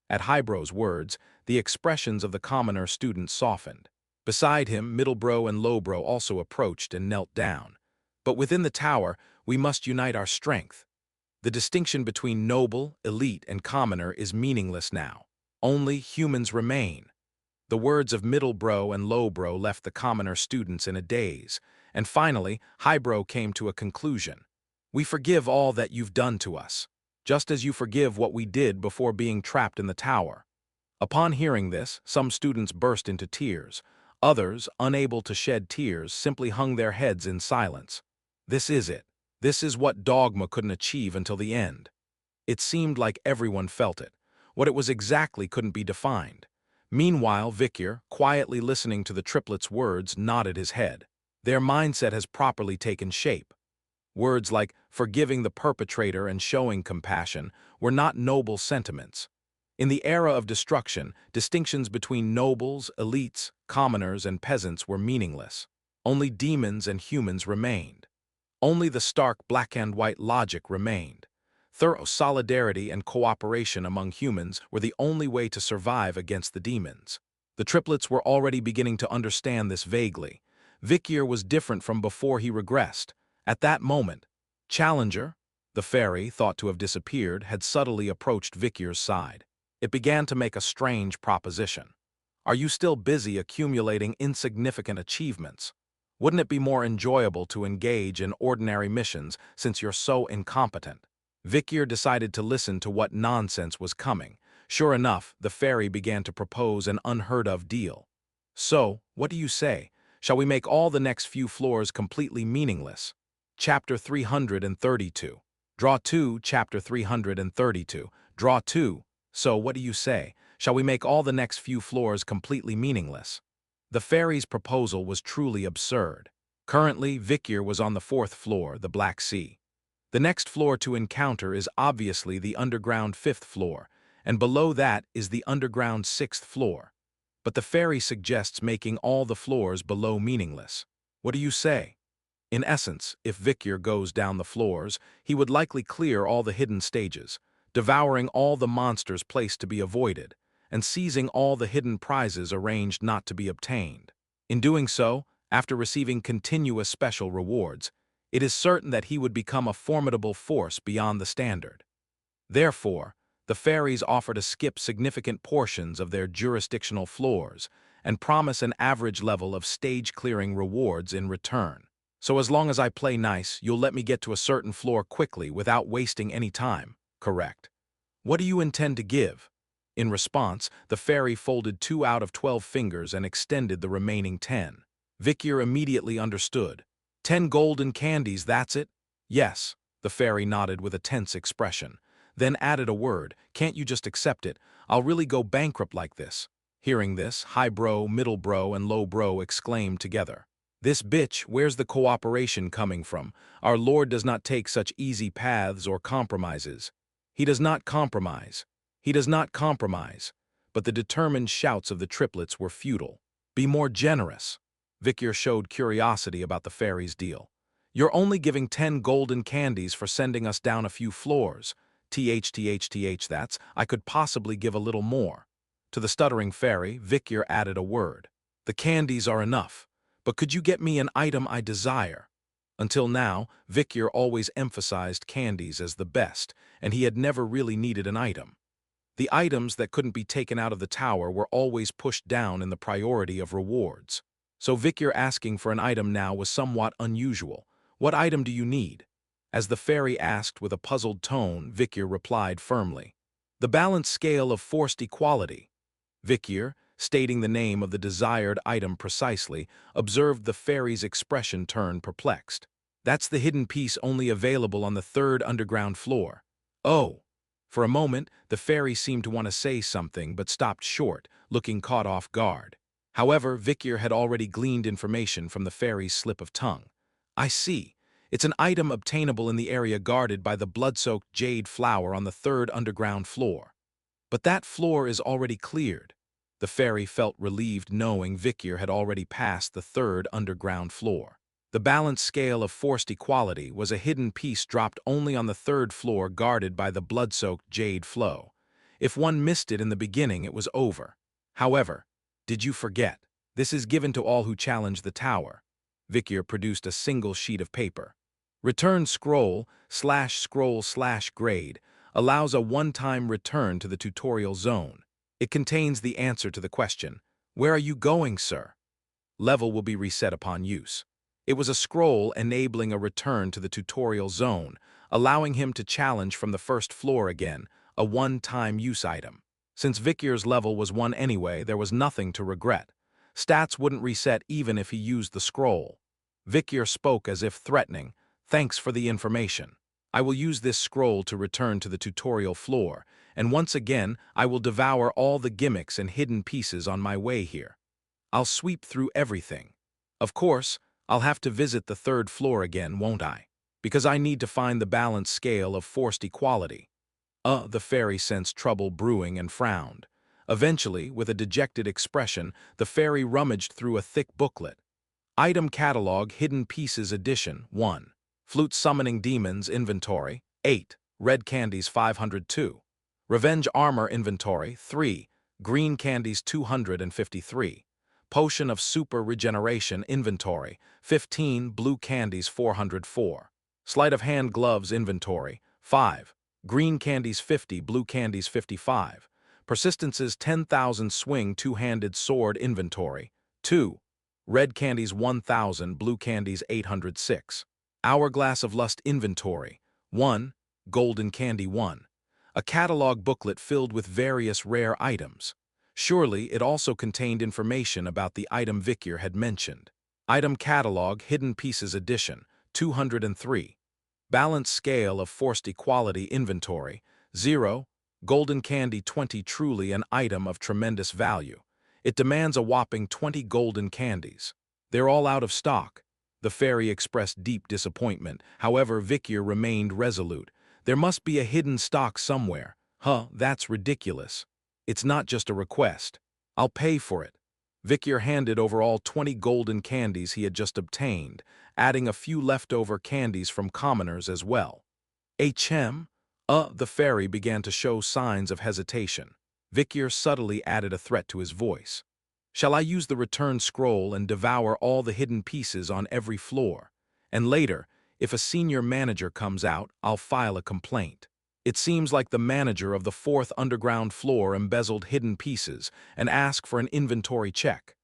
At Highbrow's words, the expressions of the commoner students softened. Beside him, Middlebrow and Lowbrow also approached and knelt down. But within the tower, we must unite our strength. The distinction between noble, elite, and commoner is meaningless now. Only humans remain. The words of Middlebrow and Lowbrow left the commoner students in a daze, and finally, Highbrow came to a conclusion. We forgive all that you've done to us, just as you forgive what we did before being trapped in the tower. Upon hearing this, some students burst into tears. Others, unable to shed tears, simply hung their heads in silence. This is it. This is what dogma couldn't achieve until the end. It seemed like everyone felt it. What it was exactly couldn't be defined. Meanwhile, Vicyr, quietly listening to the triplets' words, nodded his head. Their mindset has properly taken shape. Words like forgiving the perpetrator and showing compassion were not noble sentiments. In the era of destruction, distinctions between nobles, elites, commoners, and peasants were meaningless. Only demons and humans remained. Only the stark black-and-white logic remained. Thorough solidarity and cooperation among humans were the only way to survive against the demons. The triplets were already beginning to understand this vaguely. Vicyr was different from before he regressed. At that moment, Challenger, the fairy, thought to have disappeared, had subtly approached Vicyr's side. It began to make a strange proposition. Are you still busy accumulating insignificant achievements? Wouldn't it be more enjoyable to engage in ordinary missions since you're so incompetent? Vicyr decided to listen to what nonsense was coming. Sure enough, the fairy began to propose an unheard-of deal. So, what do you say? Shall we make all the next few floors completely meaningless? Chapter 332. Draw 2, Chapter 332. Draw 2. So, what do you say? Shall we make all the next few floors completely meaningless? The fairy's proposal was truly absurd. Currently, Vicyr was on the 4th floor, the Black Sea. The next floor to encounter is obviously the underground 5th floor, and below that is the underground 6th floor. But the fairy suggests making all the floors below meaningless. What do you say? In essence, if Vicyr goes down the floors, he would likely clear all the hidden stages, devouring all the monsters placed to be avoided, and seizing all the hidden prizes arranged not to be obtained. In doing so, after receiving continuous special rewards, it is certain that he would become a formidable force beyond the standard. Therefore, the fairies offer to skip significant portions of their jurisdictional floors and promise an average level of stage-clearing rewards in return. So as long as I play nice, you'll let me get to a certain floor quickly without wasting any time, correct? What do you intend to give? In response, the fairy folded 2 out of 12 fingers and extended the remaining 10. Vicyr immediately understood. 10 golden candies, that's it? Yes, the fairy nodded with a tense expression, then added a word. Can't you just accept it? I'll really go bankrupt like this. Hearing this, Highbrow, Middlebrow, and Lowbrow exclaimed together. This bitch, where's the cooperation coming from? Our Lord does not take such easy paths or compromises. He does not compromise. He does not compromise. But the determined shouts of the triplets were futile. Be more generous. Vicyr showed curiosity about the fairy's deal. You're only giving 10 golden candies for sending us down a few floors. That's, I could possibly give a little more. To the stuttering fairy, Vicyr added a word. The candies are enough, but could you get me an item I desire? Until now, Vicyr always emphasized candies as the best, and he had never really needed an item. The items that couldn't be taken out of the tower were always pushed down in the priority of rewards. So Vicyr asking for an item now was somewhat unusual. What item do you need? As the fairy asked with a puzzled tone, Vicyr replied firmly. The balanced scale of forced equality. Vicyr, stating the name of the desired item precisely, observed the fairy's expression turn perplexed. That's the hidden piece only available on the 3rd underground floor. Oh! For a moment, the fairy seemed to want to say something but stopped short, looking caught off guard. However, Vicyr had already gleaned information from the fairy's slip of tongue. I see. It's an item obtainable in the area guarded by the blood-soaked jade flower on the 3rd underground floor. But that floor is already cleared. The fairy felt relieved knowing Vicyr had already passed the 3rd underground floor. The balanced scale of forced equality was a hidden piece dropped only on the third floor guarded by the blood-soaked jade flow. If one missed it in the beginning, it was over. However, did you forget? This is given to all who challenge the tower. Vikyr produced a single sheet of paper. Return scroll/grade allows a one-time return to the tutorial zone. It contains the answer to the question, "Where are you going, sir?" Level will be reset upon use. It was a scroll enabling a return to the tutorial zone, allowing him to challenge from the first floor again, a one-time use item. Since Vikyr's level was 1 anyway, there was nothing to regret. Stats wouldn't reset even if he used the scroll. Vikyr spoke as if threatening, "Thanks for the information. I will use this scroll to return to the tutorial floor, and once again I will devour all the gimmicks and hidden pieces on my way here. I'll sweep through everything. Of course, I'll have to visit the third floor again, won't I? Because I need to find the balanced scale of forced equality." The fairy sensed trouble brewing and frowned. Eventually, with a dejected expression, the fairy rummaged through a thick booklet. Item Catalog Hidden Pieces Edition 1. Flute Summoning Demons Inventory 8. Red Candies 502. Revenge Armor Inventory 3. Green Candies 253. Potion of Super Regeneration Inventory 15. Blue Candies 404. Sleight of Hand Gloves Inventory 5. Green Candies 50. Blue Candies 55. Persistence's 10,000 Swing Two-Handed Sword Inventory 2. Red Candies 1,000. Blue Candies 806. Hourglass of Lust Inventory 1. Golden Candy 1. A catalog booklet filled with various rare items. Surely it also contained information about the item Vikyr had mentioned. Item Catalog Hidden Pieces Edition 203. Balanced Scale of Forced Equality Inventory 0. Golden Candy 20. Truly an item of tremendous value. It demands a whopping 20 golden candies. They're all out of stock. The fairy expressed deep disappointment. However, Vikyr remained resolute. There must be a hidden stock somewhere. That's ridiculous. It's not just a request. I'll pay for it. Vikyr handed over all 20 golden candies he had just obtained, adding a few leftover candies from commoners as well. HM? The fairy began to show signs of hesitation. Vikyr subtly added a threat to his voice. "Shall I use the return scroll and devour all the hidden pieces on every floor? And later, if a senior manager comes out, I'll file a complaint. It seems like the manager of the 4th underground floor embezzled hidden pieces and asked for an inventory check."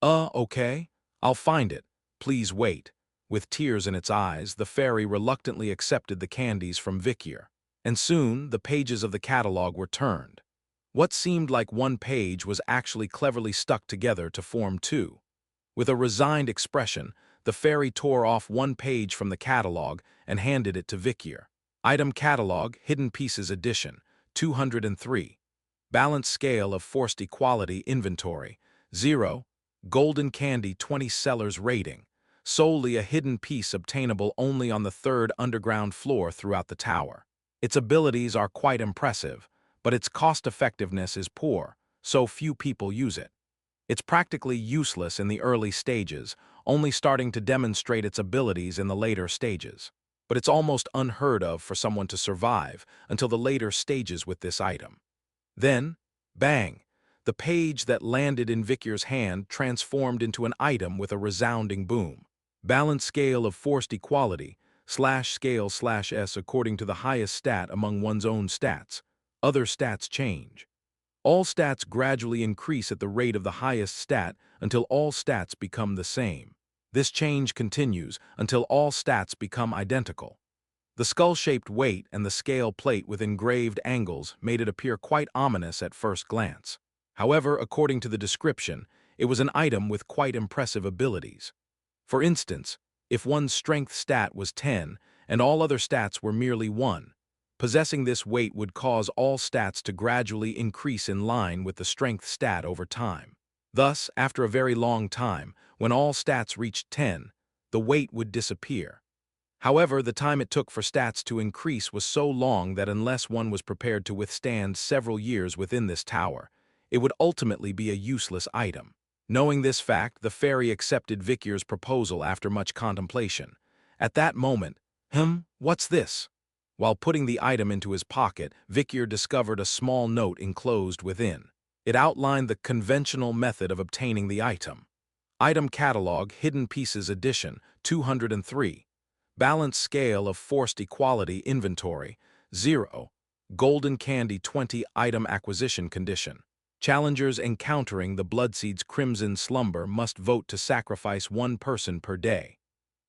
Okay. I'll find it. Please wait." With tears in its eyes, the fairy reluctantly accepted the candies from Vikyr. And soon, the pages of the catalog were turned. What seemed like one page was actually cleverly stuck together to form two. With a resigned expression, the fairy tore off one page from the catalog and handed it to Vikyr. Item Catalog Hidden Pieces Edition 203. Balanced Scale of Forced Equality Inventory 0. Golden Candy 20. Sellers Rating. Solely a hidden piece obtainable only on the 3rd underground floor throughout the tower. Its abilities are quite impressive, but its cost-effectiveness is poor, so few people use it. It's practically useless in the early stages, only starting to demonstrate its abilities in the later stages. But it's almost unheard of for someone to survive until the later stages with this item. Then, bang! The page that landed in Vikyr's hand transformed into an item with a resounding boom. Balanced Scale of Forced Equality /scale/S according to the highest stat among one's own stats. Other stats change. All stats gradually increase at the rate of the highest stat until all stats become the same. This change continues until all stats become identical. The skull-shaped weight and the scale plate with engraved angles made it appear quite ominous at first glance. However, according to the description, it was an item with quite impressive abilities. For instance, if one's strength stat was 10 and all other stats were merely 1, possessing this weight would cause all stats to gradually increase in line with the strength stat over time. Thus, after a very long time, when all stats reached 10, the weight would disappear. However, the time it took for stats to increase was so long that unless one was prepared to withstand several years within this tower, it would ultimately be a useless item. Knowing this fact, the fairy accepted Vikyr's proposal after much contemplation. At that moment, what's this? While putting the item into his pocket, Vikyr discovered a small note enclosed within. It outlined the conventional method of obtaining the item. Item Catalog, Hidden Pieces Edition, 203. Balance Scale of Forced Equality Inventory, 0. Golden Candy 20 Item Acquisition Condition. Challengers encountering the Bloodseed's Crimson Slumber must vote to sacrifice one person per day.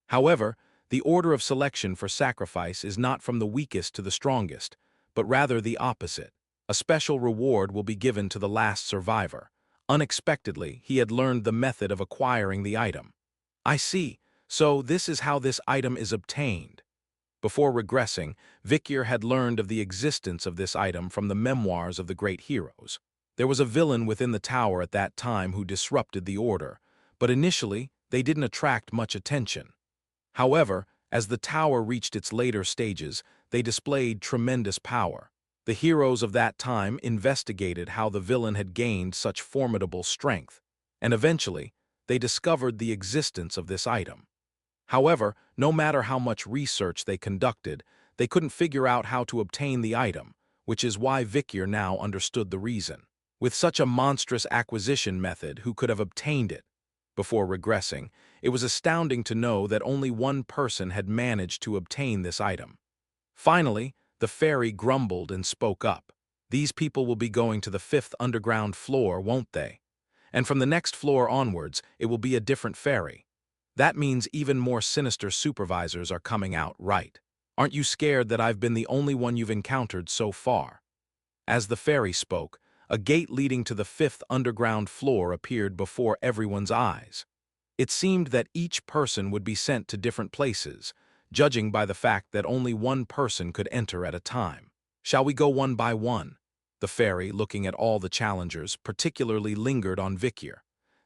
However, the order of selection for sacrifice is not from the weakest to the strongest, but rather the opposite. A special reward will be given to the last survivor. Unexpectedly, he had learned the method of acquiring the item. I see, so this is how this item is obtained. Before regressing, Vikyr had learned of the existence of this item from the memoirs of the great heroes. There was a villain within the tower at that time who disrupted the order, but initially they didn't attract much attention. However, as the tower reached its later stages, they displayed tremendous power. The heroes of that time investigated how the villain had gained such formidable strength, and eventually, they discovered the existence of this item. However, no matter how much research they conducted, they couldn't figure out how to obtain the item, which is why Vikyr now understood the reason. With such a monstrous acquisition method, who could have obtained it? Before regressing, it was astounding to know that only one person had managed to obtain this item. Finally, the fairy grumbled and spoke up. These people will be going to the 5th underground floor, won't they? And from the next floor onwards, it will be a different fairy. That means even more sinister supervisors are coming out, right? Aren't you scared that I've been the only one you've encountered so far? As the fairy spoke, a gate leading to the 5th underground floor appeared before everyone's eyes. It seemed that each person would be sent to different places, judging by the fact that only one person could enter at a time. Shall we go one by one? The fairy, looking at all the challengers, particularly lingered on Vikyr.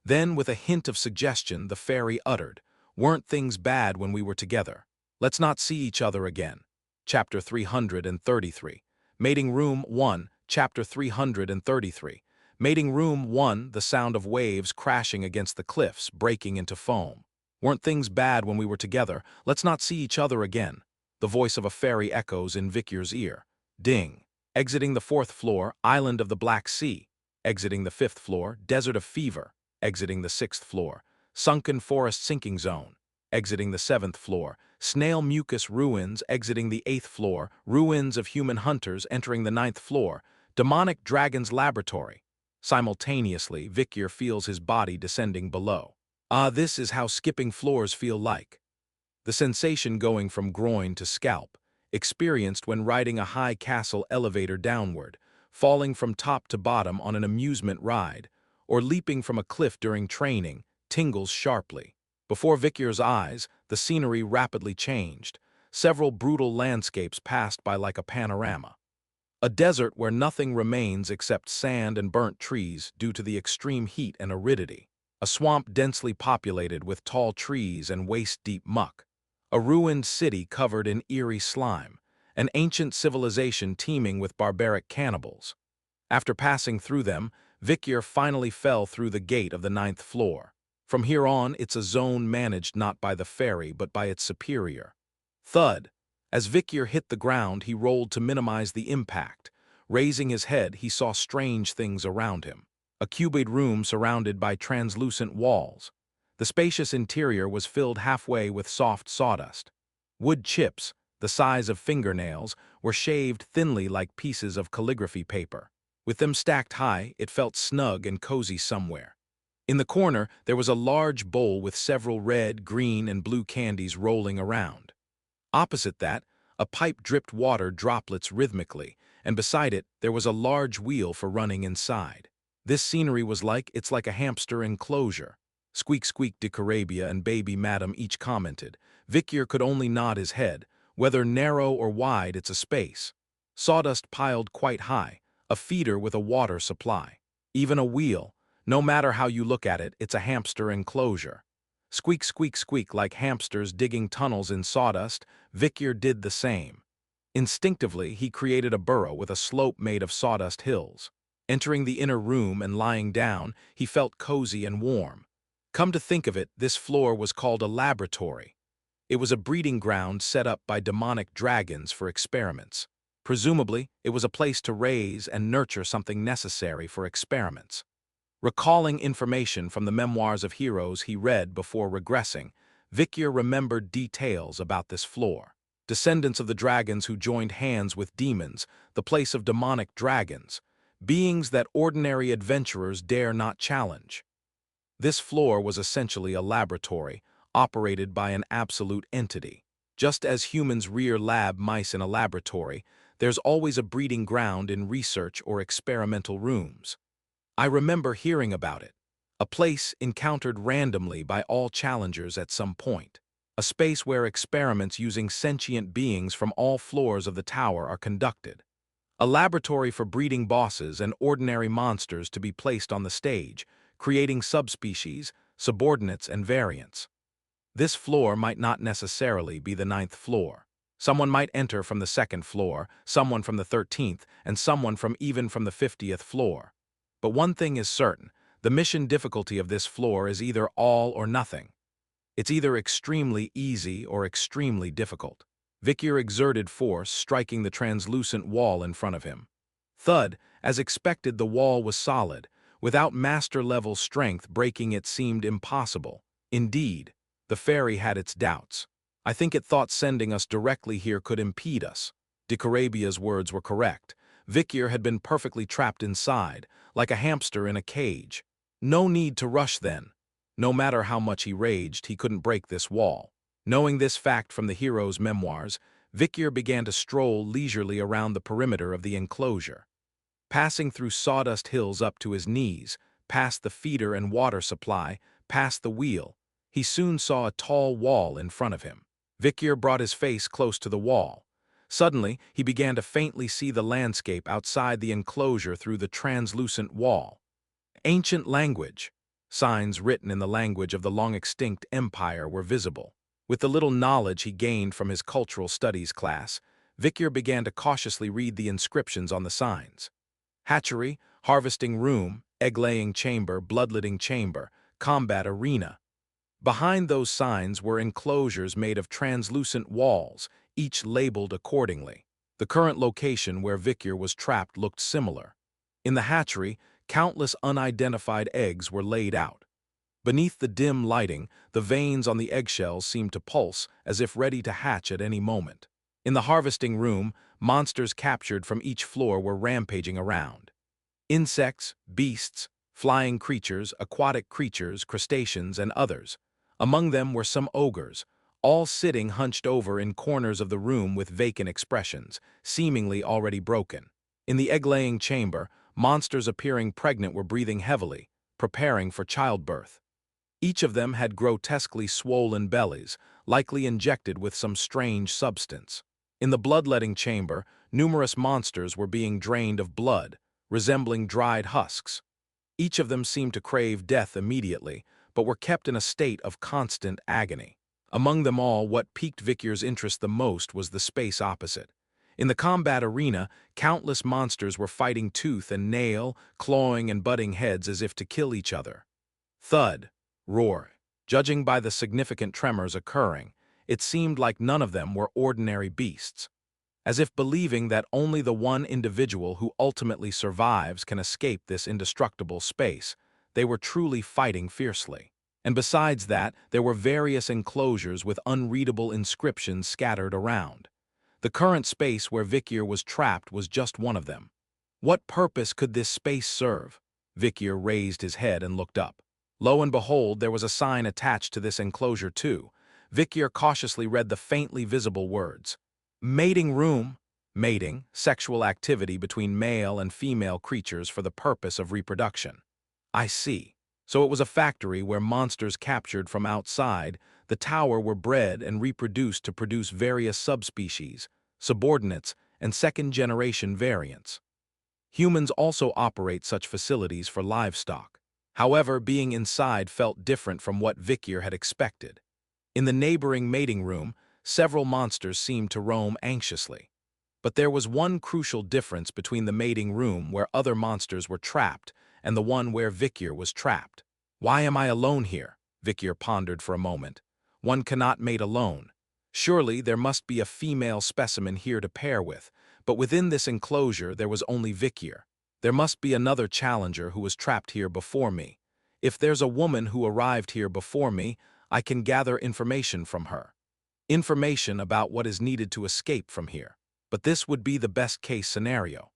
Then, with a hint of suggestion, the fairy uttered, "Weren't things bad when we were together? Let's not see each other again." Chapter 333. Mating Room 1, Chapter 333. Mating Room 1, the sound of waves crashing against the cliffs, breaking into foam. "Weren't things bad when we were together? Let's not see each other again." The voice of a fairy echoes in Vikyr's ear. Ding. Exiting the 4th floor, Island of the Black Sea. Exiting the 5th floor, Desert of Fever. Exiting the 6th floor, Sunken Forest Sinking Zone. Exiting the 7th floor, Snail Mucus Ruins. Exiting the 8th floor, Ruins of Human Hunters. Entering the 9th floor, Demonic Dragon's Laboratory. Simultaneously, Vikyr feels his body descending below. This is how skipping floors feel like. The sensation going from groin to scalp, experienced when riding a high castle elevator downward, falling from top to bottom on an amusement ride, or leaping from a cliff during training, tingles sharply. Before Vikyr's eyes, the scenery rapidly changed. Several brutal landscapes passed by like a panorama. A desert where nothing remains except sand and burnt trees due to the extreme heat and aridity. A swamp densely populated with tall trees and waist-deep muck. A ruined city covered in eerie slime. An ancient civilization teeming with barbaric cannibals. After passing through them, Vikyr finally fell through the gate of the 9th floor. From here on, it's a zone managed not by the fairy but by its superior. Thud. As Vikyr hit the ground, he rolled to minimize the impact. Raising his head, he saw strange things around him. A cuboid room surrounded by translucent walls. The spacious interior was filled halfway with soft sawdust. Wood chips, the size of fingernails, were shaved thinly like pieces of calligraphy paper. With them stacked high, it felt snug and cozy somewhere. In the corner, there was a large bowl with several red, green, and blue candies rolling around. Opposite that, a pipe dripped water droplets rhythmically, and beside it, there was a large wheel for running inside. This scenery was like a hamster enclosure. Squeak squeak de Carabia and baby madam each commented. Vikyr could only nod his head. Whether narrow or wide, it's a space. Sawdust piled quite high, a feeder with a water supply. Even a wheel. No matter how you look at it, it's a hamster enclosure. Squeak, squeak, squeak like hamsters digging tunnels in sawdust, Vikyr did the same. Instinctively, he created a burrow with a slope made of sawdust hills. Entering the inner room and lying down, he felt cozy and warm. Come to think of it, this floor was called a laboratory. It was a breeding ground set up by demonic dragons for experiments. Presumably, it was a place to raise and nurture something necessary for experiments. Recalling information from the memoirs of heroes he read before regressing, Vikyr remembered details about this floor. Descendants of the dragons who joined hands with demons, the place of demonic dragons, beings that ordinary adventurers dare not challenge. This floor was essentially a laboratory, operated by an absolute entity. Just as humans rear lab mice in a laboratory, there's always a breeding ground in research or experimental rooms. I remember hearing about it. A place encountered randomly by all challengers at some point. A space where experiments using sentient beings from all floors of the tower are conducted. A laboratory for breeding bosses and ordinary monsters to be placed on the stage, creating subspecies, subordinates, and variants. This floor might not necessarily be the 9th floor. Someone might enter from the 2nd floor, someone from the 13th, and someone even from the 50th floor. But one thing is certain, the mission difficulty of this floor is either all or nothing. It's either extremely easy or extremely difficult. Vikyr exerted force, striking the translucent wall in front of him. Thud, as expected, the wall was solid. Without master-level strength, breaking it seemed impossible. Indeed, the fairy had its doubts. I think it thought sending us directly here could impede us. Dicarabia's words were correct. Vikyr had been perfectly trapped inside, like a hamster in a cage. No need to rush then. No matter how much he raged, he couldn't break this wall. Knowing this fact from the hero's memoirs, Vikyr began to stroll leisurely around the perimeter of the enclosure. Passing through sawdust hills up to his knees, past the feeder and water supply, past the wheel, he soon saw a tall wall in front of him. Vikyr brought his face close to the wall. Suddenly, he began to faintly see the landscape outside the enclosure through the translucent wall. Ancient language. Signs written in the language of the long-extinct empire were visible. With the little knowledge he gained from his cultural studies class, Vikyr began to cautiously read the inscriptions on the signs. Hatchery, harvesting room, egg-laying chamber, bloodletting chamber, combat arena. Behind those signs were enclosures made of translucent walls, each labeled accordingly. The current location where Vikyr was trapped looked similar. In the hatchery, countless unidentified eggs were laid out. Beneath the dim lighting, the veins on the eggshells seemed to pulse, as if ready to hatch at any moment. In the harvesting room, monsters captured from each floor were rampaging around. Insects, beasts, flying creatures, aquatic creatures, crustaceans, and others. Among them were some ogres, all sitting hunched over in corners of the room with vacant expressions, seemingly already broken. In the egg-laying chamber, monsters appearing pregnant were breathing heavily, preparing for childbirth. Each of them had grotesquely swollen bellies, likely injected with some strange substance. In the bloodletting chamber, numerous monsters were being drained of blood, resembling dried husks. Each of them seemed to crave death immediately, but were kept in a state of constant agony. Among them all, what piqued Vikyr's interest the most was the space opposite. In the combat arena, countless monsters were fighting tooth and nail, clawing and butting heads as if to kill each other. Thud, roar. Judging by the significant tremors occurring, it seemed like none of them were ordinary beasts. As if believing that only the one individual who ultimately survives can escape this indestructible space, they were truly fighting fiercely. And besides that, there were various enclosures with unreadable inscriptions scattered around. The current space where Vikyr was trapped was just one of them. What purpose could this space serve? Vikyr raised his head and looked up. Lo and behold, there was a sign attached to this enclosure too. Vikyr cautiously read the faintly visible words. Mating room. Mating, sexual activity between male and female creatures for the purpose of reproduction. I see. So it was a factory where monsters captured from outside the tower were bred and reproduced to produce various subspecies, subordinates, and second-generation variants. Humans also operate such facilities for livestock. However, being inside felt different from what Vikyr had expected. In the neighboring mating room, several monsters seemed to roam anxiously. But there was one crucial difference between the mating room where other monsters were trapped and the one where Vikyr was trapped. Why am I alone here? Vikyr pondered for a moment. One cannot mate alone. Surely there must be a female specimen here to pair with, but within this enclosure there was only Vikyr. There must be another challenger who was trapped here before me. If there's a woman who arrived here before me, I can gather information from her. Information about what is needed to escape from here. But this would be the best-case scenario.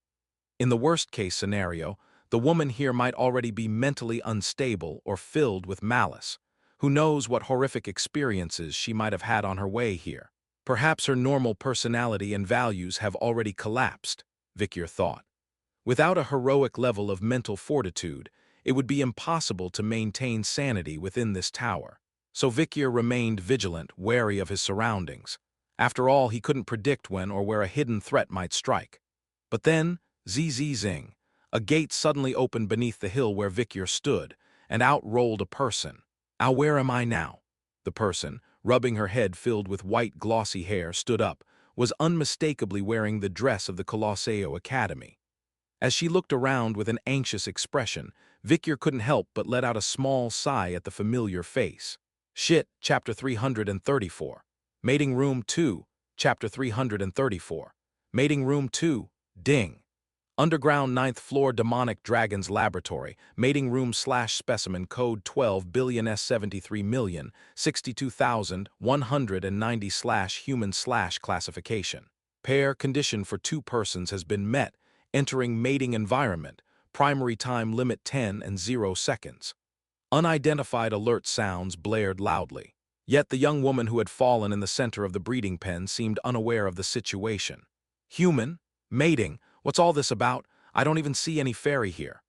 In the worst-case scenario, the woman here might already be mentally unstable or filled with malice. Who knows what horrific experiences she might have had on her way here. Perhaps her normal personality and values have already collapsed, Vikyr thought. Without a heroic level of mental fortitude, it would be impossible to maintain sanity within this tower. So Vikyr remained vigilant, wary of his surroundings. After all, he couldn't predict when or where a hidden threat might strike. But then, zing, a gate suddenly opened beneath the hill where Vikyr stood, and out rolled a person. Where am I now? The person, rubbing her head filled with white glossy hair, stood up, was unmistakably wearing the dress of the Colosseo Academy. As she looked around with an anxious expression, Vikyr couldn't help but let out a small sigh at the familiar face. Shit, Chapter 334. Mating Room 2, Chapter 334. Mating Room 2, ding. Underground 9th floor Demonic Dragon's Laboratory, Mating Room / Specimen Code 12 S 73,062,190 Human / Classification. Pair condition for 2 persons has been met, entering mating environment, primary time limit 10 and 0 seconds. Unidentified alert sounds blared loudly. Yet the young woman who had fallen in the center of the breeding pen seemed unaware of the situation. Human? Mating? What's all this about? I don't even see any fairy here.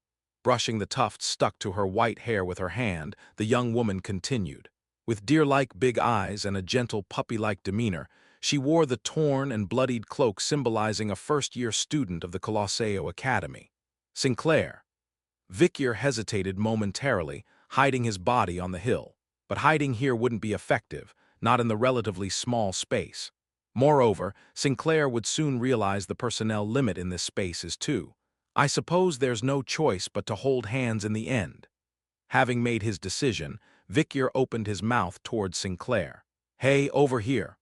Brushing the tufts stuck to her white hair with her hand, the young woman continued. With deer-like big eyes and a gentle puppy-like demeanor, she wore the torn and bloodied cloak symbolizing a first-year student of the Colosseo Academy. Sinclair. Vikyr hesitated momentarily, hiding his body on the hill. But hiding here wouldn't be effective, not in the relatively small space. Moreover, Sinclair would soon realize the personnel limit in this space is 2. I suppose there's no choice but to hold hands in the end. Having made his decision, Vikyr opened his mouth towards Sinclair. Hey, over here.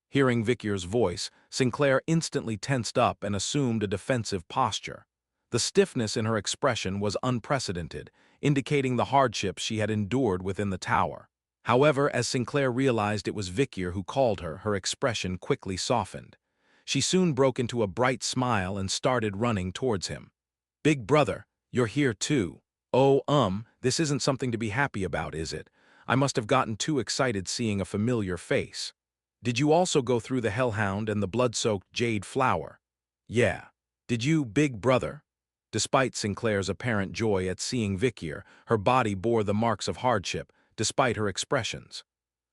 Hearing Vikyr's voice, Sinclair instantly tensed up and assumed a defensive posture. The stiffness in her expression was unprecedented, indicating the hardships she had endured within the tower. However, as Sinclair realized it was Vikyr who called her, her expression quickly softened. She soon broke into a bright smile and started running towards him. Big brother, you're here too. Oh, this isn't something to be happy about, is it? I must have gotten too excited seeing a familiar face. Did you also go through the hellhound and the blood-soaked jade flower? Yeah. Did you, big brother? Despite Sinclair's apparent joy at seeing Vikyr, her body bore the marks of hardship, despite her expressions.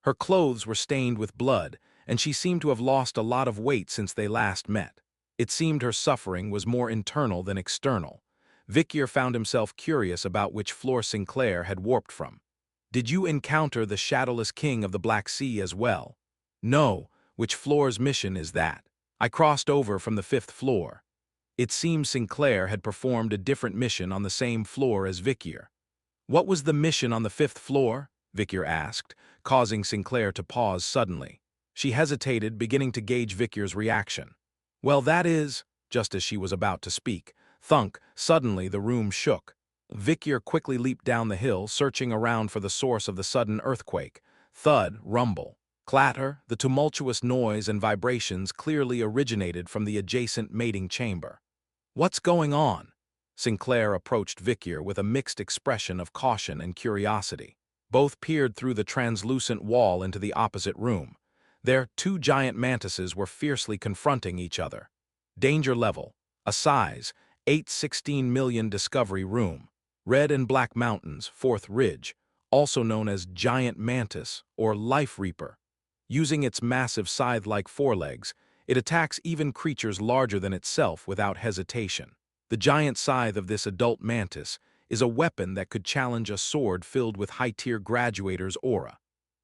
Her clothes were stained with blood, and she seemed to have lost a lot of weight since they last met. It seemed her suffering was more internal than external. Vikyr found himself curious about which floor Sinclair had warped from. Did you encounter the shadowless king of the Black Sea as well? No. Which floor's mission is that? I crossed over from the 5th floor. It seems Sinclair had performed a different mission on the same floor as Vikyr. What was the mission on the 5th floor? Vikyr asked, causing Sinclair to pause suddenly. She hesitated, beginning to gauge Vikyr's reaction. Well, that is... Just as she was about to speak, thunk, suddenly the room shook. Vikyr quickly leaped down the hill, searching around for the source of the sudden earthquake. Thud, rumble, clatter, the tumultuous noise and vibrations clearly originated from the adjacent mating chamber. What's going on? Sinclair approached Vikyr with a mixed expression of caution and curiosity. Both peered through the translucent wall into the opposite room. There, 2 giant mantises were fiercely confronting each other. Danger level, a size, 816 million discovery room. Red and Black Mountains, 4th Ridge, also known as giant mantis or life reaper. Using its massive scythe-like forelegs, it attacks even creatures larger than itself without hesitation. The giant scythe of this adult mantis is a weapon that could challenge a sword filled with high-tier graduator's aura.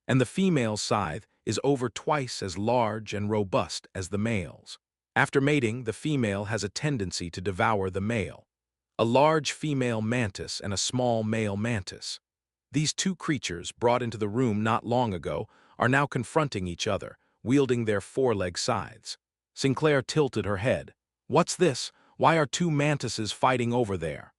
And the female scythe is over twice as large and robust as the male's. After mating, the female has a tendency to devour the male. A large female mantis and a small male mantis. These two creatures, brought into the room not long ago, are now confronting each other, wielding their four-leg scythes. Sinclair tilted her head. "What's this? Why are two mantises fighting over there?"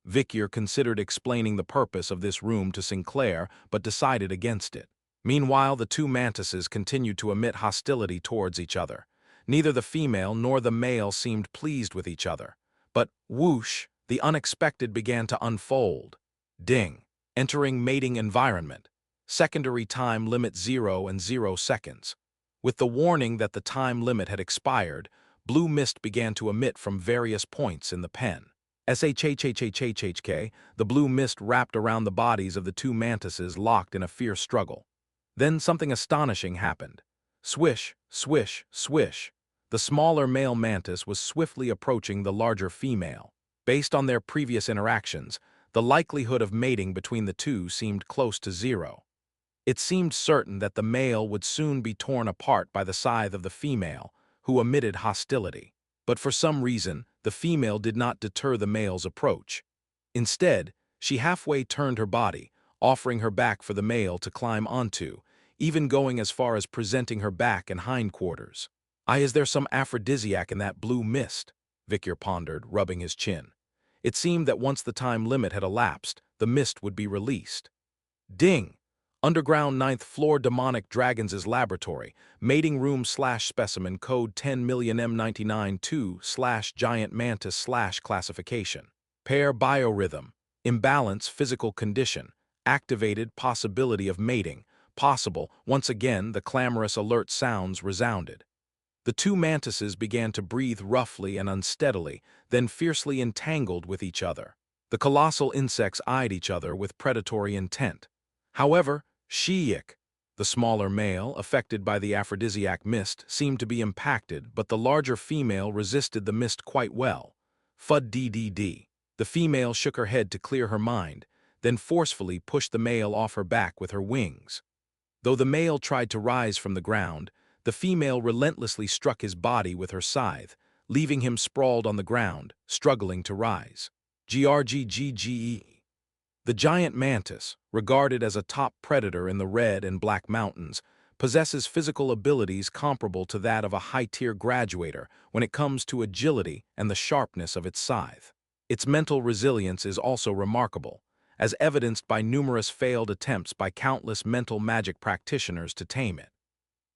Vicyr considered explaining the purpose of this room to Sinclair, but decided against it. Meanwhile, the two mantises continued to emit hostility towards each other. Neither the female nor the male seemed pleased with each other. But, whoosh, the unexpected began to unfold. Ding. Entering mating environment. Secondary time limit 0 and 0 seconds. With the warning that the time limit had expired, blue mist began to emit from various points in the pen. Shhhhhhk, the blue mist wrapped around the bodies of the two mantises locked in a fierce struggle. Then something astonishing happened. Swish, swish, swish. The smaller male mantis was swiftly approaching the larger female. Based on their previous interactions, the likelihood of mating between the two seemed close to 0. It seemed certain that the male would soon be torn apart by the scythe of the female, who emitted hostility. But for some reason, the female did not deter the male's approach. Instead, she halfway turned her body, offering her back for the male to climb onto, even going as far as presenting her back and hindquarters. Is there some aphrodisiac in that blue mist? Vicyr pondered, rubbing his chin. It seemed that once the time limit had elapsed, the mist would be released. Ding! Underground 9th floor demonic dragons' laboratory, mating room /specimen code 10M99-2/giant mantis/classification. Pair biorhythm, imbalance physical condition, activated possibility of mating, possible. Once again the clamorous alert sounds resounded. The two mantises began to breathe roughly and unsteadily, then fiercely entangled with each other. The colossal insects eyed each other with predatory intent. However, Shiyik, the smaller male, affected by the aphrodisiac mist, seemed to be impacted, but the larger female resisted the mist quite well. Fud-ddd. The female shook her head to clear her mind, then forcefully pushed the male off her back with her wings. Though the male tried to rise from the ground, the female relentlessly struck his body with her scythe, leaving him sprawled on the ground, struggling to rise. Grggge. The giant mantis, regarded as a top predator in the Red and Black Mountains, possesses physical abilities comparable to that of a high-tier graduator when it comes to agility and the sharpness of its scythe. Its mental resilience is also remarkable, as evidenced by numerous failed attempts by countless mental magic practitioners to tame it.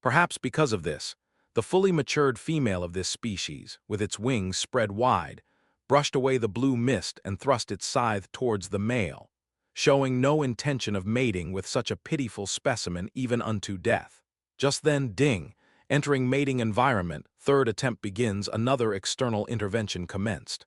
Perhaps because of this, the fully matured female of this species, with its wings spread wide, brushed away the blue mist and thrust its scythe towards the male, showing no intention of mating with such a pitiful specimen even unto death. Just then, ding, entering mating environment, third attempt begins, another external intervention commenced.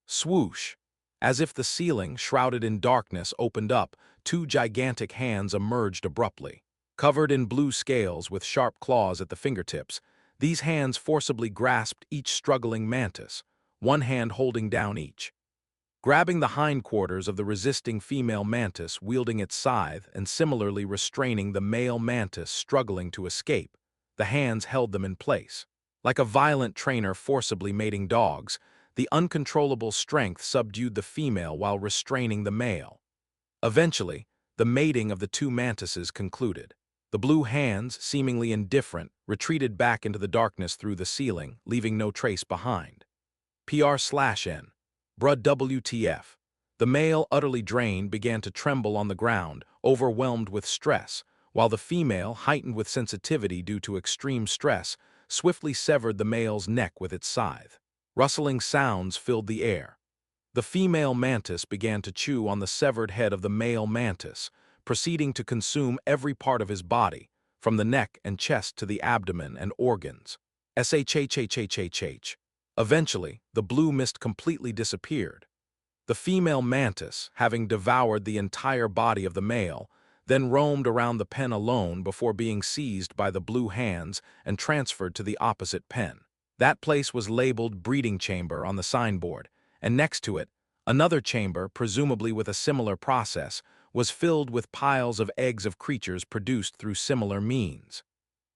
Swoosh. As if the ceiling, shrouded in darkness, opened up, two gigantic hands emerged abruptly. Covered in blue scales with sharp claws at the fingertips, these hands forcibly grasped each struggling mantis, one hand holding down each. Grabbing the hindquarters of the resisting female mantis wielding its scythe and similarly restraining the male mantis struggling to escape, the hands held them in place. Like a violent trainer forcibly mating dogs, the uncontrollable strength subdued the female while restraining the male. Eventually, the mating of the two mantises concluded. The blue hands, seemingly indifferent, retreated back into the darkness through the ceiling, leaving no trace behind. PR/N. Brud WTF. The male, utterly drained, began to tremble on the ground, overwhelmed with stress, while the female, heightened with sensitivity due to extreme stress, swiftly severed the male's neck with its scythe. Rustling sounds filled the air. The female mantis began to chew on the severed head of the male mantis, proceeding to consume every part of his body, from the neck and chest to the abdomen and organs. Shhhhhhh. Eventually, the blue mist completely disappeared. The female mantis, having devoured the entire body of the male, then roamed around the pen alone before being seized by the blue hands and transferred to the opposite pen. That place was labeled breeding chamber on the signboard, and next to it, another chamber, presumably with a similar process, was filled with piles of eggs of creatures produced through similar means.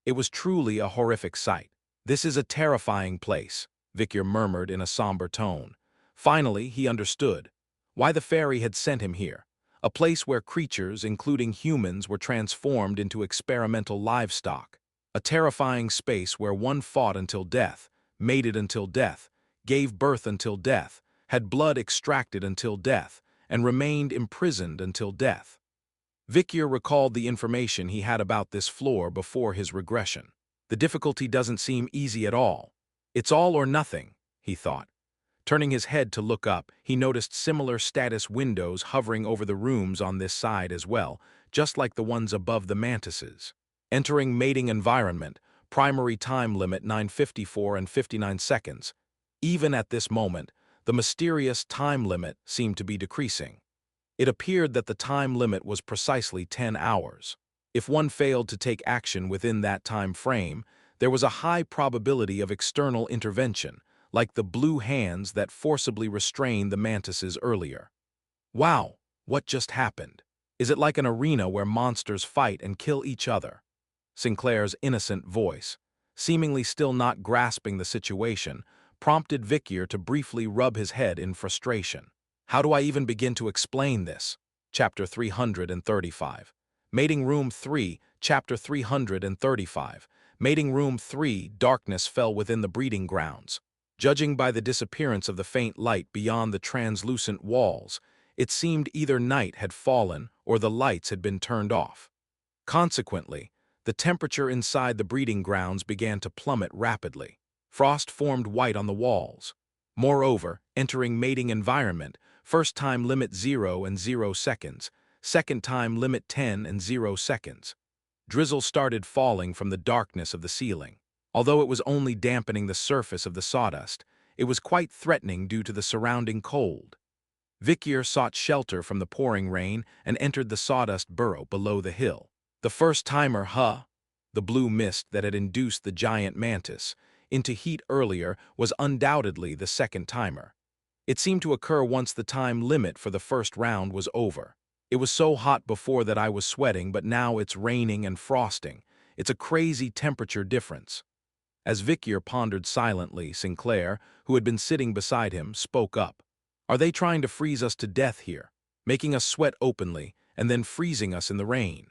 It was truly a horrific sight. "This is a terrifying place," Vikyr murmured in a somber tone. Finally, he understood why the fairy had sent him here. A place where creatures, including humans, were transformed into experimental livestock. A terrifying space where one fought until death, mated until death, gave birth until death, had blood extracted until death, and remained imprisoned until death. Vikyr recalled the information he had about this floor before his regression. The difficulty doesn't seem easy at all. It's all or nothing, he thought. Turning his head to look up, he noticed similar status windows hovering over the rooms on this side as well, just like the ones above the mantises. Entering mating environment, primary time limit 9:54 and 59 seconds. Even at this moment, the mysterious time limit seemed to be decreasing. It appeared that the time limit was precisely 10 hours. If one failed to take action within that time frame, there was a high probability of external intervention, like the blue hands that forcibly restrained the mantises earlier. Wow, what just happened? Is it like an arena where monsters fight and kill each other? Sinclair's innocent voice, seemingly still not grasping the situation, prompted Vikyr to briefly rub his head in frustration. How do I even begin to explain this? Chapter 335. Mating Room 3, Chapter 335. Mating Room 3, darkness fell within the breeding grounds. Judging by the disappearance of the faint light beyond the translucent walls, it seemed either night had fallen or the lights had been turned off. Consequently, the temperature inside the breeding grounds began to plummet rapidly. Frost formed white on the walls. Moreover, entering mating environment, first time limit 0 and 0 seconds, second time limit 10 and 0 seconds. Drizzle started falling from the darkness of the ceiling. Although it was only dampening the surface of the sawdust, it was quite threatening due to the surrounding cold. Vikyr sought shelter from the pouring rain and entered the sawdust burrow below the hill. The first timer, the blue mist that had induced the giant mantis into heat earlier, was undoubtedly the second timer. It seemed to occur once the time limit for the first round was over. It was so hot before that I was sweating, but now it's raining and frosting. It's a crazy temperature difference. As Vikyr pondered silently, Sinclair, who had been sitting beside him, spoke up. Are they trying to freeze us to death here, making us sweat openly, and then freezing us in the rain?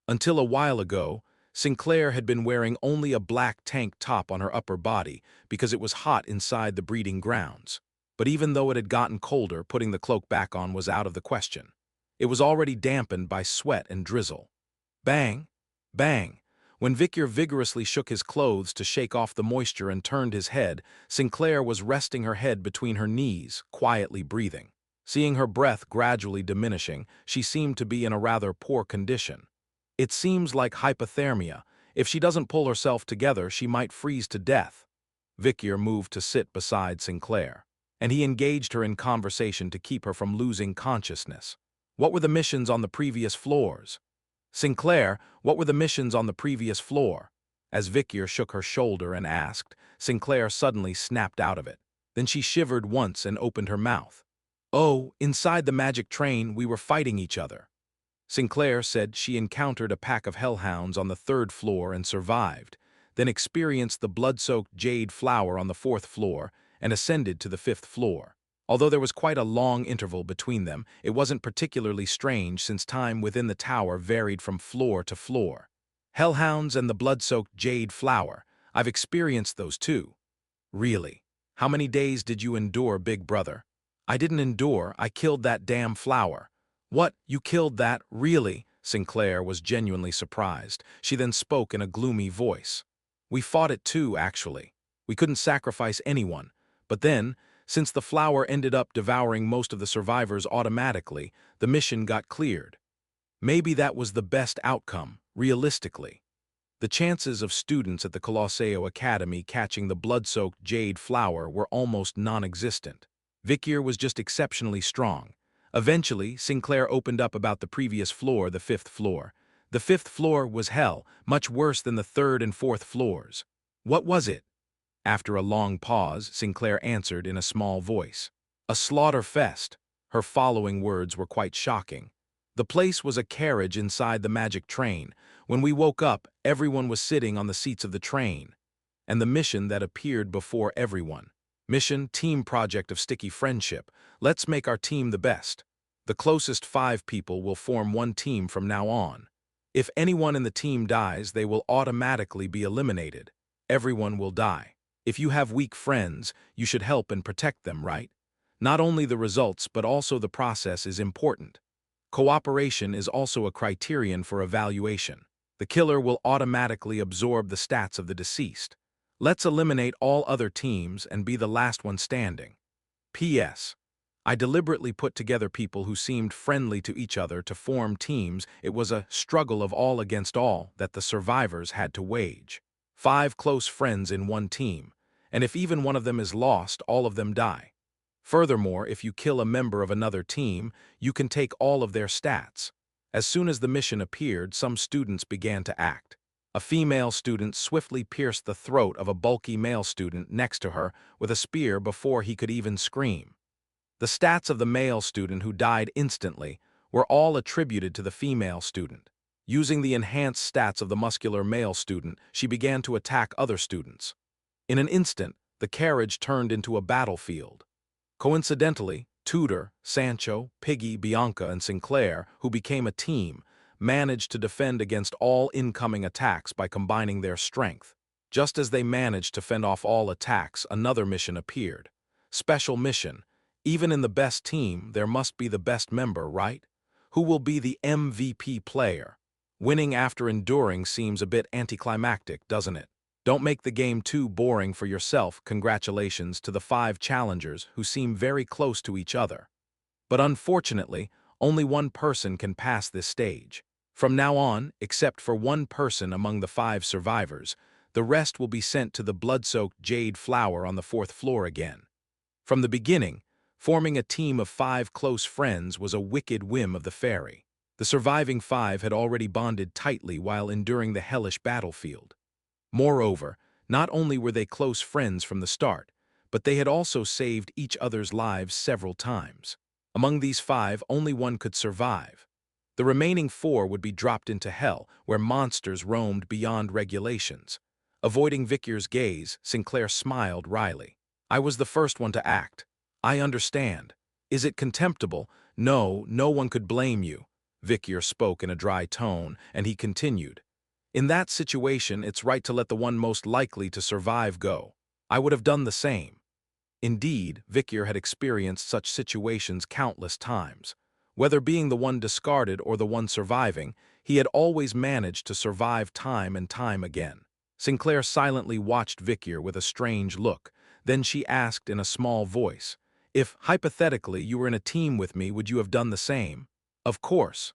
Until a while ago, Sinclair had been wearing only a black tank top on her upper body because it was hot inside the breeding grounds. But even though it had gotten colder, putting the cloak back on was out of the question. It was already dampened by sweat and drizzle. Bang! Bang! When Vikyr vigorously shook his clothes to shake off the moisture and turned his head, Sinclair was resting her head between her knees, quietly breathing. Seeing her breath gradually diminishing, she seemed to be in a rather poor condition. It seems like hypothermia. If she doesn't pull herself together, she might freeze to death. Vikyr moved to sit beside Sinclair, and he engaged her in conversation to keep her from losing consciousness. What were the missions on the previous floors? Sinclair, what were the missions on the previous floor? As Vikyr shook her shoulder and asked, Sinclair suddenly snapped out of it. Then she shivered once and opened her mouth. Oh, inside the magic train, we were fighting each other. Sinclair said she encountered a pack of hellhounds on the 3rd floor and survived, then experienced the blood-soaked jade flower on the 4th floor and ascended to the 5th floor. Although there was quite a long interval between them, it wasn't particularly strange since time within the tower varied from floor to floor. Hellhounds and the blood-soaked jade flower. I've experienced those too. Really? How many days did you endure, big brother? I didn't endure, I killed that damn flower. What, you killed that, really? Sinclair was genuinely surprised. She then spoke in a gloomy voice. We fought it too, actually. We couldn't sacrifice anyone. But then, since the flower ended up devouring most of the survivors automatically, the mission got cleared. Maybe that was the best outcome, realistically. The chances of students at the Colosseo Academy catching the blood-soaked jade flower were almost non-existent. Vikyr was just exceptionally strong. Eventually, Sinclair opened up about the previous floor, the 5th floor. The 5th floor was hell, much worse than the 3rd and 4th floors. What was it? After a long pause, Sinclair answered in a small voice. A slaughter fest. Her following words were quite shocking. The place was a carriage inside the magic train. When we woke up, everyone was sitting on the seats of the train. and the mission that appeared before everyone. Mission, team project of sticky friendship. Let's make our team the best. The closest 5 people will form one team from now on. If anyone in the team dies, they will automatically be eliminated. Everyone will die. If you have weak friends, you should help and protect them, right? Not only the results, but also the process is important. Cooperation is also a criterion for evaluation. The killer will automatically absorb the stats of the deceased. Let's eliminate all other teams and be the last one standing. P.S. I deliberately put together people who seemed friendly to each other to form teams. It was a struggle of all against all that the survivors had to wage. 5 close friends in one team, and if even one of them is lost, all of them die. Furthermore, if you kill a member of another team, you can take all of their stats. As soon as the mission appeared, some students began to act. A female student swiftly pierced the throat of a bulky male student next to her with a spear before he could even scream. The stats of the male student who died instantly were all attributed to the female student. Using the enhanced stats of the muscular male student, she began to attack other students. In an instant, the carriage turned into a battlefield. Coincidentally, Tudor, Sancho, Piggy, Bianca, and Sinclair, who became a team, managed to defend against all incoming attacks by combining their strength. Just as they managed to fend off all attacks, another mission appeared. Special mission. Even in the best team, there must be the best member, right? Who will be the MVP player? Winning after enduring seems a bit anticlimactic, doesn't it? Don't make the game too boring for yourself. Congratulations to the 5 challengers who seem very close to each other. But unfortunately, only one person can pass this stage. From now on, except for one person among the 5 survivors, the rest will be sent to the blood-soaked jade flower on the 4th floor again. From the beginning, forming a team of 5 close friends was a wicked whim of the fairy. The surviving 5 had already bonded tightly while enduring the hellish battlefield. Moreover, not only were they close friends from the start, but they had also saved each other's lives several times. Among these 5, only one could survive. The remaining 4 would be dropped into hell, where monsters roamed beyond regulations. Avoiding Victor's gaze, Sinclair smiled wryly. I was the first one to act. I understand. Is it contemptible? No, no one could blame you. Victor spoke in a dry tone, and he continued. In that situation, it's right to let the one most likely to survive go. I would have done the same. Indeed, Victor had experienced such situations countless times. Whether being the one discarded or the one surviving, he had always managed to survive time and time again. Sinclair silently watched Victor with a strange look. Then she asked in a small voice, if, hypothetically, you were in a team with me, would you have done the same? Of course.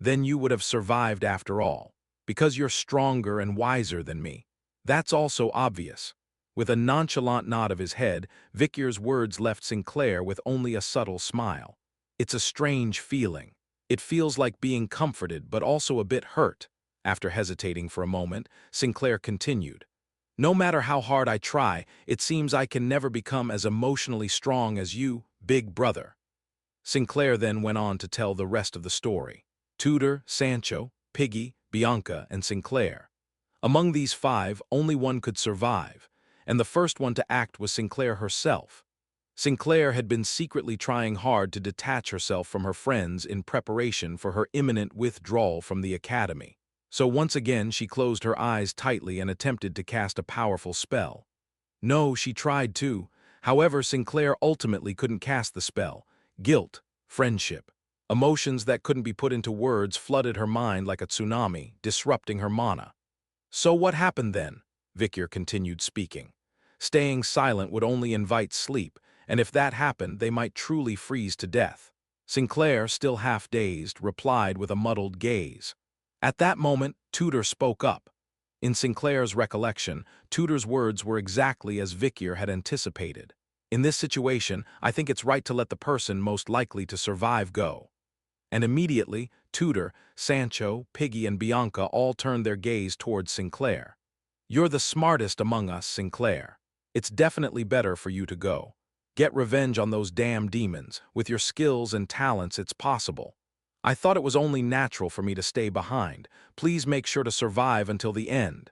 Then you would have survived after all. Because you're stronger and wiser than me. That's also obvious. With a nonchalant nod of his head, Victor's words left Sinclair with only a subtle smile. It's a strange feeling. It feels like being comforted but also a bit hurt. After hesitating for a moment, Sinclair continued. No matter how hard I try, it seems I can never become as emotionally strong as you, big brother. Sinclair then went on to tell the rest of the story. Tudor, Sancho, Piggy, Bianca, and Sinclair. Among these 5, only one could survive, and the first one to act was Sinclair herself. Sinclair had been secretly trying hard to detach herself from her friends in preparation for her imminent withdrawal from the academy. So once again she closed her eyes tightly and attempted to cast a powerful spell. No, she tried to. However, Sinclair ultimately couldn't cast the spell. Guilt, friendship, emotions that couldn't be put into words flooded her mind like a tsunami, disrupting her mana. So what happened then? Victor continued speaking. Staying silent would only invite sleep, and if that happened, they might truly freeze to death. Sinclair, still half-dazed, replied with a muddled gaze. At that moment, Tudor spoke up. In Sinclair's recollection, Tudor's words were exactly as Victor had anticipated. In this situation, I think it's right to let the person most likely to survive go. And immediately, Tudor, Sancho, Piggy, and Bianca all turned their gaze towards Sinclair. You're the smartest among us, Sinclair. It's definitely better for you to go. Get revenge on those damn demons. With your skills and talents, it's possible. I thought it was only natural for me to stay behind. Please make sure to survive until the end.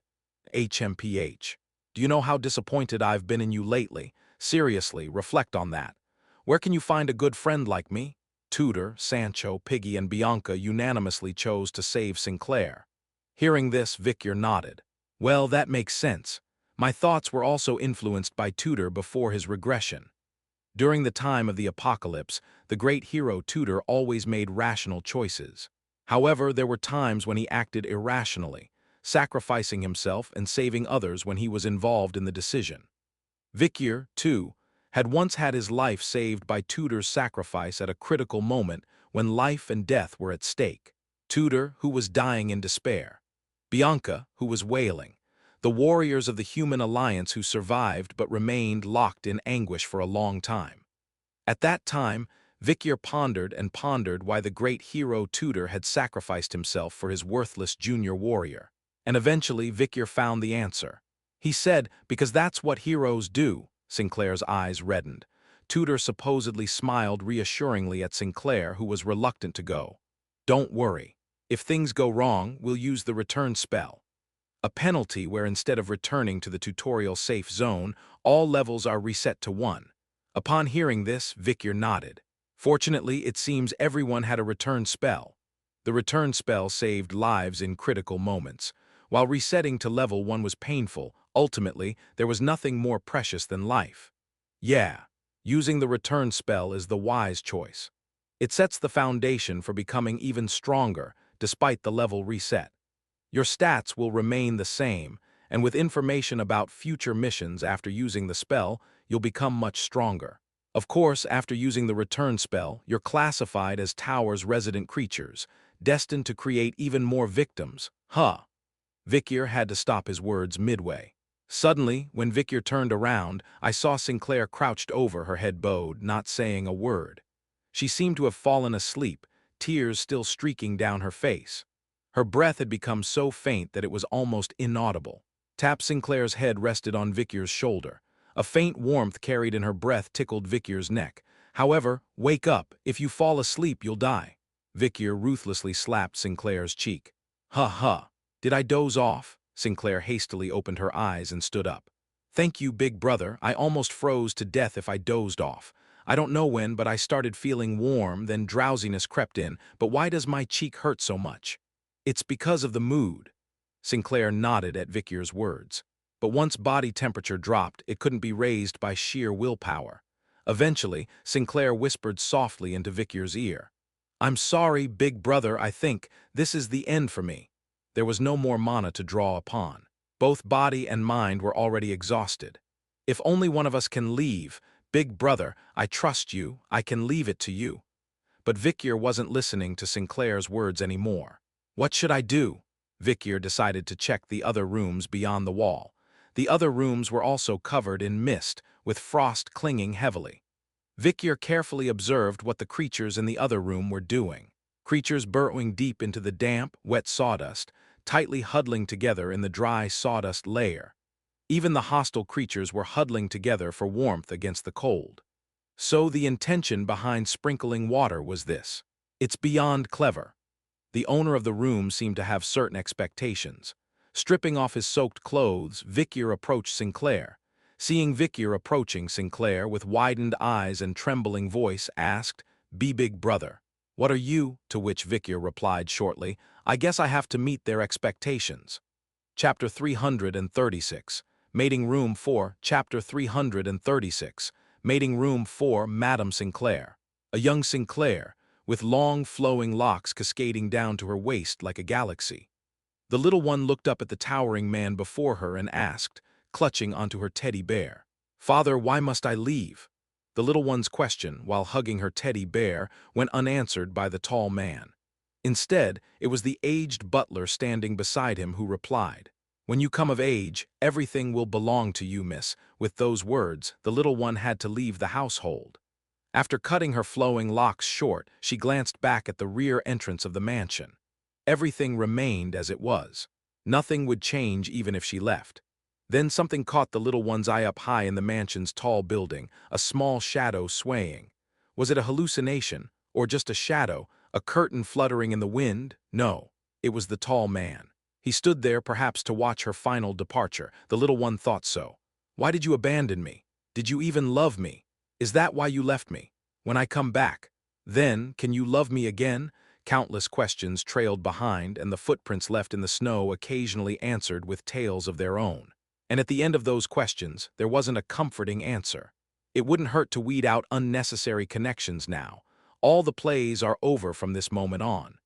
HMPH. Do you know how disappointed I've been in you lately? Seriously, reflect on that. Where can you find a good friend like me? Tudor, Sancho, Piggy, and Bianca unanimously chose to save Sinclair. Hearing this, Victor nodded. Well, that makes sense. My thoughts were also influenced by Tudor before his regression. During the time of the apocalypse, the great hero Tudor always made rational choices. However, there were times when he acted irrationally, sacrificing himself and saving others when he was involved in the decision. Victor, too, had once had his life saved by Tudor's sacrifice at a critical moment when life and death were at stake. Tudor, who was dying in despair. Bianca, who was wailing. The warriors of the human alliance who survived but remained locked in anguish for a long time. At that time, Victor pondered and pondered why the great hero Tudor had sacrificed himself for his worthless junior warrior. And eventually, Victor found the answer. He said, because that's what heroes do. Sinclair's eyes reddened. Tudor supposedly smiled reassuringly at Sinclair, who was reluctant to go. Don't worry. If things go wrong, we'll use the return spell. A penalty where instead of returning to the tutorial safe zone, all levels are reset to 1. Upon hearing this, Victor nodded. Fortunately, it seems everyone had a return spell. The return spell saved lives in critical moments. While resetting to level 1 was painful, ultimately, there was nothing more precious than life. Yeah, using the return spell is the wise choice. It sets the foundation for becoming even stronger, despite the level reset. Your stats will remain the same, and with information about future missions after using the spell, you'll become much stronger. Of course, after using the return spell, you're classified as Tower's resident creatures, destined to create even more victims. Victor had to stop his words midway. Suddenly, when Victor turned around, I saw Sinclair crouched over her head bowed, not saying a word. She seemed to have fallen asleep, tears still streaking down her face. Her breath had become so faint that it was almost inaudible. Sinclair's head rested on Victor's shoulder. A faint warmth carried in her breath tickled Victor's neck. However, wake up. If you fall asleep, you'll die. Victor ruthlessly slapped Sinclair's cheek. Did I doze off? Sinclair hastily opened her eyes and stood up. Thank you, big brother. I almost froze to death if I dozed off. I don't know when, but I started feeling warm, then drowsiness crept in. But why does my cheek hurt so much? It's because of the mood. Sinclair nodded at Victor's words. But once body temperature dropped, it couldn't be raised by sheer willpower. Eventually, Sinclair whispered softly into Victor's ear. I'm sorry, big brother, I think this is the end for me. There was no more mana to draw upon. Both body and mind were already exhausted. If only one of us can leave, big brother, I trust you, I can leave it to you. But Victor wasn't listening to Sinclair's words anymore. What should I do? Victor decided to check the other rooms beyond the wall. The other rooms were also covered in mist, with frost clinging heavily. Victor carefully observed what the creatures in the other room were doing. Creatures burrowing deep into the damp, wet sawdust, tightly huddling together in the dry sawdust layer. Even the hostile creatures were huddling together for warmth against the cold. So the intention behind sprinkling water was this. It's beyond clever. The owner of the room seemed to have certain expectations. Stripping off his soaked clothes, Victor approached Sinclair. Seeing Victor approaching, Sinclair, with widened eyes and trembling voice, asked, Be big brother. What are you? To which Victor replied shortly, I guess I have to meet their expectations. Chapter 336. Mating Room 4. Chapter 336. Mating Room 4. Madame Sinclair. A young Sinclair, with long flowing locks cascading down to her waist like a galaxy. The little one looked up at the towering man before her and asked, clutching onto her teddy bear, Father, why must I leave? The little one's question, while hugging her teddy bear, went unanswered by the tall man. Instead, it was the aged butler standing beside him who replied, When you come of age, everything will belong to you, miss. With those words, the little one had to leave the household. After cutting her flowing locks short, she glanced back at the rear entrance of the mansion. Everything remained as it was. Nothing would change even if she left. Then something caught the little one's eye up high in the mansion's tall building, a small shadow swaying. Was it a hallucination, or just a shadow, a curtain fluttering in the wind? No, it was the tall man. He stood there perhaps to watch her final departure. The little one thought so. Why did you abandon me? Did you even love me? Is that why you left me? When I come back, then can you love me again? Countless questions trailed behind, and the footprints left in the snow occasionally answered with tales of their own. And at the end of those questions, there wasn't a comforting answer. It wouldn't hurt to weed out unnecessary connections now. All the plays are over from this moment on.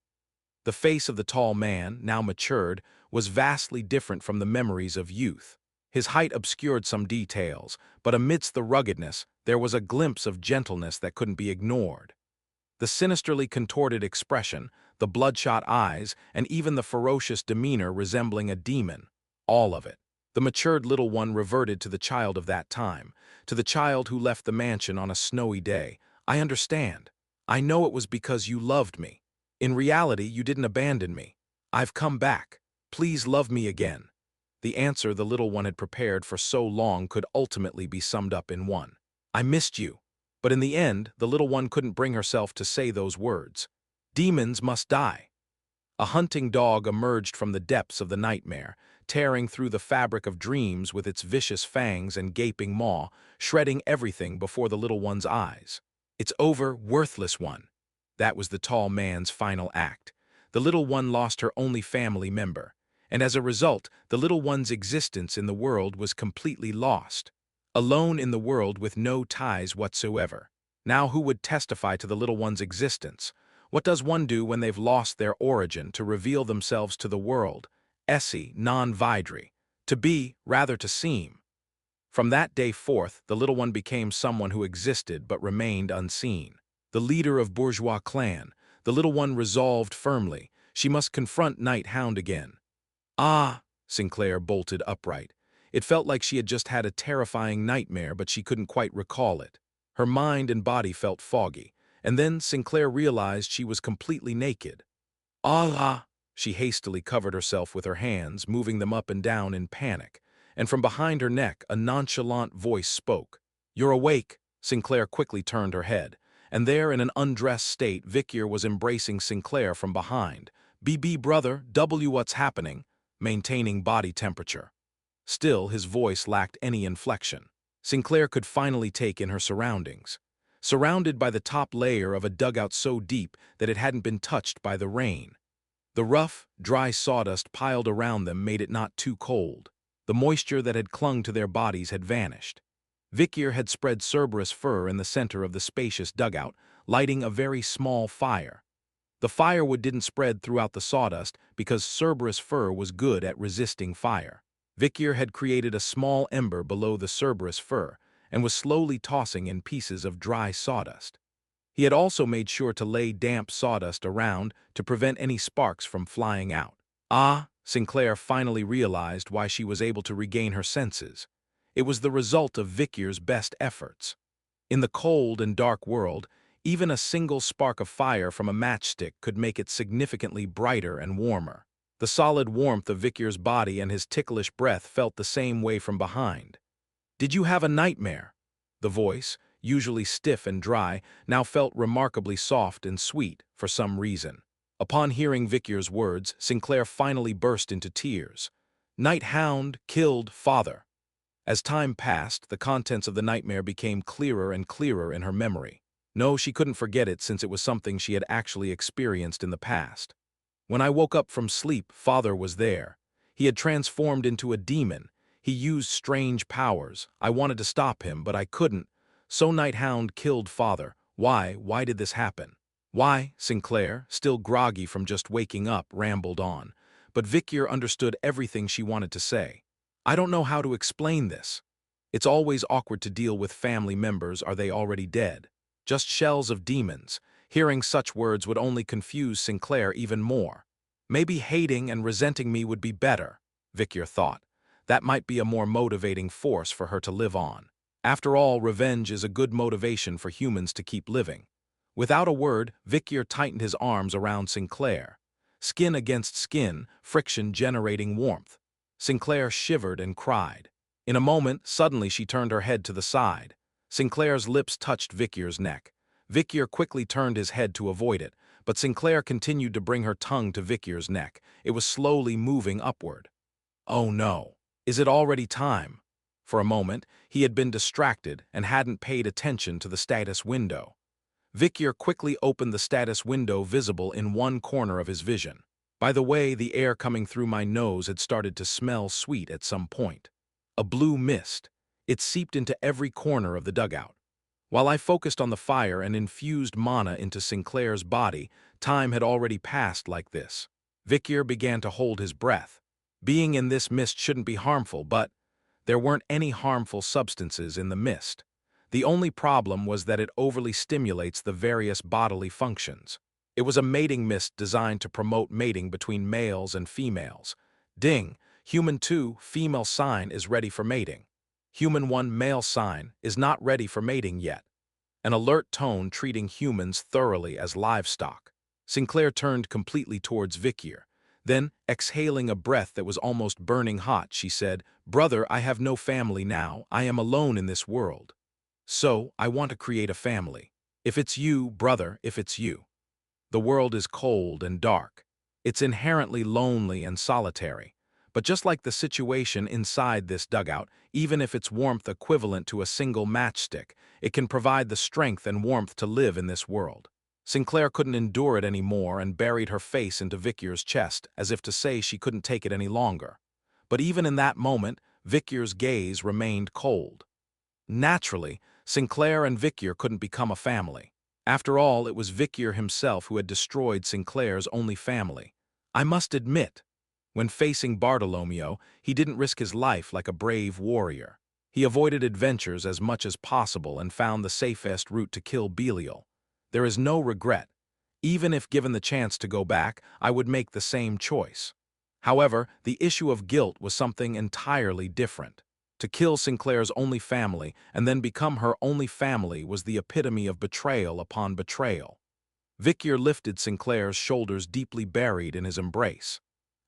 The face of the tall man, now matured, was vastly different from the memories of youth. His height obscured some details, but amidst the ruggedness, there was a glimpse of gentleness that couldn't be ignored. The sinisterly contorted expression, the bloodshot eyes, and even the ferocious demeanor resembling a demon. All of it. The matured little one reverted to the child of that time, to the child who left the mansion on a snowy day. I understand. I know it was because you loved me. In reality, you didn't abandon me. I've come back. Please love me again. The answer the little one had prepared for so long could ultimately be summed up in one. I missed you. But in the end, the little one couldn't bring herself to say those words. Demons must die. A hunting dog emerged from the depths of the nightmare, tearing through the fabric of dreams with its vicious fangs and gaping maw, shredding everything before the little one's eyes. It's over, worthless one. That was the tall man's final act. The little one lost her only family member, and as a result, the little one's existence in the world was completely lost. Alone in the world with no ties whatsoever. Now who would testify to the little one's existence? What does one do when they've lost their origin to reveal themselves to the world? Esse non vidri. To be, rather to seem. From that day forth, the little one became someone who existed but remained unseen. The leader of bourgeois clan, the little one resolved firmly, she must confront Night Hound again. Ah, Sinclair bolted upright. It felt like she had just had a terrifying nightmare, but she couldn't quite recall it. Her mind and body felt foggy, and then Sinclair realized she was completely naked. Allah! She hastily covered herself with her hands, moving them up and down in panic, and from behind her neck a nonchalant voice spoke. You're awake! Sinclair quickly turned her head, and there in an undressed state Vicyr was embracing Sinclair from behind. BB brother, W what's happening? Maintaining body temperature. Still, his voice lacked any inflection. Sinclair could finally take in her surroundings. Surrounded by the top layer of a dugout so deep that it hadn't been touched by the rain. The rough, dry sawdust piled around them made it not too cold. The moisture that had clung to their bodies had vanished. Vicyr had spread Cerberus fur in the center of the spacious dugout, lighting a very small fire. The firewood didn't spread throughout the sawdust because Cerberus fur was good at resisting fire. Vicyr had created a small ember below the Cerberus fur and was slowly tossing in pieces of dry sawdust. He had also made sure to lay damp sawdust around to prevent any sparks from flying out. Ah, Sinclair finally realized why she was able to regain her senses. It was the result of Vicyr's best efforts. In the cold and dark world, even a single spark of fire from a matchstick could make it significantly brighter and warmer. The solid warmth of Vicyr's body and his ticklish breath felt the same way from behind. Did you have a nightmare? The voice, usually stiff and dry, now felt remarkably soft and sweet for some reason. Upon hearing Vicyr's words, Sinclair finally burst into tears. Night Hound killed father. As time passed, the contents of the nightmare became clearer and clearer in her memory. No, she couldn't forget it since it was something she had actually experienced in the past. When I woke up from sleep, father was there. He had transformed into a demon. He used strange powers. I wanted to stop him, but I couldn't. So Night Hound killed father. Why did this happen? Why? Sinclair, still groggy from just waking up, rambled on. But Vicyr understood everything she wanted to say. I don't know how to explain this. It's always awkward to deal with family members. Are they already dead? Just shells of demons. Hearing such words would only confuse Sinclair even more. Maybe hating and resenting me would be better, Vicyr thought. That might be a more motivating force for her to live on. After all, revenge is a good motivation for humans to keep living. Without a word, Vicyr tightened his arms around Sinclair. Skin against skin, friction generating warmth. Sinclair shivered and cried. In a moment, suddenly she turned her head to the side. Sinclair's lips touched Vicyr's neck. Vicyr quickly turned his head to avoid it, but Sinclair continued to bring her tongue to Vicky's neck. It was slowly moving upward. Oh no. Is it already time? For a moment, he had been distracted and hadn't paid attention to the status window. Vicky quickly opened the status window visible in one corner of his vision. By the way, the air coming through my nose had started to smell sweet at some point. A blue mist. It seeped into every corner of the dugout. While I focused on the fire and infused mana into Sinclair's body, time had already passed like this. Vicky began to hold his breath. Being in this mist shouldn't be harmful, but there weren't any harmful substances in the mist. The only problem was that it overly stimulates the various bodily functions. It was a mating mist designed to promote mating between males and females. Ding, human 2, female sign is ready for mating. Human 1, male sign is not ready for mating yet. An alert tone treating humans thoroughly as livestock. Sinclair turned completely towards Vicky. Then, exhaling a breath that was almost burning hot, she said, "Brother, I have no family now. I am alone in this world. So, I want to create a family. If it's you, brother, if it's you. The world is cold and dark. It's inherently lonely and solitary. But just like the situation inside this dugout, even if its warmth equivalent to a single matchstick, it can provide the strength and warmth to live in this world." Sinclair couldn't endure it anymore and buried her face into Vicky's chest, as if to say she couldn't take it any longer. But even in that moment, Vicky's gaze remained cold. Naturally, Sinclair and Vicky couldn't become a family. After all, it was Vicky himself who had destroyed Sinclair's only family. I must admit, when facing Bartolomeo, he didn't risk his life like a brave warrior. He avoided adventures as much as possible and found the safest route to kill Belial. There is no regret. Even if given the chance to go back, I would make the same choice. However, the issue of guilt was something entirely different. To kill Sinclair's only family and then become her only family was the epitome of betrayal upon betrayal. Vicky lifted Sinclair's shoulders deeply buried in his embrace.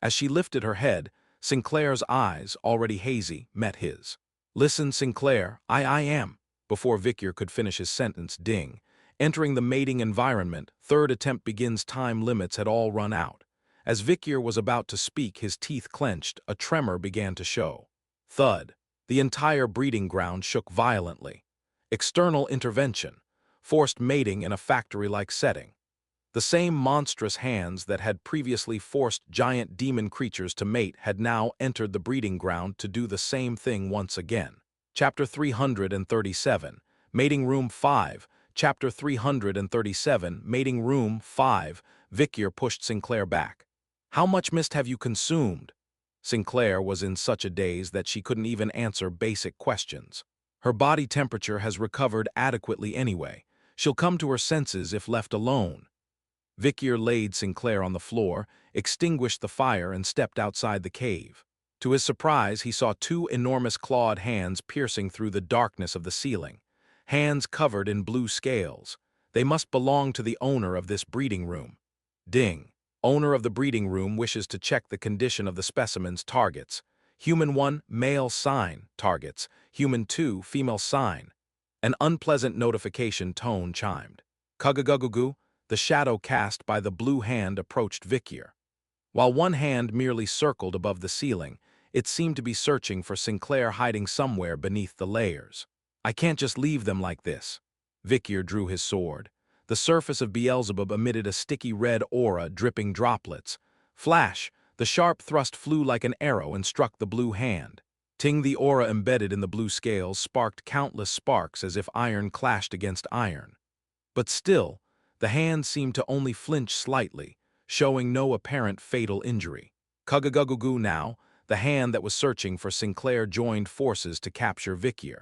As she lifted her head, Sinclair's eyes, already hazy, met his. "Listen, Sinclair, I am." Before Vicky could finish his sentence, ding. Entering the mating environment, third attempt begins time limits had all run out. As Vicky was about to speak, his teeth clenched, a tremor began to show. Thud. The entire breeding ground shook violently. External intervention. Forced mating in a factory-like setting. The same monstrous hands that had previously forced giant demon creatures to mate had now entered the breeding ground to do the same thing once again. Chapter 337, Mating Room 5. Chapter 337, Mating Room 5. Vicky pushed Sinclair back. "How much mist have you consumed?" Sinclair was in such a daze that she couldn't even answer basic questions. Her body temperature has recovered adequately anyway. She'll come to her senses if left alone. Vicky laid Sinclair on the floor, extinguished the fire, and stepped outside the cave. To his surprise, he saw 2 enormous clawed hands piercing through the darkness of the ceiling. Hands covered in blue scales. They must belong to the owner of this breeding room. Ding. Owner of the breeding room wishes to check the condition of the specimen's targets. Human 1, male sign, targets. Human 2, female sign. An unpleasant notification tone chimed. Cugagugugu, the shadow cast by the blue hand approached Vicky. While one hand merely circled above the ceiling, it seemed to be searching for Sinclair hiding somewhere beneath the layers. "I can't just leave them like this." Vicky drew his sword. The surface of Beelzebub emitted a sticky red aura dripping droplets. Flash! The sharp thrust flew like an arrow and struck the blue hand. Ting, the aura embedded in the blue scales sparked countless sparks as if iron clashed against iron. But still, the hand seemed to only flinch slightly, showing no apparent fatal injury. Cugagugugu now, the hand that was searching for Sinclair joined forces to capture Vicky.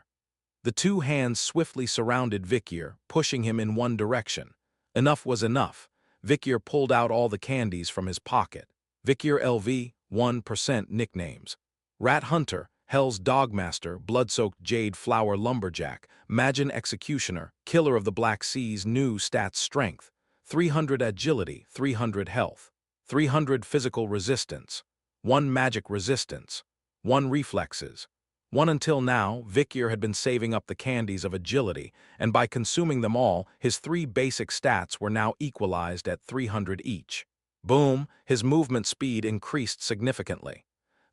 The 2 hands swiftly surrounded Vicky, pushing him in one direction. Enough was enough. Vicky pulled out all the candies from his pocket. Vicky LV, 1% nicknames. Rat Hunter, Hell's Dogmaster, Blood-Soaked Jade Flower Lumberjack, Magin Executioner, Killer of the Black Seas, new stats strength, 300 agility, 300 health, 300 physical resistance, 1 magic resistance, 1 reflexes, One until now, Vikyr had been saving up the candies of agility, and by consuming them all, his 3 basic stats were now equalized at 300 each. Boom, his movement speed increased significantly.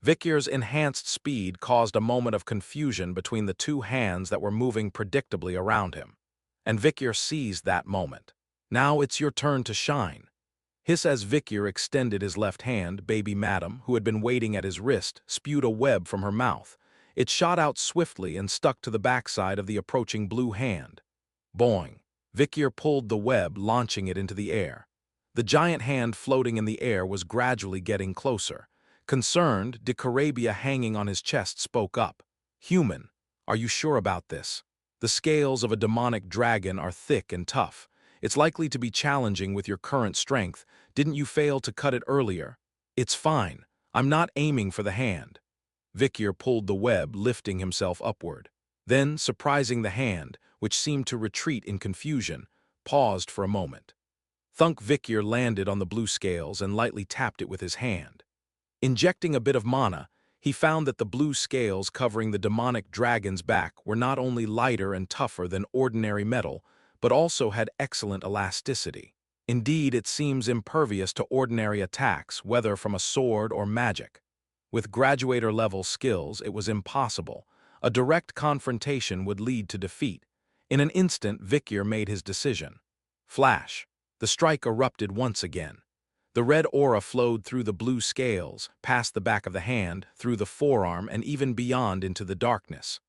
Vikyr's enhanced speed caused a moment of confusion between the 2 hands that were moving predictably around him. And Vikyr seized that moment. Now it's your turn to shine. Hiss as Vikyr extended his left hand, baby madam, who had been waiting at his wrist, spewed a web from her mouth. It shot out swiftly and stuck to the backside of the approaching blue hand. Boing! Vikyr pulled the web, launching it into the air. The giant hand floating in the air was gradually getting closer. Concerned, de Carabia hanging on his chest spoke up. "Human, are you sure about this? The scales of a demonic dragon are thick and tough. It's likely to be challenging with your current strength. Didn't you fail to cut it earlier?" "It's fine. I'm not aiming for the hand." Vikyr pulled the web, lifting himself upward. Then, surprising the hand, which seemed to retreat in confusion, paused for a moment. Thunk Vikyr landed on the blue scales and lightly tapped it with his hand. Injecting a bit of mana, he found that the blue scales covering the demonic dragon's back were not only lighter and tougher than ordinary metal, but also had excellent elasticity. Indeed, it seems impervious to ordinary attacks, whether from a sword or magic. With graduator-level skills, it was impossible. A direct confrontation would lead to defeat. In an instant, Vikyr made his decision. Flash! The strike erupted once again. The red aura flowed through the blue scales, past the back of the hand, through the forearm, and even beyond into the darkness.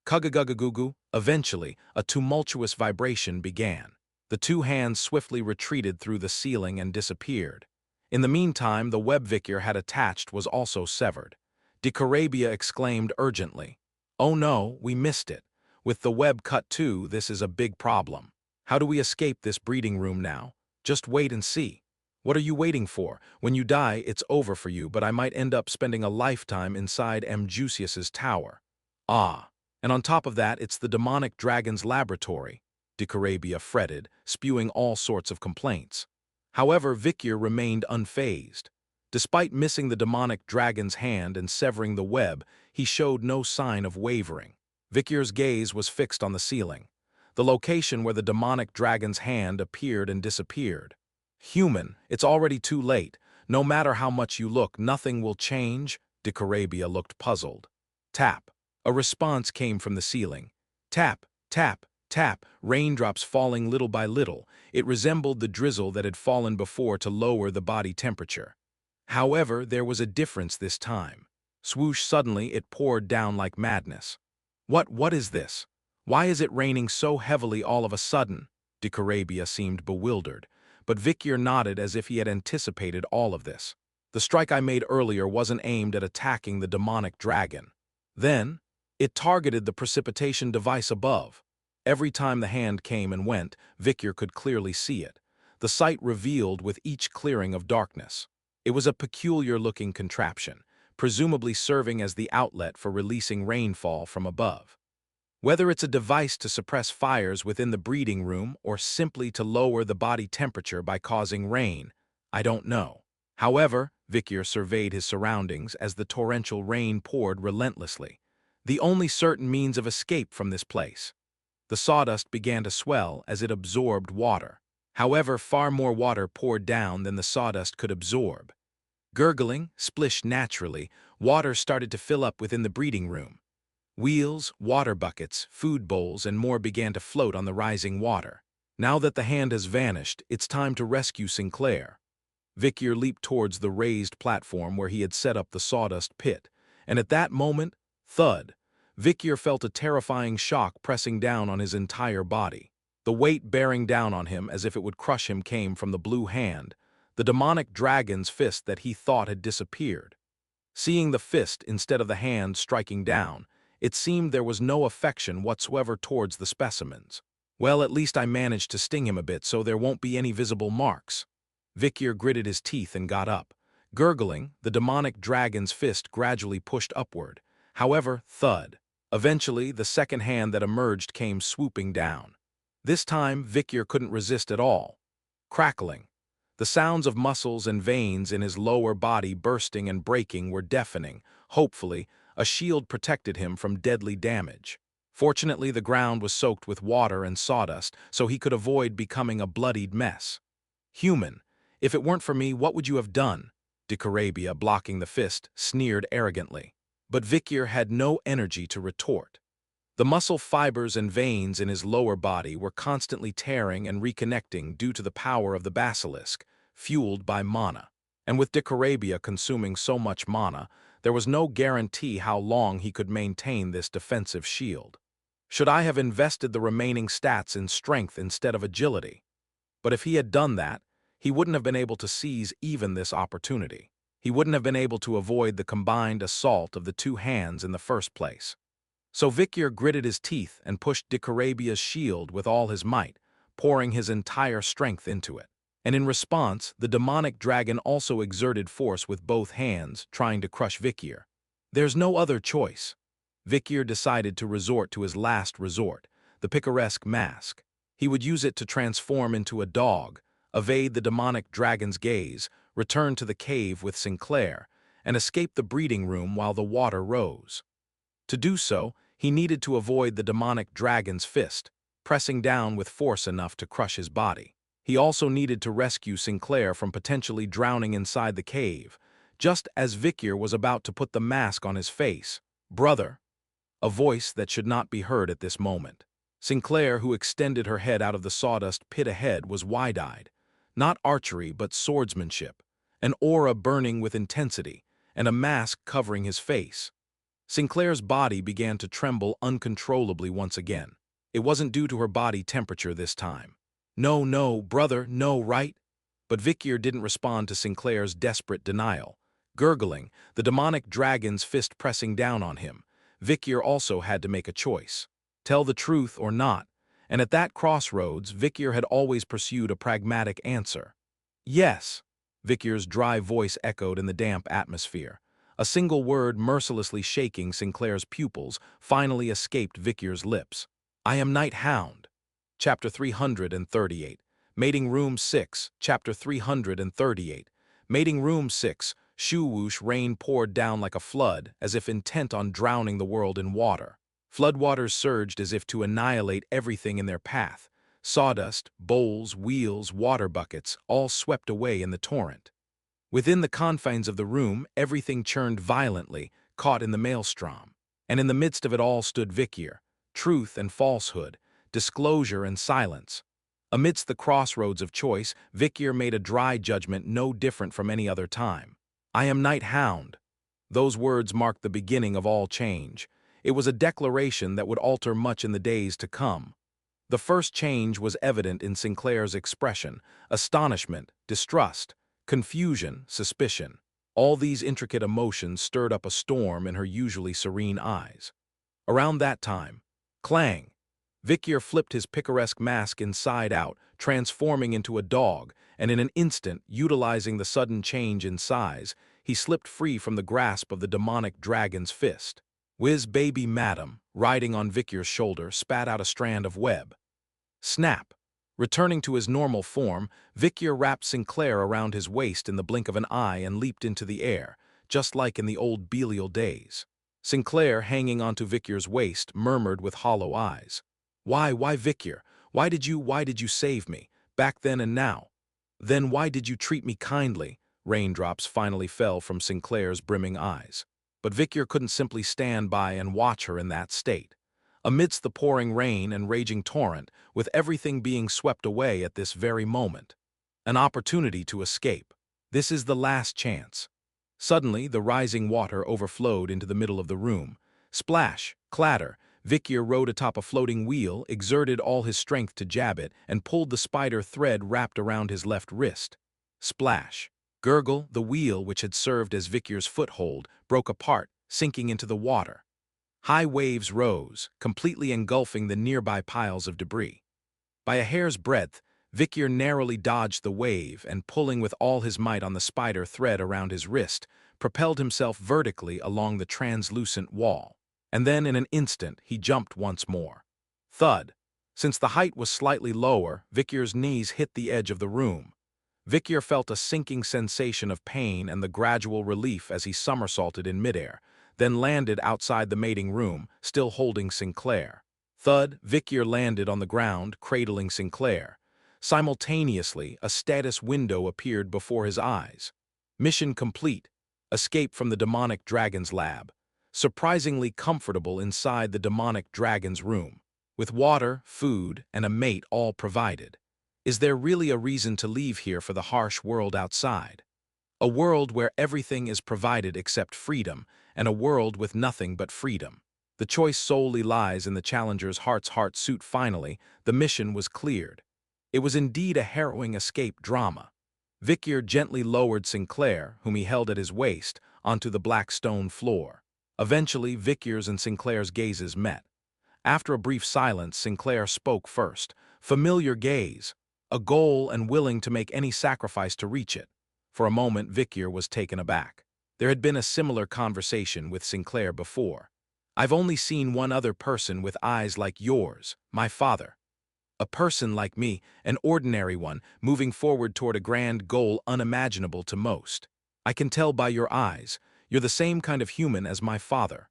Kugagagugu. Eventually, a tumultuous vibration began. The 2 hands swiftly retreated through the ceiling and disappeared. In the meantime, the web Vikyr had attached was also severed. De Carabia exclaimed urgently, "Oh no, we missed it. With the web cut too, this is a big problem. How do we escape this breeding room now? Just wait and see." "What are you waiting for? When you die, it's over for you, but I might end up spending a lifetime inside M. Jusius's tower." "Ah, and on top of that, it's the demonic dragon's laboratory," de Carabia fretted, spewing all sorts of complaints. However, Vikyr remained unfazed. Despite missing the demonic dragon's hand and severing the web, he showed no sign of wavering. Vikyr's gaze was fixed on the ceiling, the location where the demonic dragon's hand appeared and disappeared. "Human, it's already too late. No matter how much you look, nothing will change." De Carabia looked puzzled. Tap. A response came from the ceiling. Tap, tap, tap, raindrops falling little by little. It resembled the drizzle that had fallen before to lower the body temperature. However, there was a difference this time. Swoosh, suddenly it poured down like madness. What is this? Why is it raining so heavily all of a sudden?" De Carabia seemed bewildered, but Vikyr nodded as if he had anticipated all of this. "The strike I made earlier wasn't aimed at attacking the demonic dragon. Then, it targeted the precipitation device above." Every time the hand came and went, Vikyr could clearly see it. The sight revealed with each clearing of darkness. It was a peculiar-looking contraption, presumably serving as the outlet for releasing rainfall from above. Whether it's a device to suppress fires within the breeding room or simply to lower the body temperature by causing rain, I don't know. However, Vikyr surveyed his surroundings as the torrential rain poured relentlessly. The only certain means of escape from this place. The sawdust began to swell as it absorbed water. However, far more water poured down than the sawdust could absorb. Gurgling, splish naturally, water started to fill up within the breeding room. Wheels, water buckets, food bowls, and more began to float on the rising water. Now that the hand has vanished, it's time to rescue Sinclair. Vikyr leaped towards the raised platform where he had set up the sawdust pit, and at that moment, thud, Vikyr felt a terrifying shock pressing down on his entire body. The weight bearing down on him as if it would crush him came from the blue hand, the demonic dragon's fist that he thought had disappeared. Seeing the fist instead of the hand striking down, it seemed there was no affection whatsoever towards the specimens. "Well, at least I managed to sting him a bit so there won't be any visible marks." Vikyr gritted his teeth and got up. Gurgling, the demonic dragon's fist gradually pushed upward. However, thud. Eventually, the second hand that emerged came swooping down. This time, Vikyr couldn't resist at all. Crackling. The sounds of muscles and veins in his lower body bursting and breaking were deafening. Hopefully, A shield protected him from deadly damage. Fortunately, the ground was soaked with water and sawdust, so he could avoid becoming a bloodied mess. "Human, if it weren't for me, what would you have done?" Dicarabia, blocking the fist, sneered arrogantly. But Vikir had no energy to retort. The muscle fibers and veins in his lower body were constantly tearing and reconnecting due to the power of the basilisk, fueled by mana. And with Dicarabia consuming so much mana, there was no guarantee how long he could maintain this defensive shield. Should I have invested the remaining stats in strength instead of agility? But if he had done that, he wouldn't have been able to seize even this opportunity. He wouldn't have been able to avoid the combined assault of the two hands in the first place. So Vikir gritted his teeth and pushed Dicarabia's shield with all his might, pouring his entire strength into it. And in response, the demonic dragon also exerted force with both hands, trying to crush Vikir. There's no other choice. Vikir decided to resort to his last resort, the picaresque mask. He would use it to transform into a dog, evade the demonic dragon's gaze, return to the cave with Sinclair, and escape the breeding room while the water rose. To do so, he needed to avoid the demonic dragon's fist, pressing down with force enough to crush his body. He also needed to rescue Sinclair from potentially drowning inside the cave, just as Vikir was about to put the mask on his face. "Brother," a voice that should not be heard at this moment. Sinclair, who extended her head out of the sawdust pit ahead, was wide-eyed. Not archery, but swordsmanship, an aura burning with intensity, and a mask covering his face. Sinclair's body began to tremble uncontrollably once again. It wasn't due to her body temperature this time. "No, no, brother, no, right?" But Vikir didn't respond to Sinclair's desperate denial. Gurgling, the demonic dragon's fist pressing down on him, Vikir also had to make a choice. Tell the truth or not, and at that crossroads, Vikir had always pursued a pragmatic answer. "Yes," Vikir's dry voice echoed in the damp atmosphere. A single word mercilessly shaking Sinclair's pupils finally escaped Vikir's lips. "I am Night Hound." Chapter 338. Mating Room 6. Chapter 338. Mating Room 6. Shoo-whoosh, rain poured down like a flood, as if intent on drowning the world in water. Floodwaters surged as if to annihilate everything in their path. Sawdust, bowls, wheels, water buckets, all swept away in the torrent. Within the confines of the room, everything churned violently, caught in the maelstrom. And in the midst of it all stood Vikir, truth and falsehood, disclosure and silence. Amidst the crossroads of choice, Vikir made a dry judgment no different from any other time. "I am Night Hound." Those words marked the beginning of all change. It was a declaration that would alter much in the days to come. The first change was evident in Sinclair's expression: astonishment, distrust, confusion, suspicion. All these intricate emotions stirred up a storm in her usually serene eyes. Around that time, clang! Vikir flipped his picaresque mask inside out, transforming into a dog, and in an instant, utilizing the sudden change in size, he slipped free from the grasp of the demonic dragon's fist. Whiz baby madam, riding on Vikir's shoulder, spat out a strand of web. Snap! Returning to his normal form, Vikir wrapped Sinclair around his waist in the blink of an eye and leaped into the air, just like in the old Belial days. Sinclair, hanging onto Vikir's waist, murmured with hollow eyes. Why, Vikir? Why did you save me, back then and now? Then why did you treat me kindly?" Raindrops finally fell from Sinclair's brimming eyes. But Vikir couldn't simply stand by and watch her in that state. Amidst the pouring rain and raging torrent, with everything being swept away at this very moment. An opportunity to escape. This is the last chance. Suddenly, the rising water overflowed into the middle of the room. Splash, clatter, Vikir rode atop a floating wheel, exerted all his strength to jab it, and pulled the spider thread wrapped around his left wrist. Splash. Gurgle, the wheel which had served as Vikir's foothold, broke apart, sinking into the water. High waves rose, completely engulfing the nearby piles of debris. By a hair's breadth, Vikir narrowly dodged the wave and, pulling with all his might on the spider thread around his wrist, propelled himself vertically along the translucent wall. And then, in an instant, he jumped once more. Thud. Since the height was slightly lower, Vikir's knees hit the edge of the room. Vikir felt a sinking sensation of pain and the gradual relief as he somersaulted in midair, then landed outside the mating room, still holding Sinclair. Thud, Vicyr landed on the ground, cradling Sinclair. Simultaneously, a status window appeared before his eyes. Mission complete. Escape from the demonic dragon's lab. Surprisingly comfortable inside the demonic dragon's room, with water, food, and a mate all provided. Is there really a reason to leave here for the harsh world outside? A world where everything is provided except freedom, and a world with nothing but freedom. The choice solely lies in the challenger's heart's heart suit. Finally, the mission was cleared. It was indeed a harrowing escape drama. Vicyr gently lowered Sinclair, whom he held at his waist, onto the black stone floor. Eventually, Vicyr's and Sinclair's gazes met. After a brief silence, Sinclair spoke first. Familiar gaze, a goal and willing to make any sacrifice to reach it. For a moment, Vicyr was taken aback. There had been a similar conversation with Sinclair before. I've only seen one other person with eyes like yours, my father. A person like me, an ordinary one, moving forward toward a grand goal unimaginable to most. I can tell by your eyes, you're the same kind of human as my father.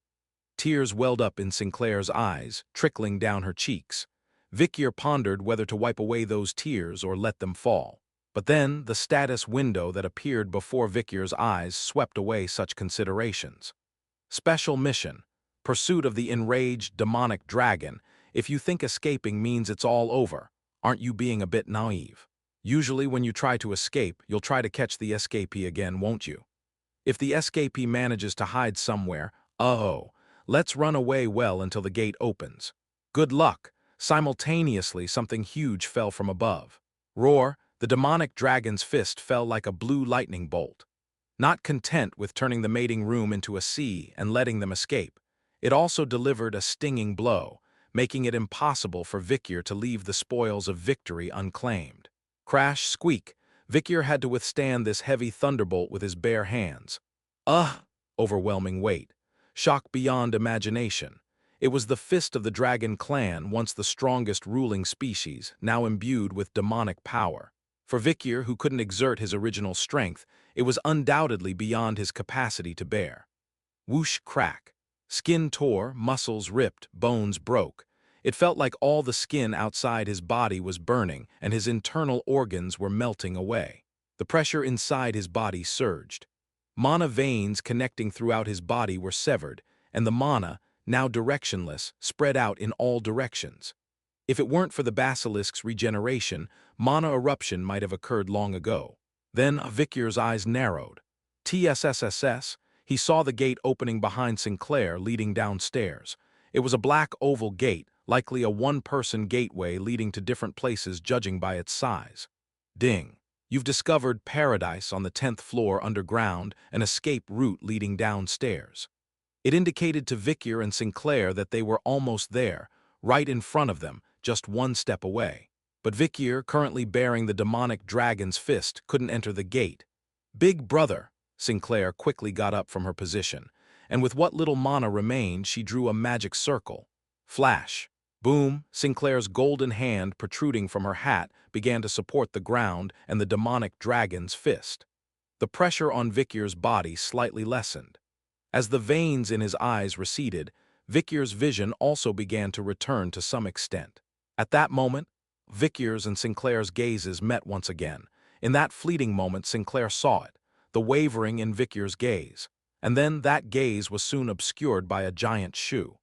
Tears welled up in Sinclair's eyes, trickling down her cheeks. Vicyr pondered whether to wipe away those tears or let them fall. But then, the status window that appeared before Vicyr's eyes swept away such considerations. Special mission. Pursuit of the enraged demonic dragon. If you think escaping means it's all over, aren't you being a bit naive? Usually when you try to escape, you'll try to catch the escapee again, won't you? If the escapee manages to hide somewhere, let's run away well until the gate opens. Good luck. Simultaneously, something huge fell from above. Roar, the demonic dragon's fist fell like a blue lightning bolt. Not content with turning the mating room into a sea and letting them escape, it also delivered a stinging blow, making it impossible for Vicyr to leave the spoils of victory unclaimed. Crash, squeak, Vicyr had to withstand this heavy thunderbolt with his bare hands. Overwhelming weight. Shock beyond imagination. It was the fist of the dragon clan, once the strongest ruling species, now imbued with demonic power. For Vicyr, who couldn't exert his original strength, it was undoubtedly beyond his capacity to bear. Whoosh, crack. Skin tore, muscles ripped, bones broke. It felt like all the skin outside his body was burning and his internal organs were melting away. The pressure inside his body surged. Mana veins connecting throughout his body were severed, and the mana, now directionless, spread out in all directions. If it weren't for the basilisk's regeneration, mana eruption might have occurred long ago. Then Vicyr's eyes narrowed. TSSSS, he saw the gate opening behind Sinclair, leading downstairs. It was a black oval gate, likely a one-person gateway leading to different places judging by its size. Ding. You've discovered paradise on the 10th floor underground, an escape route leading downstairs. It indicated to Vicyr and Sinclair that they were almost there, right in front of them, just one step away. But Vicyr, currently bearing the demonic dragon's fist, couldn't enter the gate. Big brother! Sinclair quickly got up from her position, and with what little mana remained, she drew a magic circle. Flash! Boom! Sinclair's golden hand, protruding from her hat, began to support the ground and the demonic dragon's fist. The pressure on Vicyr's body slightly lessened. As the veins in his eyes receded, Vicyr's vision also began to return to some extent. At that moment, Vicyr's and Sinclair's gazes met once again. In that fleeting moment, Sinclair saw it, the wavering in Vicyr's gaze. And then that gaze was soon obscured by a giant shoe.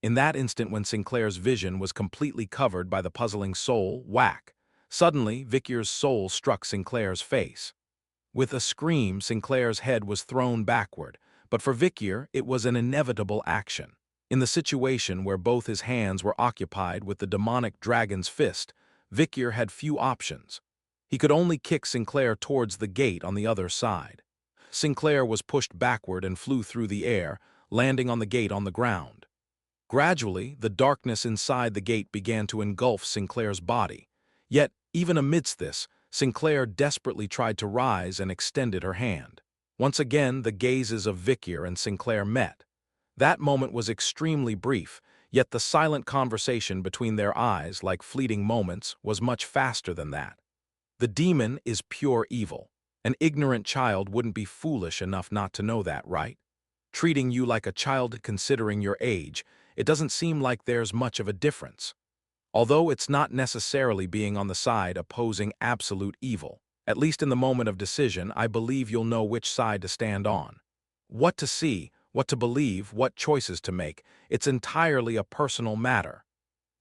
In that instant when Sinclair's vision was completely covered by the puzzling soul, whack. Suddenly, Vicyr's soul struck Sinclair's face. With a scream, Sinclair's head was thrown backward, but for Vicyr, it was an inevitable action. In the situation where both his hands were occupied with the demonic dragon's fist, Vicyr had few options. He could only kick Sinclair towards the gate on the other side. Sinclair was pushed backward and flew through the air, landing on the gate on the ground. Gradually, the darkness inside the gate began to engulf Sinclair's body. Yet, even amidst this, Sinclair desperately tried to rise and extended her hand. Once again, the gazes of Vicyr and Sinclair met. That moment was extremely brief, yet the silent conversation between their eyes, like fleeting moments, was much faster than that. The demon is pure evil. An ignorant child wouldn't be foolish enough not to know that, right? treating you like a child considering your age. It doesn't seem like there's much of a difference. Although it's not necessarily being on the side opposing absolute evil. At least in the moment of decision, I believe you'll know which side to stand on. What to see, what to believe, what choices to make, it's entirely a personal matter.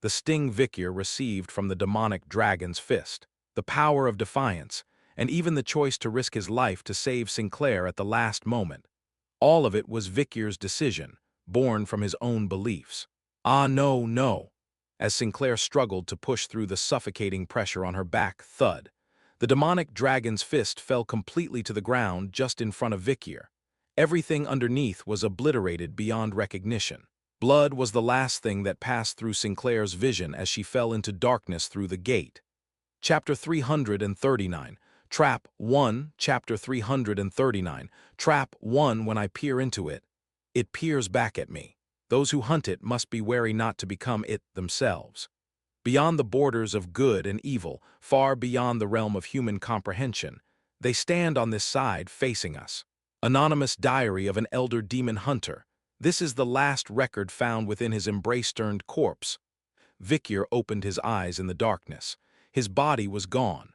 The sting Vikyr received from the demonic dragon's fist, the power of defiance, and even the choice to risk his life to save Sinclair at the last moment. All of it was Vikyr's decision, born from his own beliefs. Ah, no, no. As Sinclair struggled to push through the suffocating pressure on her back, thud. The demonic dragon's fist fell completely to the ground just in front of Vikyr. Everything underneath was obliterated beyond recognition. Blood was the last thing that passed through Sinclair's vision as she fell into darkness through the gate. Chapter 339. Trap 1. Chapter 339. Trap 1. When I peer into it, it peers back at me. Those who hunt it must be wary not to become it themselves. Beyond the borders of good and evil, far beyond the realm of human comprehension, they stand on this side facing us. Anonymous Diary of an Elder Demon Hunter. This is the last record found within his embrace-turned corpse. Vikyr opened his eyes in the darkness. His body was gone.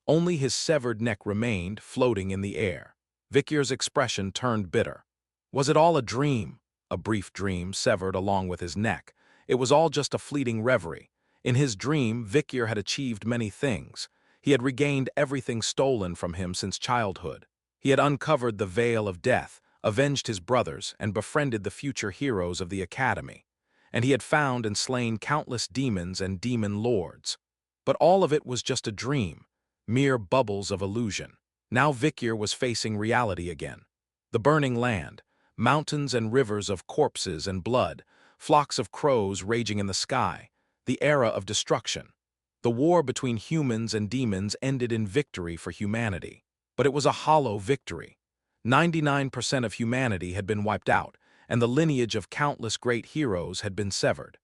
Only his severed neck remained, floating in the air. Vikyr's expression turned bitter. Was it all a dream? A brief dream, severed along with his neck. It was all just a fleeting reverie. In his dream, Vikyr had achieved many things. He had regained everything stolen from him since childhood. He had uncovered the veil of death, avenged his brothers, and befriended the future heroes of the Academy. And he had found and slain countless demons and demon lords. But all of it was just a dream, mere bubbles of illusion. Now Vikyr was facing reality again. The burning land, mountains and rivers of corpses and blood, flocks of crows raging in the sky, the era of destruction. The war between humans and demons ended in victory for humanity. But it was a hollow victory. 99% of humanity had been wiped out, and the lineage of countless great heroes had been severed.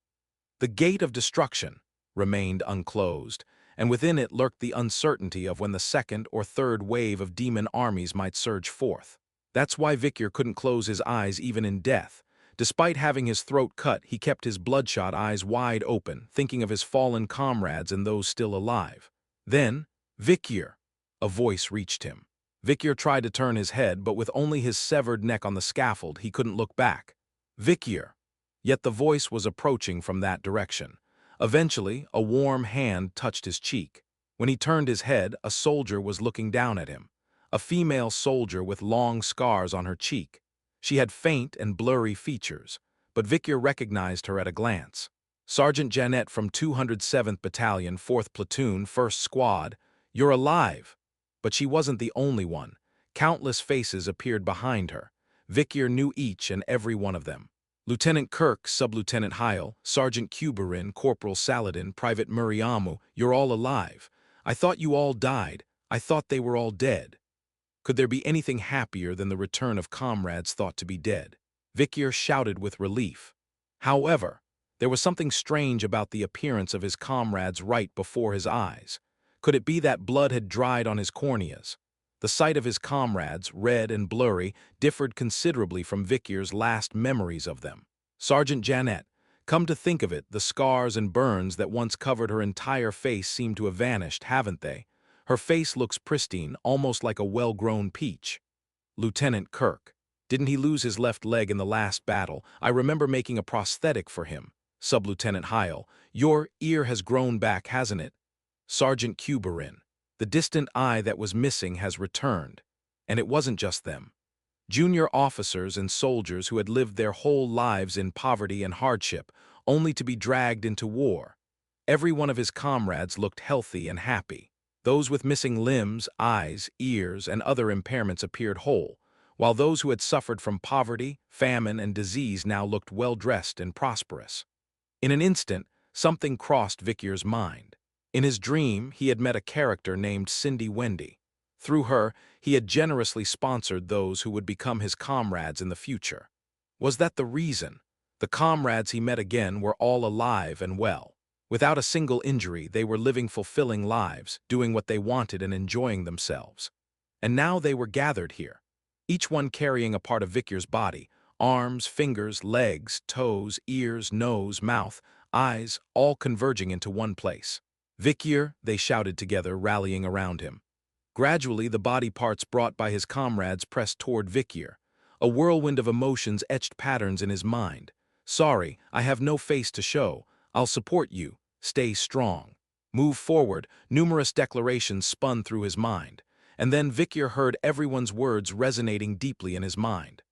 The gate of destruction remained unclosed, and within it lurked the uncertainty of when the second or third wave of demon armies might surge forth. That's why Vikyr couldn't close his eyes even in death. Despite having his throat cut, he kept his bloodshot eyes wide open, thinking of his fallen comrades and those still alive. Then, Vikyr! A voice reached him. Vikyr tried to turn his head, but with only his severed neck on the scaffold, he couldn't look back. Vikyr! Yet the voice was approaching from that direction. Eventually, a warm hand touched his cheek. When he turned his head, a soldier was looking down at him. A female soldier with long scars on her cheek. She had faint and blurry features, but Vikyr recognized her at a glance. Sergeant Janet from 207th Battalion, 4th Platoon, 1st Squad. You're alive! But she wasn't the only one. Countless faces appeared behind her. Vikyr knew each and every one of them. Lieutenant Kirk, Sub-Lieutenant Heil, Sergeant Kuberin, Corporal Saladin, Private Muriamu, you're all alive. I thought you all died. I thought they were all dead. Could there be anything happier than the return of comrades thought to be dead? Vikyr shouted with relief. However, there was something strange about the appearance of his comrades right before his eyes. Could it be that blood had dried on his corneas? The sight of his comrades, red and blurry, differed considerably from Vikyr's last memories of them. Sergeant Janet, come to think of it, the scars and burns that once covered her entire face seem to have vanished, haven't they? Her face looks pristine, almost like a well-grown peach. Lieutenant Kirk, didn't he lose his left leg in the last battle? I remember making a prosthetic for him. Sub-Lieutenant Heil, your ear has grown back, hasn't it? Sergeant Kuberin, the distant eye that was missing has returned. And it wasn't just them. Junior officers and soldiers who had lived their whole lives in poverty and hardship, only to be dragged into war. Every one of his comrades looked healthy and happy. Those with missing limbs, eyes, ears, and other impairments appeared whole, while those who had suffered from poverty, famine, and disease now looked well-dressed and prosperous. In an instant, something crossed Vikyr's mind. In his dream, he had met a character named Cindy Wendy. Through her, he had generously sponsored those who would become his comrades in the future. Was that the reason? The comrades he met again were all alive and well. Without a single injury, they were living fulfilling lives, doing what they wanted and enjoying themselves. And now they were gathered here, each one carrying a part of Vikyr's body, arms, fingers, legs, toes, ears, nose, mouth, eyes, all converging into one place. "Vikir," they shouted together, rallying around him. Gradually, the body parts brought by his comrades pressed toward Vikir. A whirlwind of emotions etched patterns in his mind. "Sorry, I have no face to show. I'll support you. Stay strong. Move forward." Numerous declarations spun through his mind. And then Vikir heard everyone's words resonating deeply in his mind.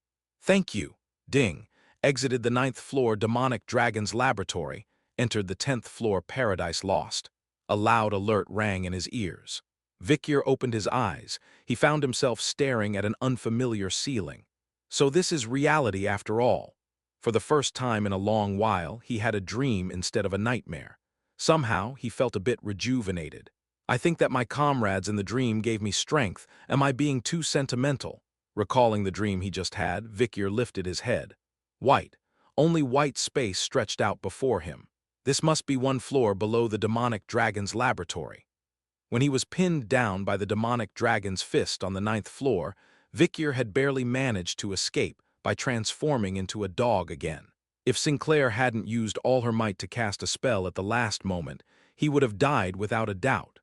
"Thank you." Ding. Exited the 9th floor demonic dragon's laboratory, entered the 10th floor Paradise Lost. A loud alert rang in his ears. Vikir opened his eyes. He found himself staring at an unfamiliar ceiling. So this is reality after all. For the first time in a long while, he had a dream instead of a nightmare. Somehow, he felt a bit rejuvenated. "I think that my comrades in the dream gave me strength. Am I being too sentimental?" Recalling the dream he just had, Vikir lifted his head. White. Only white space stretched out before him. This must be one floor below the demonic dragon's laboratory. When he was pinned down by the demonic dragon's fist on the 9th floor, Vikir had barely managed to escape by transforming into a dog again. If Sinclair hadn't used all her might to cast a spell at the last moment, he would have died without a doubt.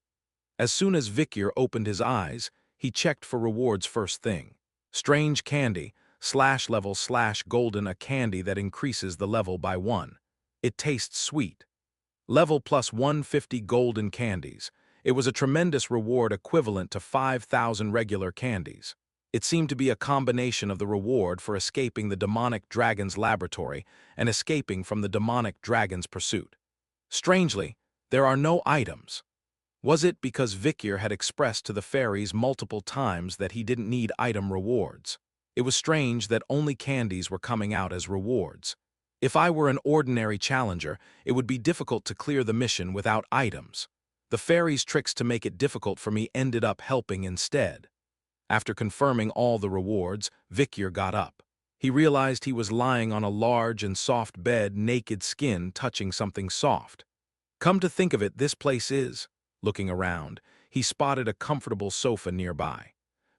As soon as Vikir opened his eyes, he checked for rewards first thing. Strange candy, /level/golden, a candy that increases the level by 1. It tastes sweet. Level plus 150 golden candies. It was a tremendous reward equivalent to 5,000 regular candies. It seemed to be a combination of the reward for escaping the demonic dragon's laboratory and escaping from the demonic dragon's pursuit. Strangely, there are no items. Was it because Vikir had expressed to the fairies multiple times that he didn't need item rewards? It was strange that only candies were coming out as rewards. If I were an ordinary challenger, it would be difficult to clear the mission without items. The fairies' tricks to make it difficult for me ended up helping instead. After confirming all the rewards, Vikir got up. He realized he was lying on a large and soft bed, naked skin touching something soft. Come to think of it, this place is... Looking around, he spotted a comfortable sofa nearby.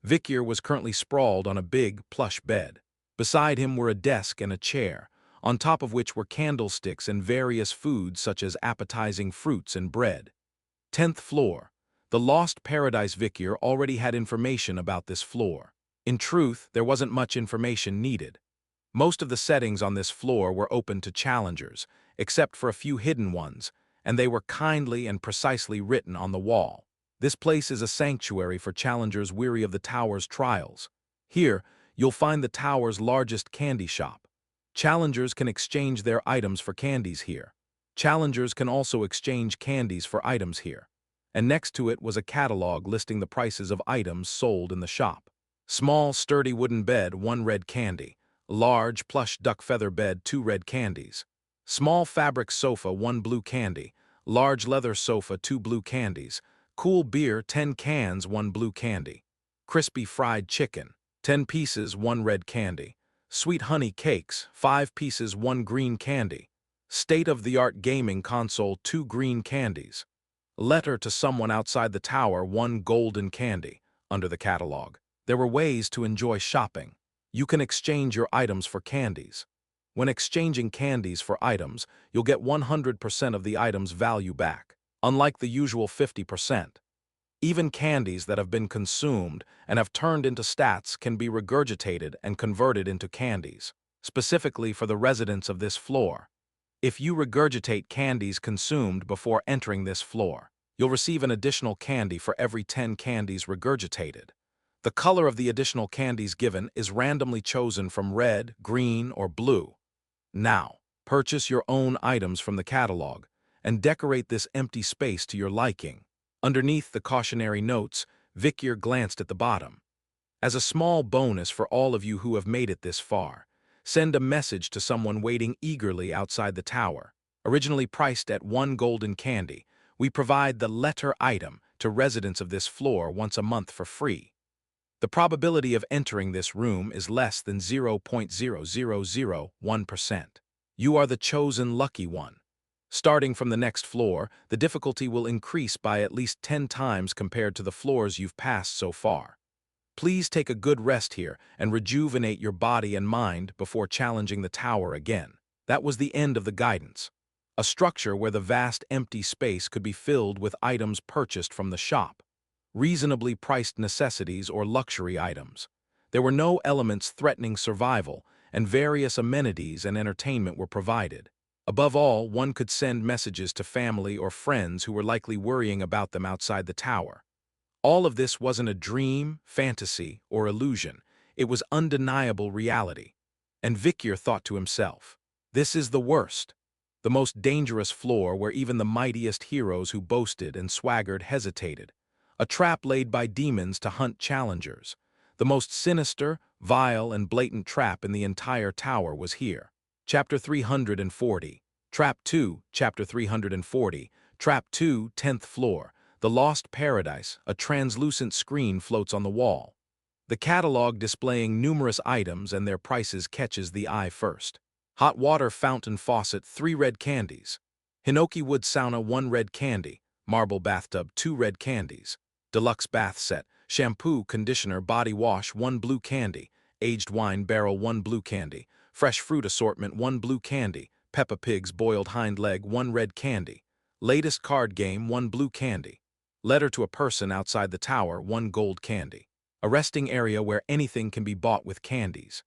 Vikir was currently sprawled on a big, plush bed. Beside him were a desk and a chair, on top of which were candlesticks and various foods such as appetizing fruits and bread. 10th floor. The Lost Paradise. Vikir already had information about this floor. In truth, there wasn't much information needed. Most of the settings on this floor were open to challengers, except for a few hidden ones, and they were kindly and precisely written on the wall. This place is a sanctuary for challengers weary of the tower's trials. Here, you'll find the tower's largest candy shop. Challengers can exchange their items for candies here. Challengers can also exchange candies for items here. And next to it was a catalog listing the prices of items sold in the shop. Small, sturdy wooden bed, 1 red candy. Large, plush duck feather bed, 2 red candies. Small fabric sofa, 1 blue candy. Large leather sofa, 2 blue candies. Cool beer, 10 cans, 1 blue candy. Crispy fried chicken, 10 pieces, 1 red candy. Sweet honey cakes, 5 pieces, 1 green candy. State-of-the-art gaming console, 2 green candies. Letter to someone outside the tower, 1 golden candy. Under the catalog, there were ways to enjoy shopping. You can exchange your items for candies. When exchanging candies for items, you'll get 100% of the item's value back, unlike the usual 50%. Even candies that have been consumed and have turned into stats can be regurgitated and converted into candies, specifically for the residents of this floor. If you regurgitate candies consumed before entering this floor, you'll receive an additional candy for every 10 candies regurgitated. The color of the additional candies given is randomly chosen from red, green, or blue. Now, purchase your own items from the catalog and decorate this empty space to your liking. Underneath the cautionary notes, Vikir glanced at the bottom. As a small bonus for all of you who have made it this far, send a message to someone waiting eagerly outside the tower. Originally priced at 1 golden candy, we provide the letter item to residents of this floor once a month for free. The probability of entering this room is less than 0.0001%. You are the chosen lucky one. Starting from the next floor, the difficulty will increase by at least 10 times compared to the floors you've passed so far. Please take a good rest here and rejuvenate your body and mind before challenging the tower again. That was the end of the guidance. A structure where the vast empty space could be filled with items purchased from the shop. Reasonably priced necessities or luxury items. There were no elements threatening survival, and various amenities and entertainment were provided. Above all, one could send messages to family or friends who were likely worrying about them outside the tower. All of this wasn't a dream, fantasy, or illusion. It was undeniable reality. And Vikyr thought to himself, this is the worst. The most dangerous floor where even the mightiest heroes who boasted and swaggered hesitated. A trap laid by demons to hunt challengers. The most sinister, vile, and blatant trap in the entire tower was here. Chapter 340. Trap 2, Chapter 340. Trap 2, 10th floor. The Lost Paradise, a translucent screen floats on the wall. The catalog displaying numerous items and their prices catches the eye first. Hot water fountain faucet, 3 red candies. Hinoki wood sauna, 1 red candy. Marble bathtub, 2 red candies. Deluxe bath set, shampoo, conditioner, body wash, 1 blue candy. Aged wine barrel, 1 blue candy. Fresh fruit assortment, 1 blue candy. Peppa Pig's boiled hind leg, 1 red candy. Latest card game, 1 blue candy. Letter to a person outside the tower, 1 gold candy. A resting area where anything can be bought with candies.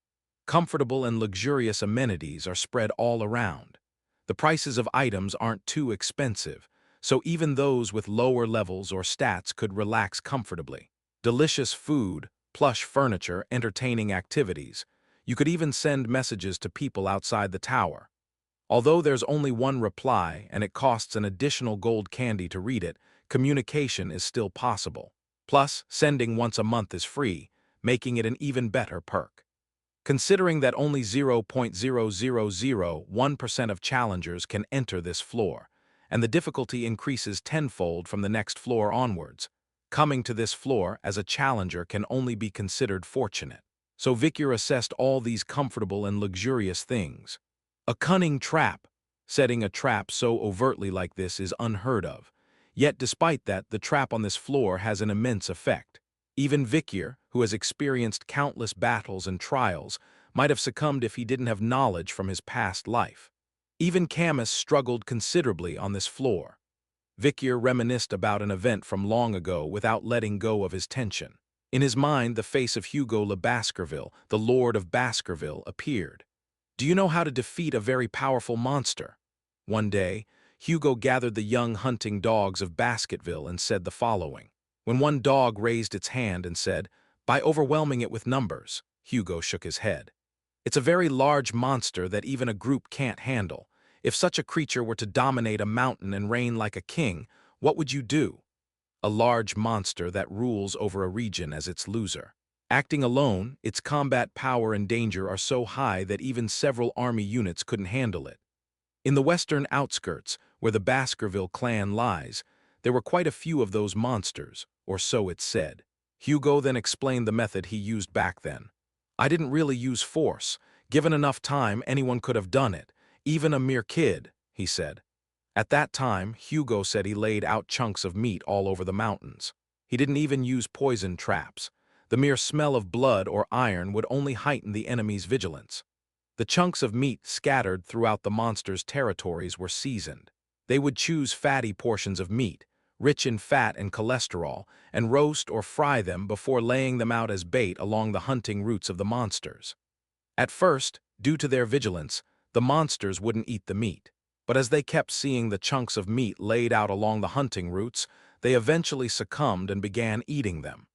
Comfortable and luxurious amenities are spread all around. The prices of items aren't too expensive, so even those with lower levels or stats could relax comfortably. Delicious food, plush furniture, entertaining activities. You could even send messages to people outside the tower. Although there's only 1 reply and it costs an additional gold candy to read it, communication is still possible. Plus, sending once a month is free, making it an even better perk. Considering that only 0.0001% of challengers can enter this floor, and the difficulty increases tenfold from the next floor onwards, coming to this floor as a challenger can only be considered fortunate. So Vikyr assessed all these comfortable and luxurious things. A cunning trap. Setting a trap so overtly like this is unheard of. Yet despite that, the trap on this floor has an immense effect. Even Vikyr, who has experienced countless battles and trials, might have succumbed if he didn't have knowledge from his past life. Even Camus struggled considerably on this floor. Vikyr reminisced about an event from long ago without letting go of his tension. In his mind, the face of Hugo Le Baskerville, the Lord of Baskerville, appeared. Do you know how to defeat a very powerful monster? One day, Hugo gathered the young hunting dogs of Basketville and said the following. When one dog raised its hand and said, "By overwhelming it with numbers," Hugo shook his head. "It's a very large monster that even a group can't handle. If such a creature were to dominate a mountain and reign like a king, what would you do?" A large monster that rules over a region as its loser. Acting alone, its combat power and danger are so high that even several army units couldn't handle it. In the western outskirts, where the Baskerville clan lies, there were quite a few of those monsters, or so it said. Hugo then explained the method he used back then. "I didn't really use force. Given enough time, anyone could have done it, even a mere kid," he said. At that time, Hugo said he laid out chunks of meat all over the mountains. He didn't even use poison traps. The mere smell of blood or iron would only heighten the enemy's vigilance. The chunks of meat scattered throughout the monster's territories were seasoned. They would choose fatty portions of meat, rich in fat and cholesterol, and roast or fry them before laying them out as bait along the hunting routes of the monsters. At first, due to their vigilance, the monsters wouldn't eat the meat. But as they kept seeing the chunks of meat laid out along the hunting routes, they eventually succumbed and began eating them.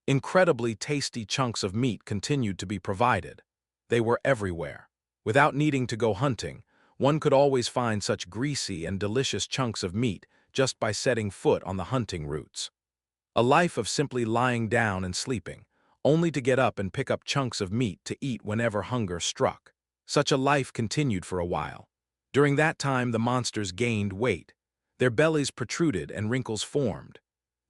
Incredibly tasty chunks of meat continued to be provided. They were everywhere. Without needing to go hunting, one could always find such greasy and delicious chunks of meat just by setting foot on the hunting routes. A life of simply lying down and sleeping, only to get up and pick up chunks of meat to eat whenever hunger struck. Such a life continued for a while. During that time, the monsters gained weight. Their bellies protruded and wrinkles formed.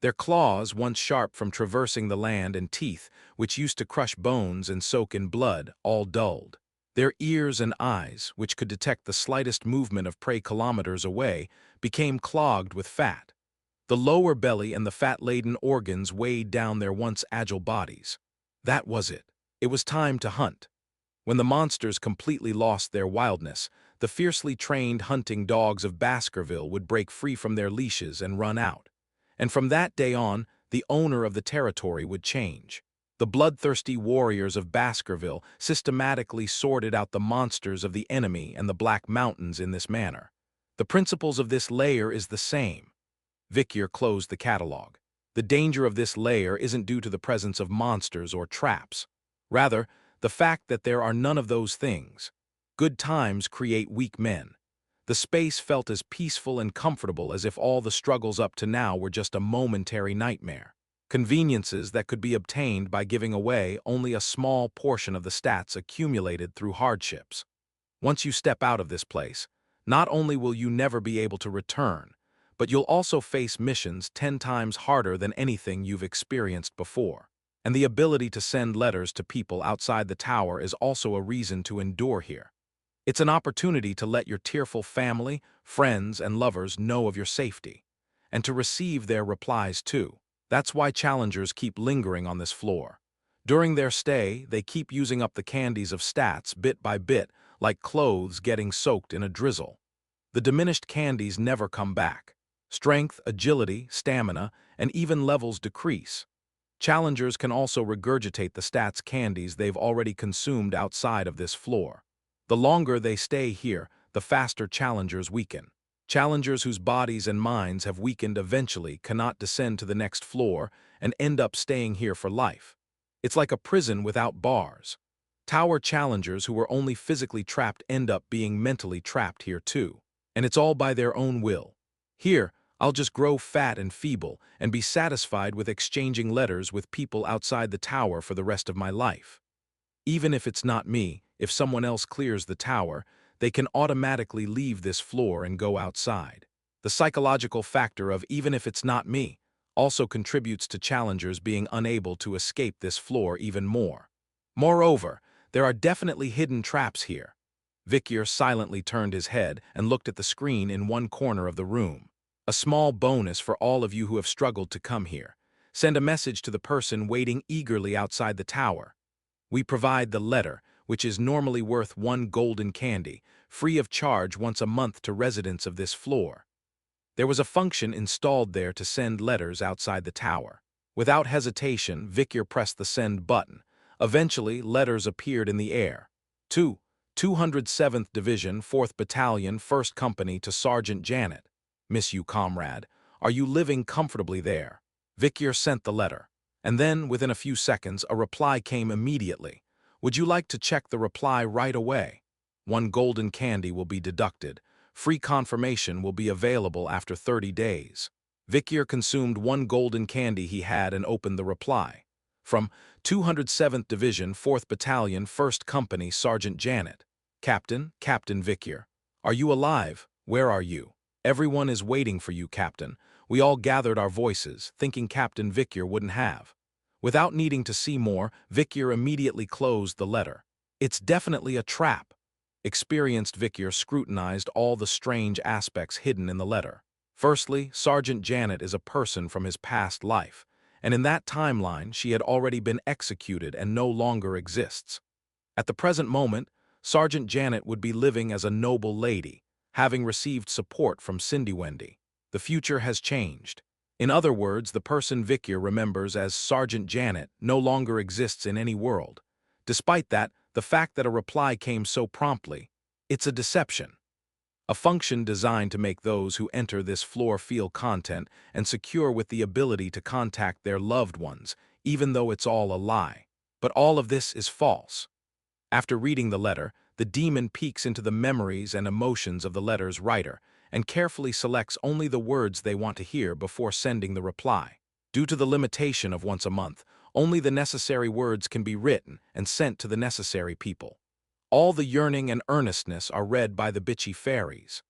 Their claws, once sharp from traversing the land, and teeth, which used to crush bones and soak in blood, all dulled. Their ears and eyes, which could detect the slightest movement of prey kilometers away, became clogged with fat. The lower belly and the fat-laden organs weighed down their once agile bodies. That was it. It was time to hunt. When the monsters completely lost their wildness, the fiercely trained hunting dogs of Baskerville would break free from their leashes and run out. And from that day on, the owner of the territory would change. The bloodthirsty warriors of Baskerville systematically sorted out the monsters of the enemy and the Black Mountains in this manner. The principles of this layer is the same. Vicyr closed the catalog. The danger of this layer isn't due to the presence of monsters or traps. Rather, the fact that there are none of those things. Good times create weak men. The space felt as peaceful and comfortable as if all the struggles up to now were just a momentary nightmare. Conveniences that could be obtained by giving away only a small portion of the stats accumulated through hardships. Once you step out of this place, not only will you never be able to return, but you'll also face missions 10 times harder than anything you've experienced before. And the ability to send letters to people outside the tower is also a reason to endure here. It's an opportunity to let your tearful family, friends, and lovers know of your safety, and to receive their replies too. That's why challengers keep lingering on this floor. During their stay, they keep using up the candies of stats bit by bit, like clothes getting soaked in a drizzle. The diminished candies never come back. Strength, agility, stamina, and even levels decrease. Challengers can also regurgitate the stats candies they've already consumed outside of this floor. The longer they stay here, the faster challengers weaken. Challengers whose bodies and minds have weakened eventually cannot descend to the next floor and end up staying here for life. It's like a prison without bars. Tower challengers who were only physically trapped end up being mentally trapped here too. And it's all by their own will. Here, I'll just grow fat and feeble and be satisfied with exchanging letters with people outside the tower for the rest of my life. Even if it's not me, if someone else clears the tower, they can automatically leave this floor and go outside. The psychological factor of even if it's not me also contributes to challengers being unable to escape this floor even more. Moreover, there are definitely hidden traps here. Vicyr silently turned his head and looked at the screen in one corner of the room. A small bonus for all of you who have struggled to come here. Send a message to the person waiting eagerly outside the tower. We provide the letter, which is normally worth 1 golden candy, free of charge once a month to residents of this floor. There was a function installed there to send letters outside the tower. Without hesitation, Vicyr pressed the send button. Eventually, letters appeared in the air. 207th Division, 4th Battalion, 1st Company to Sergeant Janet. Miss you, comrade. Are you living comfortably there? Vicyr sent the letter. And then, within a few seconds, a reply came immediately. Would you like to check the reply right away? 1 golden candy will be deducted. Free confirmation will be available after 30 days. Vicyr consumed 1 golden candy he had and opened the reply. From 207th Division, 4th Battalion, 1st Company, Sergeant Janet. Captain Vicyr. Are you alive? Where are you? Everyone is waiting for you, Captain. We all gathered our voices, thinking Captain Vicyr wouldn't have. Without needing to see more, Vicyr immediately closed the letter. It's definitely a trap. Experienced Vicyr scrutinized all the strange aspects hidden in the letter. Firstly, Sergeant Janet is a person from his past life, and in that timeline she had already been executed and no longer exists. At the present moment, Sergeant Janet would be living as a noble lady, having received support from Cindy Wendy. The future has changed. In other words, the person Vicyr remembers as Sergeant Janet no longer exists in any world. Despite that, the fact that a reply came so promptly, it's a deception. A function designed to make those who enter this floor feel content and secure with the ability to contact their loved ones, even though it's all a lie. But all of this is false. After reading the letter, the demon peeks into the memories and emotions of the letter's writer and carefully selects only the words they want to hear before sending the reply. Due to the limitation of once a month, only the necessary words can be written and sent to the necessary people. All the yearning and earnestness are read by the bitchy fairies.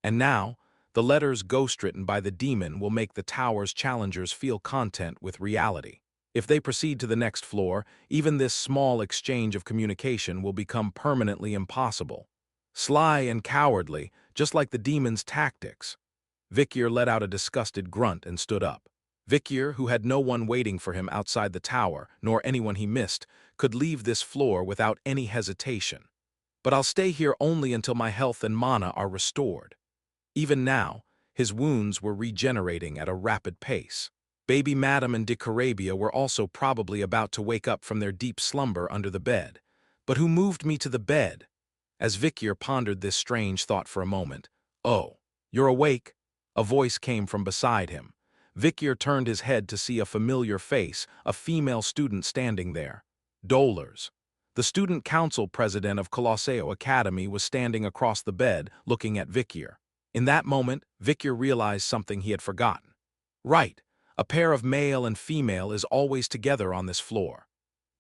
And now, the letters ghostwritten by the demon will make the tower's challengers feel content with reality. If they proceed to the next floor, even this small exchange of communication will become permanently impossible. Sly and cowardly, just like the demon's tactics. Vicyr let out a disgusted grunt and stood up. Vikyr, who had no one waiting for him outside the tower, nor anyone he missed, could leave this floor without any hesitation. But I'll stay here only until my health and mana are restored. Even now, his wounds were regenerating at a rapid pace. Baby Madam and Dicarabia were also probably about to wake up from their deep slumber under the bed. But who moved me to the bed? As Vikyr pondered this strange thought for a moment, "Oh, you're awake?" A voice came from beside him. Vikyr turned his head to see a familiar face, a female student standing there. Dolores. The student council president of Colosseo Academy was standing across the bed, looking at Vikyr. In that moment, Vikyr realized something he had forgotten. Right, a pair of male and female is always together on this floor.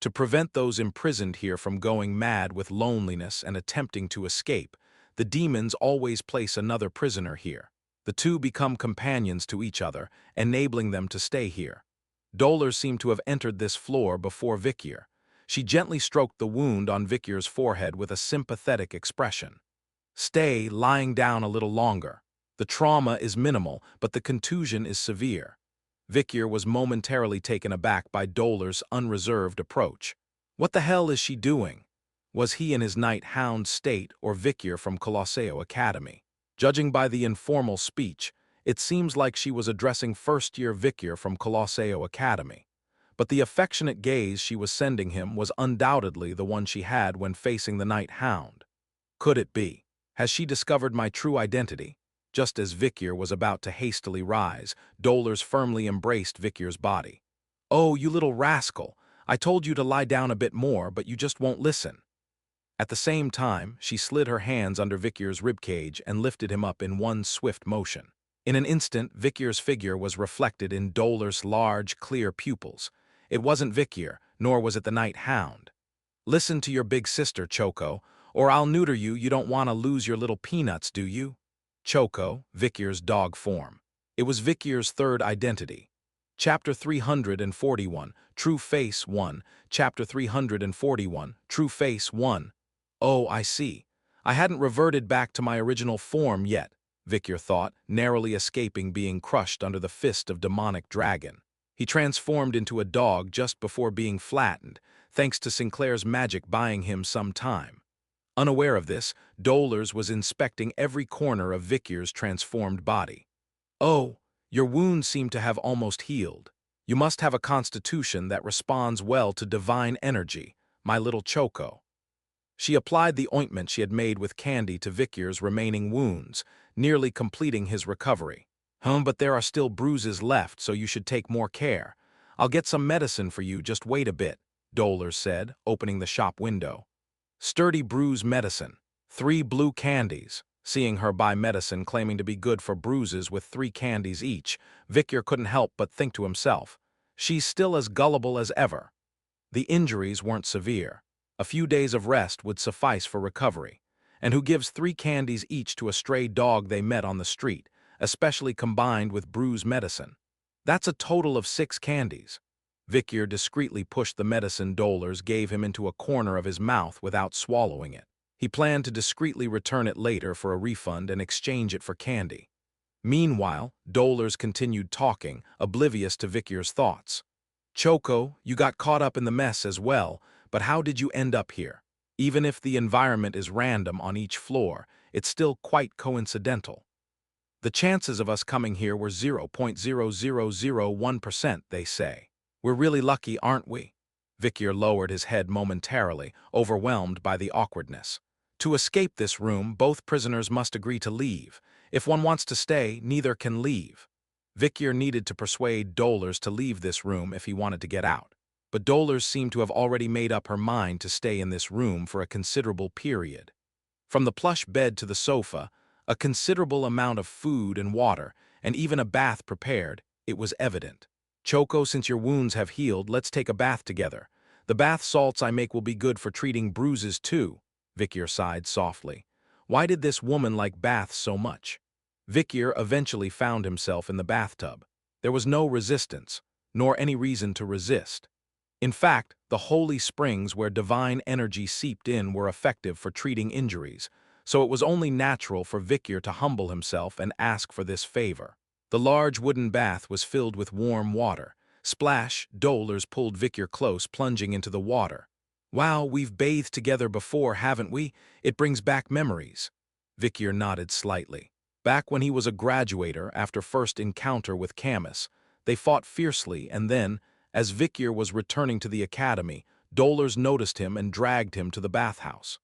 To prevent those imprisoned here from going mad with loneliness and attempting to escape, the demons always place another prisoner here. The two become companions to each other, enabling them to stay here. Dolores seemed to have entered this floor before Vikyr. She gently stroked the wound on Vikyr's forehead with a sympathetic expression. "Stay lying down a little longer. The trauma is minimal, but the contusion is severe." Vikyr was momentarily taken aback by Dolores' unreserved approach. What the hell is she doing? Was he in his night hound state or Vikyr from Colosseo Academy? Judging by the informal speech, it seems like she was addressing first-year Vikyr from Colosseo Academy. But the affectionate gaze she was sending him was undoubtedly the one she had when facing the night hound. Could it be? Has she discovered my true identity? Just as Vikyr was about to hastily rise, Dolores firmly embraced Vikyr's body. "Oh, you little rascal! I told you to lie down a bit more, but you just won't listen." At the same time, she slid her hands under Vikyr's ribcage and lifted him up in one swift motion. In an instant, Vikyr's figure was reflected in Dolores' large, clear pupils. It wasn't Vikyr, nor was it the night hound. "Listen to your big sister, Choco, or I'll neuter you. You don't want to lose your little peanuts, do you?" Choco, Vikyr's dog form. It was Vikyr's third identity. Chapter 341, True Face 1, Chapter 341, True Face 1. "Oh, I see. I hadn't reverted back to my original form yet," Vikyr thought, narrowly escaping being crushed under the fist of demonic dragon. He transformed into a dog just before being flattened, thanks to Sinclair's magic buying him some time. Unaware of this, Dolores was inspecting every corner of Vikyr's transformed body. "Oh, your wounds seem to have almost healed. You must have a constitution that responds well to divine energy, my little Choco." She applied the ointment she had made with candy to Vikyr's remaining wounds, nearly completing his recovery. But there are still bruises left, so you should take more care. I'll get some medicine for you, just wait a bit," Dolores said, opening the shop window. Sturdy bruise medicine. 3 blue candies. Seeing her buy medicine claiming to be good for bruises with 3 candies each, Vikyr couldn't help but think to himself, she's still as gullible as ever. The injuries weren't severe. A few days of rest would suffice for recovery. And who gives 3 candies each to a stray dog they met on the street, especially combined with bruise medicine? That's a total of 6 candies. Vikyr discreetly pushed the medicine Dolores gave him into a corner of his mouth without swallowing it. He planned to discreetly return it later for a refund and exchange it for candy. Meanwhile, Dolores continued talking, oblivious to Vikyr's thoughts. "Choco, you got caught up in the mess as well, but how did you end up here? Even if the environment is random on each floor, it's still quite coincidental. The chances of us coming here were 0.0001%, they say. We're really lucky, aren't we?" Vikyr lowered his head momentarily, overwhelmed by the awkwardness. To escape this room, both prisoners must agree to leave. If one wants to stay, neither can leave. Vikyr needed to persuade Dolores to leave this room if he wanted to get out. But Dolores seemed to have already made up her mind to stay in this room for a considerable period. From the plush bed to the sofa, a considerable amount of food and water, and even a bath prepared, it was evident. "Choco, since your wounds have healed, let's take a bath together. The bath salts I make will be good for treating bruises too," Vikyr sighed softly. Why did this woman like baths so much? Vikyr eventually found himself in the bathtub. There was no resistance, nor any reason to resist. In fact, the holy springs where divine energy seeped in were effective for treating injuries, so it was only natural for Vikyr to humble himself and ask for this favor. The large wooden bath was filled with warm water. Splash, Dolores pulled Victor close, plunging into the water. "Wow, we've bathed together before, haven't we? It brings back memories." Victor nodded slightly. Back when he was a graduator after first encounter with Camus, they fought fiercely, and then, as Victor was returning to the academy, Dolores noticed him and dragged him to the bathhouse.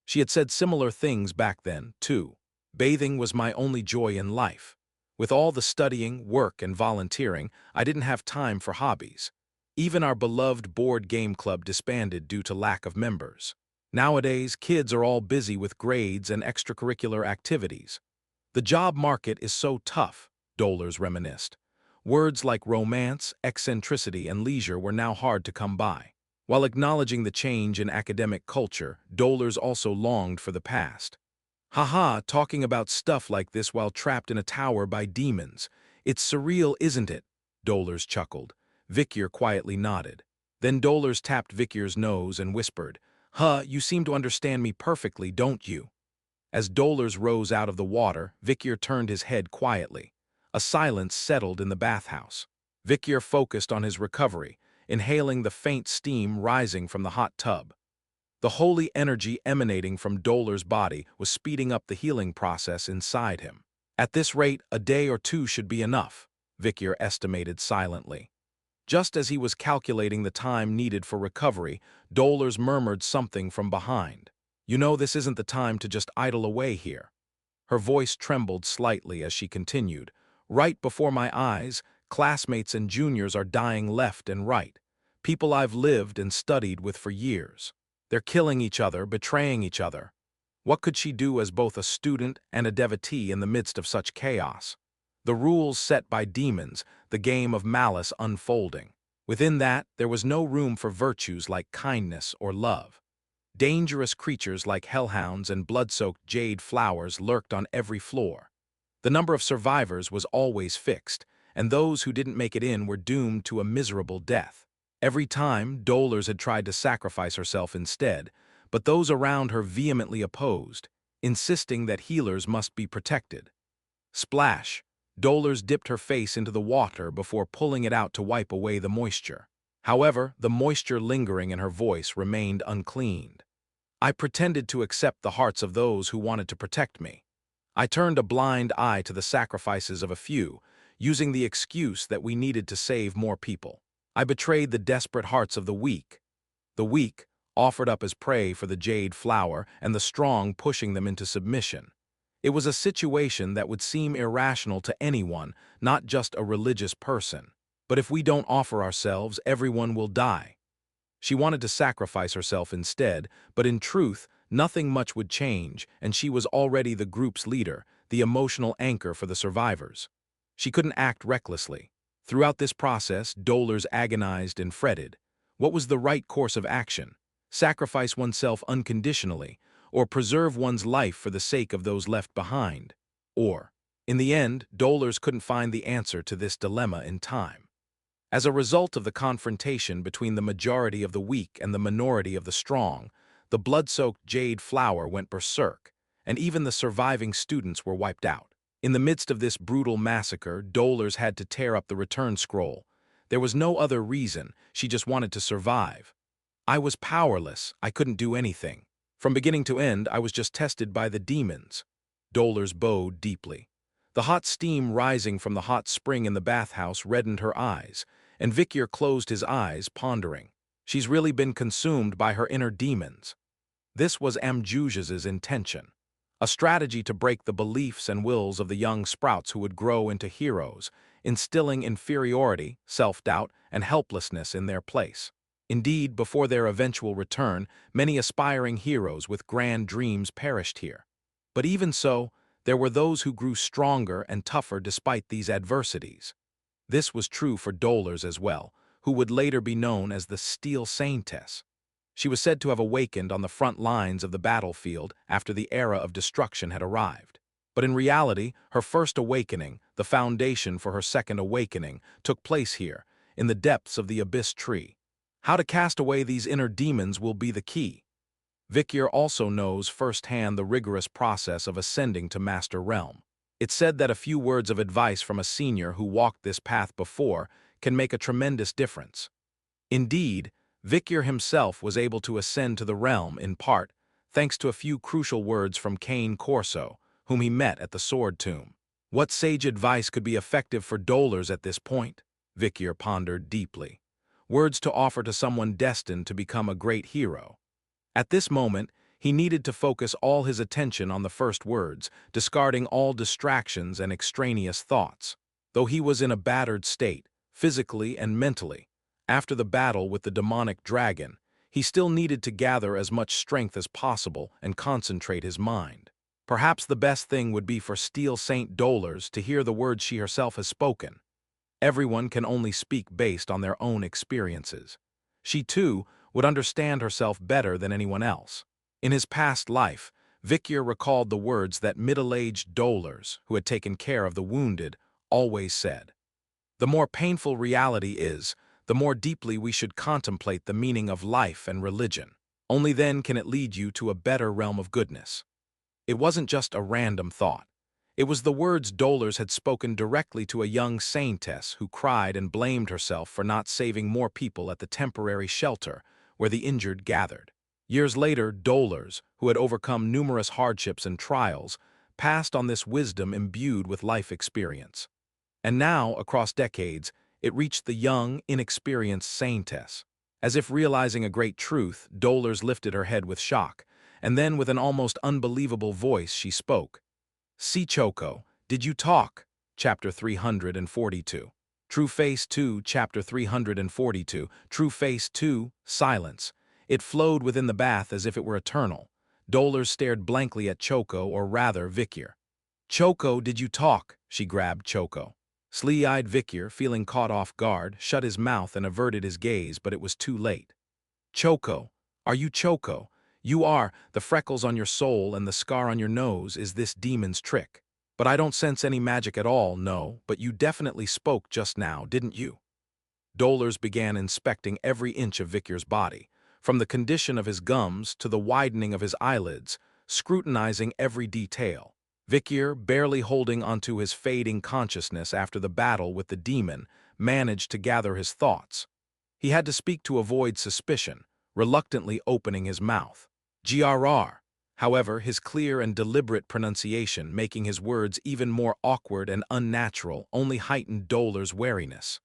She had said similar things back then, too. Bathing was my only joy in life. With all the studying, work, and volunteering, I didn't have time for hobbies. Even our beloved board game club disbanded due to lack of members. Nowadays, kids are all busy with grades and extracurricular activities. The job market is so tough, Dolores reminisced. Words like romance, eccentricity, and leisure were now hard to come by. While acknowledging the change in academic culture, Dolores also longed for the past. Haha, talking about stuff like this while trapped in a tower by demons. It's surreal, isn't it? Dolores chuckled. Victor quietly nodded. Then Dolores tapped Victor's nose and whispered, "Huh, you seem to understand me perfectly, don't you?" As Dolores rose out of the water, Victor turned his head quietly. A silence settled in the bathhouse. Victor focused on his recovery, inhaling the faint steam rising from the hot tub. The holy energy emanating from Dolores' body was speeding up the healing process inside him. At this rate, a day or two should be enough, Victor estimated silently. Just as he was calculating the time needed for recovery, Dolores murmured something from behind. "You know, this isn't the time to just idle away here." Her voice trembled slightly as she continued. "Right before my eyes, classmates and juniors are dying left and right. People I've lived and studied with for years. They're killing each other, betraying each other." What could she do as both a student and a devotee in the midst of such chaos? The rules set by demons, the game of malice unfolding. Within that, there was no room for virtues like kindness or love. Dangerous creatures like hellhounds and blood-soaked jade flowers lurked on every floor. The number of survivors was always fixed, and those who didn't make it in were doomed to a miserable death. Every time, Dolores had tried to sacrifice herself instead, but those around her vehemently opposed, insisting that healers must be protected. Splash! Dolores dipped her face into the water before pulling it out to wipe away the moisture. However, the moisture lingering in her voice remained uncleaned. "I pretended to accept the hearts of those who wanted to protect me. I turned a blind eye to the sacrifices of a few, using the excuse that we needed to save more people. I betrayed the desperate hearts of the weak. The weak, offered up as prey for the jade flower, and the strong pushing them into submission. It was a situation that would seem irrational to anyone, not just a religious person. But if we don't offer ourselves, everyone will die." She wanted to sacrifice herself instead, but in truth, nothing much would change, and she was already the group's leader, the emotional anchor for the survivors. She couldn't act recklessly. Throughout this process, Dolores agonized and fretted. What was the right course of action? Sacrifice oneself unconditionally, or preserve one's life for the sake of those left behind? Or, in the end, Dolores couldn't find the answer to this dilemma in time. As a result of the confrontation between the majority of the weak and the minority of the strong, the blood-soaked jade flower went berserk, and even the surviving students were wiped out. In the midst of this brutal massacre, Dolores had to tear up the return scroll. There was no other reason, she just wanted to survive. "I was powerless, I couldn't do anything. From beginning to end, I was just tested by the demons." Dolores bowed deeply. The hot steam rising from the hot spring in the bathhouse reddened her eyes, and Victor closed his eyes, pondering. She's really been consumed by her inner demons. This was Amjujas's intention. A strategy to break the beliefs and wills of the young sprouts who would grow into heroes, instilling inferiority, self-doubt, and helplessness in their place. Indeed, before their eventual return, many aspiring heroes with grand dreams perished here. But even so, there were those who grew stronger and tougher despite these adversities. This was true for Dolores as well, who would later be known as the Steel Saintess. She was said to have awakened on the front lines of the battlefield after the era of destruction had arrived. But in reality, her first awakening, the foundation for her second awakening, took place here, in the depths of the Abyss Tree. How to cast away these inner demons will be the key. Victor also knows firsthand the rigorous process of ascending to Master Realm. It's said that a few words of advice from a senior who walked this path before can make a tremendous difference. Indeed, Victor himself was able to ascend to the realm, in part, thanks to a few crucial words from Cane Corso, whom he met at the Sword Tomb. What sage advice could be effective for dolers at this point? Victor pondered deeply. Words to offer to someone destined to become a great hero. At this moment, he needed to focus all his attention on the first words, discarding all distractions and extraneous thoughts. Though he was in a battered state, physically and mentally, after the battle with the demonic dragon, he still needed to gather as much strength as possible and concentrate his mind. Perhaps the best thing would be for Steel Saint Dolers to hear the words she herself has spoken. Everyone can only speak based on their own experiences. She, too, would understand herself better than anyone else. In his past life, Victor recalled the words that middle-aged dolers, who had taken care of the wounded, always said. The more painful reality is, the more deeply we should contemplate the meaning of life and religion. Only then can it lead you to a better realm of goodness. It wasn't just a random thought. It was the words dolers had spoken directly to a young saintess who cried and blamed herself for not saving more people at the temporary shelter where the injured gathered. Years later, dolers, who had overcome numerous hardships and trials, passed on this wisdom imbued with life experience. And now, across decades, it reached the young, inexperienced saintess. As if realizing a great truth, dolers lifted her head with shock, and then with an almost unbelievable voice she spoke. "See, Choco, did you talk?" Chapter 342. True Face 2, Chapter 342. True Face 2, Silence. It flowed within the bath as if it were eternal. Dolers stared blankly at Choco, or rather, Victor. "Choco, did you talk?" She grabbed Choco. Slee-eyed Victor, feeling caught off guard, shut his mouth and averted his gaze, but it was too late. "Choco, are you Choco? You are. The freckles on your soul and the scar on your nose is this demon's trick. But I don't sense any magic at all, no, but you definitely spoke just now, didn't you?" Dolers began inspecting every inch of Victor's body, from the condition of his gums to the widening of his eyelids, scrutinizing every detail. Victor, barely holding onto his fading consciousness after the battle with the demon, managed to gather his thoughts. He had to speak to avoid suspicion, reluctantly opening his mouth. "GRR." However, his clear and deliberate pronunciation, making his words even more awkward and unnatural, only heightened Dolers' wariness.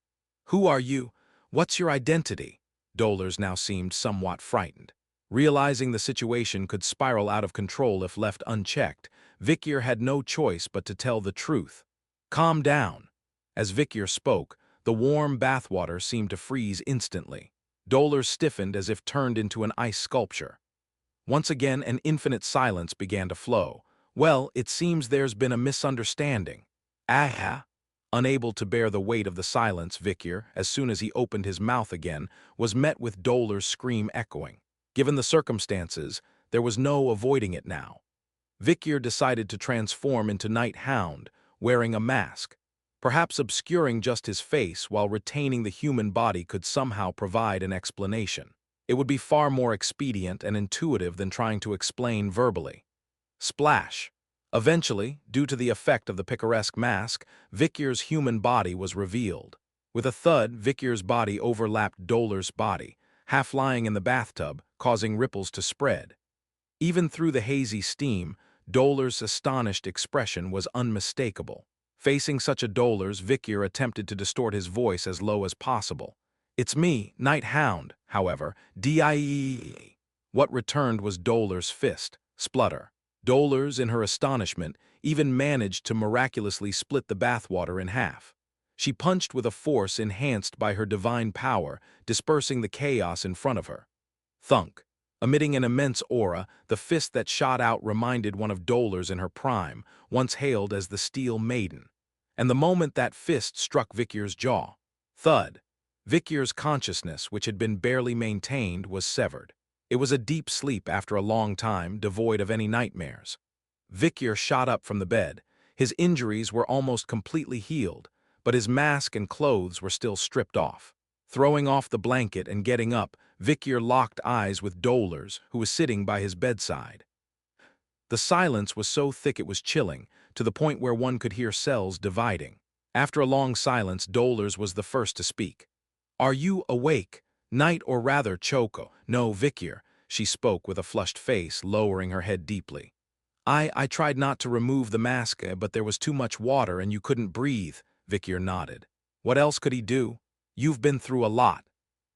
"Who are you? What's your identity?" Dolers now seemed somewhat frightened. Realizing the situation could spiral out of control if left unchecked, Victor had no choice but to tell the truth. "Calm down." As Victor spoke, the warm bathwater seemed to freeze instantly. Dolers stiffened as if turned into an ice sculpture. Once again, an infinite silence began to flow. "Well, it seems there's been a misunderstanding." "Aha." Unable to bear the weight of the silence, Victor, as soon as he opened his mouth again, was met with Dolers' scream echoing. Given the circumstances, there was no avoiding it now. Victor decided to transform into Night Hound, wearing a mask. Perhaps obscuring just his face while retaining the human body could somehow provide an explanation. It would be far more expedient and intuitive than trying to explain verbally. Splash. Eventually, due to the effect of the picaresque mask, Victor's human body was revealed. With a thud, Victor's body overlapped Dolers' body, half lying in the bathtub, causing ripples to spread. Even through the hazy steam, Dolers' astonished expression was unmistakable. Facing such a Dolers, Victor attempted to distort his voice as low as possible. "It's me, Night Hound, however, D-I-E." What returned was Dolers' fist, splutter. Dolers, in her astonishment, even managed to miraculously split the bathwater in half. She punched with a force enhanced by her divine power, dispersing the chaos in front of her. Thunk. Emitting an immense aura, the fist that shot out reminded one of Dolers in her prime, once hailed as the Steel Maiden. And the moment that fist struck Victor's jaw, thud. Victor's consciousness, which had been barely maintained, was severed. It was a deep sleep after a long time, devoid of any nightmares. Victor shot up from the bed. His injuries were almost completely healed, but his mask and clothes were still stripped off. Throwing off the blanket and getting up, Victor locked eyes with Dolers, who was sitting by his bedside. The silence was so thick it was chilling, to the point where one could hear cells dividing. After a long silence, Dolores was the first to speak. "Are you awake, Knight, or rather Choco?" "No, Vikier," she spoke with a flushed face, lowering her head deeply. I tried not to remove the mask, but there was too much water and you couldn't breathe," Vikier nodded. "What else could he do? You've been through a lot."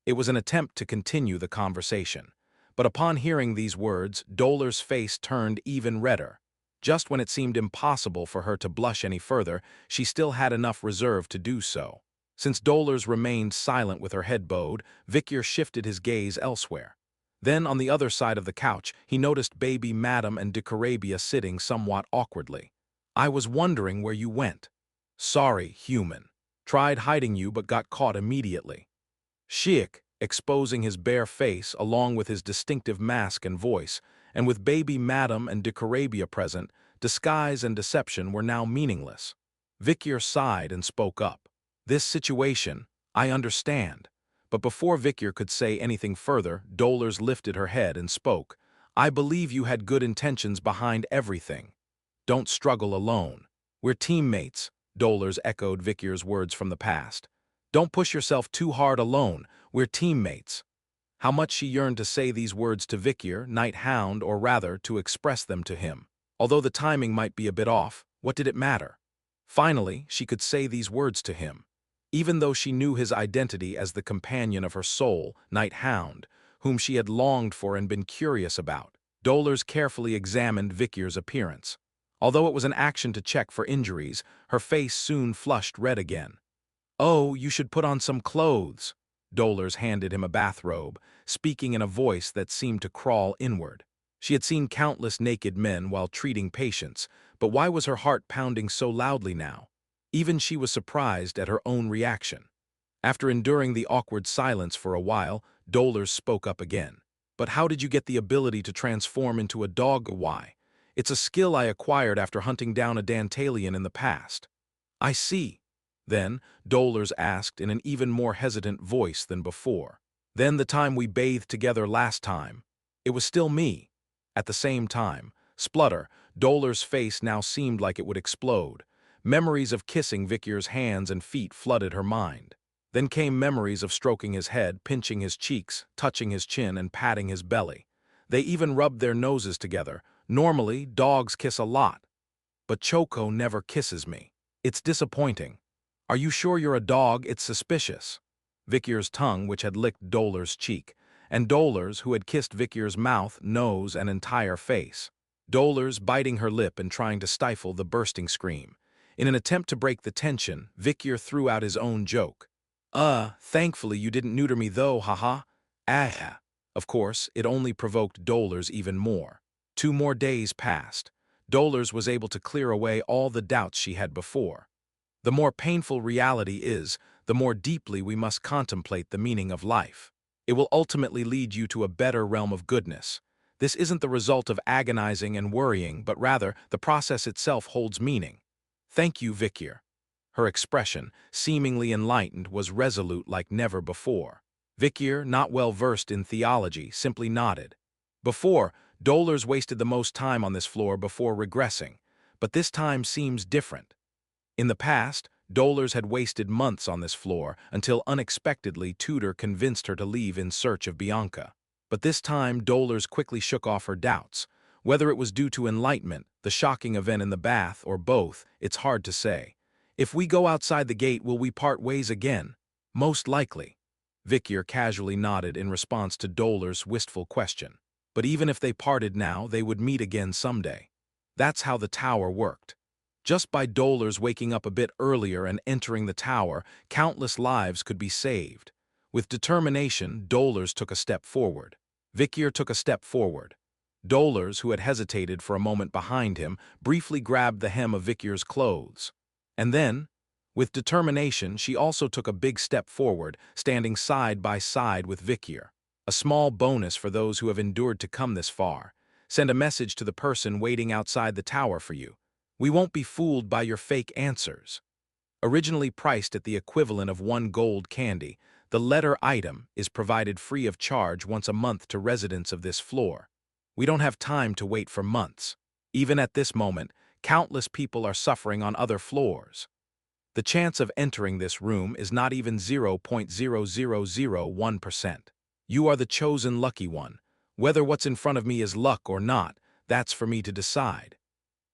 It was an attempt to continue the conversation. But upon hearing these words, Dolores' face turned even redder. Just when it seemed impossible for her to blush any further, she still had enough reserve to do so. Since Dolores remained silent with her head bowed, Vikier shifted his gaze elsewhere. Then, on the other side of the couch, he noticed baby Madame and de Carabia sitting somewhat awkwardly. "I was wondering where you went." "Sorry, human. Tried hiding you but got caught immediately." Sheik, exposing his bare face along with his distinctive mask and voice, and with baby Madame and de Carabia present, disguise and deception were now meaningless. Vikier sighed and spoke up. "This situation, I understand." But before Vikier could say anything further, Dolores lifted her head and spoke. "I believe you had good intentions behind everything. Don't struggle alone. We're teammates," Dolores echoed Vikier's words from the past. "Don't push yourself too hard alone. We're teammates." How much she yearned to say these words to Vikier, Knight Hound, or rather, to express them to him. Although the timing might be a bit off, what did it matter? Finally, she could say these words to him. Even though she knew his identity as the companion of her soul, Knight Hound, whom she had longed for and been curious about, Dolores carefully examined Vikier's appearance. Although it was an action to check for injuries, her face soon flushed red again. "Oh, you should put on some clothes." Dolores handed him a bathrobe, speaking in a voice that seemed to crawl inward. She had seen countless naked men while treating patients, but why was her heart pounding so loudly now? Even she was surprised at her own reaction. After enduring the awkward silence for a while, Dolores spoke up again. "But how did you get the ability to transform into a dog?" "Why? It's a skill I acquired after hunting down a Dantalian in the past." "I see." Then, Dolores asked in an even more hesitant voice than before. "Then the time we bathed together last time, it was still me." At the same time, splutter, Dolores' face now seemed like it would explode. Memories of kissing Vikier's hands and feet flooded her mind. Then came memories of stroking his head, pinching his cheeks, touching his chin, and patting his belly. They even rubbed their noses together. Normally, dogs kiss a lot. But Choco never kisses me. It's disappointing. "Are you sure you're a dog? It's suspicious." Vikier's tongue, which had licked Dolores' cheek, and Dolores, who had kissed Vikier's mouth, nose, and entire face. Dolores biting her lip and trying to stifle the bursting scream. In an attempt to break the tension, Vikier threw out his own joke. Thankfully you didn't neuter me though, haha." "Ah." Of course, it only provoked Dolores even more. 2 more days passed. Dolores was able to clear away all the doubts she had before. The more painful reality is, the more deeply we must contemplate the meaning of life. It will ultimately lead you to a better realm of goodness. This isn't the result of agonizing and worrying, but rather, the process itself holds meaning. "Thank you, Vikier." Her expression, seemingly enlightened, was resolute like never before. Vikier, not well versed in theology, simply nodded. Before, Dolores wasted the most time on this floor before regressing, but this time seems different. In the past, Dolores had wasted months on this floor until unexpectedly Tudor convinced her to leave in search of Bianca. But this time, Dolores quickly shook off her doubts. Whether it was due to enlightenment, the shocking event in the bath, or both, it's hard to say. "If we go outside the gate, will we part ways again?" "Most likely." Vikier casually nodded in response to Dolores' wistful question. But even if they parted now, they would meet again someday. That's how the tower worked. Just by Dolores waking up a bit earlier and entering the tower, countless lives could be saved. With determination, Dolores took a step forward. Vikier took a step forward. Dolores, who had hesitated for a moment behind him, briefly grabbed the hem of Vikier's clothes. And then, with determination, she also took a big step forward, standing side by side with Vikier. A small bonus for those who have endured to come this far. Send a message to the person waiting outside the tower for you. "We won't be fooled by your fake answers." Originally priced at the equivalent of 1 gold candy, the letter item is provided free of charge once a month to residents of this floor. We don't have time to wait for months. Even at this moment, Countless people are suffering on other floors. The chance of entering this room is not even 0.0001%. You are the chosen lucky one. Whether what's in front of me is luck or not, that's for me to decide.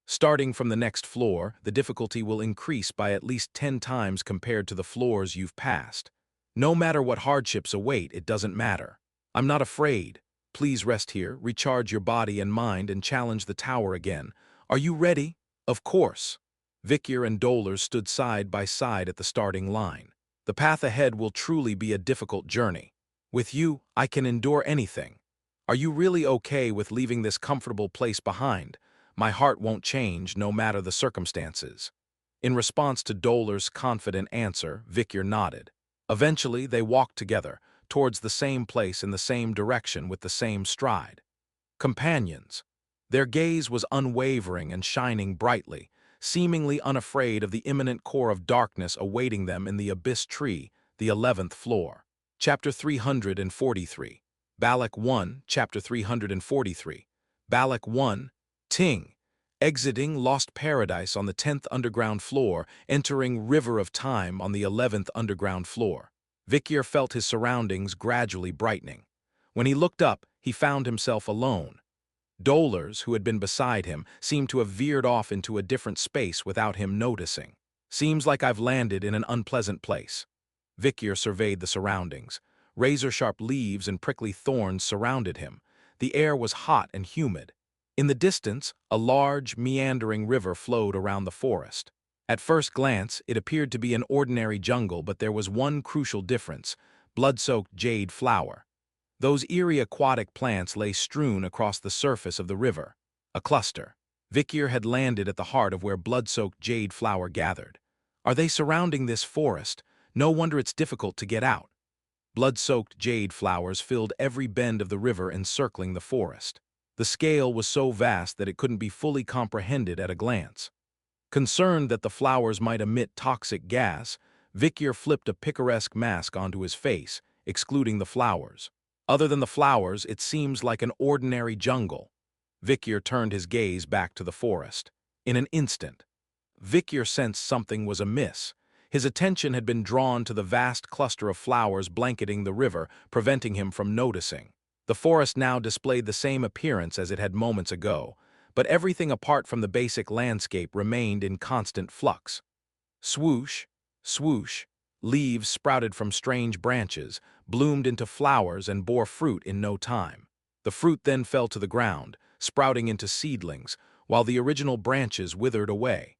Starting from the next floor, the difficulty will increase by at least 10 times compared to the floors you've passed. No matter what hardships await, it doesn't matter. I'm not afraid. Please rest here, recharge your body and mind, and challenge the tower again. Are you ready? Of course. Vikyr and Dolers stood side by side at the starting line. The path ahead will truly be a difficult journey. With you, I can endure anything. Are you really okay with leaving this comfortable place behind? My heart won't change no matter the circumstances. In response to Dolers' confident answer, Vikyr nodded. Eventually, they walked together, towards the same place in the same direction with the same stride. Companions. Their gaze was unwavering and shining brightly, seemingly unafraid of the imminent core of darkness awaiting them in the abyss tree, the 11th floor. Chapter 343. Balak 1, Chapter 343. Balak 1, Ting. Exiting Lost Paradise on the 10th underground floor, entering River of Time on the 11th underground floor. Vikyr felt his surroundings gradually brightening. When he looked up, he found himself alone. Dolers, who had been beside him, seemed to have veered off into a different space without him noticing. Seems like I've landed in an unpleasant place. Vikyr surveyed the surroundings. Razor-sharp leaves and prickly thorns surrounded him. The air was hot and humid. In the distance, a large, meandering river flowed around the forest. At first glance, it appeared to be an ordinary jungle, but there was one crucial difference: blood-soaked jade flower. Those eerie aquatic plants lay strewn across the surface of the river. A cluster. Vikyr had landed at the heart of where blood-soaked jade flower gathered. Are they surrounding this forest? No wonder it's difficult to get out. Blood-soaked jade flowers filled every bend of the river encircling the forest. The scale was so vast that it couldn't be fully comprehended at a glance. Concerned that the flowers might emit toxic gas, Vikyr flipped a picaresque mask onto his face, excluding the flowers. Other than the flowers, it seems like an ordinary jungle. Vikyr turned his gaze back to the forest. In an instant, Vikyr sensed something was amiss. His attention had been drawn to the vast cluster of flowers blanketing the river, preventing him from noticing. The forest now displayed the same appearance as it had moments ago, but everything apart from the basic landscape remained in constant flux. Swoosh, swoosh, leaves sprouted from strange branches, bloomed into flowers and bore fruit in no time. The fruit then fell to the ground, sprouting into seedlings, while the original branches withered away.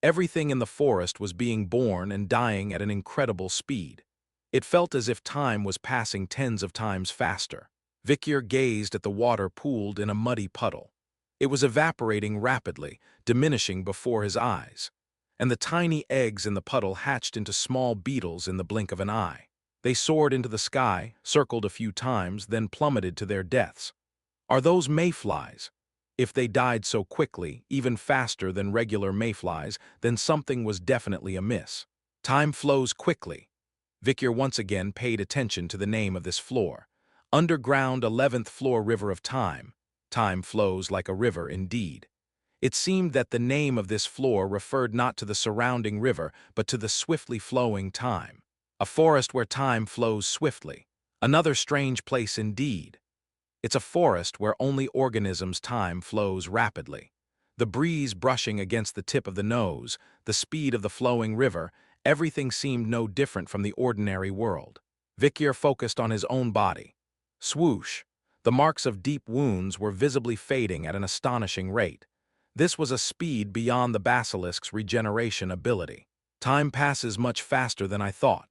Everything in the forest was being born and dying at an incredible speed. It felt as if time was passing tens of times faster. Vikyr gazed at the water pooled in a muddy puddle. It was evaporating rapidly, diminishing before his eyes. And the tiny eggs in the puddle hatched into small beetles in the blink of an eye. They soared into the sky, circled a few times, then plummeted to their deaths. Are those mayflies? If they died so quickly, even faster than regular mayflies, then something was definitely amiss. Time flows quickly. Vikyr once again paid attention to the name of this floor. Underground 11th floor River of Time. Time flows like a river indeed. It seemed that the name of this floor referred not to the surrounding river, but to the swiftly flowing time. A forest where time flows swiftly. Another strange place indeed. It's a forest where only organisms' time flows rapidly. The breeze brushing against the tip of the nose, the speed of the flowing river, everything seemed no different from the ordinary world. Vikyr focused on his own body. Swoosh! The marks of deep wounds were visibly fading at an astonishing rate. This was a speed beyond the basilisk's regeneration ability. Time passes much faster than I thought.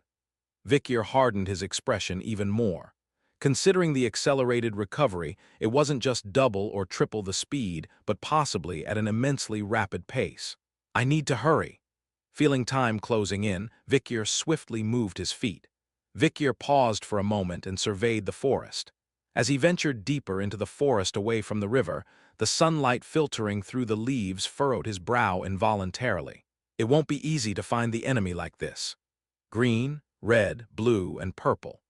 Vikyr hardened his expression even more. Considering the accelerated recovery, it wasn't just double or triple the speed, but possibly at an immensely rapid pace. I need to hurry. Feeling time closing in, Vikyr swiftly moved his feet. Vikyr paused for a moment and surveyed the forest. As he ventured deeper into the forest away from the river, the sunlight filtering through the leaves furrowed his brow involuntarily. It won't be easy to find the enemy like this. Green, red, blue, and purple.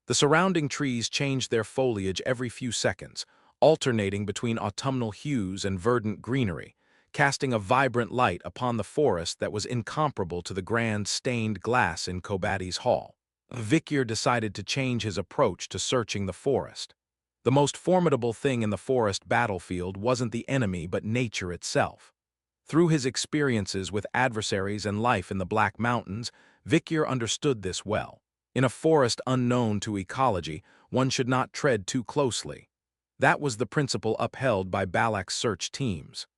The surrounding trees changed their foliage every few seconds, alternating between autumnal hues and verdant greenery, casting a vibrant light upon the forest that was incomparable to the grand stained glass in Kobati's hall. Vikir decided to change his approach to searching the forest. The most formidable thing in the forest battlefield wasn't the enemy but nature itself. Through his experiences with adversaries and life in the Black Mountains, Vikir understood this well. In a forest unknown to ecology, one should not tread too closely. That was the principle upheld by Balak's search teams.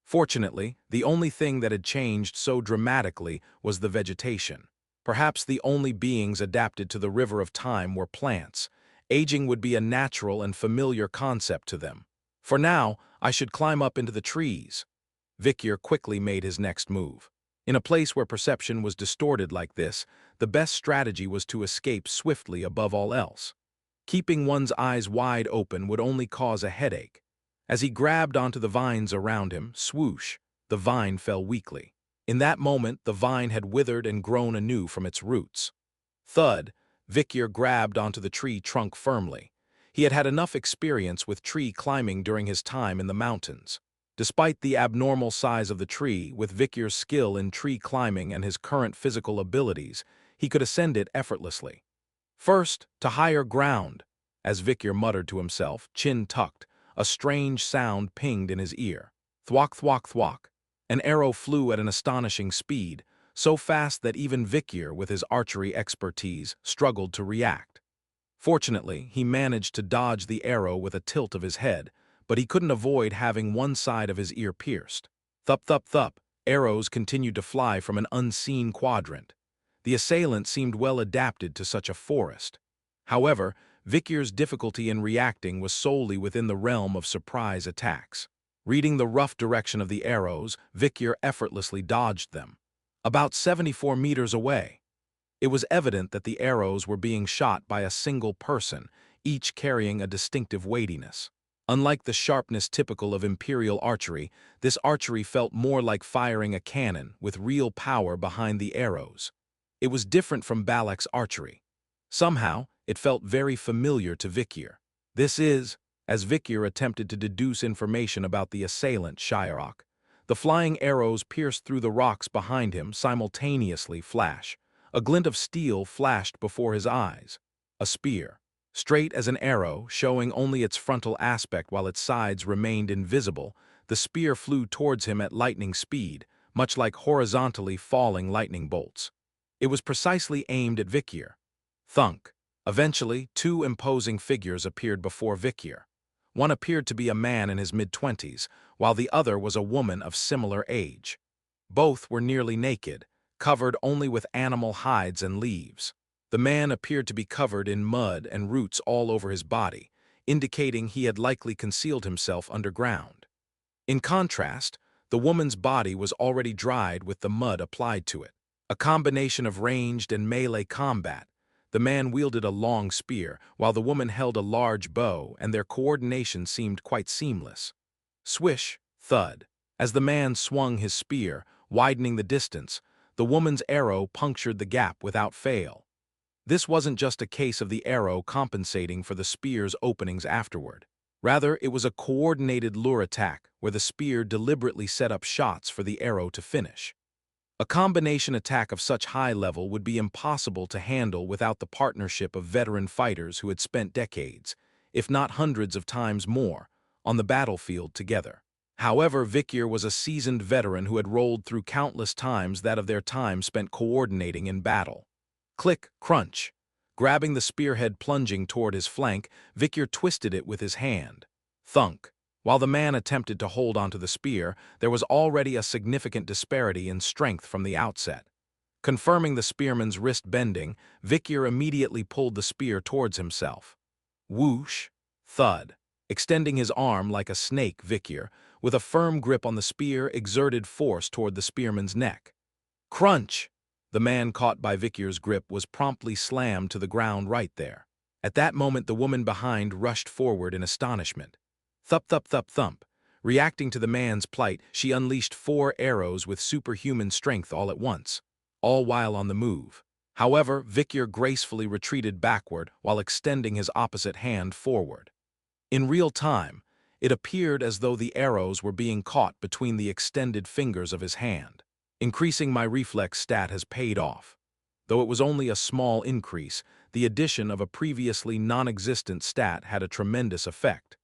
Fortunately, the only thing that had changed so dramatically was the vegetation. Perhaps the only beings adapted to the river of time were plants. Aging would be a natural and familiar concept to them. For now, I should climb up into the trees. Vikir quickly made his next move. In a place where perception was distorted like this, the best strategy was to escape swiftly above all else. Keeping one's eyes wide open would only cause a headache. As he grabbed onto the vines around him, swoosh, the vine fell weakly. In that moment, the vine had withered and grown anew from its roots. Thud, Vikir grabbed onto the tree trunk firmly. He had had enough experience with tree climbing during his time in the mountains. Despite the abnormal size of the tree, with Vikir's skill in tree climbing and his current physical abilities, he could ascend it effortlessly. First, to higher ground. As Vikir muttered to himself, chin tucked, a strange sound pinged in his ear. Thwack, thwack, thwack. An arrow flew at an astonishing speed, so fast that even Vikir, with his archery expertise, struggled to react. Fortunately, he managed to dodge the arrow with a tilt of his head, but he couldn't avoid having one side of his ear pierced. Thup, thup, thup. Arrows continued to fly from an unseen quadrant. The assailant seemed well adapted to such a forest. However, Vikir's difficulty in reacting was solely within the realm of surprise attacks. Reading the rough direction of the arrows, Vikir effortlessly dodged them. About 74 meters away. It was evident that the arrows were being shot by a single person, each carrying a distinctive weightiness. Unlike the sharpness typical of imperial archery, this archery felt more like firing a cannon with real power behind the arrows. It was different from Balak's archery. Somehow, it felt very familiar to Vikir. This is, as Vikir attempted to deduce information about the assailant Shyrock. The flying arrows pierced through the rocks behind him simultaneously flash. A glint of steel flashed before his eyes. A spear. Straight as an arrow, showing only its frontal aspect while its sides remained invisible, the spear flew towards him at lightning speed, much like horizontally falling lightning bolts. It was precisely aimed at Vikir. Thunk. Eventually, two imposing figures appeared before Vikir. One appeared to be a man in his mid-20s, while the other was a woman of similar age. Both were nearly naked, covered only with animal hides and leaves. The man appeared to be covered in mud and roots all over his body, indicating he had likely concealed himself underground. In contrast, the woman's body was already dried with the mud applied to it. A combination of ranged and melee combat. The man wielded a long spear, while the woman held a large bow, and their coordination seemed quite seamless. Swish, thud. As the man swung his spear, widening the distance, the woman's arrow punctured the gap without fail. This wasn't just a case of the arrow compensating for the spear's openings afterward. Rather, it was a coordinated lure attack where the spear deliberately set up shots for the arrow to finish. A combination attack of such high level would be impossible to handle without the partnership of veteran fighters who had spent decades, if not hundreds of times more, on the battlefield together. However, Vikir was a seasoned veteran who had rolled through countless times that of their time spent coordinating in battle. Click, crunch. Grabbing the spearhead plunging toward his flank, Vikir twisted it with his hand. Thunk. While the man attempted to hold onto the spear, there was already a significant disparity in strength from the outset. Confirming the spearman's wrist bending, Vikir immediately pulled the spear towards himself. Whoosh, thud. Extending his arm like a snake, Vikir, with a firm grip on the spear, exerted force toward the spearman's neck. Crunch! The man caught by Vikir's grip was promptly slammed to the ground right there. At that moment, the woman behind rushed forward in astonishment. Thup, thup, thup, thump. Reacting to the man's plight, she unleashed 4 arrows with superhuman strength all at once, all while on the move. However, Vikir gracefully retreated backward while extending his opposite hand forward. In real time, It appeared as though the arrows were being caught between the extended fingers of his hand. Increasing my reflex stat has paid off. Though it was only a small increase, the addition of a previously non-existent stat had a tremendous effect.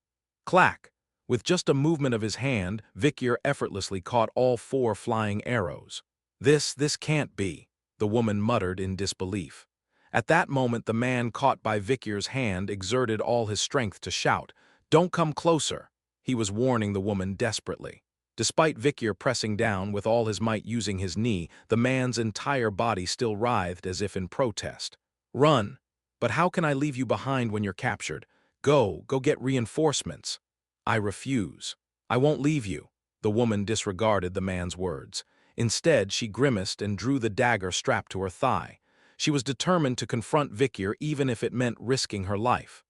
Clack! With just a movement of his hand, Vikyr effortlessly caught all 4 flying arrows. This can't be," the woman muttered in disbelief. At that moment the man caught by Vikyr's hand exerted all his strength to shout, "Don't come closer!" He was warning the woman desperately. Despite Vikyr pressing down with all his might using his knee, the man's entire body still writhed as if in protest. "Run! But how can I leave you behind when you're captured? Go get reinforcements." "I refuse. I won't leave you." The woman disregarded the man's words. Instead, she grimaced and drew the dagger strapped to her thigh. She was determined to confront Vikyr even if it meant risking her life.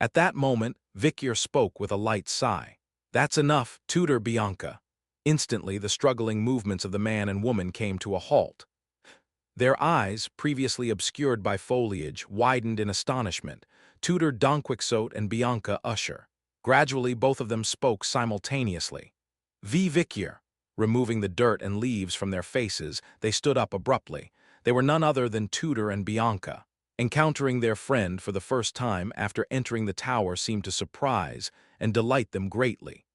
At that moment, Vikyr spoke with a light sigh. "That's enough, tutor Bianca." Instantly, the struggling movements of the man and woman came to a halt. Their eyes, previously obscured by foliage, widened in astonishment. Tutor Don Quixote and Bianca Usher. Gradually, both of them spoke simultaneously. Vikyr. Removing the dirt and leaves from their faces, they stood up abruptly. They were none other than Tutor and Bianca. Encountering their friend for the first time after entering the tower seemed to surprise and delight them greatly.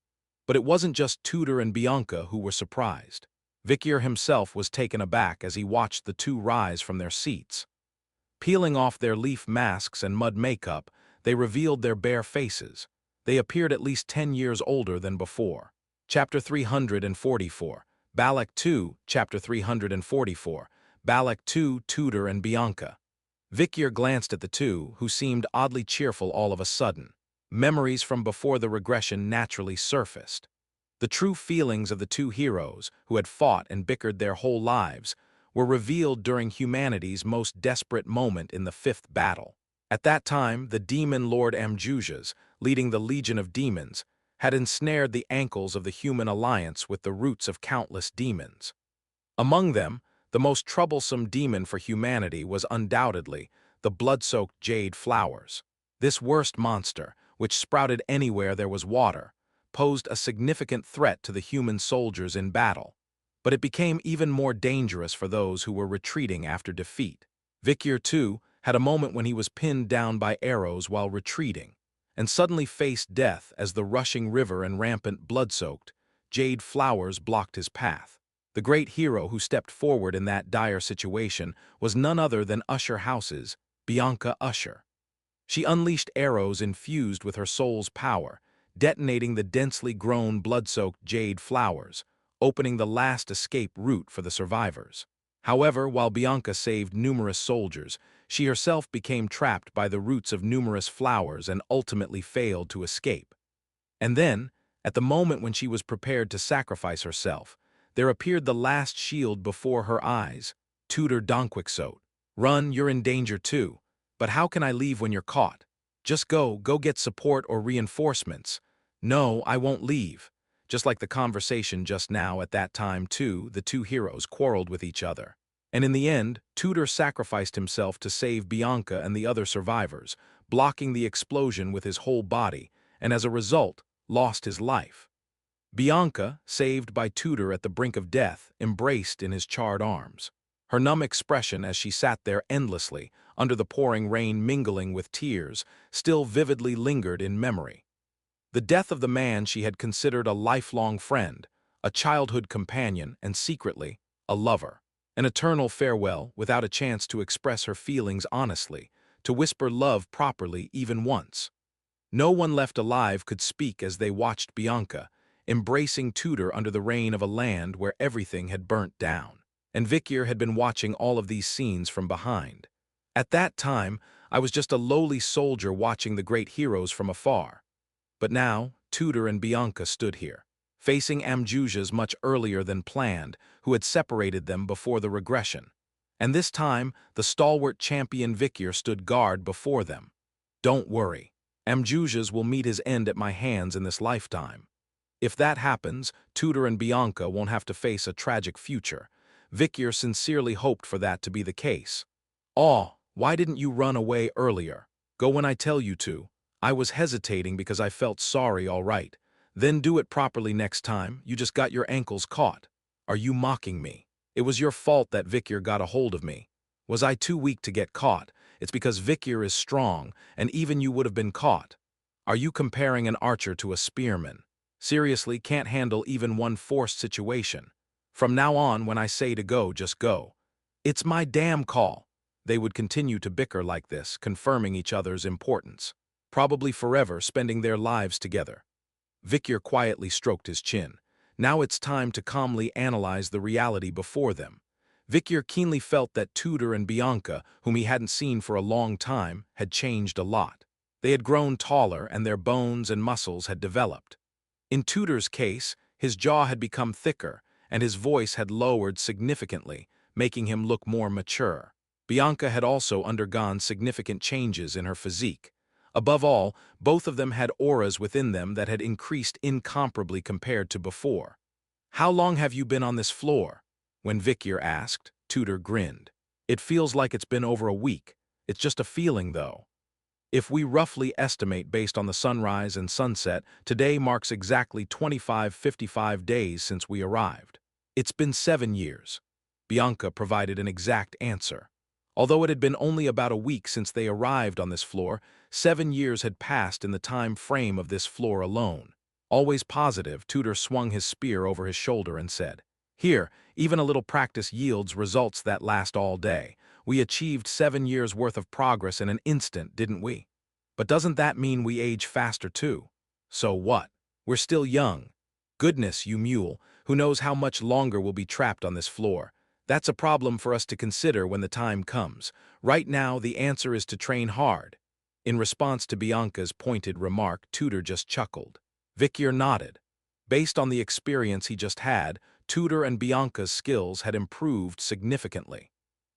But it wasn't just Tutor and Bianca who were surprised. Vikyr himself was taken aback as he watched the two rise from their seats. Peeling off their leaf masks and mud makeup, they revealed their bare faces. They appeared at least 10 years older than before. Chapter 344, Balak 2, Chapter 344, Balak 2, Tutor and Bianca. Vikyr glanced at the two, who seemed oddly cheerful all of a sudden. Memories from before the regression naturally surfaced. The true feelings of the two heroes, who had fought and bickered their whole lives, were revealed during humanity's most desperate moment in the 5th battle. At that time, the demon lord Amjujas, leading the legion of demons, had ensnared the ankles of the human alliance with the roots of countless demons. Among them, the most troublesome demon for humanity was undoubtedly the blood-soaked jade flowers. This worst monster, which sprouted anywhere there was water, posed a significant threat to the human soldiers in battle. But it became even more dangerous for those who were retreating after defeat. Vikyr, too, had a moment when he was pinned down by arrows while retreating, and suddenly faced death as the rushing river and rampant blood-soaked jade flowers blocked his path. The great hero who stepped forward in that dire situation was none other than Usher House's Bianca Usher. She unleashed arrows infused with her soul's power, detonating the densely grown blood-soaked jade flowers, opening the last escape route for the survivors. However, while Bianca saved numerous soldiers, she herself became trapped by the roots of numerous flowers and ultimately failed to escape. And then, at the moment when she was prepared to sacrifice herself, there appeared the last shield before her eyes, Tutor Don Quixote. "Run, you're in danger too. But how can I leave when you're caught? Just go get support or reinforcements." "No, I won't leave." Just like the conversation just now, at that time too, the two heroes quarreled with each other. And in the end, Tutor sacrificed himself to save Bianca and the other survivors, blocking the explosion with his whole body, and as a result, lost his life. Bianca, saved by Tutor at the brink of death, embraced in his charred arms. Her numb expression as she sat there endlessly, under the pouring rain mingling with tears, still vividly lingered in memory. The death of the man she had considered a lifelong friend, a childhood companion, and secretly, a lover. An eternal farewell without a chance to express her feelings honestly, to whisper love properly even once. No one left alive could speak as they watched Bianca, embracing Tutor under the rain of a land where everything had burnt down. And Vikyr had been watching all of these scenes from behind. At that time, I was just a lowly soldier watching the great heroes from afar. But now, Tutor and Bianca stood here, facing Amjujas much earlier than planned, who had separated them before the regression. And this time, the stalwart champion Vikyr stood guard before them. "Don't worry. Amjujas will meet his end at my hands in this lifetime. If that happens, Tutor and Bianca won't have to face a tragic future." Vikyr sincerely hoped for that to be the case. "Oh, why didn't you run away earlier? Go when I tell you to." "I was hesitating because I felt sorry, all right. Then do it properly next time, you just got your ankles caught. Are you mocking me? It was your fault that Victor got a hold of me. Was I too weak to get caught? It's because Victor is strong, and even you would have been caught. Are you comparing an archer to a spearman? Seriously, can't handle even one forced situation. From now on, when I say to go, just go. It's my damn call. They would continue to bicker like this, confirming each other's importance. Probably forever, spending their lives together. Victor quietly stroked his chin. Now it's time to calmly analyze the reality before them. Victor keenly felt that Tudor and Bianca, whom he hadn't seen for a long time, had changed a lot. They had grown taller and their bones and muscles had developed. In Tudor's case, his jaw had become thicker and his voice had lowered significantly, making him look more mature. Bianca had also undergone significant changes in her physique. Above all, both of them had auras within them that had increased incomparably compared to before. "How long have you been on this floor?" When Victor asked, Tudor grinned. "It feels like it's been over a week. It's just a feeling, though. If we roughly estimate based on the sunrise and sunset, today marks exactly 55 days since we arrived. It's been 7 years. Bianca provided an exact answer. Although it had been only about a week since they arrived on this floor, 7 years had passed in the time frame of this floor alone. Always positive, Tudor swung his spear over his shoulder and said, "Here, even a little practice yields results that last all day. We achieved 7 years' worth of progress in an instant, didn't we? But doesn't that mean we age faster too? So what? We're still young. Goodness, you mule, who knows how much longer we'll be trapped on this floor? That's a problem for us to consider when the time comes. Right now, the answer is to train hard." In response to Bianca's pointed remark, Tudor just chuckled. Victor nodded. Based on the experience he just had, Tudor and Bianca's skills had improved significantly.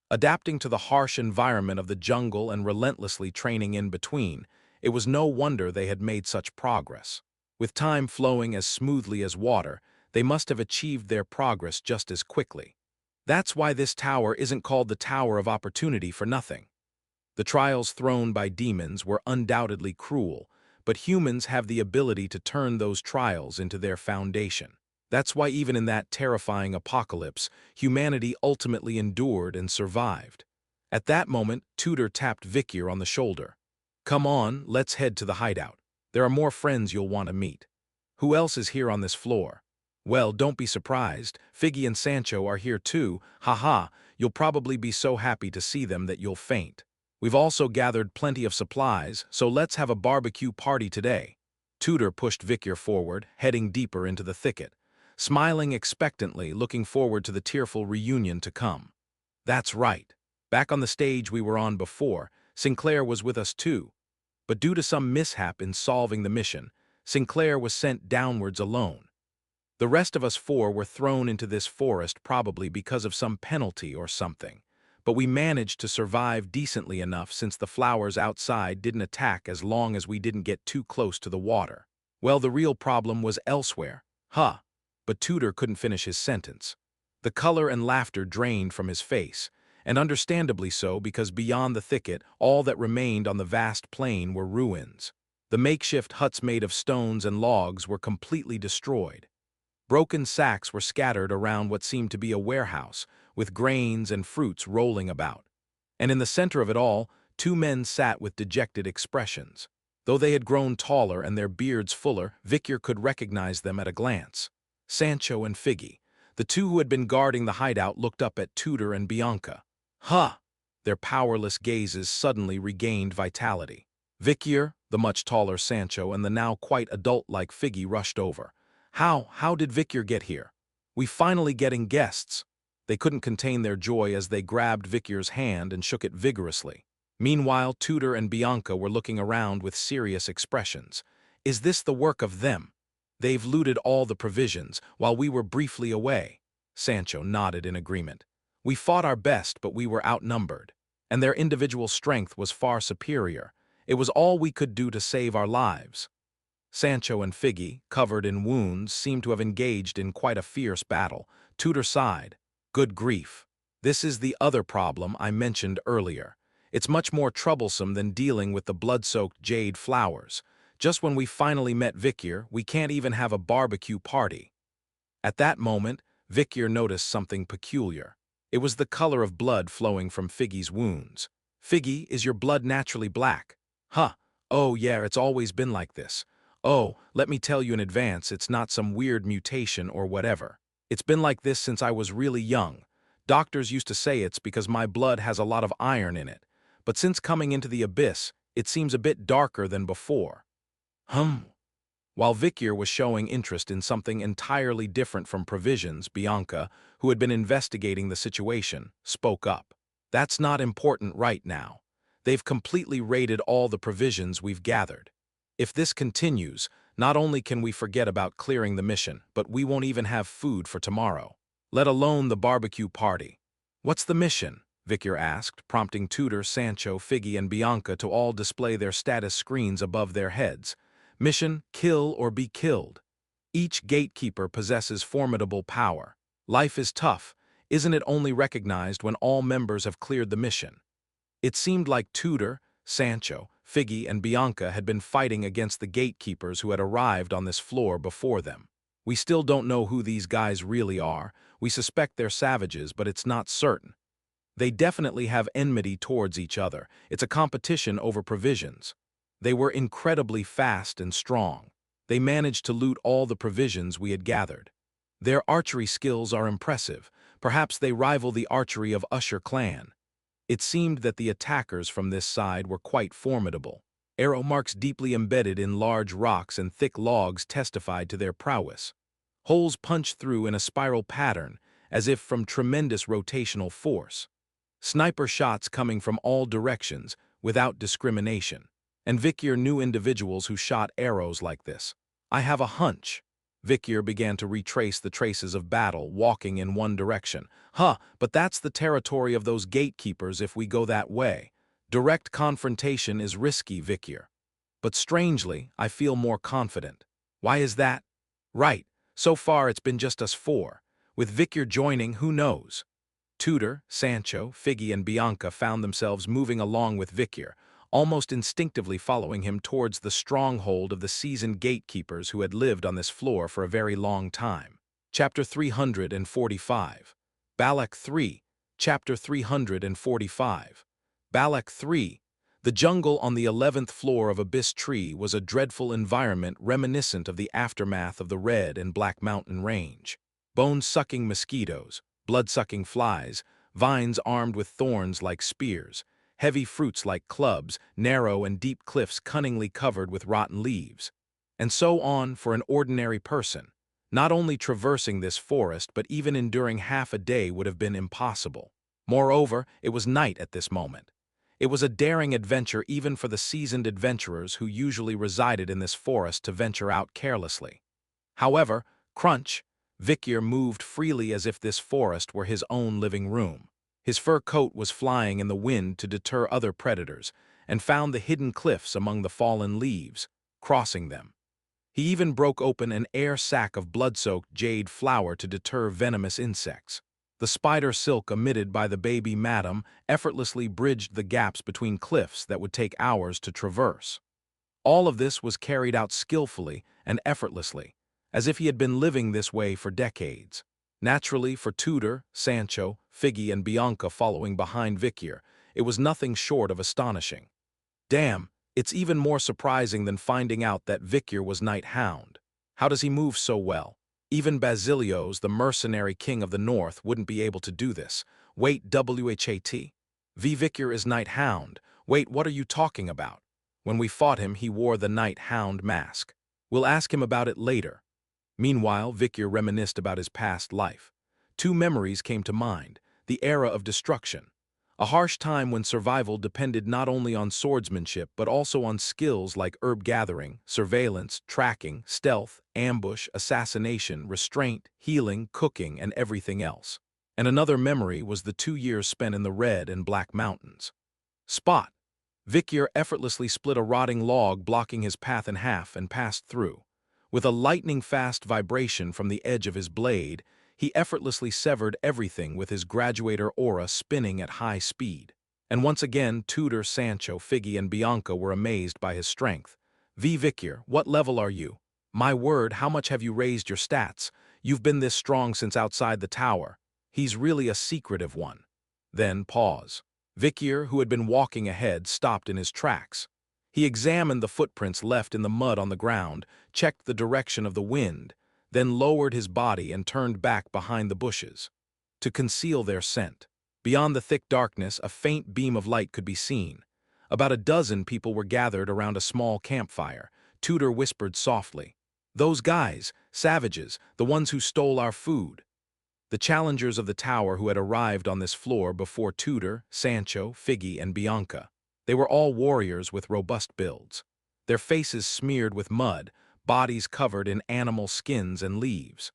Adapting to the harsh environment of the jungle and relentlessly training in between, it was no wonder they had made such progress. With time flowing as smoothly as water, they must have achieved their progress just as quickly. That's why this tower isn't called the Tower of Opportunity for nothing. The trials thrown by demons were undoubtedly cruel, but humans have the ability to turn those trials into their foundation. That's why even in that terrifying apocalypse, humanity ultimately endured and survived. At that moment, Tudor tapped Victor on the shoulder. "Come on, let's head to the hideout. There are more friends you'll want to meet. Who else is here on this floor? Well, don't be surprised. Figgy and Sancho are here too. Haha, you'll probably be so happy to see them that you'll faint. We've also gathered plenty of supplies, so let's have a barbecue party today." Tudor pushed Victor forward, heading deeper into the thicket, smiling expectantly, looking forward to the tearful reunion to come. That's right. Back on the stage we were on before, Sinclair was with us too. But due to some mishap in solving the mission, Sinclair was sent downwards alone. The rest of us four were thrown into this forest probably because of some penalty or something. But we managed to survive decently enough since the flowers outside didn't attack as long as we didn't get too close to the water. Well, the real problem was elsewhere. Huh. But Tudor couldn't finish his sentence. The color and laughter drained from his face, and understandably so because beyond the thicket, all that remained on the vast plain were ruins. The makeshift huts made of stones and logs were completely destroyed. Broken sacks were scattered around what seemed to be a warehouse, with grains and fruits rolling about. And in the center of it all, 2 men sat with dejected expressions. Though they had grown taller and their beards fuller, Victor could recognize them at a glance. Sancho and Figgy, the 2 who had been guarding the hideout, looked up at Tudor and Bianca. Huh! Their powerless gazes suddenly regained vitality. Victor, the much taller Sancho, and the now quite adult-like Figgy rushed over. How did Victor get here? We finally getting guests." They couldn't contain their joy as they grabbed Victor's hand and shook it vigorously. Meanwhile, Tudor and Bianca were looking around with serious expressions. "Is this the work of them? They've looted all the provisions while we were briefly away." Sancho nodded in agreement. "We fought our best, but we were outnumbered, and their individual strength was far superior. It was all we could do to save our lives." Sancho and Figgy, covered in wounds, seemed to have engaged in quite a fierce battle. Tudor sighed. "Good grief. This is the other problem I mentioned earlier. It's much more troublesome than dealing with the blood-soaked jade flowers. Just when we finally met Vicyr, we can't even have a barbecue party." At that moment, Vicyr noticed something peculiar. It was the color of blood flowing from Figgy's wounds. "Figgy, is your blood naturally black?" "Huh. Oh yeah, it's always been like this. Oh, let me tell you in advance, it's not some weird mutation or whatever. It's been like this since I was really young. Doctors used to say it's because my blood has a lot of iron in it. But since coming into the abyss, it seems a bit darker than before." While Vicyr was showing interest in something entirely different from provisions, Bianca, who had been investigating the situation, spoke up. "That's not important right now. They've completely raided all the provisions we've gathered. If this continues, not only can we forget about clearing the mission, but we won't even have food for tomorrow. Let alone the barbecue party." "What's the mission?" Vicyr asked, prompting Tutor, Sancho, Figgy, and Bianca to all display their status screens above their heads. "Mission: kill or be killed. Each gatekeeper possesses formidable power. Life is tough, isn't it only recognized when all members have cleared the mission?" It seemed like Tutor, Sancho, Figgy, and Bianca had been fighting against the gatekeepers who had arrived on this floor before them. "We still don't know who these guys really are. We suspect they're savages, but it's not certain. They definitely have enmity towards each other. It's a competition over provisions. They were incredibly fast and strong. They managed to loot all the provisions we had gathered. Their archery skills are impressive. Perhaps they rival the archery of Usher clan." It seemed that the attackers from this side were quite formidable. Arrow marks deeply embedded in large rocks and thick logs testified to their prowess. Holes punched through in a spiral pattern, as if from tremendous rotational force. Sniper shots coming from all directions, without discrimination. And Vicyr knew individuals who shot arrows like this. "I have a hunch." Vicyr began to retrace the traces of battle, walking in one direction. But that's the territory of those gatekeepers if we go that way. Direct confrontation is risky, Vicyr. But strangely, I feel more confident." "Why is that?" "Right, so far it's been just us four. With Vicyr joining, who knows?" Tutor, Sancho, Figgy, and Bianca found themselves moving along with Vicyr, almost instinctively following him towards the stronghold of the seasoned gatekeepers who had lived on this floor for a very long time. Chapter 345. Balak 3. Chapter 345. Balak 3. The jungle on the 11th floor of Abyss Tree was a dreadful environment reminiscent of the aftermath of the Red and Black Mountain Range. Bone-sucking mosquitoes, blood-sucking flies, vines armed with thorns like spears, heavy fruits like clubs, narrow and deep cliffs cunningly covered with rotten leaves. And so on for an ordinary person. Not only traversing this forest, but even enduring half a day would have been impossible. Moreover, it was night at this moment. It was a daring adventure even for the seasoned adventurers who usually resided in this forest to venture out carelessly. However, crunch, Vicyr moved freely as if this forest were his own living room. His fur coat was flying in the wind to deter other predators, and found the hidden cliffs among the fallen leaves, crossing them. He even broke open an air sac of blood-soaked jade flower to deter venomous insects. The spider silk emitted by the baby madam effortlessly bridged the gaps between cliffs that would take hours to traverse. All of this was carried out skillfully and effortlessly, as if he had been living this way for decades. Naturally, for Tutor, Sancho, Figgy, and Bianca following behind Vicyr, it was nothing short of astonishing. Damn, it's even more surprising than finding out that Vicyr was Knight Hound. How does he move so well? Even Basilios, the mercenary king of the north, wouldn't be able to do this. Wait, WHAT? Vicyr is Knight Hound. Wait, what are you talking about? When we fought him, he wore the Knight Hound mask. We'll ask him about it later. Meanwhile, Vicyr reminisced about his past life. Two memories came to mind: the era of destruction, a harsh time when survival depended not only on swordsmanship but also on skills like herb gathering, surveillance, tracking, stealth, ambush, assassination, restraint, healing, cooking, and everything else. And another memory was the 2 years spent in the Red and Black Mountains. Spot! Vicyr effortlessly split a rotting log blocking his path in half and passed through. With a lightning-fast vibration from the edge of his blade, he effortlessly severed everything with his graduator aura spinning at high speed. And once again, Tutor, Sancho, Figgy, and Bianca were amazed by his strength. Victor, what level are you? My word, how much have you raised your stats? You've been this strong since outside the tower. He's really a secretive one. Then pause. Victor, who had been walking ahead, stopped in his tracks. He examined the footprints left in the mud on the ground, checked the direction of the wind, then lowered his body and turned back behind the bushes to conceal their scent. Beyond the thick darkness, a faint beam of light could be seen. About a dozen people were gathered around a small campfire. Tudor whispered softly, "Those guys, savages, the ones who stole our food." The challengers of the tower who had arrived on this floor before Tudor, Sancho, Figgy, and Bianca. They were all warriors with robust builds. Their faces smeared with mud, bodies covered in animal skins and leaves.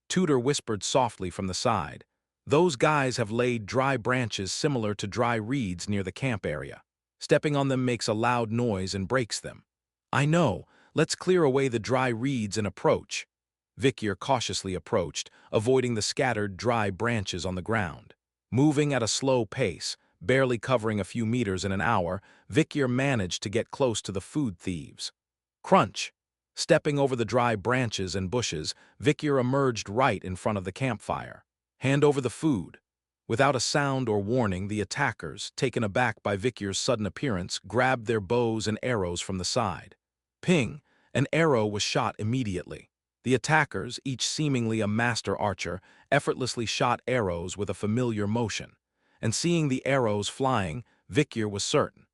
Tudor whispered softly from the side, "Those guys have laid dry branches similar to dry reeds near the camp area. Stepping on them makes a loud noise and breaks them." "I know. Let's clear away the dry reeds and approach." Victor cautiously approached, avoiding the scattered dry branches on the ground. Moving at a slow pace, barely covering a few meters in an hour, Victor managed to get close to the food thieves. Crunch! Stepping over the dry branches and bushes, Victor emerged right in front of the campfire. "Hand over the food." Without a sound or warning, the attackers, taken aback by Victor's sudden appearance, grabbed their bows and arrows from the side. Ping! An arrow was shot immediately. The attackers, each seemingly a master archer, effortlessly shot arrows with a familiar motion. And seeing the arrows flying, Victor was certain.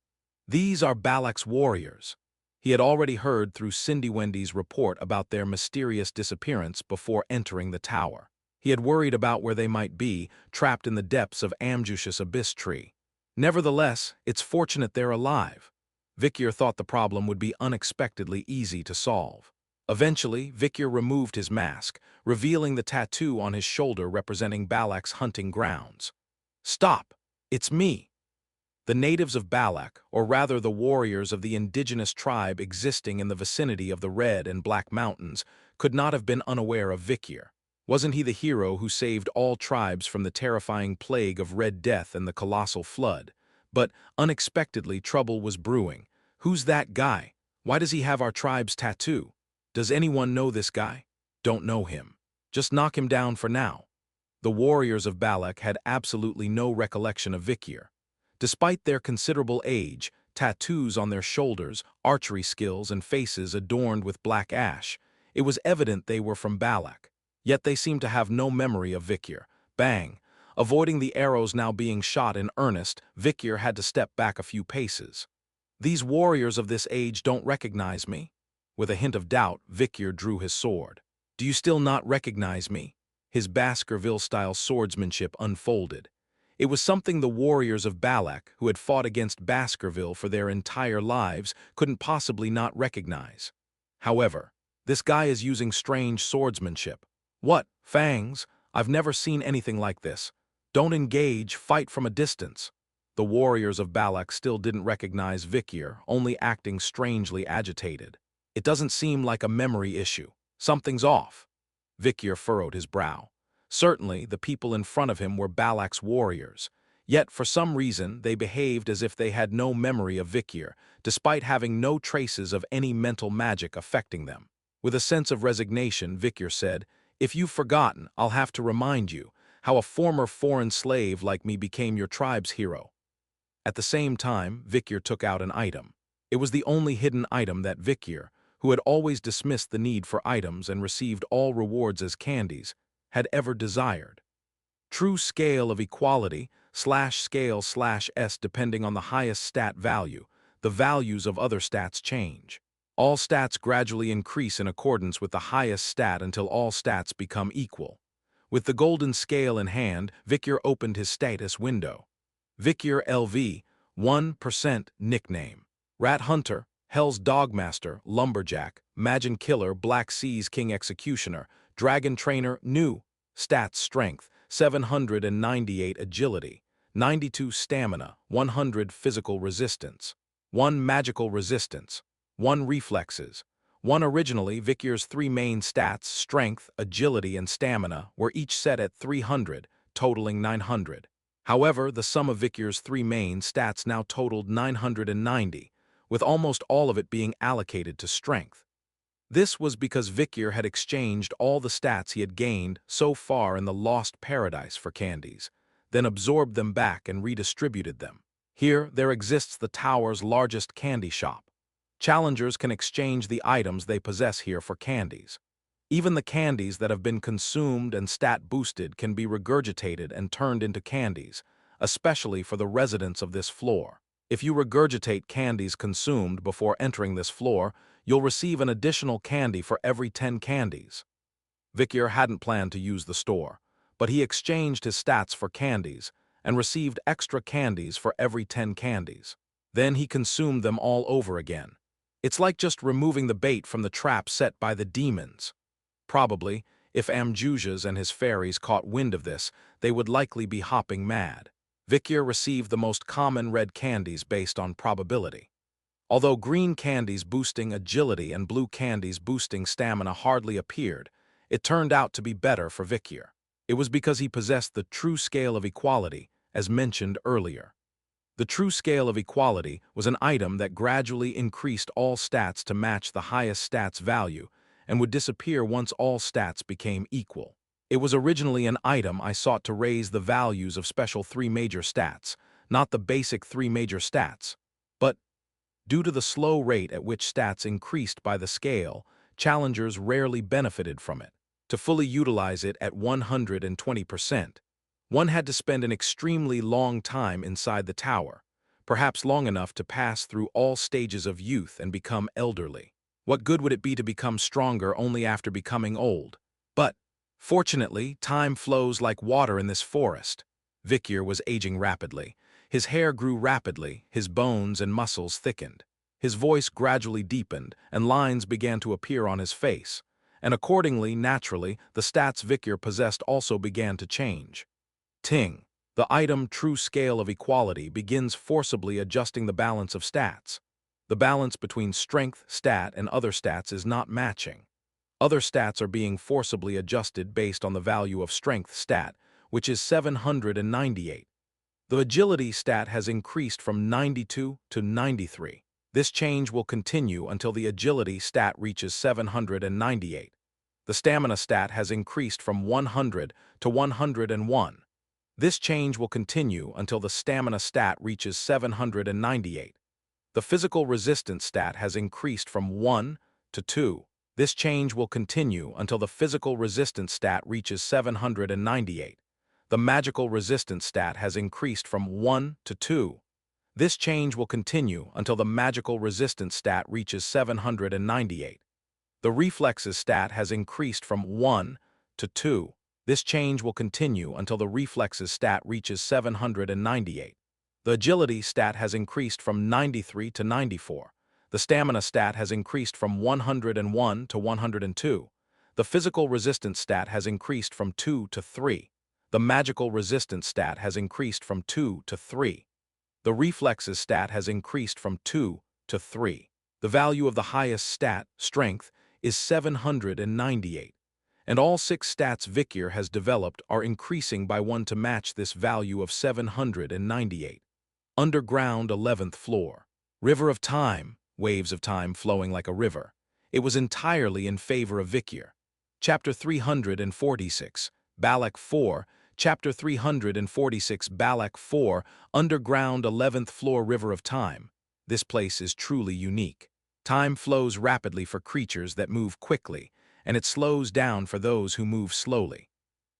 These are Balak's warriors. He had already heard through Cindy Wendy's report about their mysterious disappearance before entering the tower. He had worried about where they might be, trapped in the depths of Amjush's abyss tree. Nevertheless, it's fortunate they're alive. Victor thought the problem would be unexpectedly easy to solve. Eventually, Victor removed his mask, revealing the tattoo on his shoulder representing Balak's hunting grounds. "Stop! It's me!" The natives of Balak, or rather the warriors of the indigenous tribe existing in the vicinity of the Red and Black Mountains, could not have been unaware of Victor. Wasn't he the hero who saved all tribes from the terrifying plague of Red Death and the colossal flood? But, unexpectedly, trouble was brewing. "Who's that guy? Why does he have our tribe's tattoo? Does anyone know this guy?" "Don't know him. Just knock him down for now." The warriors of Balak had absolutely no recollection of Victor. Despite their considerable age, tattoos on their shoulders, archery skills, and faces adorned with black ash, it was evident they were from Balak. Yet they seemed to have no memory of Victor. Bang! Avoiding the arrows now being shot in earnest, Victor had to step back a few paces. "These warriors of this age don't recognize me." With a hint of doubt, Victor drew his sword. "Do you still not recognize me?" His Baskerville-style swordsmanship unfolded. It was something the warriors of Balak, who had fought against Baskerville for their entire lives, couldn't possibly not recognize. However, this guy is using strange swordsmanship. "What, Fangs? I've never seen anything like this. Don't engage, fight from a distance." The warriors of Balak still didn't recognize Victor, only acting strangely agitated. "It doesn't seem like a memory issue. Something's off." Victor furrowed his brow. Certainly, the people in front of him were Balak's warriors. Yet, for some reason, they behaved as if they had no memory of Victor, despite having no traces of any mental magic affecting them. With a sense of resignation, Victor said, "If you've forgotten, I'll have to remind you how a former foreign slave like me became your tribe's hero." At the same time, Victor took out an item. It was the only hidden item that Victor, who had always dismissed the need for items and received all rewards as candies, had ever desired. True scale of equality, /scale/s depending on the highest stat value, the values of other stats change. All stats gradually increase in accordance with the highest stat until all stats become equal. With the golden scale in hand, Victor opened his status window. Victor LV, 1% nickname. Rat Hunter, Hell's Dogmaster, Lumberjack, Magin Killer, Black Seas King Executioner, Dragon Trainer, New. Stats Strength, 798 Agility, 92 Stamina, 100 Physical Resistance, 1 Magical Resistance, 1 Reflexes. 1 Originally, Victor's 3 main stats, Strength, Agility, and Stamina, were each set at 300, totaling 900. However, the sum of Victor's 3 main stats now totaled 990, with almost all of it being allocated to strength. This was because Vikyr had exchanged all the stats he had gained so far in the Lost Paradise for candies, then absorbed them back and redistributed them. Here, there exists the tower's largest candy shop. Challengers can exchange the items they possess here for candies. Even the candies that have been consumed and stat-boosted can be regurgitated and turned into candies, especially for the residents of this floor. If you regurgitate candies consumed before entering this floor, you'll receive an additional candy for every 10 candies. Vikyr hadn't planned to use the store, but he exchanged his stats for candies and received extra candies for every 10 candies. Then he consumed them all over again. It's like just removing the bait from the trap set by the demons. Probably, if Amjujas and his fairies caught wind of this, they would likely be hopping mad. Vikyr received the most common red candies based on probability. Although green candies boosting agility and blue candies boosting stamina hardly appeared, it turned out to be better for Vikyr. It was because he possessed the true scale of equality, as mentioned earlier. The true scale of equality was an item that gradually increased all stats to match the highest stats value and would disappear once all stats became equal. It was originally an item I sought to raise the values of special 3 major stats, not the basic 3 major stats. But, due to the slow rate at which stats increased by the scale, challengers rarely benefited from it. To fully utilize it at 120%, one had to spend an extremely long time inside the tower, perhaps long enough to pass through all stages of youth and become elderly. What good would it be to become stronger only after becoming old? But, fortunately, time flows like water in this forest. Vikyr was aging rapidly. His hair grew rapidly, his bones and muscles thickened. His voice gradually deepened, and lines began to appear on his face. And accordingly, naturally, the stats Vikyr possessed also began to change. Ting, the item true scale of equality, begins forcibly adjusting the balance of stats. The balance between strength, stat, and other stats is not matching. Other stats are being forcibly adjusted based on the value of strength stat, which is 798. The agility stat has increased from 92 to 93. This change will continue until the agility stat reaches 798. The stamina stat has increased from 100 to 101. This change will continue until the stamina stat reaches 798. The physical resistance stat has increased from 1 to 2. This change will continue until the physical resistance stat reaches 798. The magical resistance stat has increased from 1 to 2. This change will continue until the magical resistance stat reaches 798. The reflexes stat has increased from 1 to 2. This change will continue until the reflexes stat reaches 798. The agility stat has increased from 93 to 94. The stamina stat has increased from 101 to 102. The physical resistance stat has increased from 2 to 3. The magical resistance stat has increased from 2 to 3. The reflexes stat has increased from 2 to 3. The value of the highest stat, strength, is 798. And all 6 stats Vikyr has developed are increasing by 1 to match this value of 798. Underground 11th floor. River of time, waves of time flowing like a river. It was entirely in favor of Vikyr. Chapter 346, Balak 4, Chapter 346, Balak 4, Underground 11th floor River of Time. This place is truly unique. Time flows rapidly for creatures that move quickly, and it slows down for those who move slowly.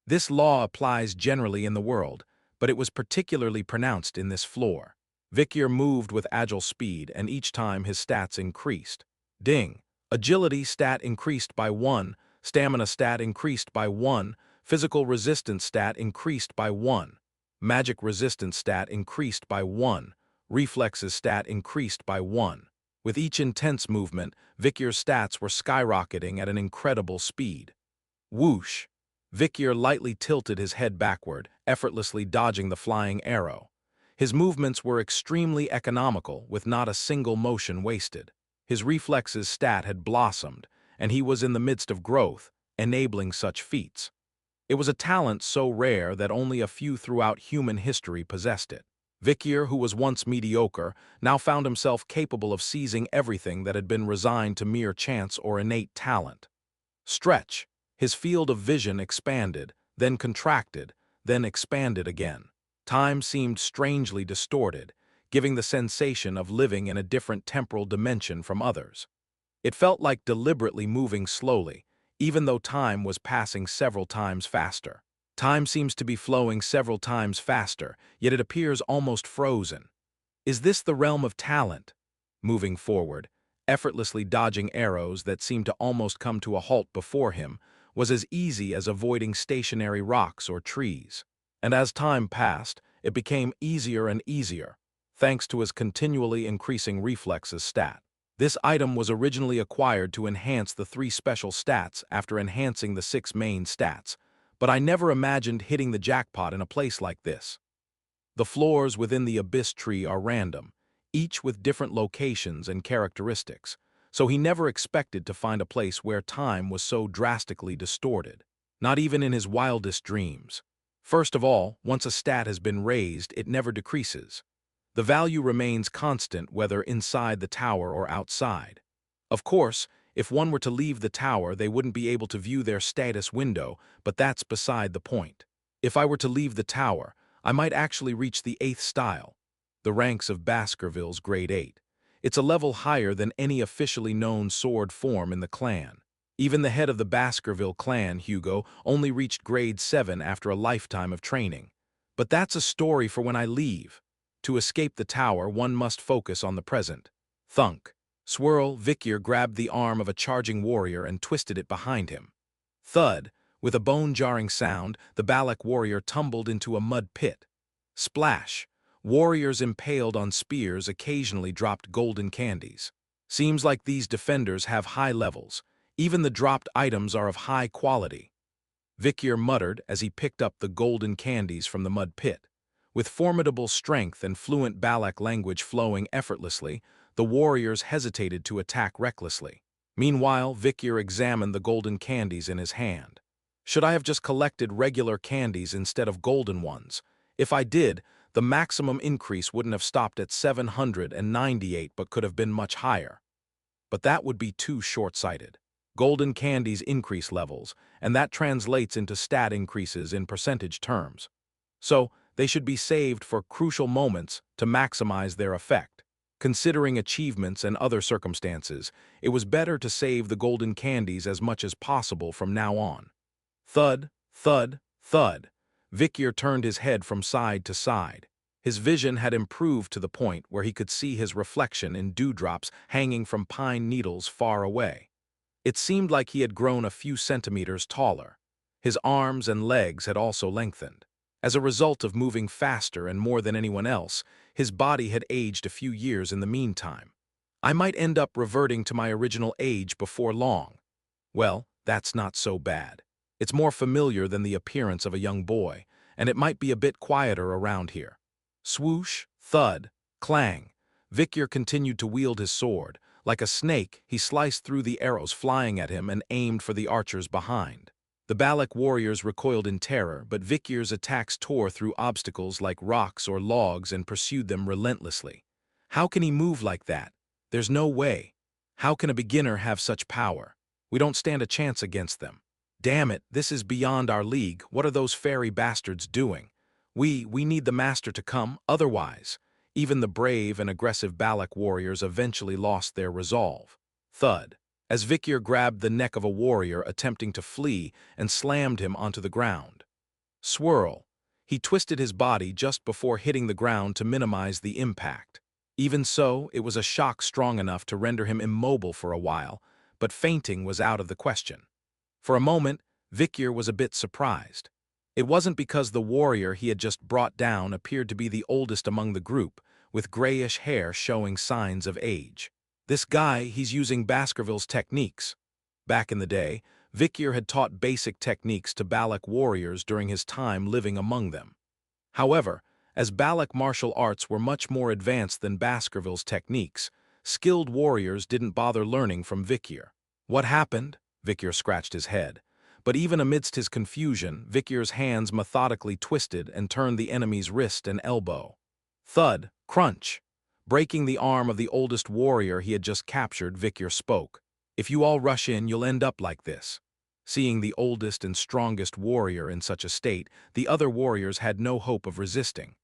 This law applies generally in the world, but it was particularly pronounced in this floor. Vikyr moved with agile speed, and each time his stats increased. Ding! Agility stat increased by 1, stamina stat increased by 1, physical resistance stat increased by 1, magic resistance stat increased by 1, reflexes stat increased by 1. With each intense movement, Vikyr's stats were skyrocketing at an incredible speed. Whoosh! Vikyr lightly tilted his head backward, effortlessly dodging the flying arrow. His movements were extremely economical, with not a single motion wasted. His reflexes stat had blossomed, and he was in the midst of growth, enabling such feats. It was a talent so rare that only a few throughout human history possessed it. Vikier, who was once mediocre, now found himself capable of seizing everything that had been resigned to mere chance or innate talent. Stretch. His field of vision expanded, then contracted, then expanded again. Time seemed strangely distorted, giving the sensation of living in a different temporal dimension from others. It felt like deliberately moving slowly, even though time was passing several times faster. Time seems to be flowing several times faster, yet it appears almost frozen. Is this the realm of talent? Moving forward, effortlessly dodging arrows that seemed to almost come to a halt before him, was as easy as avoiding stationary rocks or trees. And as time passed, it became easier and easier, thanks to his continually increasing reflexes stat. This item was originally acquired to enhance the 3 special stats after enhancing the 6 main stats, but I never imagined hitting the jackpot in a place like this. The floors within the abyss tree are random, each with different locations and characteristics, so he never expected to find a place where time was so drastically distorted, not even in his wildest dreams. First of all, once a stat has been raised, it never decreases. The value remains constant whether inside the tower or outside. Of course, if one were to leave the tower, they wouldn't be able to view their status window, but that's beside the point. If I were to leave the tower, I might actually reach the 8th style, the ranks of Baskerville's grade 8. It's a level higher than any officially known sword form in the clan. Even the head of the Baskerville clan, Hugo, only reached grade 7 after a lifetime of training. But that's a story for when I leave. To escape the tower, one must focus on the present. Thunk. Swirl, Vikier grabbed the arm of a charging warrior and twisted it behind him. Thud. With a bone-jarring sound, the Balak warrior tumbled into a mud pit. Splash. Warriors impaled on spears occasionally dropped golden candies. Seems like these defenders have high levels. Even the dropped items are of high quality. Vikier muttered as he picked up the golden candies from the mud pit. With formidable strength and fluent Balak language flowing effortlessly, the warriors hesitated to attack recklessly. Meanwhile, Vikier examined the golden candies in his hand. Should I have just collected regular candies instead of golden ones? If I did, the maximum increase wouldn't have stopped at 798 but could have been much higher. But that would be too short-sighted. Golden candies increase levels, and that translates into stat increases in percentage terms. So, they should be saved for crucial moments to maximize their effect. Considering achievements and other circumstances, it was better to save the golden candies as much as possible from now on. Thud, thud, thud. Vikier turned his head from side to side. His vision had improved to the point where he could see his reflection in dewdrops hanging from pine needles far away. It seemed like he had grown a few centimeters taller. His arms and legs had also lengthened. As a result of moving faster and more than anyone else, his body had aged a few years in the meantime. I might end up reverting to my original age before long. Well, that's not so bad. It's more familiar than the appearance of a young boy, and it might be a bit quieter around here. Swoosh, thud, clang. Vikier continued to wield his sword. Like a snake, he sliced through the arrows flying at him and aimed for the archers behind. The Balak warriors recoiled in terror, but Vikier's attacks tore through obstacles like rocks or logs and pursued them relentlessly. How can he move like that? There's no way. How can a beginner have such power? We don't stand a chance against them. Damn it, this is beyond our league. What are those fairy bastards doing? We need the master to come, otherwise. Even the brave and aggressive Balak warriors eventually lost their resolve. Thud. As Vikier grabbed the neck of a warrior attempting to flee and slammed him onto the ground. Swirl. He twisted his body just before hitting the ground to minimize the impact. Even so, it was a shock strong enough to render him immobile for a while, but fainting was out of the question. For a moment, Vikier was a bit surprised. It wasn't because the warrior he had just brought down appeared to be the oldest among the group, with grayish hair showing signs of age. This guy, he's using Baskerville's techniques. Back in the day, Vikier had taught basic techniques to Balak warriors during his time living among them. However, as Balak martial arts were much more advanced than Baskerville's techniques, skilled warriors didn't bother learning from Vikier. What happened? Vikier scratched his head. But even amidst his confusion, Vikier's hands methodically twisted and turned the enemy's wrist and elbow. Thud, crunch. Breaking the arm of the oldest warrior he had just captured, Vikyr spoke. If you all rush in, you'll end up like this. Seeing the oldest and strongest warrior in such a state, the other warriors had no hope of resisting.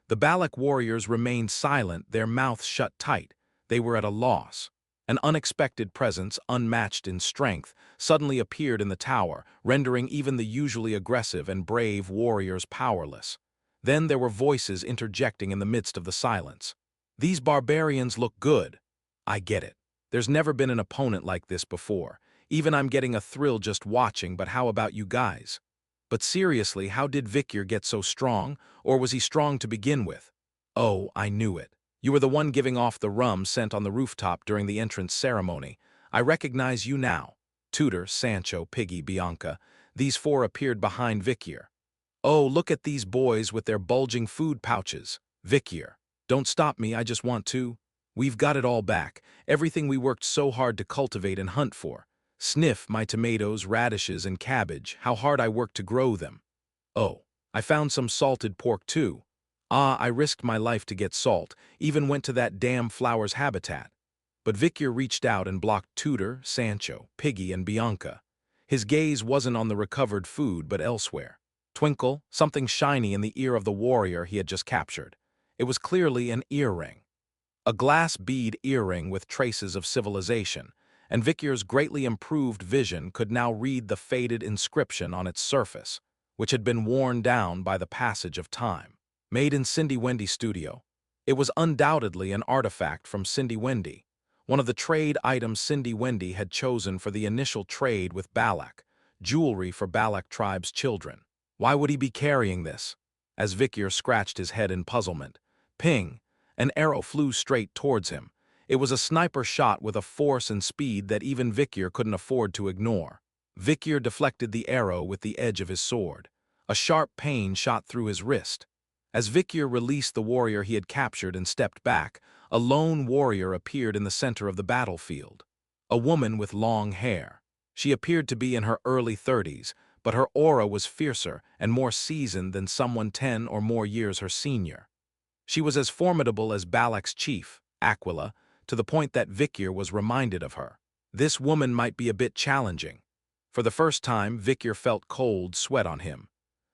The Balak warriors remained silent, their mouths shut tight. They were at a loss. An unexpected presence, unmatched in strength, suddenly appeared in the tower, rendering even the usually aggressive and brave warriors powerless. Then there were voices interjecting in the midst of the silence. These barbarians look good. I get it. There's never been an opponent like this before. Even I'm getting a thrill just watching, but how about you guys? But seriously, how did Vikyr get so strong, or was he strong to begin with? Oh, I knew it. You were the one giving off the rum sent on the rooftop during the entrance ceremony. I recognize you now. Tutor, Sancho, Piggy, Bianca. These four appeared behind Vikyr. Oh, look at these boys with their bulging food pouches. Vikyr, don't stop me, I just want to. We've got it all back, everything we worked so hard to cultivate and hunt for. Sniff my tomatoes, radishes, and cabbage, how hard I worked to grow them. Oh, I found some salted pork too. Ah, I risked my life to get salt, even went to that damn flower's habitat. But Vikyr reached out and blocked Tutor, Sancho, Piggy, and Bianca. His gaze wasn't on the recovered food, but elsewhere. Twinkle, something shiny in the ear of the warrior he had just captured. It was clearly an earring. A glass bead earring with traces of civilization, and Vikyr's greatly improved vision could now read the faded inscription on its surface, which had been worn down by the passage of time. Made in Cindy Wendy Studio. It was undoubtedly an artifact from Cindy Wendy, one of the trade items Cindy Wendy had chosen for the initial trade with Balak, jewelry for Balak tribe's children. Why would he be carrying this? As Vikyr scratched his head in puzzlement, ping, an arrow flew straight towards him. It was a sniper shot with a force and speed that even Vikyr couldn't afford to ignore. Vikyr deflected the arrow with the edge of his sword. A sharp pain shot through his wrist. As Vikyr released the warrior he had captured and stepped back, a lone warrior appeared in the center of the battlefield. A woman with long hair. She appeared to be in her early 30s, but her aura was fiercer and more seasoned than someone 10 or more years her senior. She was as formidable as Balak's chief, Aquila, to the point that Vikyr was reminded of her. This woman might be a bit challenging. For the first time, Vikyr felt cold sweat on him.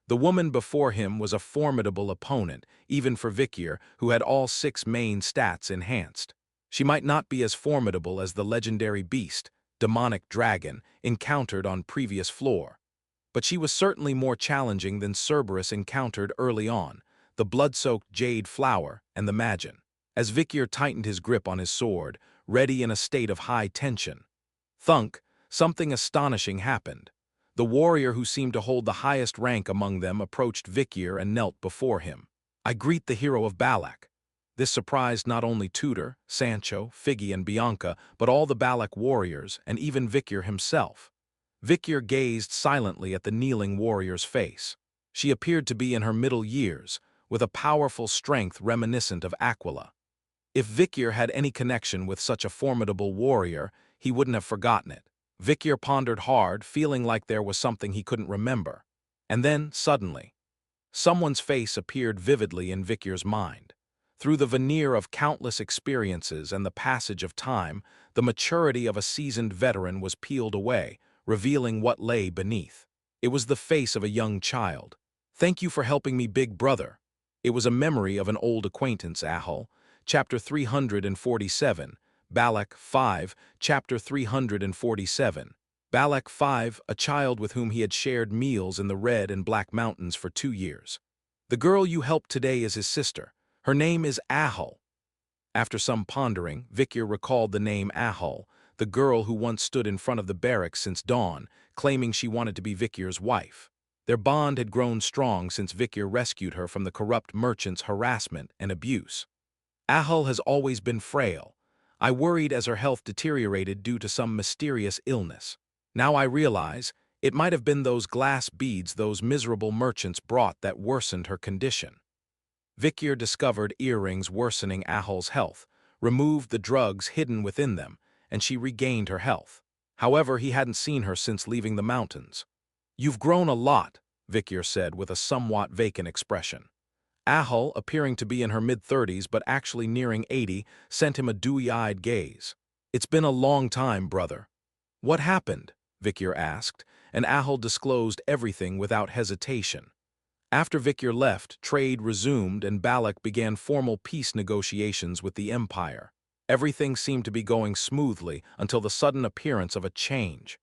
The woman before him was a formidable opponent, even for Vikyr, who had all 6 main stats enhanced. She might not be as formidable as the legendary beast, demonic dragon, encountered on previous floor. But she was certainly more challenging than Cerberus encountered early on, the blood-soaked jade flower and the Magin. As Vikyr tightened his grip on his sword, ready in a state of high tension. Thunk, something astonishing happened. The warrior who seemed to hold the highest rank among them approached Vikyr and knelt before him. I greet the hero of Balak. This surprised not only Tutor, Sancho, Figgy, and Bianca, but all the Balak warriors and even Vikyr himself. Vikyr gazed silently at the kneeling warrior's face. She appeared to be in her middle years, with a powerful strength reminiscent of Aquila. If Vikyr had any connection with such a formidable warrior, he wouldn't have forgotten it. Vikyr pondered hard, feeling like there was something he couldn't remember. And then, suddenly, someone's face appeared vividly in Vikyr's mind. Through the veneer of countless experiences and the passage of time, the maturity of a seasoned veteran was peeled away, revealing what lay beneath. It was the face of a young child. Thank you for helping me, big brother. It was a memory of an old acquaintance, Ahul. Chapter 347. Balak 5, Chapter 347. Balak 5, a child with whom he had shared meals in the Red and Black Mountains for 2 years. The girl you helped today is his sister. Her name is Ahul. After some pondering, Vikyr recalled the name Ahul, the girl who once stood in front of the barracks since dawn, claiming she wanted to be Vikyr's wife. Their bond had grown strong since Vikyr rescued her from the corrupt merchant's harassment and abuse. Ahul has always been frail. I worried as her health deteriorated due to some mysterious illness. Now I realize it might have been those glass beads those miserable merchants brought that worsened her condition. Vikyr discovered earrings worsening Ahul's health, removed the drugs hidden within them, and she regained her health. However, he hadn't seen her since leaving the mountains. You've grown a lot, Vikyr said with a somewhat vacant expression. Ahul, appearing to be in her mid-30s but actually nearing 80, sent him a dewy-eyed gaze. "It's been a long time, brother." "What happened?" Vikir asked, and Ahul disclosed everything without hesitation. After Vikir left, trade resumed and Balak began formal peace negotiations with the Empire. Everything seemed to be going smoothly until the sudden appearance of a change.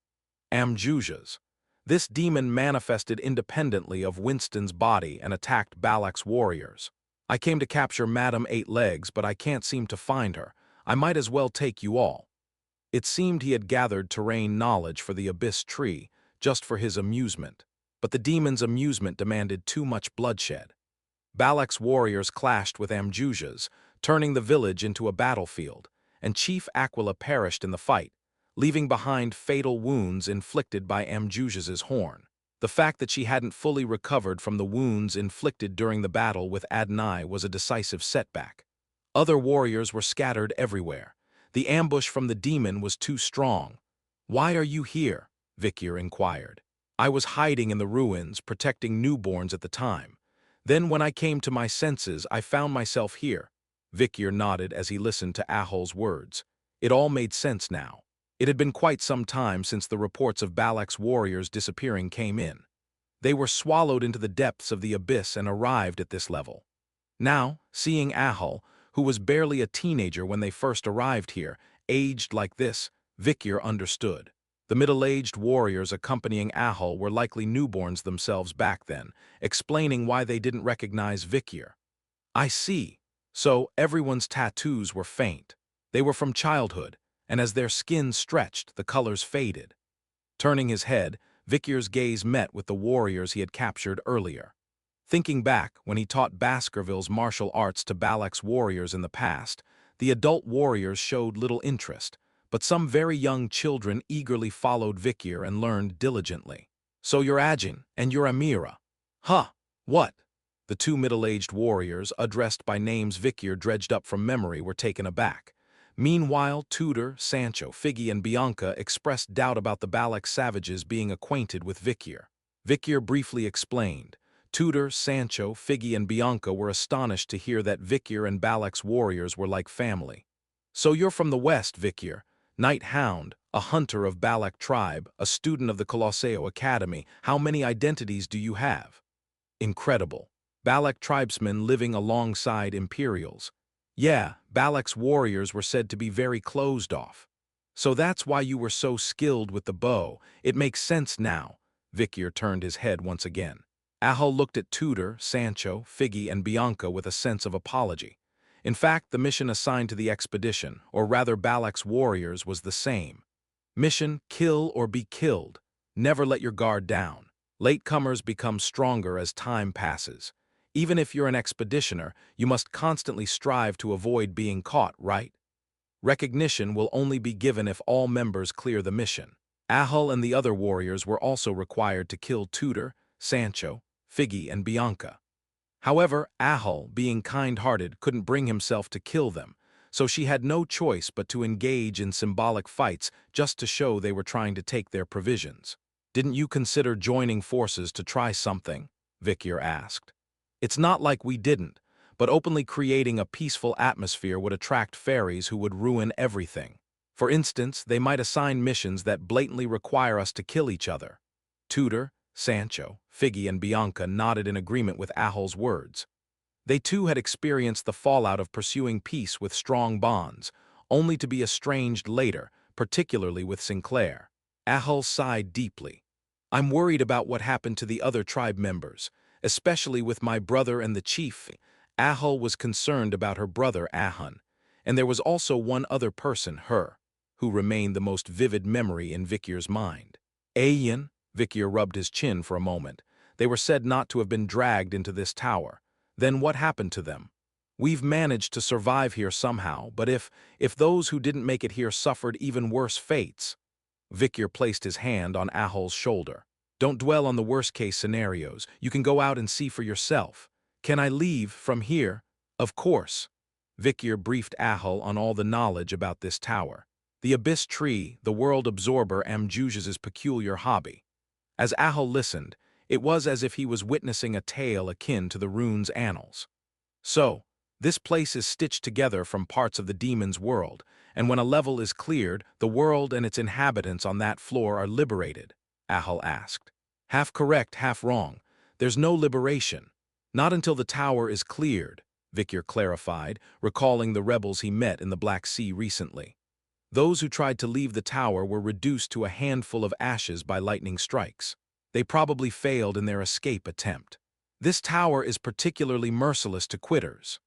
Amjujas. This demon manifested independently of Winston's body and attacked Balak's warriors. "I came to capture Madame Eight Legs, but I can't seem to find her. I might as well take you all." It seemed he had gathered terrain knowledge for the Abyss Tree, just for his amusement. But the demon's amusement demanded too much bloodshed. Balak's warriors clashed with Amjuja's, turning the village into a battlefield, and Chief Aquila perished in the fight, leaving behind fatal wounds inflicted by Amjuja's horn. The fact that she hadn't fully recovered from the wounds inflicted during the battle with Adonai was a decisive setback. Other warriors were scattered everywhere. The ambush from the demon was too strong. "Why are you here?" Vikir inquired. "I was hiding in the ruins, protecting newborns at the time. Then when I came to my senses, I found myself here." Vikir nodded as he listened to Ahul's words. It all made sense now. It had been quite some time since the reports of Balak's warriors disappearing came in. They were swallowed into the depths of the abyss and arrived at this level. Now, seeing Ahul, who was barely a teenager when they first arrived here, aged like this, Vikir understood. The middle-aged warriors accompanying Ahul were likely newborns themselves back then, explaining why they didn't recognize Vikir. "I see. So everyone's tattoos were faint. They were from childhood, and as their skin stretched, the colors faded." Turning his head, Vikir's gaze met with the warriors he had captured earlier. Thinking back, when he taught Baskerville's martial arts to Balak's warriors in the past, the adult warriors showed little interest, but some very young children eagerly followed Vikir and learned diligently. "So you're Ajin, and you're Amira." "Huh, what?" The two middle-aged warriors, addressed by names Vikir dredged up from memory, were taken aback. Meanwhile, Tudor, Sancho, Figgy, and Bianca expressed doubt about the Balak savages being acquainted with Vikir. Vikir briefly explained. Tudor, Sancho, Figgy, and Bianca were astonished to hear that Vikir and Balak's warriors were like family. "So you're from the west, Vikir, Knight Hound, a hunter of Balak tribe, a student of the Colosseo Academy. How many identities do you have?" "Incredible. Balak tribesmen living alongside Imperials. Yeah, Balak's warriors were said to be very closed off. So that's why you were so skilled with the bow. It makes sense now." Vikir turned his head once again. Ahul looked at Tudor, Sancho, Figgy, and Bianca with a sense of apology. In fact, the mission assigned to the expedition, or rather Balak's warriors, was the same. Mission: kill or be killed. Never let your guard down. Latecomers become stronger as time passes. Even if you're an expeditioner, you must constantly strive to avoid being caught, right? Recognition will only be given if all members clear the mission. Ahul and the other warriors were also required to kill Tudor, Sancho, Figgy, and Bianca. However, Ahul, being kind-hearted, couldn't bring himself to kill them, so she had no choice but to engage in symbolic fights just to show they were trying to take their provisions. "Didn't you consider joining forces to try something?" Vikir asked. "It's not like we didn't, but openly creating a peaceful atmosphere would attract fairies who would ruin everything. For instance, they might assign missions that blatantly require us to kill each other." Tudor, Sancho, Figgy, and Bianca nodded in agreement with Ahul's words. They too had experienced the fallout of pursuing peace with strong bonds, only to be estranged later, particularly with Sinclair. Ahul sighed deeply. "I'm worried about what happened to the other tribe members, especially with my brother and the chief." Ahul was concerned about her brother Ahun, and there was also one other person, her, who remained the most vivid memory in Vikir's mind. "Ayan." Vikir rubbed his chin for a moment. "They were said not to have been dragged into this tower. Then what happened to them? We've managed to survive here somehow, but if those who didn't make it here suffered even worse fates." Vikir placed his hand on Ahul's shoulder. "Don't dwell on the worst-case scenarios. You can go out and see for yourself." "Can I leave from here?" "Of course." Vikir briefed Ahul on all the knowledge about this tower. The Abyss Tree, the world absorber Amjuj's peculiar hobby. As Ahul listened, it was as if he was witnessing a tale akin to the rune's annals. So, this place is stitched together from parts of the demon's world, and when a level is cleared, the world and its inhabitants on that floor are liberated, Ahal asked. Half correct, half wrong. There's no liberation. Not until the tower is cleared, Vikyr clarified, recalling the rebels he met in the Black Sea recently. Those who tried to leave the tower were reduced to a handful of ashes by lightning strikes. They probably failed in their escape attempt. This tower is particularly merciless to quitters.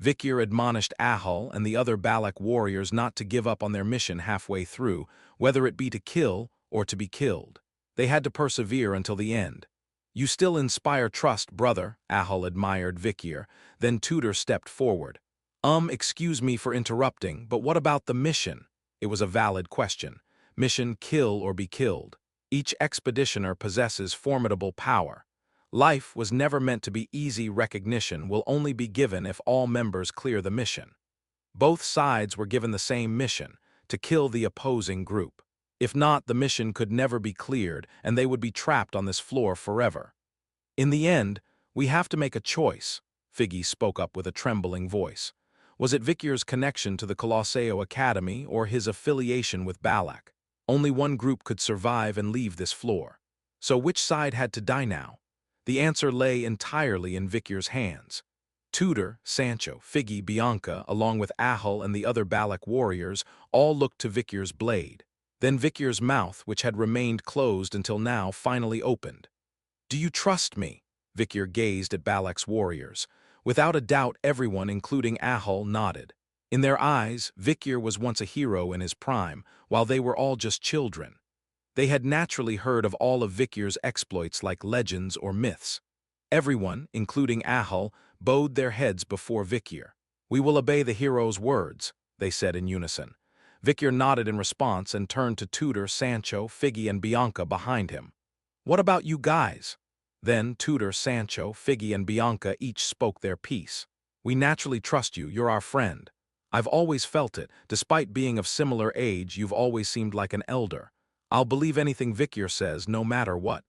Vikyr admonished Ahal and the other Balak warriors not to give up on their mission halfway through, whether it be to kill or to be killed. They had to persevere until the end. You still inspire trust, brother, Ahal admired Vikyr. Then Tutor stepped forward. Excuse me for interrupting, but what about the mission? It was a valid question. Mission: kill or be killed. Each expeditioner possesses formidable power. Life was never meant to be easy. Recognition will only be given if all members clear the mission. Both sides were given the same mission, to kill the opposing group. If not, the mission could never be cleared, and they would be trapped on this floor forever. In the end, we have to make a choice, Figgy spoke up with a trembling voice. Was it Vikyr's connection to the Colosseo Academy or his affiliation with Balak? Only one group could survive and leave this floor. So which side had to die now? The answer lay entirely in Vikyr's hands. Tutor, Sancho, Figgy, Bianca, along with Ahal and the other Balak warriors, all looked to Vikyr's blade. Then Vikyr's mouth, which had remained closed until now, finally opened. Do you trust me? Vikyr gazed at Balak's warriors. Without a doubt, everyone, including Ahal, nodded. In their eyes, Vikyr was once a hero in his prime, while they were all just children. They had naturally heard of all of Vikyr's exploits like legends or myths. Everyone, including Ahal, bowed their heads before Vikyr. We will obey the hero's words, they said in unison. Vikyr nodded in response and turned to Tutor, Sancho, Figgy, and Bianca behind him. What about you guys? Then Tutor, Sancho, Figgy, and Bianca each spoke their piece. We naturally trust you, you're our friend. I've always felt it, despite being of similar age, you've always seemed like an elder. I'll believe anything Vikyr says, no matter what.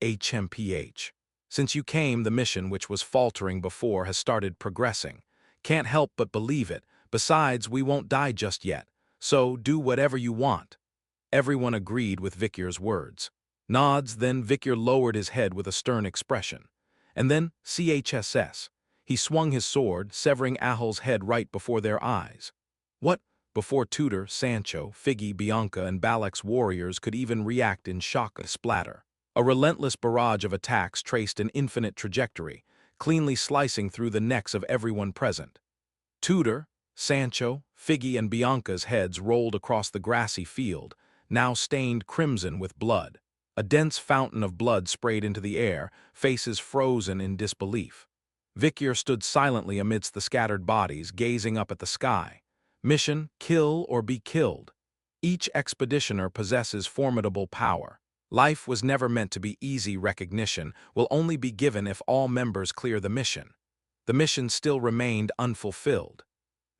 HMPH. Since you came, the mission, which was faltering before, has started progressing. Can't help but believe it. Besides, we won't die just yet. So, do whatever you want. Everyone agreed with Vikyr's words. Nods, then Vikyr lowered his head with a stern expression. And then, CHSS. He swung his sword, severing Ahal's head right before their eyes. What? Before Tutor, Sancho, Figgy, Bianca, and Balak's warriors could even react in shock, a splatter. A relentless barrage of attacks traced an infinite trajectory, cleanly slicing through the necks of everyone present. Tutor, Sancho, Figgy, and Bianca's heads rolled across the grassy field, now stained crimson with blood. A dense fountain of blood sprayed into the air, faces frozen in disbelief. Vikyr stood silently amidst the scattered bodies, gazing up at the sky. Mission: kill or be killed. Each expeditioner possesses formidable power. Life was never meant to be easy. Recognition will only be given if all members clear the mission. The mission still remained unfulfilled.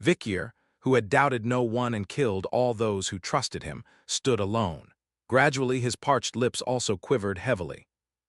Vikyr, who had doubted no one and killed all those who trusted him, stood alone. Gradually, his parched lips also quivered heavily.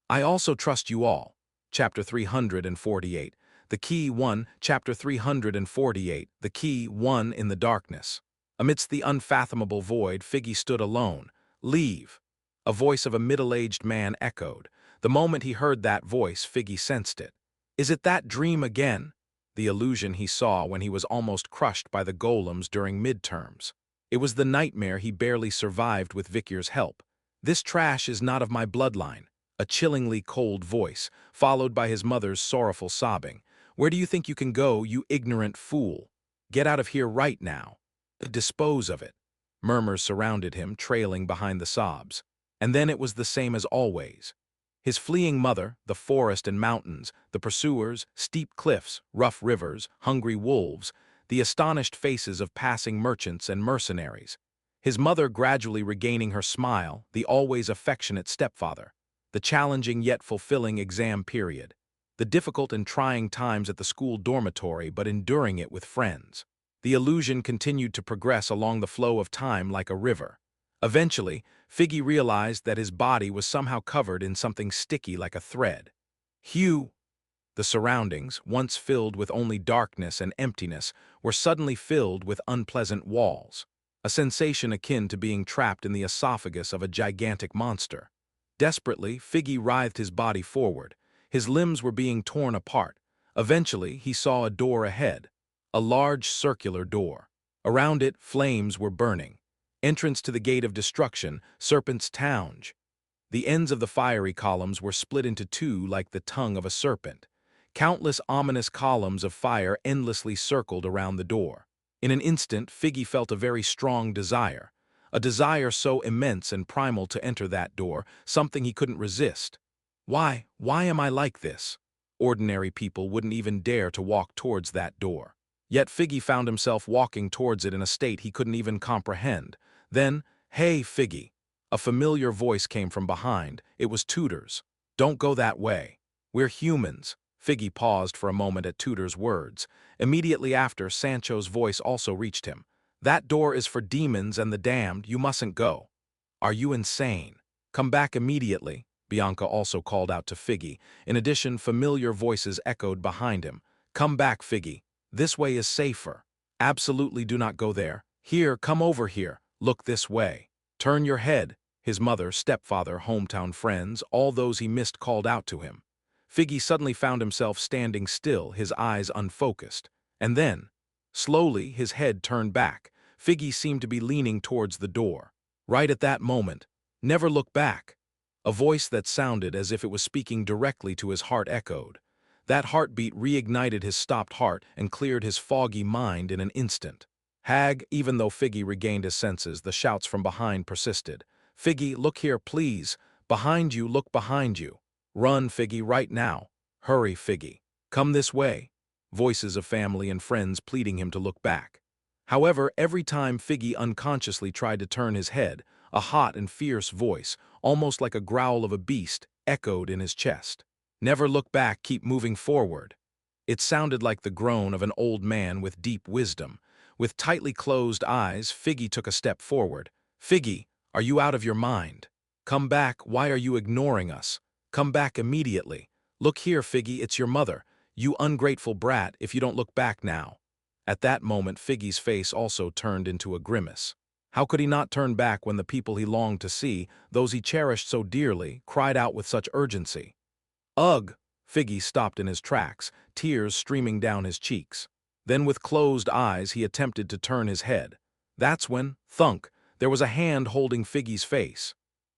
I also trust you all. Chapter 348. The Key 1, Chapter 348, The Key 1 in the darkness. Amidst the unfathomable void, Figgy stood alone. Leave. A voice of a middle-aged man echoed. The moment he heard that voice, Figgy sensed it. Is it that dream again? The illusion he saw when he was almost crushed by the golems during midterms. It was the nightmare he barely survived with Vikyr's help. This trash is not of my bloodline. A chillingly cold voice, followed by his mother's sorrowful sobbing. Where do you think you can go, you ignorant fool? Get out of here right now. Dispose of it. Murmurs surrounded him, trailing behind the sobs. And then it was the same as always. His fleeing mother, the forest and mountains, the pursuers, steep cliffs, rough rivers, hungry wolves, the astonished faces of passing merchants and mercenaries. His mother gradually regaining her smile, the always affectionate stepfather. The challenging yet fulfilling exam period. The difficult and trying times at the school dormitory, but enduring it with friends. The illusion continued to progress along the flow of time like a river. Eventually, Figgy realized that his body was somehow covered in something sticky like a thread. Hugh! The surroundings, once filled with only darkness and emptiness, were suddenly filled with unpleasant walls, a sensation akin to being trapped in the esophagus of a gigantic monster. Desperately, Figgy writhed his body forward. His limbs were being torn apart. Eventually, he saw a door ahead, a large circular door. Around it, flames were burning. Entrance to the gate of destruction, Serpent's Townge. The ends of the fiery columns were split into two like the tongue of a serpent. Countless ominous columns of fire endlessly circled around the door. In an instant, Figgy felt a very strong desire. A desire so immense and primal to enter that door, something he couldn't resist. Why am I like this? Ordinary people wouldn't even dare to walk towards that door. Yet Figgy found himself walking towards it in a state he couldn't even comprehend. Then, "Hey, Figgy." A familiar voice came from behind. It was Tudor's. "Don't go that way. We're humans." Figgy paused for a moment at Tudor's words. Immediately after, Sancho's voice also reached him. "That door is for demons and the damned. You mustn't go." "Are you insane? Come back immediately," Bianca also called out to Figgy. In addition, familiar voices echoed behind him. "Come back, Figgy. This way is safer. Absolutely do not go there. Here, come over here. Look this way. Turn your head." His mother, stepfather, hometown friends, all those he missed called out to him. Figgy suddenly found himself standing still, his eyes unfocused. And then, slowly, his head turned back. Figgy seemed to be leaning towards the door. Right at that moment, "Never look back." A voice that sounded as if it was speaking directly to his heart echoed. That heartbeat reignited his stopped heart and cleared his foggy mind in an instant. Hag, even though Figgy regained his senses, the shouts from behind persisted. "Figgy, look here, please. Behind you, look behind you. Run, Figgy, right now. Hurry, Figgy. Come this way." Voices of family and friends pleading him to look back. However, every time Figgy unconsciously tried to turn his head, a hot and fierce voice, almost like a growl of a beast, echoed in his chest. "Never look back, keep moving forward." It sounded like the groan of an old man with deep wisdom. With tightly closed eyes, Figgy took a step forward. "Figgy, are you out of your mind? Come back, why are you ignoring us? Come back immediately. Look here, Figgy, it's your mother. You ungrateful brat, if you don't look back now." At that moment, Figgy's face also turned into a grimace. How could he not turn back when the people he longed to see, those he cherished so dearly, cried out with such urgency? "Ugh!" Figgy stopped in his tracks, tears streaming down his cheeks. Then with closed eyes he attempted to turn his head. That's when, thunk, there was a hand holding Figgy's face.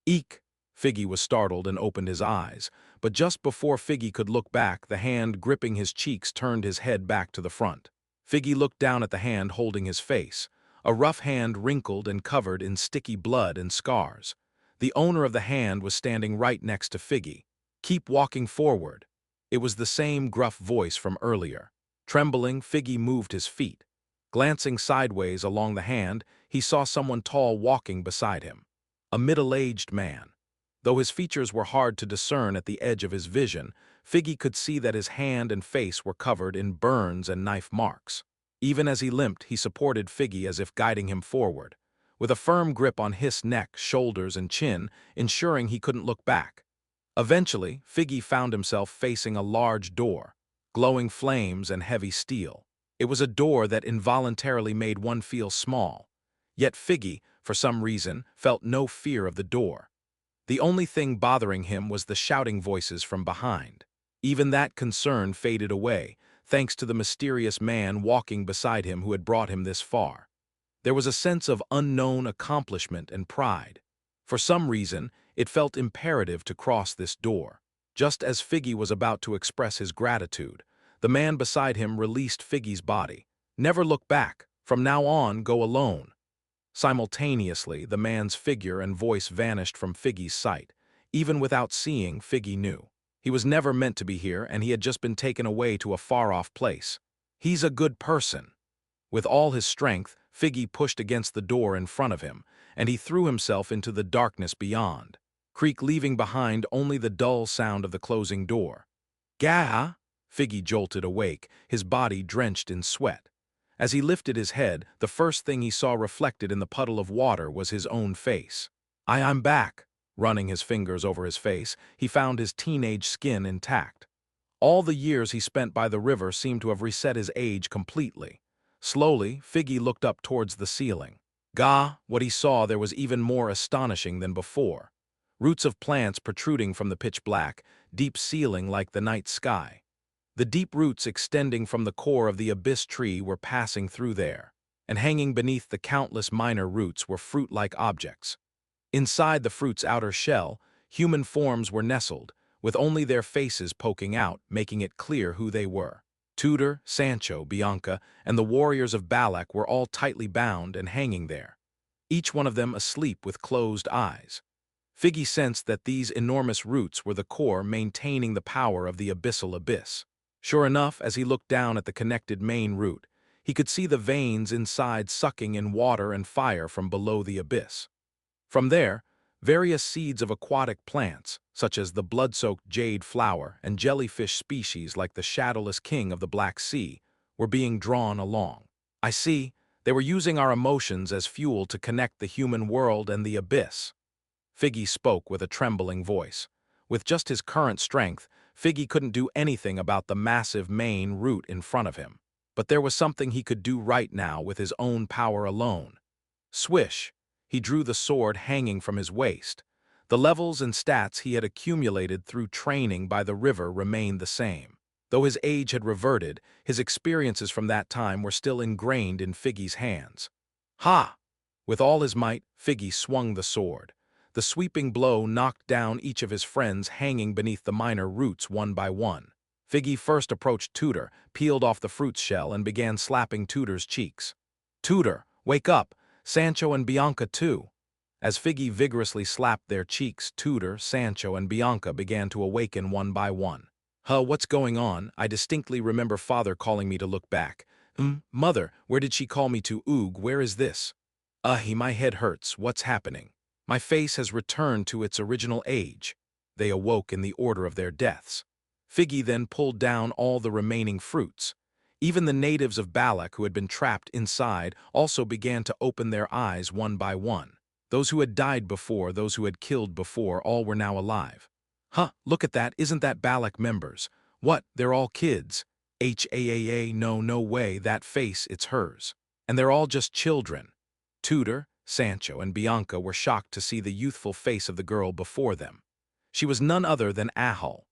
"Eek!" Figgy was startled and opened his eyes, but just before Figgy could look back, the hand gripping his cheeks turned his head back to the front. Figgy looked down at the hand holding his face, a rough hand wrinkled and covered in sticky blood and scars. The owner of the hand was standing right next to Figgy. "Keep walking forward." It was the same gruff voice from earlier. Trembling, Figgy moved his feet. Glancing sideways along the hand, he saw someone tall walking beside him. A middle-aged man. Though his features were hard to discern at the edge of his vision, Figgy could see that his hand and face were covered in burns and knife marks. Even as he limped, he supported Figgy as if guiding him forward, with a firm grip on his neck, shoulders, and chin, ensuring he couldn't look back. Eventually, Figgy found himself facing a large door, glowing flames and heavy steel. It was a door that involuntarily made one feel small. Yet Figgy, for some reason, felt no fear of the door. The only thing bothering him was the shouting voices from behind. Even that concern faded away, thanks to the mysterious man walking beside him who had brought him this far. There was a sense of unknown accomplishment and pride. For some reason, it felt imperative to cross this door. Just as Figgy was about to express his gratitude, the man beside him released Figgy's body. "Never look back. From now on, go alone." Simultaneously, the man's figure and voice vanished from Figgy's sight. Even without seeing, Figgy knew. He was never meant to be here, and he had just been taken away to a far-off place. He's a good person. With all his strength, Figgy pushed against the door in front of him, and he threw himself into the darkness beyond, Creek leaving behind only the dull sound of the closing door. "Gah!" Figgy jolted awake, his body drenched in sweat. As he lifted his head, the first thing he saw reflected in the puddle of water was his own face. I'm back." Running his fingers over his face, he found his teenage skin intact. All the years he spent by the river seemed to have reset his age completely. Slowly, Figgy looked up towards the ceiling. Gah, what he saw there was even more astonishing than before. Roots of plants protruding from the pitch black, deep ceiling like the night sky. The deep roots extending from the core of the abyss tree were passing through there, and hanging beneath the countless minor roots were fruit-like objects. Inside the fruit's outer shell, human forms were nestled, with only their faces poking out, making it clear who they were. Tudor, Sancho, Bianca, and the warriors of Balak were all tightly bound and hanging there, each one of them asleep with closed eyes. Figgy sensed that these enormous roots were the core maintaining the power of the abyssal abyss. Sure enough, as he looked down at the connected main root, he could see the veins inside sucking in water and fire from below the abyss. From there, various seeds of aquatic plants, such as the blood-soaked jade flower and jellyfish species like the shadowless king of the Black Sea, were being drawn along. I see, they were using our emotions as fuel to connect the human world and the abyss. Figgy spoke with a trembling voice. With just his current strength, Figgy couldn't do anything about the massive main root in front of him. But there was something he could do right now with his own power alone. Swish! He drew the sword hanging from his waist. The levels and stats he had accumulated through training by the river remained the same. Though his age had reverted, his experiences from that time were still ingrained in Figgy's hands. Ha! With all his might, Figgy swung the sword. The sweeping blow knocked down each of his friends hanging beneath the minor roots one by one. Figgy first approached Tudor, peeled off the fruit's shell, and began slapping Tudor's cheeks. "Tudor, wake up! Sancho and Bianca too!" As Figgy vigorously slapped their cheeks, Tudor, Sancho, and Bianca began to awaken one by one. What's going on? I distinctly remember father calling me to look back. Mother, where did she call me to? Oog, where is this? My head hurts. What's happening? My face has returned to its original age. They awoke in the order of their deaths. Figgy then pulled down all the remaining fruits. Even the natives of Balak who had been trapped inside also began to open their eyes one by one. Those who had died before, those who had killed before, all were now alive. Look at that, isn't that Balak members? What, they're all kids? No way, that face, it's hers. And they're all just children. Tudor, Sancho, and Bianca were shocked to see the youthful face of the girl before them. She was none other than Ahul.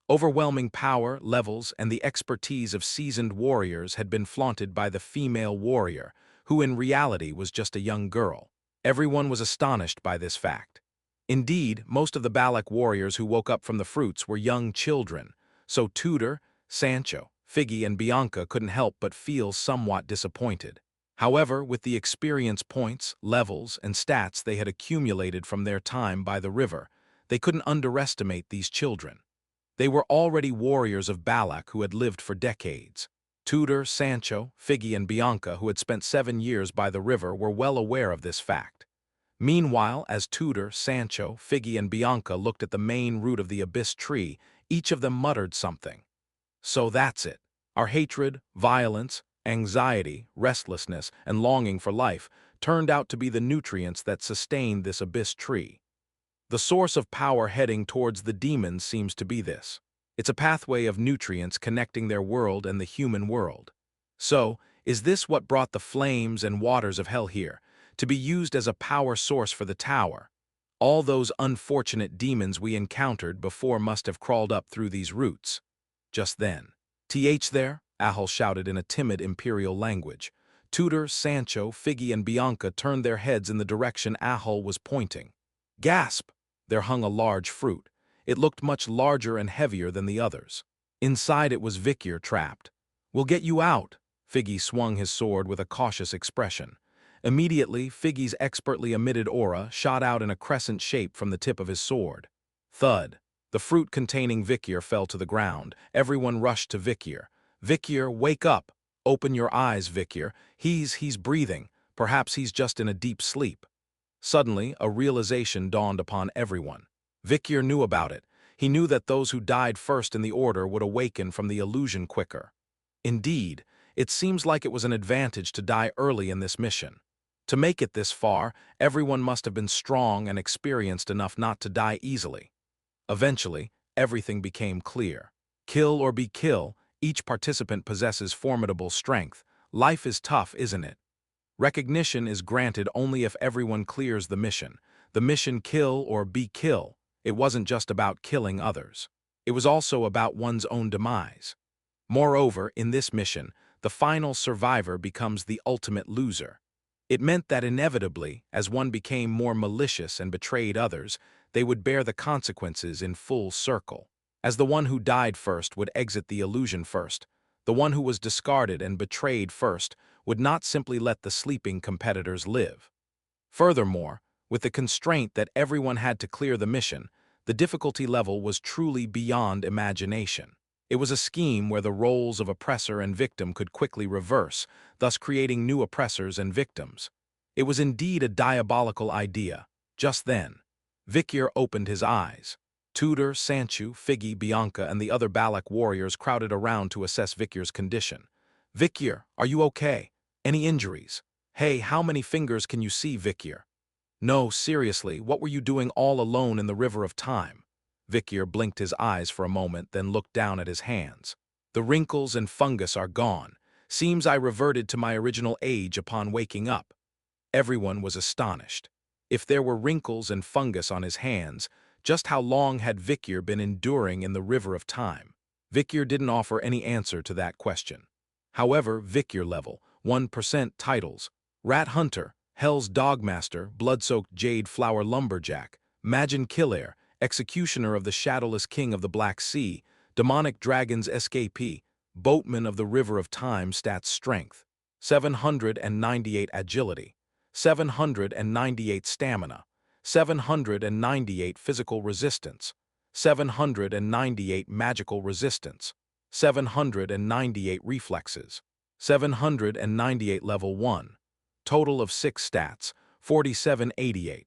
Overwhelming power, levels, and the expertise of seasoned warriors had been flaunted by the female warrior, who in reality was just a young girl. Everyone was astonished by this fact. Indeed, most of the Balak warriors who woke up from the fruits were young children, so Tudor, Sancho, Figgy, and Bianca couldn't help but feel somewhat disappointed. However, with the experience points, levels, and stats they had accumulated from their time by the river, they couldn't underestimate these children. They were already warriors of Balak who had lived for decades. Tudor, Sancho, Figgy, and Bianca, who had spent 7 years by the river, were well aware of this fact. Meanwhile, as Tudor, Sancho, Figgy, and Bianca looked at the main root of the abyss tree, each of them muttered something. So that's it. Our hatred, violence, anxiety, restlessness, and longing for life turned out to be the nutrients that sustained this abyss tree. The source of power heading towards the demons seems to be this. It's a pathway of nutrients connecting their world and the human world. So, is this what brought the flames and waters of hell here, to be used as a power source for the tower? All those unfortunate demons we encountered before must have crawled up through these roots. Just then, there, Ahul shouted in a timid imperial language. Tudor, Sancho, Figgy, and Bianca turned their heads in the direction Ahul was pointing. Gasp! There hung a large fruit. It looked much larger and heavier than the others. Inside it was Vikir trapped. "We'll get you out." Figgy swung his sword with a cautious expression. Immediately, Figgy's expertly emitted aura shot out in a crescent shape from the tip of his sword. Thud! The fruit containing Vikir fell to the ground. Everyone rushed to Vikir. "Vikir, wake up! Open your eyes, Vikir. He's breathing. Perhaps he's just in a deep sleep." Suddenly, a realization dawned upon everyone. Vikir knew about it. He knew that those who died first in the order would awaken from the illusion quicker. Indeed, it seems like it was an advantage to die early in this mission. To make it this far, everyone must have been strong and experienced enough not to die easily. Eventually, everything became clear. Kill or be kill, each participant possesses formidable strength. Life is tough, isn't it? Recognition is granted only if everyone clears the mission. The mission kill or be kill. It wasn't just about killing others. It was also about one's own demise. Moreover, in this mission, the final survivor becomes the ultimate loser. It meant that inevitably, as one became more malicious and betrayed others, they would bear the consequences in full circle. As the one who died first would exit the illusion first, the one who was discarded and betrayed first would not simply let the sleeping competitors live. Furthermore, with the constraint that everyone had to clear the mission, the difficulty level was truly beyond imagination. It was a scheme where the roles of oppressor and victim could quickly reverse, thus creating new oppressors and victims. It was indeed a diabolical idea. Just then, Vikyr opened his eyes. Tudor, Sanchu, Figgy, Bianca, and the other Balak warriors crowded around to assess Vikyr's condition. "Vikyr, are you okay? Any injuries? Hey, how many fingers can you see, Vikyr?" "No, seriously, what were you doing all alone in the river of time?" Vikyr blinked his eyes for a moment, then looked down at his hands. "The wrinkles and fungus are gone. Seems I reverted to my original age upon waking up." Everyone was astonished. If there were wrinkles and fungus on his hands, just how long had Vikyr been enduring in the river of time? Vikyr didn't offer any answer to that question. However, Vikyr level, 1% titles: Rat Hunter, Hell's Dogmaster, Blood-Soaked Jade Flower Lumberjack, Magin Killer, Executioner of the Shadowless King of the Black Sea, Demonic Dragon's Escapee, Boatman of the River of Time. Stats: Strength, 798 Agility, 798 Stamina, 798 Physical Resistance, 798 Magical Resistance, 798 Reflexes, 798 Level 1. Total of 6 stats, 4788.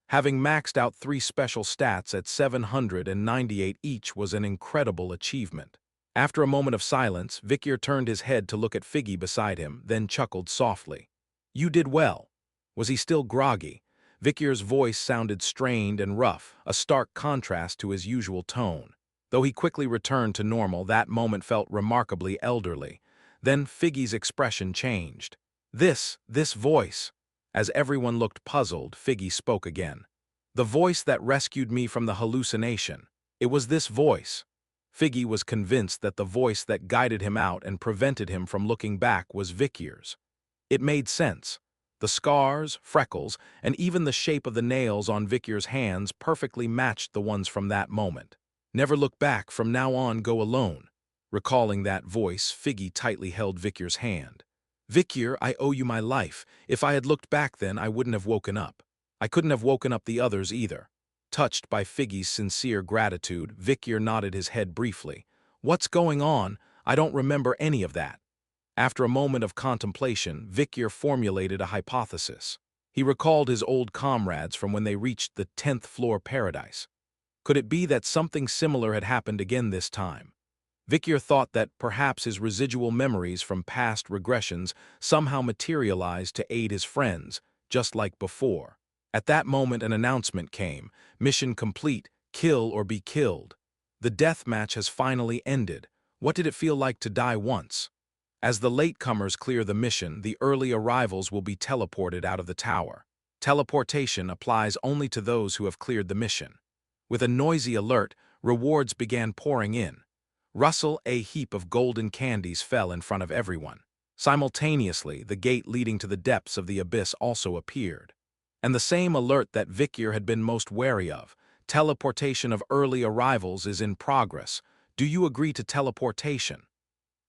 Having maxed out 3 special stats at 798 each was an incredible achievement. After a moment of silence, Vikyr turned his head to look at Figgy beside him, then chuckled softly. "You did well." Was he still groggy? Vikyr's voice sounded strained and rough, a stark contrast to his usual tone. Though he quickly returned to normal, that moment felt remarkably elderly. Then Figgy's expression changed. This voice." As everyone looked puzzled, Figgy spoke again. "The voice that rescued me from the hallucination. It was this voice." Figgy was convinced that the voice that guided him out and prevented him from looking back was Vikyr's. It made sense. The scars, freckles, and even the shape of the nails on Vikyr's hands perfectly matched the ones from that moment. "Never look back, from now on go alone." Recalling that voice, Figgy tightly held Vikyr's hand. "Vikyr, I owe you my life. If I had looked back then, I wouldn't have woken up. I couldn't have woken up the others either." Touched by Figgy's sincere gratitude, Vikyr nodded his head briefly. "What's going on? I don't remember any of that." After a moment of contemplation, Vikyr formulated a hypothesis. He recalled his old comrades from when they reached the 10th floor paradise. Could it be that something similar had happened again this time? Vikyr thought that perhaps his residual memories from past regressions somehow materialized to aid his friends, just like before. At that moment an announcement came: "Mission complete, kill or be killed." The death match has finally ended. What did it feel like to die once? As the latecomers clear the mission, the early arrivals will be teleported out of the tower. Teleportation applies only to those who have cleared the mission. With a noisy alert, rewards began pouring in. Rustle, a heap of golden candies fell in front of everyone. Simultaneously, the gate leading to the depths of the abyss also appeared. And the same alert that Vikyr had been most wary of: teleportation of early arrivals is in progress. Do you agree to teleportation?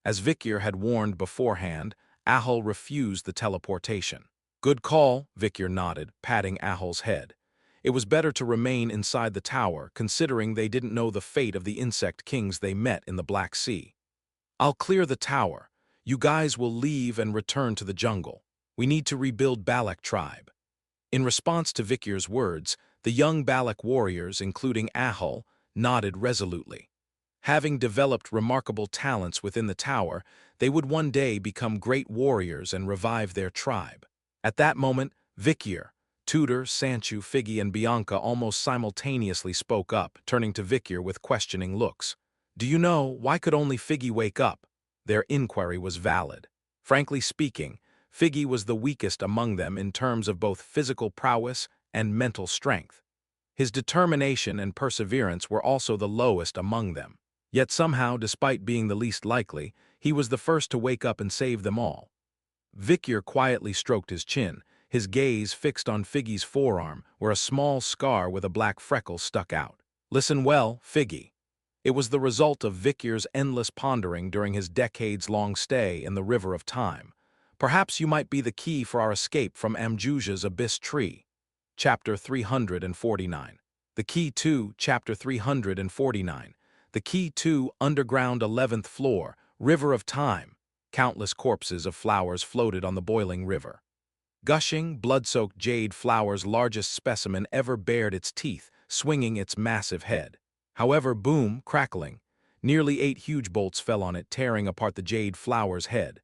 As Vikyr had warned beforehand, Ahul refused the teleportation. "Good call," Vikyr nodded, patting Ahul's head. It was better to remain inside the tower, considering they didn't know the fate of the insect kings they met in the Black Sea. "I'll clear the tower. You guys will leave and return to the jungle. We need to rebuild Balak tribe." In response to Vikyr's words, the young Balak warriors, including Ahul, nodded resolutely. Having developed remarkable talents within the tower, they would one day become great warriors and revive their tribe. At that moment, Vikyr, Tudor, Sanchu, Figgy, and Bianca almost simultaneously spoke up, turning to Vikyr with questioning looks. "Do you know, why could only Figgy wake up?" Their inquiry was valid. Frankly speaking, Figgy was the weakest among them in terms of both physical prowess and mental strength. His determination and perseverance were also the lowest among them. Yet somehow, despite being the least likely, he was the first to wake up and save them all. Vikyr quietly stroked his chin, his gaze fixed on Figgy's forearm, where a small scar with a black freckle stuck out. "Listen well, Figgy." It was the result of Vikyr's endless pondering during his decades-long stay in the River of Time. "Perhaps you might be the key for our escape from Amjuja's abyss tree." Chapter 349. The Key to Chapter 349. The Key to Underground 11th Floor, River of Time. Countless corpses of flowers floated on the boiling river. Gushing, blood-soaked jade flower's largest specimen ever bared its teeth, swinging its massive head. However, boom, crackling, nearly 8 huge bolts fell on it, tearing apart the jade flower's head.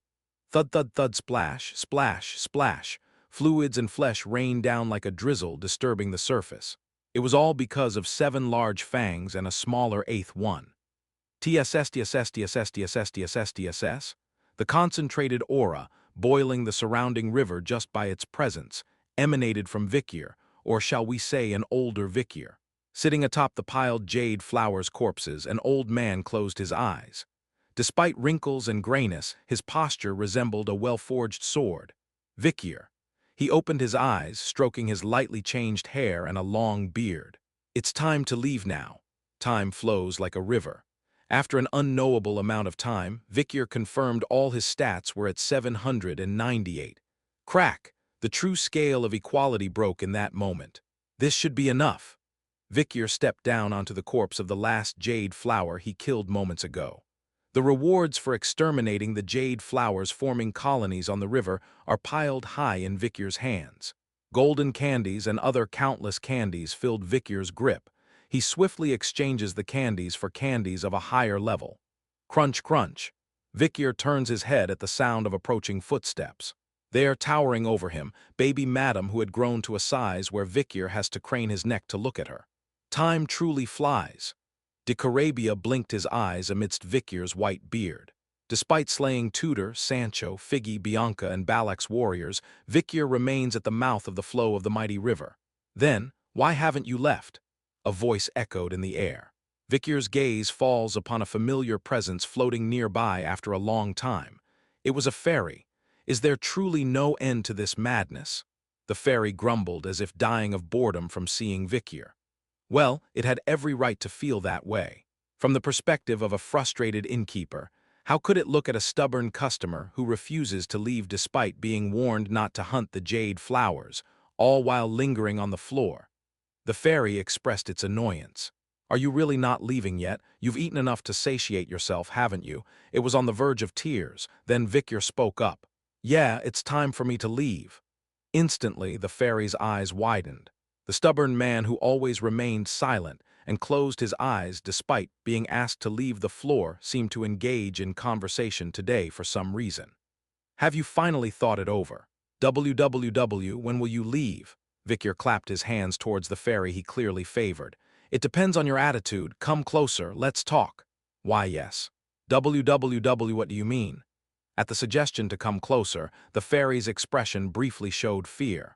Thud, thud, thud, splash, splash, splash. Fluids and flesh rained down like a drizzle, disturbing the surface. It was all because of 7 large fangs and a smaller 8th one. TSS, TSS, TSS, TSS, TSS, TSS. The concentrated aura, boiling the surrounding river just by its presence, emanated from Vikyr, or shall we say an older Vikyr. Sitting atop the piled jade flowers' corpses, an old man closed his eyes. Despite wrinkles and grayness, his posture resembled a well-forged sword. Vikyr. He opened his eyes, stroking his lightly changed hair and a long beard. "It's time to leave now." Time flows like a river. After an unknowable amount of time, Vikyr confirmed all his stats were at 798. Crack! The true scale of equality broke in that moment. This should be enough. Vikyr stepped down onto the corpse of the last jade flower he killed moments ago. The rewards for exterminating the jade flowers forming colonies on the river are piled high in Vikyr's hands. Golden candies and other countless candies filled Vikyr's grip. He swiftly exchanges the candies for candies of a higher level. Crunch, crunch. Vikyr turns his head at the sound of approaching footsteps. There, towering over him, baby Madam, who had grown to a size where Vikyr has to crane his neck to look at her. Time truly flies. De Carabia blinked his eyes amidst Vikyr's white beard. Despite slaying Tudor, Sancho, Figgy, Bianca, and Balak's warriors, Vikyr remains at the mouth of the flow of the mighty river. "Then, why haven't you left?" A voice echoed in the air. Vikyr's gaze falls upon a familiar presence floating nearby after a long time. It was a fairy. "Is there truly no end to this madness?" The fairy grumbled as if dying of boredom from seeing Vikyr. Well, it had every right to feel that way. From the perspective of a frustrated innkeeper, how could it look at a stubborn customer who refuses to leave despite being warned not to hunt the jade flowers, all while lingering on the floor? The fairy expressed its annoyance. "Are you really not leaving yet? You've eaten enough to satiate yourself, haven't you?" It was on the verge of tears. Then Vikyr spoke up. "Yeah, it's time for me to leave." Instantly, the fairy's eyes widened. The stubborn man who always remained silent and closed his eyes despite being asked to leave the floor seemed to engage in conversation today for some reason. "Have you finally thought it over? When will you leave?" Vikyr clapped his hands towards the fairy he clearly favored. "It depends on your attitude. Come closer, let's talk." "Why, yes." What do you mean?" At the suggestion to come closer, the fairy's expression briefly showed fear.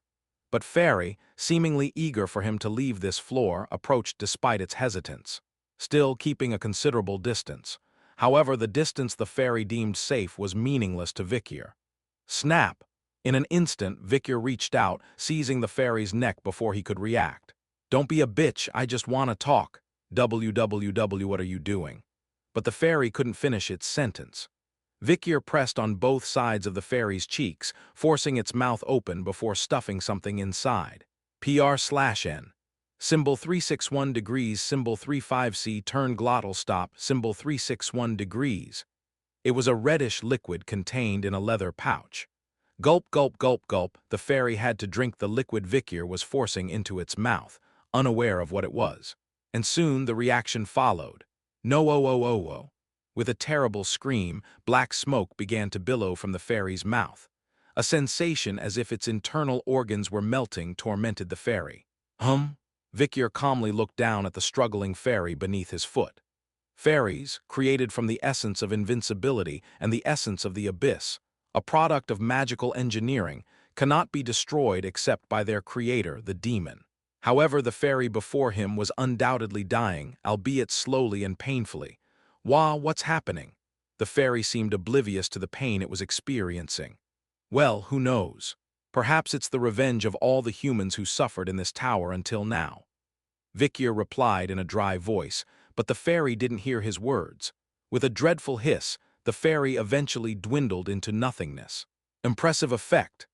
But Fairy, seemingly eager for him to leave this floor, approached despite its hesitance, still keeping a considerable distance. However, the distance the fairy deemed safe was meaningless to Vikyr. Snap! In an instant, Vikyr reached out, seizing the fairy's neck before he could react. "Don't be a bitch, I just wanna talk." What are you doing?" But the fairy couldn't finish its sentence. Vikyr pressed on both sides of the fairy's cheeks, forcing its mouth open before stuffing something inside. PR/N. Symbol 361 degrees, symbol 35C, turn glottal stop, symbol 361 degrees. It was a reddish liquid contained in a leather pouch. Gulp, gulp, gulp, gulp, the fairy had to drink the liquid Vikyr was forcing into its mouth, unaware of what it was. And soon the reaction followed. No. With a terrible scream, black smoke began to billow from the fairy's mouth. A sensation as if its internal organs were melting tormented the fairy. Vikyr calmly looked down at the struggling fairy beneath his foot. Fairies, created from the essence of invincibility and the essence of the abyss, a product of magical engineering, cannot be destroyed except by their creator, the demon. However, the fairy before him was undoubtedly dying, albeit slowly and painfully. What's happening? The fairy seemed oblivious to the pain it was experiencing. Well, who knows? Perhaps it's the revenge of all the humans who suffered in this tower until now. Vikyr replied in a dry voice, but the fairy didn't hear his words. With a dreadful hiss, the fairy eventually dwindled into nothingness. Impressive effect.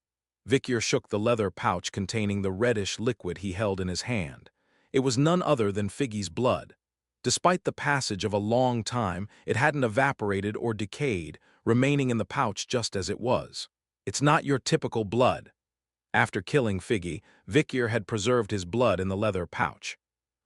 Vikyr shook the leather pouch containing the reddish liquid he held in his hand. It was none other than Figgy's blood. Despite the passage of a long time, it hadn't evaporated or decayed, remaining in the pouch just as it was. It's not your typical blood. After killing Figgy, Vikyr had preserved his blood in the leather pouch.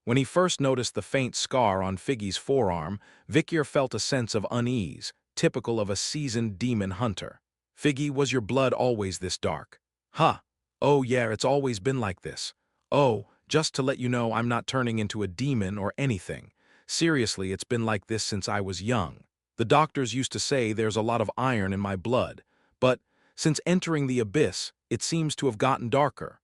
When he first noticed the faint scar on Figgy's forearm, Vikyr felt a sense of unease, typical of a seasoned demon hunter. Figgy, was your blood always this dark? Huh. Oh yeah, it's always been like this. Oh, just to let you know, I'm not turning into a demon or anything. Seriously, it's been like this since I was young. The doctors used to say there's a lot of iron in my blood, but since entering the abyss, it seems to have gotten darker.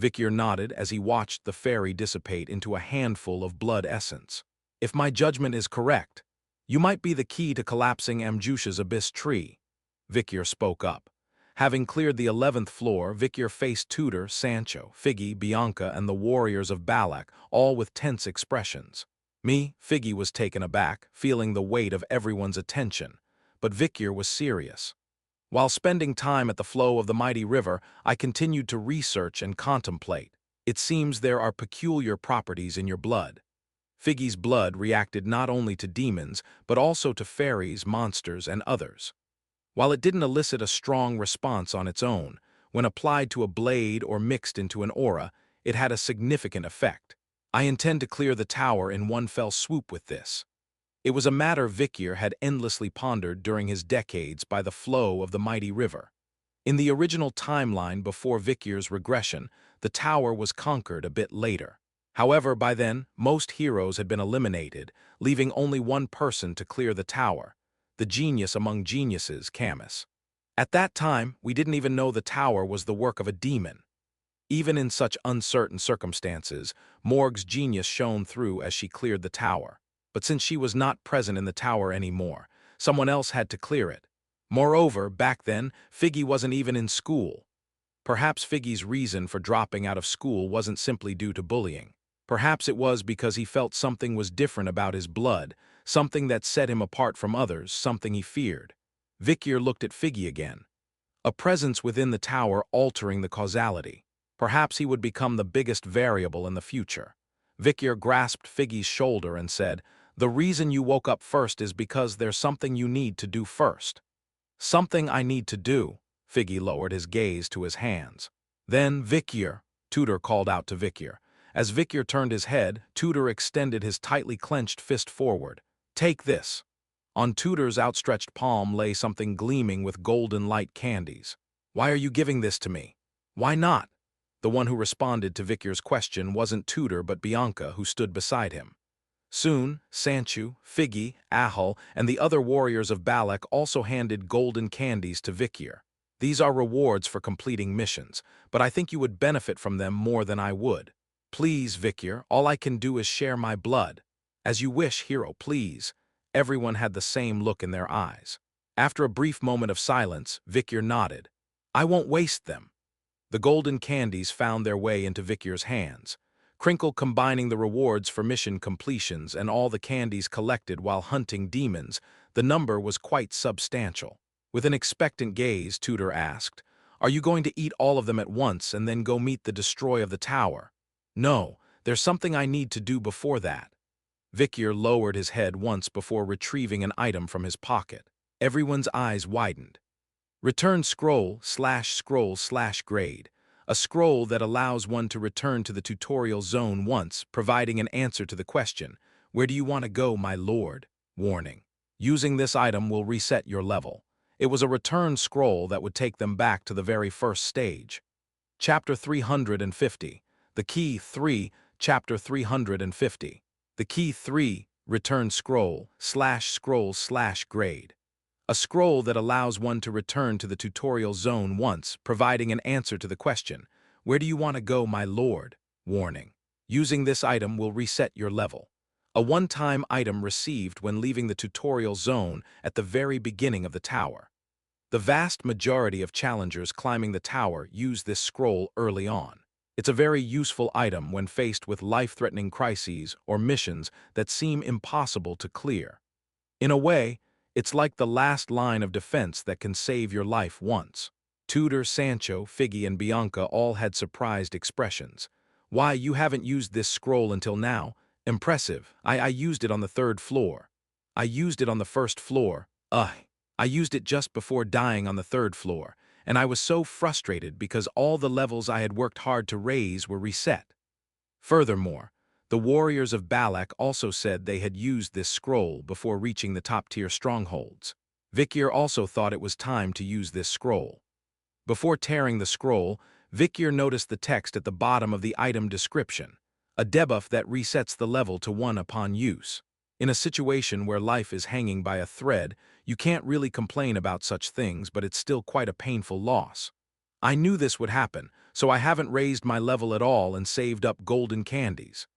Vikyr nodded as he watched the fairy dissipate into a handful of blood essence. If my judgment is correct, you might be the key to collapsing Amjusha's abyss tree. Vikyr spoke up. Having cleared the 11th floor, Vikyr faced Tudor, Sancho, Figgy, Bianca, and the warriors of Balak, all with tense expressions. Figgy was taken aback, feeling the weight of everyone's attention, but Vikyr was serious. While spending time at the flow of the mighty river, I continued to research and contemplate. It seems there are peculiar properties in your blood. Figgy's blood reacted not only to demons, but also to fairies, monsters, and others. While it didn't elicit a strong response on its own, when applied to a blade or mixed into an aura, it had a significant effect. I intend to clear the tower in one fell swoop with this. It was a matter Vikyr had endlessly pondered during his decades by the flow of the mighty river. In the original timeline before Vikyr's regression, the tower was conquered a bit later. However, by then, most heroes had been eliminated, leaving only one person to clear the tower, the genius among geniuses, Camus. At that time, we didn't even know the tower was the work of a demon. Even in such uncertain circumstances, Morg's genius shone through as she cleared the tower. But since she was not present in the tower anymore, someone else had to clear it. Moreover, back then, Figgy wasn't even in school. Perhaps Figgy's reason for dropping out of school wasn't simply due to bullying. Perhaps it was because he felt something was different about his blood, something that set him apart from others, something he feared. Vikyr looked at Figgy again. A presence within the tower altering the causality. Perhaps he would become the biggest variable in the future. Vikyr grasped Figgy's shoulder and said, "The reason you woke up first is because there's something you need to do first." "Something I need to do?" Figgy lowered his gaze to his hands. Then, "Vikyr," Tudor called out to Vikyr. As Vikyr turned his head, Tudor extended his tightly clenched fist forward. "Take this." On Tudor's outstretched palm lay something gleaming with golden light candies. "Why are you giving this to me?" "Why not?" The one who responded to Vikyr's question wasn't Tudor but Bianca, who stood beside him. Soon, Sancho, Figgy, Ahul, and the other warriors of Balak also handed golden candies to Vikyr. "These are rewards for completing missions, but I think you would benefit from them more than I would. Please, Vikyr, all I can do is share my blood." "As you wish, hero, please." Everyone had the same look in their eyes. After a brief moment of silence, Vikyr nodded. "I won't waste them." The golden candies found their way into Vikyr's hands. Crinkle combining the rewards for mission completions and all the candies collected while hunting demons, the number was quite substantial. With an expectant gaze, Tudor asked, "Are you going to eat all of them at once and then go meet the destroy of the tower?" "No, there's something I need to do before that." Vikyr lowered his head once before retrieving an item from his pocket. Everyone's eyes widened. Return scroll/scroll/grade. A scroll that allows one to return to the tutorial zone once, providing an answer to the question, "Where do you want to go, my lord?" Warning. Using this item will reset your level. It was a return scroll that would take them back to the very first stage. Chapter 350. The Key 3, Chapter 350. The Key 3, Return scroll/grade. A scroll that allows one to return to the tutorial zone once, providing an answer to the question, "Where do you want to go, my lord?" Warning. Using this item will reset your level. A one-time item received when leaving the tutorial zone at the very beginning of the tower. The vast majority of challengers climbing the tower use this scroll early on. It's a very useful item when faced with life-threatening crises or missions that seem impossible to clear. In a way, it's like the last line of defense that can save your life once. Tudor, Sancho, Figgy, and Bianca all had surprised expressions. "Why, you haven't used this scroll until now? Impressive. I used it on the 3rd floor. I used it on the 1st floor. I used it just before dying on the 3rd floor, and I was so frustrated because all the levels I had worked hard to raise were reset." Furthermore, the warriors of Balak also said they had used this scroll before reaching the top-tier strongholds. Vikyr also thought it was time to use this scroll. Before tearing the scroll, Vikyr noticed the text at the bottom of the item description, a debuff that resets the level to 1 upon use. In a situation where life is hanging by a thread, you can't really complain about such things, but it's still quite a painful loss. "I knew this would happen, so I haven't raised my level at all and saved up golden candies."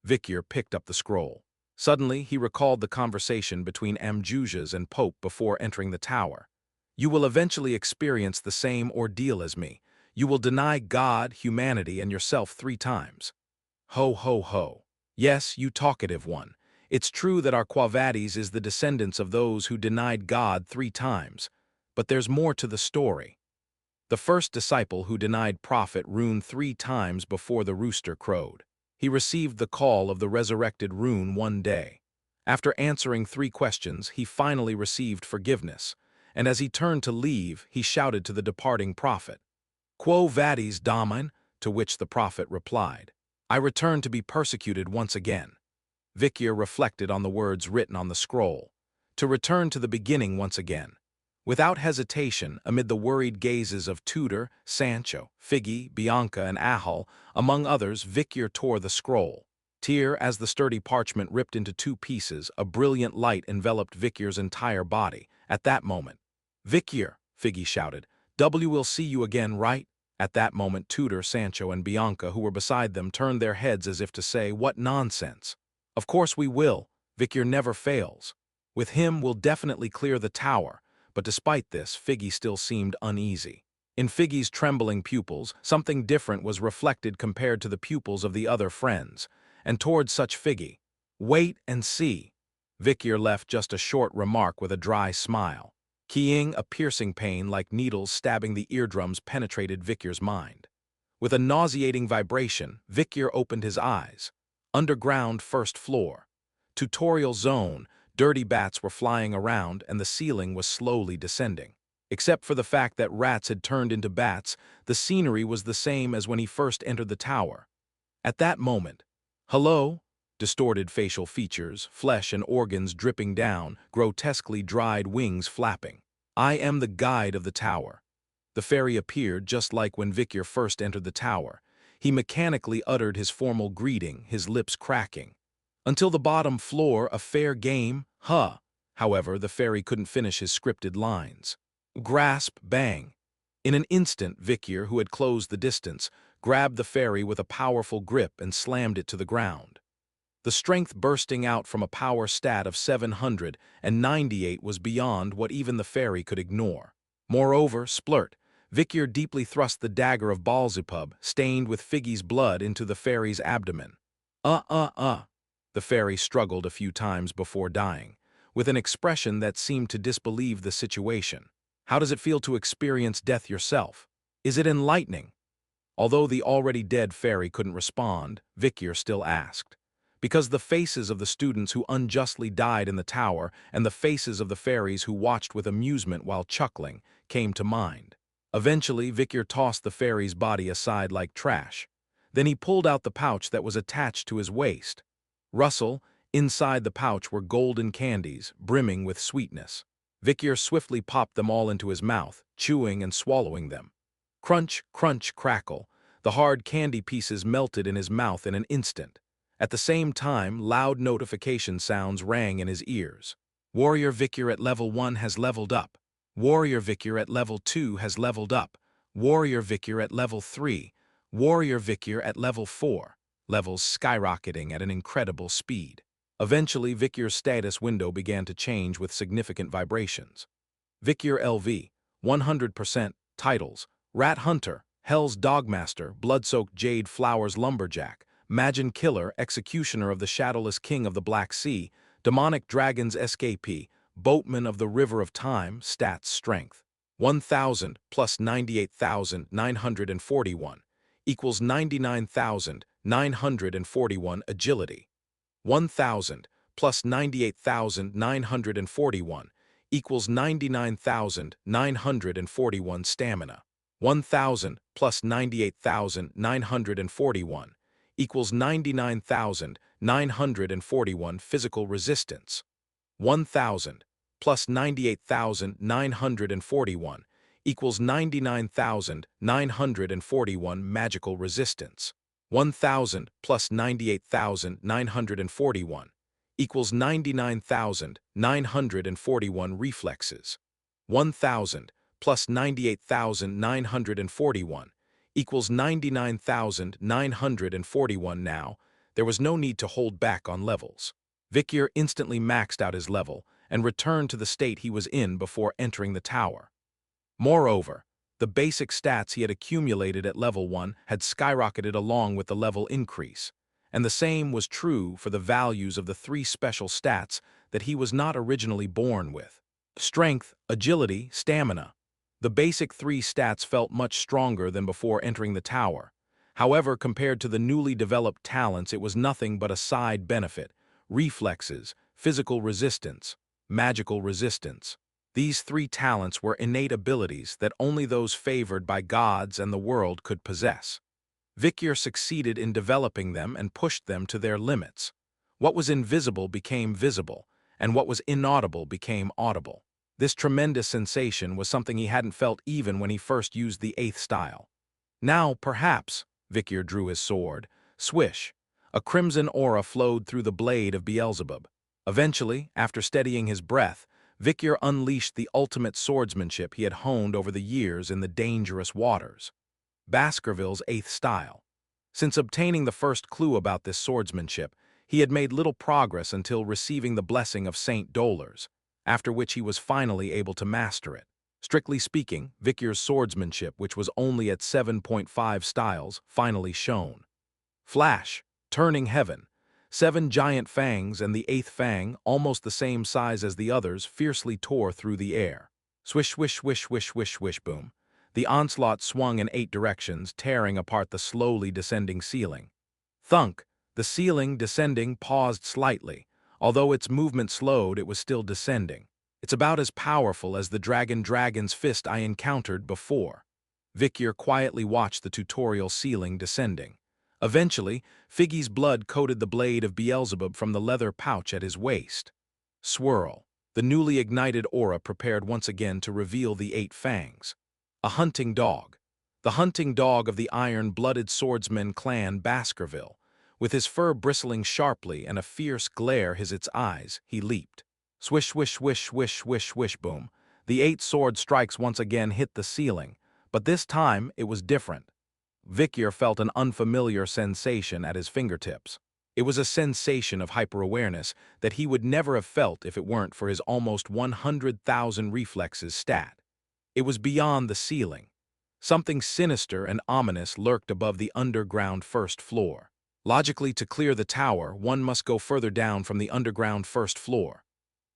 Vikyr picked up the scroll. Suddenly, he recalled the conversation between Amjujas and Pope before entering the tower. "You will eventually experience the same ordeal as me. You will deny God, humanity, and yourself 3 times. Ho, ho, ho. Yes, you talkative one. It's true that our Quo Vadis is the descendants of those who denied God 3 times. But there's more to the story. The first disciple who denied Prophet Rune 3 times before the rooster crowed. He received the call of the resurrected Rune one day. After answering 3 questions, he finally received forgiveness, and as he turned to leave, he shouted to the departing prophet, "Quo Vadis, Damen?" To which the prophet replied, "I return to be persecuted once again." Vikyr reflected on the words written on the scroll, "To return to the beginning once again." Without hesitation, amid the worried gazes of Tudor, Sancho, Figgy, Bianca, and Ahal, among others, Vikyr tore the scroll. As the sturdy parchment ripped into 2 pieces, a brilliant light enveloped Vikyr's entire body. At that moment, "Vikyr," Figgy shouted, "W will see you again, right?" At that moment, Tudor, Sancho, and Bianca, who were beside them, turned their heads as if to say, "What nonsense." "Of course we will. Vikyr never fails. With him, we'll definitely clear the tower." But despite this, Figgy still seemed uneasy. In Figgy's trembling pupils, something different was reflected compared to the pupils of the other friends, and towards such Figgy, "Wait and see." Vikyr left just a short remark with a dry smile. Keying, a piercing pain like needles stabbing the eardrums penetrated Vikyr's mind. With a nauseating vibration, Vikyr opened his eyes. Underground 1st floor. Tutorial zone. Dirty bats were flying around, and the ceiling was slowly descending. Except for the fact that rats had turned into bats, the scenery was the same as when he first entered the tower. At that moment, "Hello?" Distorted facial features, flesh and organs dripping down, grotesquely dried wings flapping. "I am the guide of the tower." The fairy appeared just like when Vikyr first entered the tower. He mechanically uttered his formal greeting, his lips cracking. "Until the bottom floor, a fair game, huh?" However, the fairy couldn't finish his scripted lines. Grasp, bang. In an instant, Vikyr, who had closed the distance, grabbed the fairy with a powerful grip and slammed it to the ground. The strength bursting out from a power stat of 798 was beyond what even the fairy could ignore. Moreover, splurt, Vikyr deeply thrust the dagger of Baalzebub, stained with Figgy's blood, into the fairy's abdomen. The fairy struggled a few times before dying, with an expression that seemed to disbelieve the situation. "How does it feel to experience death yourself? Is it enlightening?" Although the already dead fairy couldn't respond, Vikyr still asked. Because the faces of the students who unjustly died in the tower and the faces of the fairies who watched with amusement while chuckling came to mind. Eventually, Vikyr tossed the fairy's body aside like trash. Then he pulled out the pouch that was attached to his waist. Rustle, inside the pouch were golden candies, brimming with sweetness. Vikyr swiftly popped them all into his mouth, chewing and swallowing them. Crunch, crunch, crackle. The hard candy pieces melted in his mouth in an instant. At the same time, loud notification sounds rang in his ears. Warrior Victor at level 1 has leveled up. Warrior Victor at level 2 has leveled up. Warrior Victor at level 3. Warrior Victor at level 4. Levels skyrocketing at an incredible speed. Eventually, Victor's status window began to change with significant vibrations. Victor LV, 100%, titles, Rat Hunter, Hell's Dogmaster, Blood-Soaked Jade Flowers Lumberjack, Magin Killer, Executioner of the Shadowless King of the Black Sea, Demonic Dragon's Escapee, Boatman of the River of Time, Stats Strength. 1,000 plus 98,941 equals 99,941 Agility. 1,000 plus 98,941 equals 99,941 Stamina. 1,000 plus 98,941 equals 99,941 Physical Resistance. 1,000 plus 98,941 equals 99,941 Magical Resistance. 1,000 plus 98,941 equals 99,941 Reflexes. 1,000 plus 98,941 equals 99,941 Now, there was no need to hold back on levels. Victor instantly maxed out his level and returned to the state he was in before entering the tower. Moreover, the basic stats he had accumulated at level 1 had skyrocketed along with the level increase, and the same was true for the values of the 3 special stats that he was not originally born with. Strength, agility, stamina. The basic 3 stats felt much stronger than before entering the tower. However, compared to the newly developed talents, it was nothing but a side benefit. Reflexes, physical resistance, magical resistance. These 3 talents were innate abilities that only those favored by gods and the world could possess. Victor succeeded in developing them and pushed them to their limits. What was invisible became visible, and what was inaudible became audible. This tremendous sensation was something he hadn't felt even when he first used the 8th style. Now, perhaps, Victor drew his sword. Swish! A crimson aura flowed through the blade of Beelzebub. Eventually, after steadying his breath, Victor unleashed the ultimate swordsmanship he had honed over the years in the dangerous waters. Baskerville's 8th style. Since obtaining the first clue about this swordsmanship, he had made little progress until receiving the blessing of Saint Dolors, after which he was finally able to master it. Strictly speaking, Victor's swordsmanship, which was only at 7.5 styles, finally shone. Flash, turning heaven. 7 giant fangs and the 8th fang, almost the same size as the others, fiercely tore through the air. Swish, swish, swish, swish, swish, swish, boom. The onslaught swung in 8 directions, tearing apart the slowly descending ceiling. Thunk! The ceiling, descending, paused slightly. Although its movement slowed, it was still descending. It's about as powerful as the dragon's fist I encountered before. Victor quietly watched the tutorial ceiling descending. Eventually, Figgy's blood coated the blade of Beelzebub from the leather pouch at his waist. Swirl. The newly ignited aura prepared once again to reveal the 8 fangs. A hunting dog. The hunting dog of the iron-blooded swordsman clan Baskerville. With his fur bristling sharply and a fierce glare in its eyes, he leaped. Swish, swish, swish, swish, swish, swish, boom. The 8 sword strikes once again hit the ceiling, but this time it was different. Victor felt an unfamiliar sensation at his fingertips. It was a sensation of hyper-awareness that he would never have felt if it weren't for his almost 100,000 reflexes stat. It was beyond the ceiling. Something sinister and ominous lurked above the underground first floor. Logically, to clear the tower, one must go further down from the underground first floor.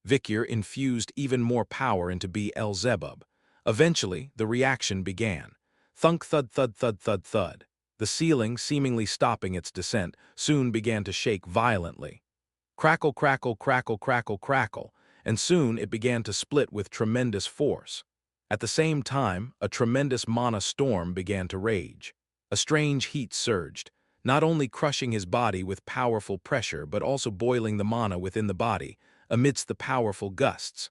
Victor infused even more power into Beelzebub. Eventually, the reaction began. Thunk, thud, thud, thud, thud, thud. The ceiling, seemingly stopping its descent, soon began to shake violently. Crackle, crackle, crackle, crackle, crackle, and soon it began to split with tremendous force. At the same time, a tremendous mana storm began to rage. A strange heat surged, not only crushing his body with powerful pressure but also boiling the mana within the body, amidst the powerful gusts.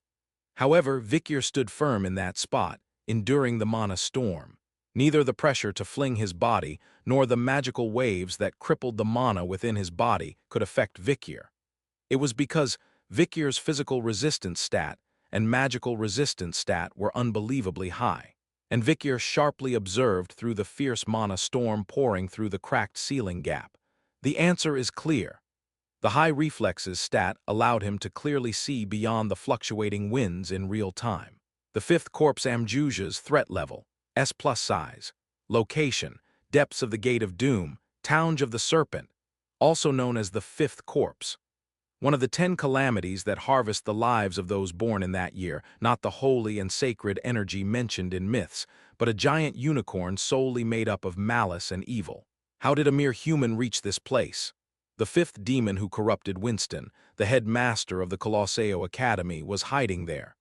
However, Victor stood firm in that spot, enduring the mana storm. Neither the pressure to fling his body nor the magical waves that crippled the mana within his body could affect Vikir. It was because Vikir's physical resistance stat and magical resistance stat were unbelievably high, and Vikir sharply observed through the fierce mana storm pouring through the cracked ceiling gap. The answer is clear. The high reflexes stat allowed him to clearly see beyond the fluctuating winds in real time. The fifth corpse Amjuja's threat level, S+ size, location, depths of the Gate of Doom, Townge of the Serpent, also known as the fifth corpse. One of the 10 calamities that harvest the lives of those born in that year, not the holy and sacred energy mentioned in myths, but a giant unicorn solely made up of malice and evil. How did a mere human reach this place? The fifth demon who corrupted Winston, the head master of the Colosseo Academy, was hiding there.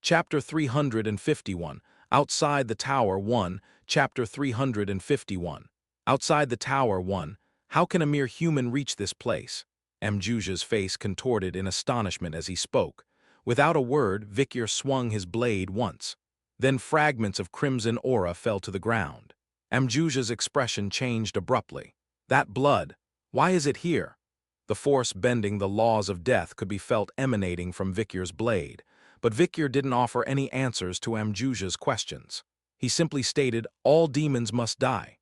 Chapter 351, Outside the Tower 1, Chapter 351. Outside the Tower 1, how can a mere human reach this place? Amjuja's face contorted in astonishment as he spoke. Without a word, Vikir swung his blade once. Then fragments of crimson aura fell to the ground. Amjuja's expression changed abruptly. That blood, why is it here? The force bending the laws of death could be felt emanating from Vikir's blade, but Vikir didn't offer any answers to Amjuja's questions. He simply stated, all demons must die,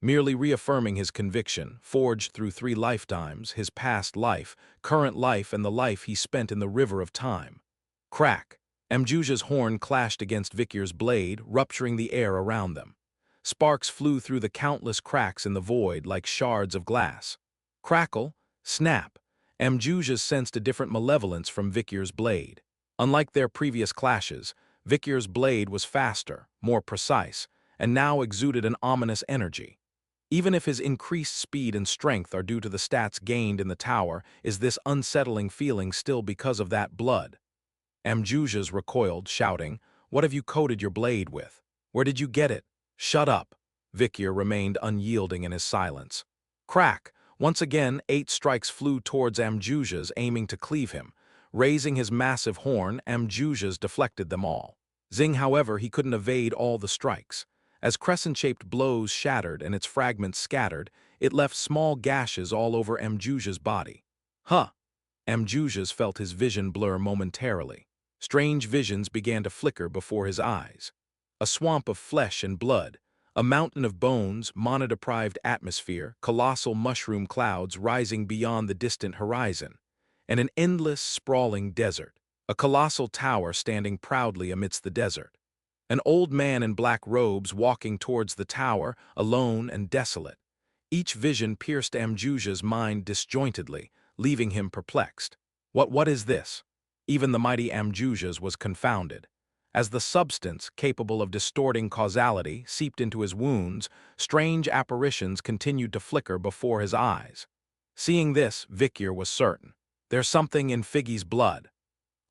merely reaffirming his conviction, forged through 3 lifetimes, his past life, current life, and the life he spent in the river of time. Crack! Amjuja's horn clashed against Vikir's blade, rupturing the air around them. Sparks flew through the countless cracks in the void like shards of glass. Crackle, snap, Amjuja sensed a different malevolence from Vikir's blade. Unlike their previous clashes, Vikir's blade was faster, more precise, and now exuded an ominous energy. Even if his increased speed and strength are due to the stats gained in the tower, is this unsettling feeling still because of that blood? Amjuja's recoiled, shouting, "What have you coated your blade with? Where did you get it?" "Shut up." Vikir remained unyielding in his silence. Crack! Once again, 8 strikes flew towards Amjuja's, aiming to cleave him. Raising his massive horn, Amjuja's deflected them all. Zing, however, he couldn't evade all the strikes. As crescent-shaped blows shattered and its fragments scattered, it left small gashes all over Amjuja's body. Huh! Amjuja's felt his vision blur momentarily. Strange visions began to flicker before his eyes. A swamp of flesh and blood, a mountain of bones, mana-deprived atmosphere, colossal mushroom clouds rising beyond the distant horizon, and an endless, sprawling desert. A colossal tower standing proudly amidst the desert. An old man in black robes walking towards the tower, alone and desolate. Each vision pierced Amjuja's mind disjointedly, leaving him perplexed. What is this? Even the mighty Amjuja's was confounded. As the substance, capable of distorting causality, seeped into his wounds, strange apparitions continued to flicker before his eyes. Seeing this, Vikir was certain. There's something in Figgy's blood.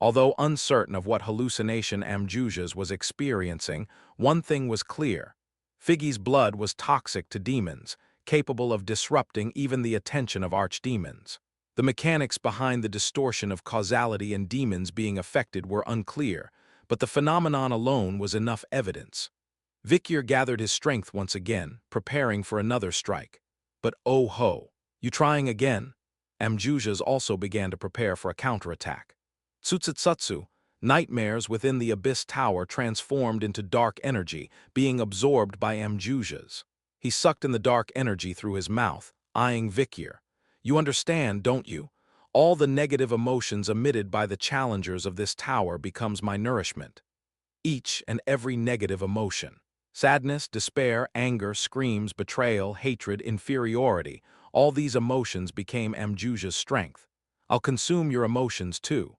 Although uncertain of what hallucination Amjuja's was experiencing, one thing was clear. Figgy's blood was toxic to demons, capable of disrupting even the attention of archdemons. The mechanics behind the distortion of causality and demons being affected were unclear, but the phenomenon alone was enough evidence. Vikir gathered his strength once again, preparing for another strike. But oh ho! You trying again? Amjuja's also began to prepare for a counterattack. Tsutsutsu, nightmares within the Abyss Tower transformed into dark energy, being absorbed by Amjuja's. He sucked in the dark energy through his mouth, eyeing Vikir. You understand, don't you? All the negative emotions emitted by the challengers of this tower becomes my nourishment. Each and every negative emotion. Sadness, despair, anger, screams, betrayal, hatred, inferiority. All these emotions became Amjuja's strength. I'll consume your emotions too.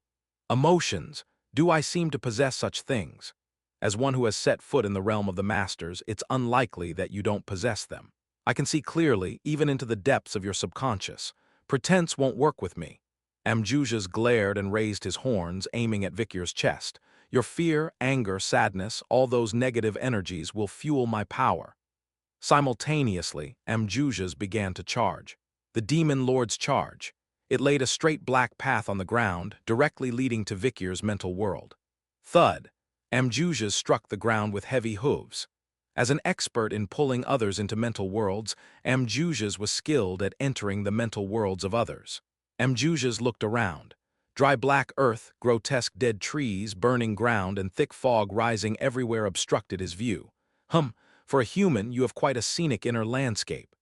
Emotions, do I seem to possess such things? As one who has set foot in the realm of the masters, it's unlikely that you don't possess them. I can see clearly, even into the depths of your subconscious. Pretense won't work with me. Amjuja's glared and raised his horns, aiming at Vikir's chest. Your fear, anger, sadness, all those negative energies will fuel my power. Simultaneously, Amjuja's began to charge. The Demon Lord's charge. It laid a straight black path on the ground, directly leading to Vikir's mental world. Thud! Amjuja's struck the ground with heavy hooves. As an expert in pulling others into mental worlds, Amjujas was skilled at entering the mental worlds of others. Amjujas looked around. Dry black earth, grotesque dead trees, burning ground, and thick fog rising everywhere obstructed his view. For a human, you have quite a scenic inner landscape.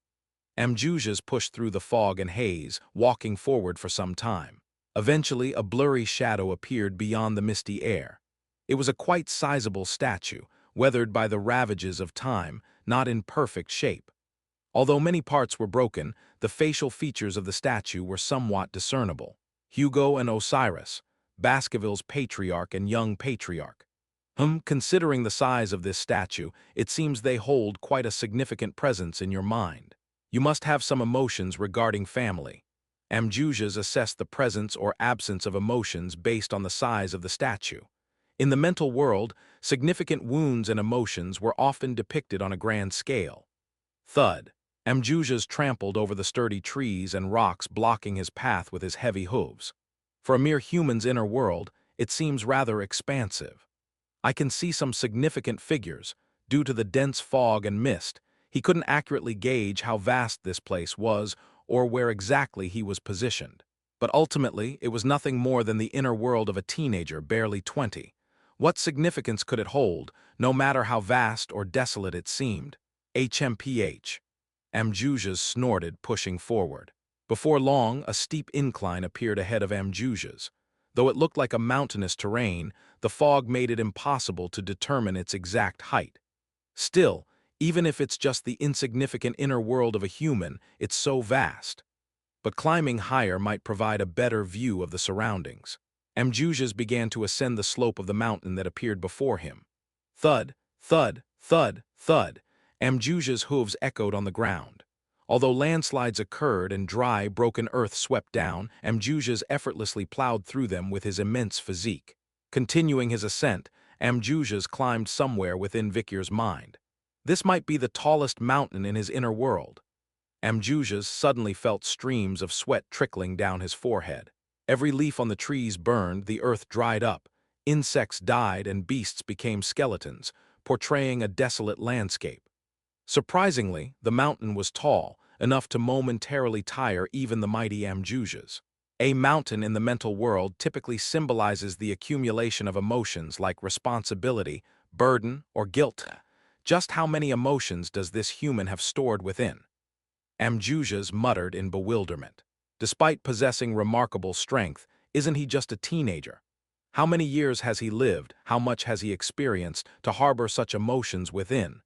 Amjujas pushed through the fog and haze, walking forward for some time. Eventually, a blurry shadow appeared beyond the misty air. It was a quite sizable statue, weathered by the ravages of time, not in perfect shape. Although many parts were broken, the facial features of the statue were somewhat discernible. Hugo and Osiris, Baskerville's patriarch and young patriarch. Considering the size of this statue, it seems they hold quite a significant presence in your mind. You must have some emotions regarding family. Amjujas assessed the presence or absence of emotions based on the size of the statue. In the mental world, significant wounds and emotions were often depicted on a grand scale. Thud. Amjujas trampled over the sturdy trees and rocks, blocking his path with his heavy hooves. For a mere human's inner world, it seems rather expansive. I can see some significant figures. Due to the dense fog and mist, he couldn't accurately gauge how vast this place was or where exactly he was positioned. But ultimately, it was nothing more than the inner world of a teenager barely 20. What significance could it hold, no matter how vast or desolate it seemed? HMPH. Amjujas snorted, pushing forward. Before long, a steep incline appeared ahead of Amjujas. Though it looked like a mountainous terrain, the fog made it impossible to determine its exact height. Still, even if it's just the insignificant inner world of a human, it's so vast. But climbing higher might provide a better view of the surroundings. Amjujas began to ascend the slope of the mountain that appeared before him. Thud, thud, thud, thud. Amjujas' hooves echoed on the ground. Although landslides occurred and dry, broken earth swept down, Amjujas effortlessly plowed through them with his immense physique. Continuing his ascent, Amjujas climbed somewhere within Vikir's mind. This might be the tallest mountain in his inner world. Amjujas suddenly felt streams of sweat trickling down his forehead. Every leaf on the trees burned, the earth dried up, insects died, and beasts became skeletons, portraying a desolate landscape. Surprisingly, the mountain was tall, enough to momentarily tire even the mighty Amjujas. A mountain in the mental world typically symbolizes the accumulation of emotions like responsibility, burden, or guilt. Just how many emotions does this human have stored within? Amjujas muttered in bewilderment. Despite possessing remarkable strength, isn't he just a teenager? How many years has he lived, how much has he experienced to harbor such emotions within?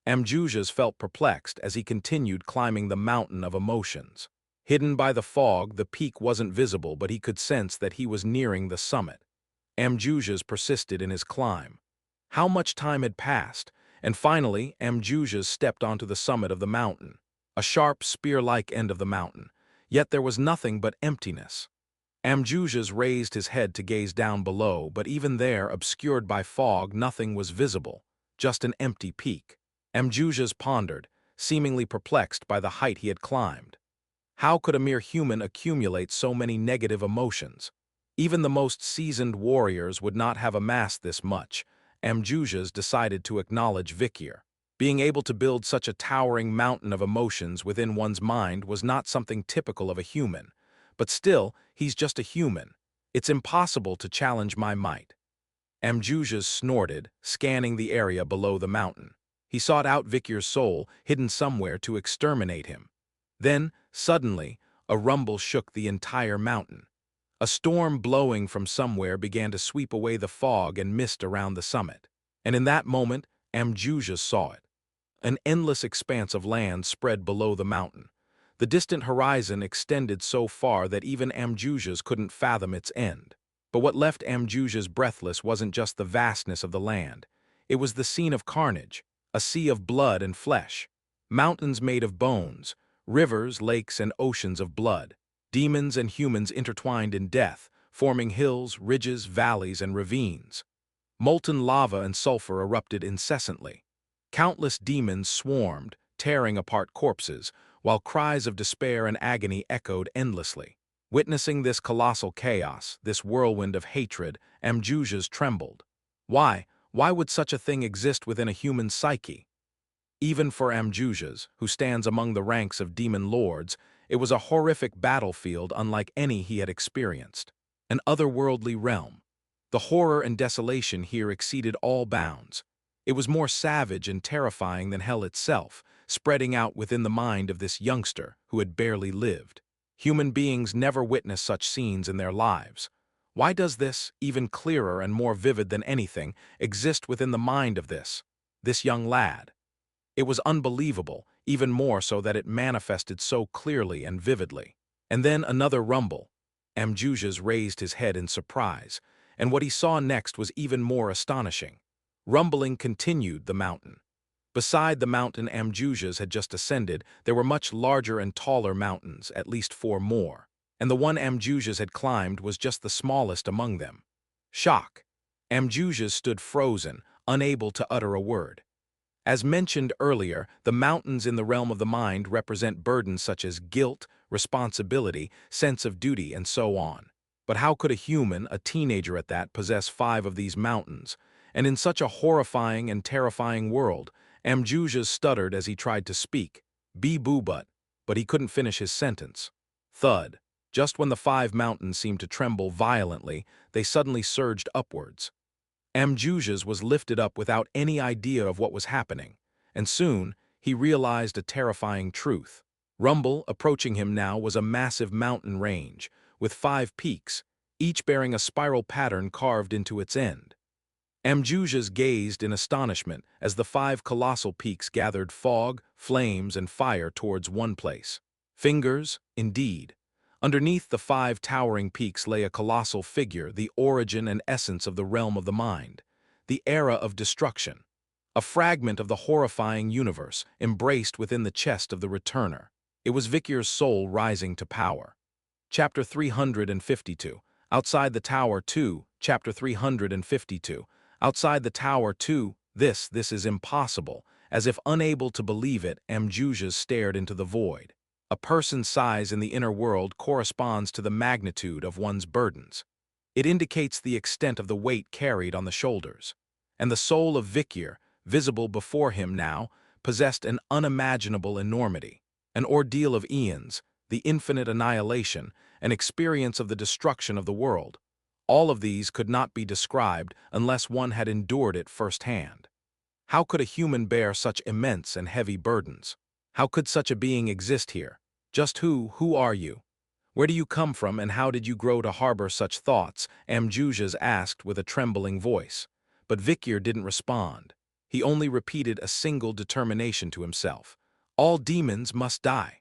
Amjujas felt perplexed as he continued climbing the mountain of emotions. Hidden by the fog, the peak wasn't visible, but he could sense that he was nearing the summit. Amjujas persisted in his climb. How much time had passed? And finally, Amjujas stepped onto the summit of the mountain, a sharp, spear-like end of the mountain. Yet there was nothing but emptiness. Amjujas raised his head to gaze down below, but even there, obscured by fog, nothing was visible, just an empty peak. Amjujas pondered, seemingly perplexed by the height he had climbed. How could a mere human accumulate so many negative emotions? Even the most seasoned warriors would not have amassed this much. Amjujas decided to acknowledge Vikir. Being able to build such a towering mountain of emotions within one's mind was not something typical of a human. But still, he's just a human. It's impossible to challenge my might. Amjujas snorted, scanning the area below the mountain. He sought out Vikir's soul, hidden somewhere, to exterminate him. Then, suddenly, a rumble shook the entire mountain. A storm blowing from somewhere began to sweep away the fog and mist around the summit. And in that moment, Amjujas saw it. An endless expanse of land spread below the mountain. The distant horizon extended so far that even Amjujas couldn't fathom its end. But what left Amjujas breathless wasn't just the vastness of the land. It was the scene of carnage, a sea of blood and flesh. Mountains made of bones, rivers, lakes, and oceans of blood. Demons and humans intertwined in death, forming hills, ridges, valleys, and ravines. Molten lava and sulfur erupted incessantly. Countless demons swarmed, tearing apart corpses, while cries of despair and agony echoed endlessly. Witnessing this colossal chaos, this whirlwind of hatred, Amjujas trembled. Why would such a thing exist within a human psyche? Even for Amjujas, who stands among the ranks of demon lords, it was a horrific battlefield unlike any he had experienced. An otherworldly realm. The horror and desolation here exceeded all bounds. It was more savage and terrifying than hell itself, spreading out within the mind of this youngster who had barely lived. Human beings never witness such scenes in their lives. Why does this, even clearer and more vivid than anything, exist within the mind of this young lad? It was unbelievable, even more so that it manifested so clearly and vividly. And then another rumble. Amjujas raised his head in surprise, and what he saw next was even more astonishing. Rumbling continued the mountain. Beside the mountain Amjujas had just ascended, there were much larger and taller mountains, at least 4 more, and the one Amjujas had climbed was just the smallest among them. Shock. Amjujas stood frozen, unable to utter a word. As mentioned earlier, the mountains in the realm of the mind represent burdens such as guilt, responsibility, sense of duty, and so on. But how could a human, a teenager at that, possess 5 of these mountains? And in such a horrifying and terrifying world, Amjujas stuttered as he tried to speak. Boo but he couldn't finish his sentence. Thud. Just when the 5 mountains seemed to tremble violently, they suddenly surged upwards. Amjujas was lifted up without any idea of what was happening, and soon he realized a terrifying truth. Rumble, approaching him now, was a massive mountain range, with 5 peaks, each bearing a spiral pattern carved into its end. Amjujas gazed in astonishment as the 5 colossal peaks gathered fog, flames, and fire towards one place. Fingers, indeed. Underneath the 5 towering peaks lay a colossal figure, the origin and essence of the realm of the mind, the era of destruction, a fragment of the horrifying universe embraced within the chest of the returner. It was Vikir's soul rising to power. Chapter 352. Outside the Tower 2, Chapter 352. Outside the Tower 2, this is impossible. As if unable to believe it, Amjujas stared into the void. A person's size in the inner world corresponds to the magnitude of one's burdens. It indicates the extent of the weight carried on the shoulders. And the soul of Vikir, visible before him now, possessed an unimaginable enormity, an ordeal of eons, the infinite annihilation, an experience of the destruction of the world. All of these could not be described unless one had endured it firsthand. How could a human bear such immense and heavy burdens? How could such a being exist here? Just who are you? Where do you come from and how did you grow to harbor such thoughts? Amjujas asked with a trembling voice. But Vikir didn't respond. He only repeated a single determination to himself. All demons must die.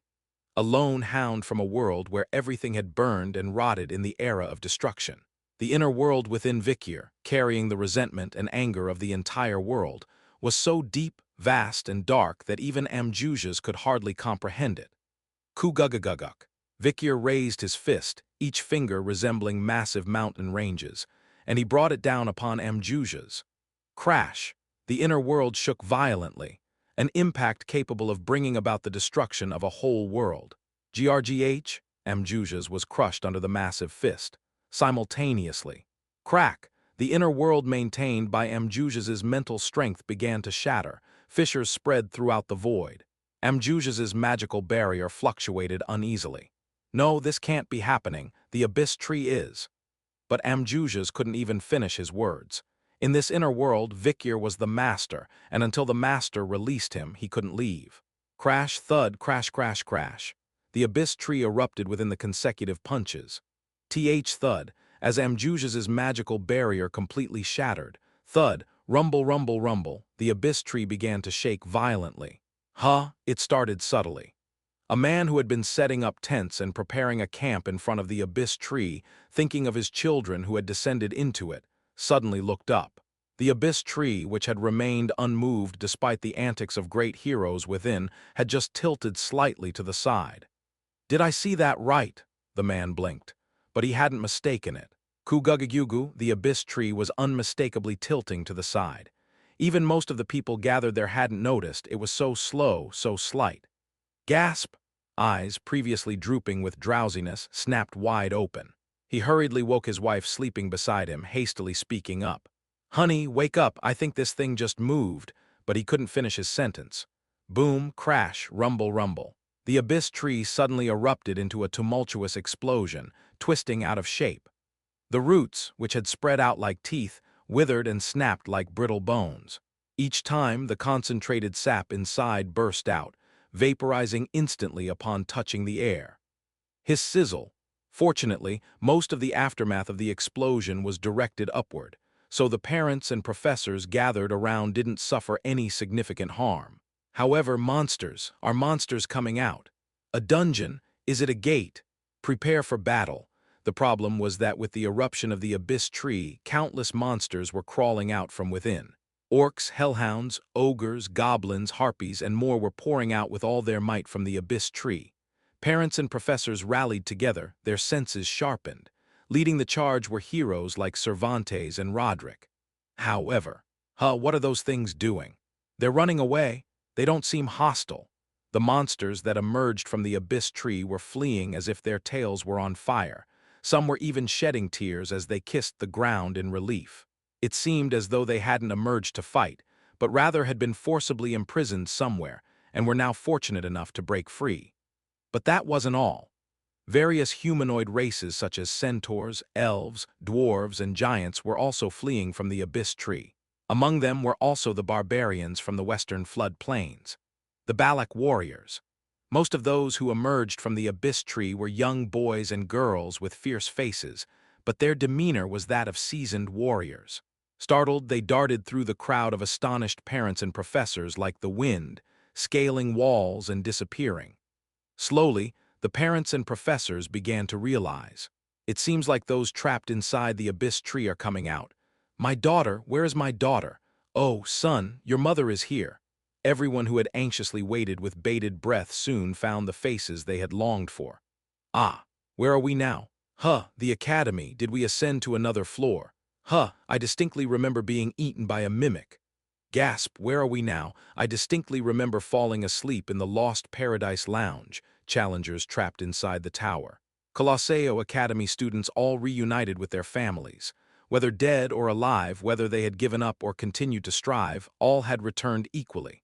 A lone hound from a world where everything had burned and rotted in the era of destruction. The inner world within Vikir, carrying the resentment and anger of the entire world, was so deep, vast, and dark that even Amjujas could hardly comprehend it. Kuguguguguk. Vikir raised his fist, each finger resembling massive mountain ranges, and he brought it down upon Amjujas. Crash! The inner world shook violently, an impact capable of bringing about the destruction of a whole world. Grgh? Amjujas was crushed under the massive fist. Simultaneously. Crack! The inner world maintained by Amjujas's mental strength began to shatter. Fissures spread throughout the void. Amjujas's magical barrier fluctuated uneasily. No, this can't be happening. The abyss tree is. But Amjujas couldn't even finish his words. In this inner world, Vikir was the master, and until the master released him, he couldn't leave. Crash, thud, crash, crash, crash. The abyss tree erupted within the consecutive punches. Thud, as Amjujas's magical barrier completely shattered. Thud, rumble, rumble, rumble, the abyss tree began to shake violently. It started subtly. A man who had been setting up tents and preparing a camp in front of the abyss tree, thinking of his children who had descended into it, suddenly looked up. The abyss tree, which had remained unmoved despite the antics of great heroes within, had just tilted slightly to the side. Did I see that right? The man blinked. But he hadn't mistaken it. Kugugugugu, the abyss tree, was unmistakably tilting to the side. Even most of the people gathered there hadn't noticed. It was so slow, so slight. Gasp! Eyes, previously drooping with drowsiness, snapped wide open. He hurriedly woke his wife sleeping beside him, hastily speaking up. Honey, wake up, I think this thing just moved, but he couldn't finish his sentence. Boom, crash, rumble, rumble. The abyss tree suddenly erupted into a tumultuous explosion, twisting out of shape. The roots, which had spread out like teeth, withered and snapped like brittle bones. Each time, the concentrated sap inside burst out, vaporizing instantly upon touching the air. Hiss sizzle. Fortunately, most of the aftermath of the explosion was directed upward, so the parents and professors gathered around didn't suffer any significant harm. However, monsters are monsters coming out. A dungeon? Is it a gate? Prepare for battle. The problem was that with the eruption of the abyss tree, countless monsters were crawling out from within. Orcs, hellhounds, ogres, goblins, harpies, and more were pouring out with all their might from the abyss tree. Parents and professors rallied together, their senses sharpened. Leading the charge were heroes like Cervantes and Roderick. However, what are those things doing? They're running away. They don't seem hostile. The monsters that emerged from the abyss tree were fleeing as if their tails were on fire. Some were even shedding tears as they kissed the ground in relief. It seemed as though they hadn't emerged to fight, but rather had been forcibly imprisoned somewhere, and were now fortunate enough to break free. But that wasn't all. Various humanoid races such as centaurs, elves, dwarves, and giants were also fleeing from the abyss tree. Among them were also the barbarians from the western flood plains, the Balak warriors. Most of those who emerged from the abyss tree were young boys and girls with fierce faces, but their demeanor was that of seasoned warriors. Startled, they darted through the crowd of astonished parents and professors like the wind, scaling walls and disappearing. Slowly, the parents and professors began to realize. It seems like those trapped inside the abyss tree are coming out. My daughter, where is my daughter? Oh, son, your mother is here. Everyone who had anxiously waited with bated breath soon found the faces they had longed for. Ah, where are we now? The academy. Did we ascend to another floor? I distinctly remember being eaten by a mimic. Gasp, where are we now? I distinctly remember falling asleep in the Lost Paradise Lounge, challengers trapped inside the tower. Colosseo Academy students all reunited with their families. Whether dead or alive, whether they had given up or continued to strive, all had returned equally.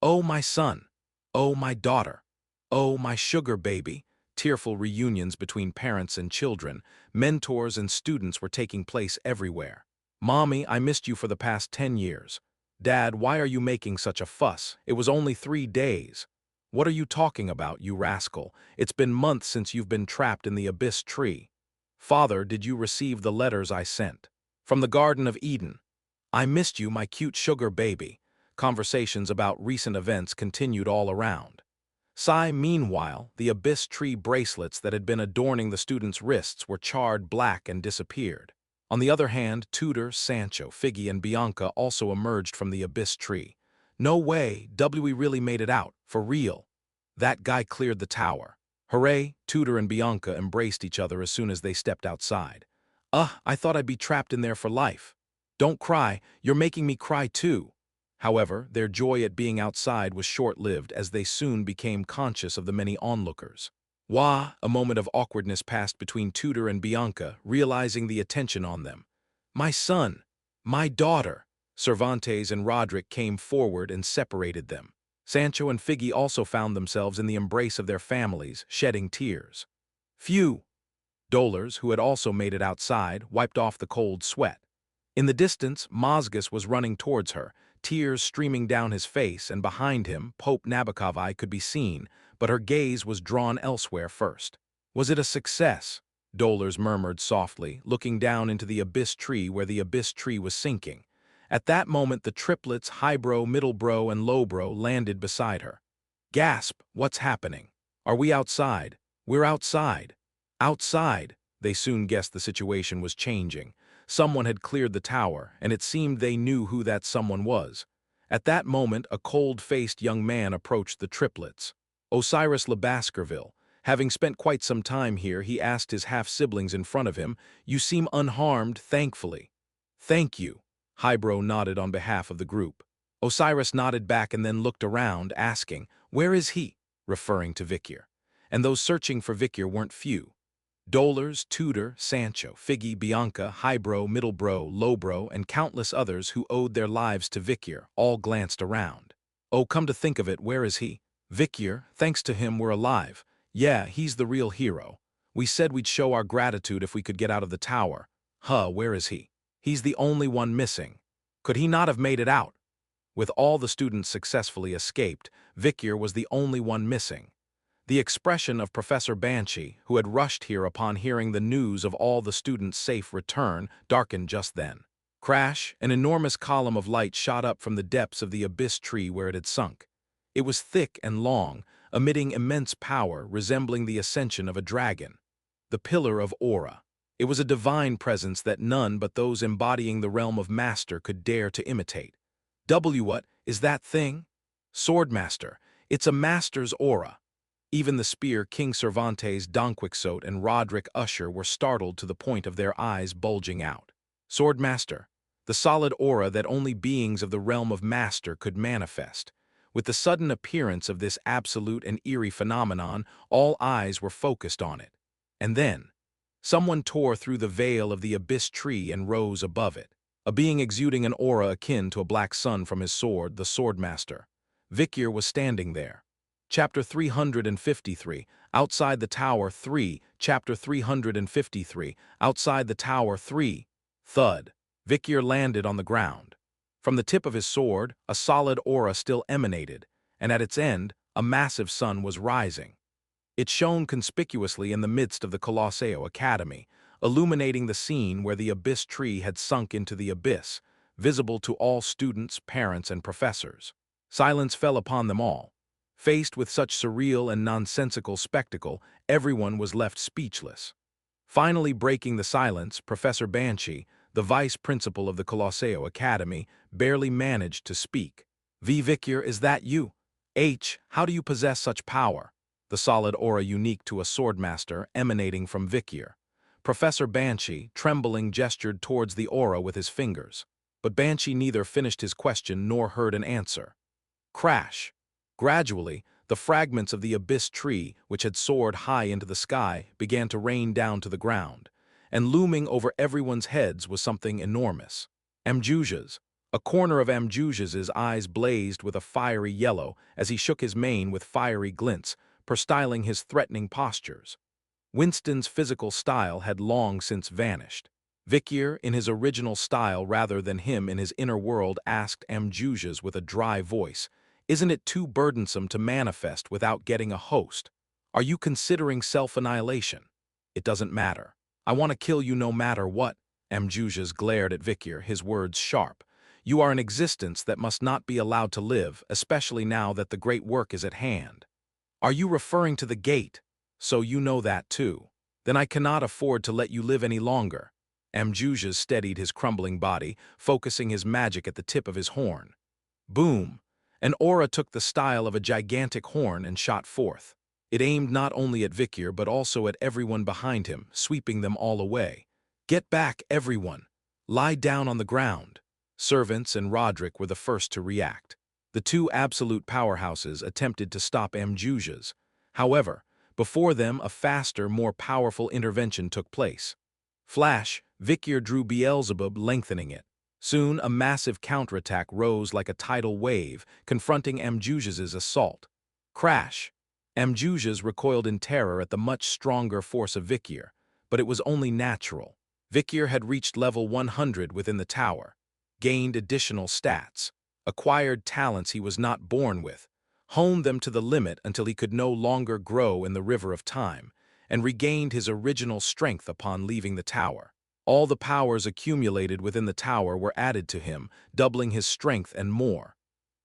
Oh, my son. Oh, my daughter. Oh, my sugar baby. Tearful reunions between parents and children, mentors and students were taking place everywhere. Mommy, I missed you for the past 10 years. Dad, why are you making such a fuss? It was only 3 days. What are you talking about, you rascal? It's been months since you've been trapped in the abyss tree. Father, did you receive the letters I sent? From the Garden of Eden. I missed you, my cute sugar baby. Conversations about recent events continued all around. Meanwhile, the abyss tree bracelets that had been adorning the students' wrists were charred black and disappeared. On the other hand, Tudor, Sancho, Figgy, and Bianca also emerged from the abyss tree. No way, we really made it out, for real. That guy cleared the tower. Hooray, Tudor and Bianca embraced each other as soon as they stepped outside. I thought I'd be trapped in there for life. Don't cry, you're making me cry too. However, their joy at being outside was short-lived as they soon became conscious of the many onlookers. A moment of awkwardness passed between Tudor and Bianca, realizing the attention on them. My son, my daughter. Cervantes and Roderick came forward and separated them. Sancho and Figgy also found themselves in the embrace of their families, shedding tears. Phew! Dolores, who had also made it outside, wiped off the cold sweat. In the distance, Mozgus was running towards her, tears streaming down his face, and behind him, Pope Nabokov could be seen, but her gaze was drawn elsewhere first. Was it a success? Dolores murmured softly, looking down into the abyss tree where the abyss tree was sinking. At that moment, the triplets, highbrow, middlebrow, and lowbrow, landed beside her. Gasp! What's happening? Are we outside? We're outside. Outside! They soon guessed the situation was changing. Someone had cleared the tower, and it seemed they knew who that someone was. At that moment, a cold-faced young man approached the triplets. Osiris Le Baskerville. Having spent quite some time here, he asked his half-siblings in front of him, "You seem unharmed, thankfully." "Thank you." Highbrow nodded on behalf of the group. Osiris nodded back and then looked around, asking, "Where is he?" referring to Vikir. And those searching for Vikir weren't few. Dolores, Tudor, Sancho, Figgy, Bianca, highbrow, middlebrow, lowbrow, and countless others who owed their lives to Vikir all glanced around. Oh, come to think of it, where is he? Victor, thanks to him we're alive. Yeah, he's the real hero. We said we'd show our gratitude if we could get out of the tower. Where is he? He's the only one missing. Could he not have made it out? With all the students successfully escaped, Victor was the only one missing. The expression of Professor Banshee, who had rushed here upon hearing the news of all the students' safe return, darkened just then. Crash, an enormous column of light shot up from the depths of the abyss tree where it had sunk. It was thick and long, emitting immense power, resembling the ascension of a dragon. The Pillar of Aura. It was a divine presence that none but those embodying the realm of Master could dare to imitate. What is that thing? Swordmaster. It's a master's aura. Even the spear King Cervantes, Don Quixote, and Roderick Usher were startled to the point of their eyes bulging out. Swordmaster. The solid aura that only beings of the realm of Master could manifest. With the sudden appearance of this absolute and eerie phenomenon, all eyes were focused on it. And then, someone tore through the veil of the abyss tree and rose above it. A being exuding an aura akin to a black sun from his sword, the Swordmaster. Victor was standing there. Chapter 353, Outside the Tower 3, Chapter 353, Outside the Tower 3. Thud. Victor landed on the ground. From the tip of his sword, a solid aura still emanated, and at its end, a massive sun was rising. It shone conspicuously in the midst of the Colosseo Academy, illuminating the scene where the abyss tree had sunk into the abyss, visible to all students, parents, and professors. Silence fell upon them all. Faced with such surreal and nonsensical spectacle, everyone was left speechless. Finally breaking the silence, Professor Banshee, the vice principal of the Colosseo Academy, barely managed to speak. Victor, is that you? How do you possess such power? The solid aura unique to a swordmaster emanating from Victor. Professor Banshee, trembling, gestured towards the aura with his fingers. But Banshee neither finished his question nor heard an answer. Crash. Gradually, the fragments of the abyss tree, which had soared high into the sky, began to rain down to the ground, and looming over everyone's heads was something enormous. Amjuja's. A corner of Amjuja's eyes blazed with a fiery yellow as he shook his mane with fiery glints, perstyling his threatening postures. Winston's physical style had long since vanished. Victor, in his original style rather than him in his inner world, asked Amjuja's with a dry voice, "Isn't it too burdensome to manifest without getting a host? Are you considering self-annihilation?" "It doesn't matter. I want to kill you no matter what." Amjuja's glared at Victor, his words sharp. "You are an existence that must not be allowed to live, especially now that the great work is at hand." "Are you referring to the gate? So you know that too. Then I cannot afford to let you live any longer." Amjuja steadied his crumbling body, focusing his magic at the tip of his horn. Boom! An aura took the style of a gigantic horn and shot forth. It aimed not only at Victor but also at everyone behind him, sweeping them all away. "Get back, everyone! Lie down on the ground!" Servants and Roderick were the first to react. The two absolute powerhouses attempted to stop Amjuja's. However, before them a faster, more powerful intervention took place. Flash, Victor drew Beelzebub, lengthening it. Soon a massive counterattack rose like a tidal wave, confronting Amjuja's assault. Crash! Amjuja's recoiled in terror at the much stronger force of Victor, but it was only natural. Victor had reached level 100 within the tower, gained additional stats, acquired talents he was not born with, honed them to the limit until he could no longer grow in the river of time, and regained his original strength upon leaving the tower. All the powers accumulated within the tower were added to him, doubling his strength and more.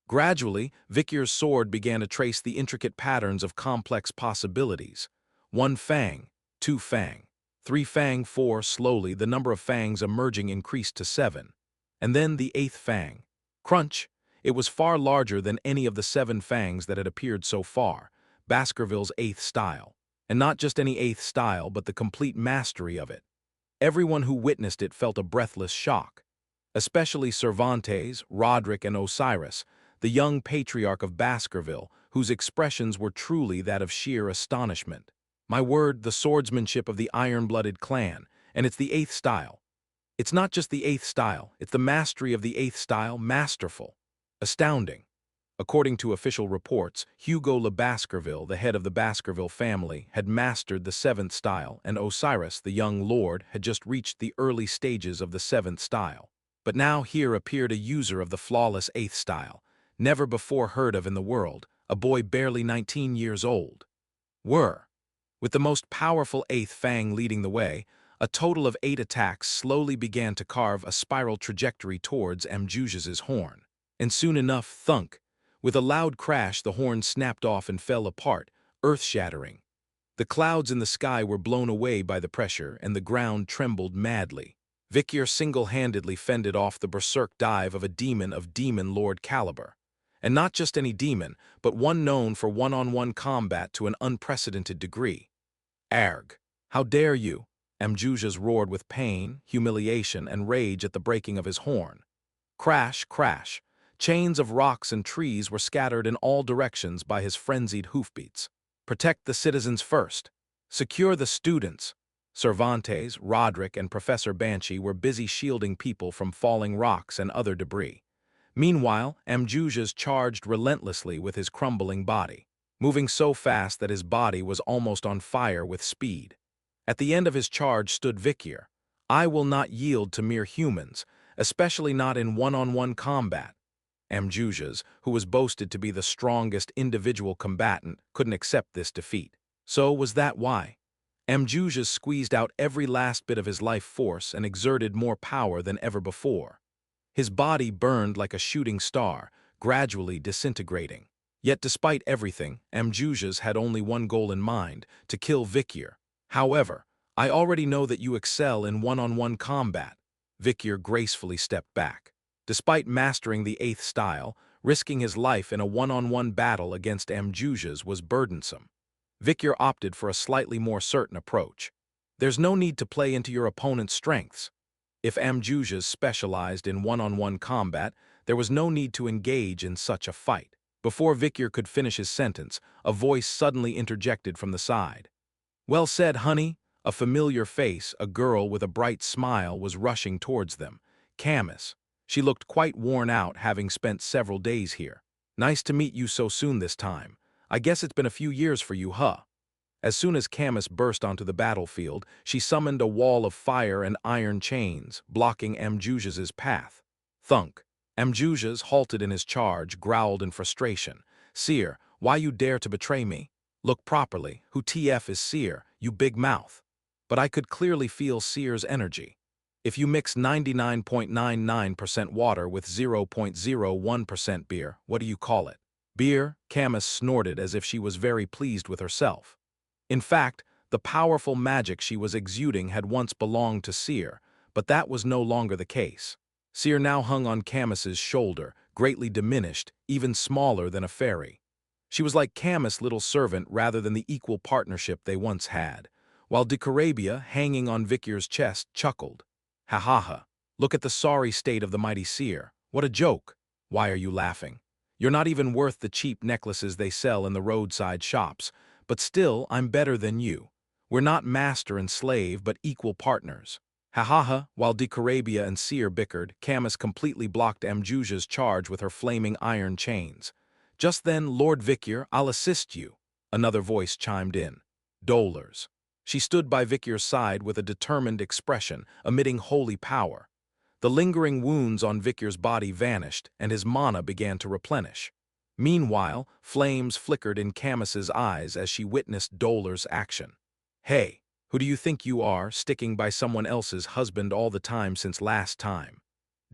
Gradually, Victor's sword began to trace the intricate patterns of complex possibilities. 1 Fang, 2 Fang, 3 Fang, 4. Slowly, the number of fangs emerging increased to 7. And then the 8th Fang. Crunch! It was far larger than any of the 7 fangs that had appeared so far, Baskerville's 8th style. And not just any 8th style, but the complete mastery of it. Everyone who witnessed it felt a breathless shock. Especially Cervantes, Roderick, and Osiris, the young patriarch of Baskerville, whose expressions were truly that of sheer astonishment. My word, the swordsmanship of the iron-blooded clan, and it's the 8th style. It's not just the 8th style, it's the mastery of the 8th style, masterful. Astounding. According to official reports, Hugo Le Baskerville, the head of the Baskerville family, had mastered the seventh style, and Osiris, the young lord, had just reached the early stages of the seventh style. But now here appeared a user of the flawless eighth style, never before heard of in the world, a boy barely 19 years old. With the most powerful eighth Fang leading the way, a total of 8 attacks slowly began to carve a spiral trajectory towards Mjuz's horn. And soon enough, thunk. With a loud crash, the horn snapped off and fell apart, earth-shattering. The clouds in the sky were blown away by the pressure, and the ground trembled madly. Vikyr single-handedly fended off the berserk dive of a demon of demon lord caliber. And not just any demon, but one known for one-on-one combat to an unprecedented degree. Arg! How dare you? Mjuz roared with pain, humiliation, and rage at the breaking of his horn. Crash, crash. Chains of rocks and trees were scattered in all directions by his frenzied hoofbeats. Protect the citizens first. Secure the students. Cervantes, Roderick, and Professor Banshee were busy shielding people from falling rocks and other debris. Meanwhile, Mjuz charged relentlessly with his crumbling body, moving so fast that his body was almost on fire with speed. At the end of his charge stood Vikyr. I will not yield to mere humans, especially not in one-on-one combat. Mjuz, who was boasted to be the strongest individual combatant, couldn't accept this defeat. So was that why? Mjuz squeezed out every last bit of his life force and exerted more power than ever before. His body burned like a shooting star, gradually disintegrating. Yet despite everything, Mjuz had only one goal in mind, to kill Vikyr. However, I already know that you excel in one-on-one combat. Vikyr gracefully stepped back. Despite mastering the eighth style, risking his life in a one-on-one battle against Mjuz was burdensome. Vikyr opted for a slightly more certain approach. There's no need to play into your opponent's strengths. If Mjuz specialized in one-on-one combat, there was no need to engage in such a fight. Before Vikyr could finish his sentence, a voice suddenly interjected from the side. Well said, honey. A familiar face, a girl with a bright smile, was rushing towards them. Camus. She looked quite worn out, having spent several days here. Nice to meet you so soon this time. I guess it's been a few years for you, huh? As soon as Camus burst onto the battlefield, she summoned a wall of fire and iron chains, blocking Mjuz's path. Thunk. Mjuz halted in his charge, growled in frustration. Seer, why you dare to betray me? Look properly, who TF is Seer, you big mouth? But I could clearly feel Seer's energy. If you mix 99.99% water with 0.01% beer, what do you call it? Beer? Camus snorted as if she was very pleased with herself. In fact, the powerful magic she was exuding had once belonged to Seer, but that was no longer the case. Seer now hung on Camus's shoulder, greatly diminished, even smaller than a fairy. She was like Camus' little servant rather than the equal partnership they once had, while Decorabia, hanging on Vikyr's chest, chuckled. Ha ha ha. Look at the sorry state of the mighty Seer. What a joke. Why are you laughing? You're not even worth the cheap necklaces they sell in the roadside shops, but still, I'm better than you. We're not master and slave, but equal partners. Ha ha ha. While Decorabia and Seer bickered, Camus completely blocked Mjuz's charge with her flaming iron chains. Just then, Lord Vikyr, I'll assist you. Another voice chimed in. Dolers. She stood by Vikyr's side with a determined expression, emitting holy power. The lingering wounds on Vikyr's body vanished, and his mana began to replenish. Meanwhile, flames flickered in Camus's eyes as she witnessed Dolers' action. Hey, who do you think you are, sticking by someone else's husband all the time since last time?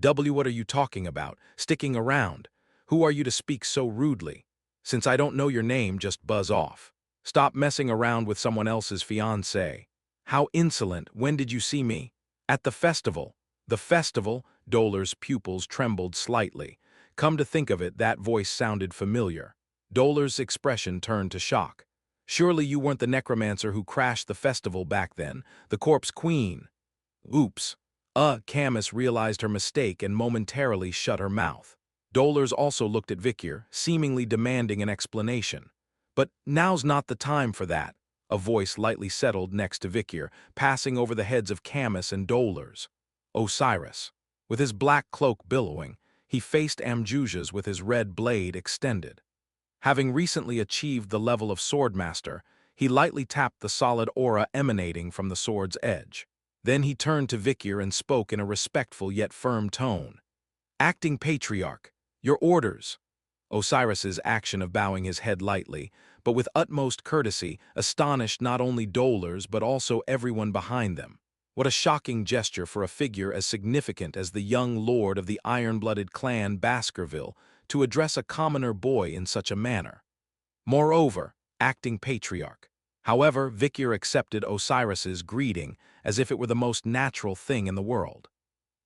What are you talking about, sticking around? Who are you to speak so rudely? Since I don't know your name, just buzz off. Stop messing around with someone else's fiancé. How insolent, when did you see me? At the festival. The festival? Dolers' pupils trembled slightly. Come to think of it, that voice sounded familiar. Dolers' expression turned to shock. Surely you weren't the necromancer who crashed the festival back then, the corpse queen. Oops. Camus realized her mistake and momentarily shut her mouth. Dolers also looked at Vikyr, seemingly demanding an explanation. But now's not the time for that. A voice lightly settled next to Vikyr, passing over the heads of Camus and Dolers. Osiris. With his black cloak billowing, He faced Amjujas with his red blade extended. Having recently achieved the level of swordmaster, he lightly tapped the solid aura emanating from the sword's edge. Then he turned to Vikir and spoke in a respectful yet firm tone. "Acting patriarch, your orders." Osiris's action of bowing his head lightly, but with utmost courtesy, astonished not only dolers but also everyone behind them. What a shocking gesture for a figure as significant as the young lord of the iron-blooded clan Baskerville to address a commoner boy in such a manner. Moreover, acting patriarch. However, Vikir accepted Osiris's greeting as if it were the most natural thing in the world.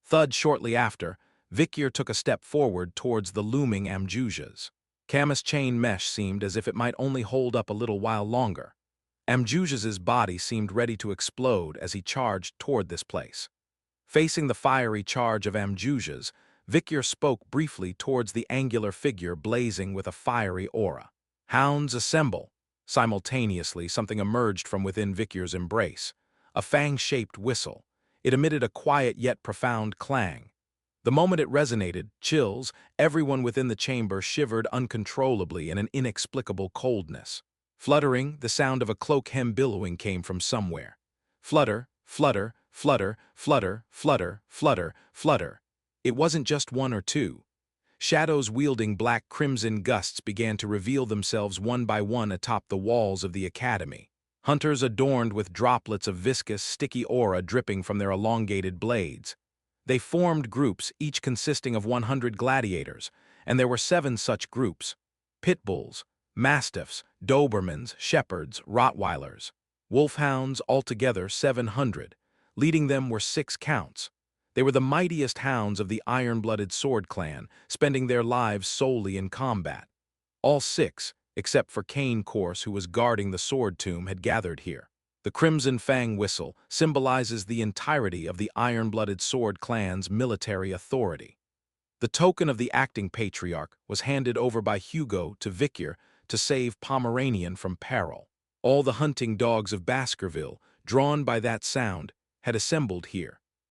Thud shortly after, Vikir took a step forward towards the looming Amjujas. Camus chain mesh seemed as if it might only hold up a little while longer. Amjujas's body seemed ready to explode as he charged toward this place. Facing the fiery charge of Amjujas, Vikir spoke briefly towards the angular figure blazing with a fiery aura. "Hounds, assemble!" Simultaneously, something emerged from within Vikir's embrace. A fang-shaped whistle. It emitted a quiet yet profound clang. The moment it resonated, chills, everyone within the chamber shivered uncontrollably in an inexplicable coldness. Fluttering, the sound of a cloak hem billowing came from somewhere. Flutter, flutter, flutter, flutter, flutter, flutter, flutter. It wasn't just one or two. Shadows wielding black crimson gusts began to reveal themselves one by one atop the walls of the academy. Hunters adorned with droplets of viscous, sticky aura dripping from their elongated blades. They formed groups, each consisting of 100 gladiators, and there were 7 such groups: pit bulls, mastiffs, Dobermans, shepherds, Rottweilers, wolfhounds, altogether 700. Leading them were 6 counts. They were the mightiest hounds of the iron-blooded sword clan, spending their lives solely in combat. All 6, except for Kane Corse, who was guarding the sword tomb, had gathered here. The crimson fang whistle symbolizes the entirety of the iron-blooded sword clan's military authority. The token of the acting patriarch was handed over by Hugo to Vikir to save Pomeranian from peril. All the hunting dogs of Baskerville, drawn by that sound, had assembled here.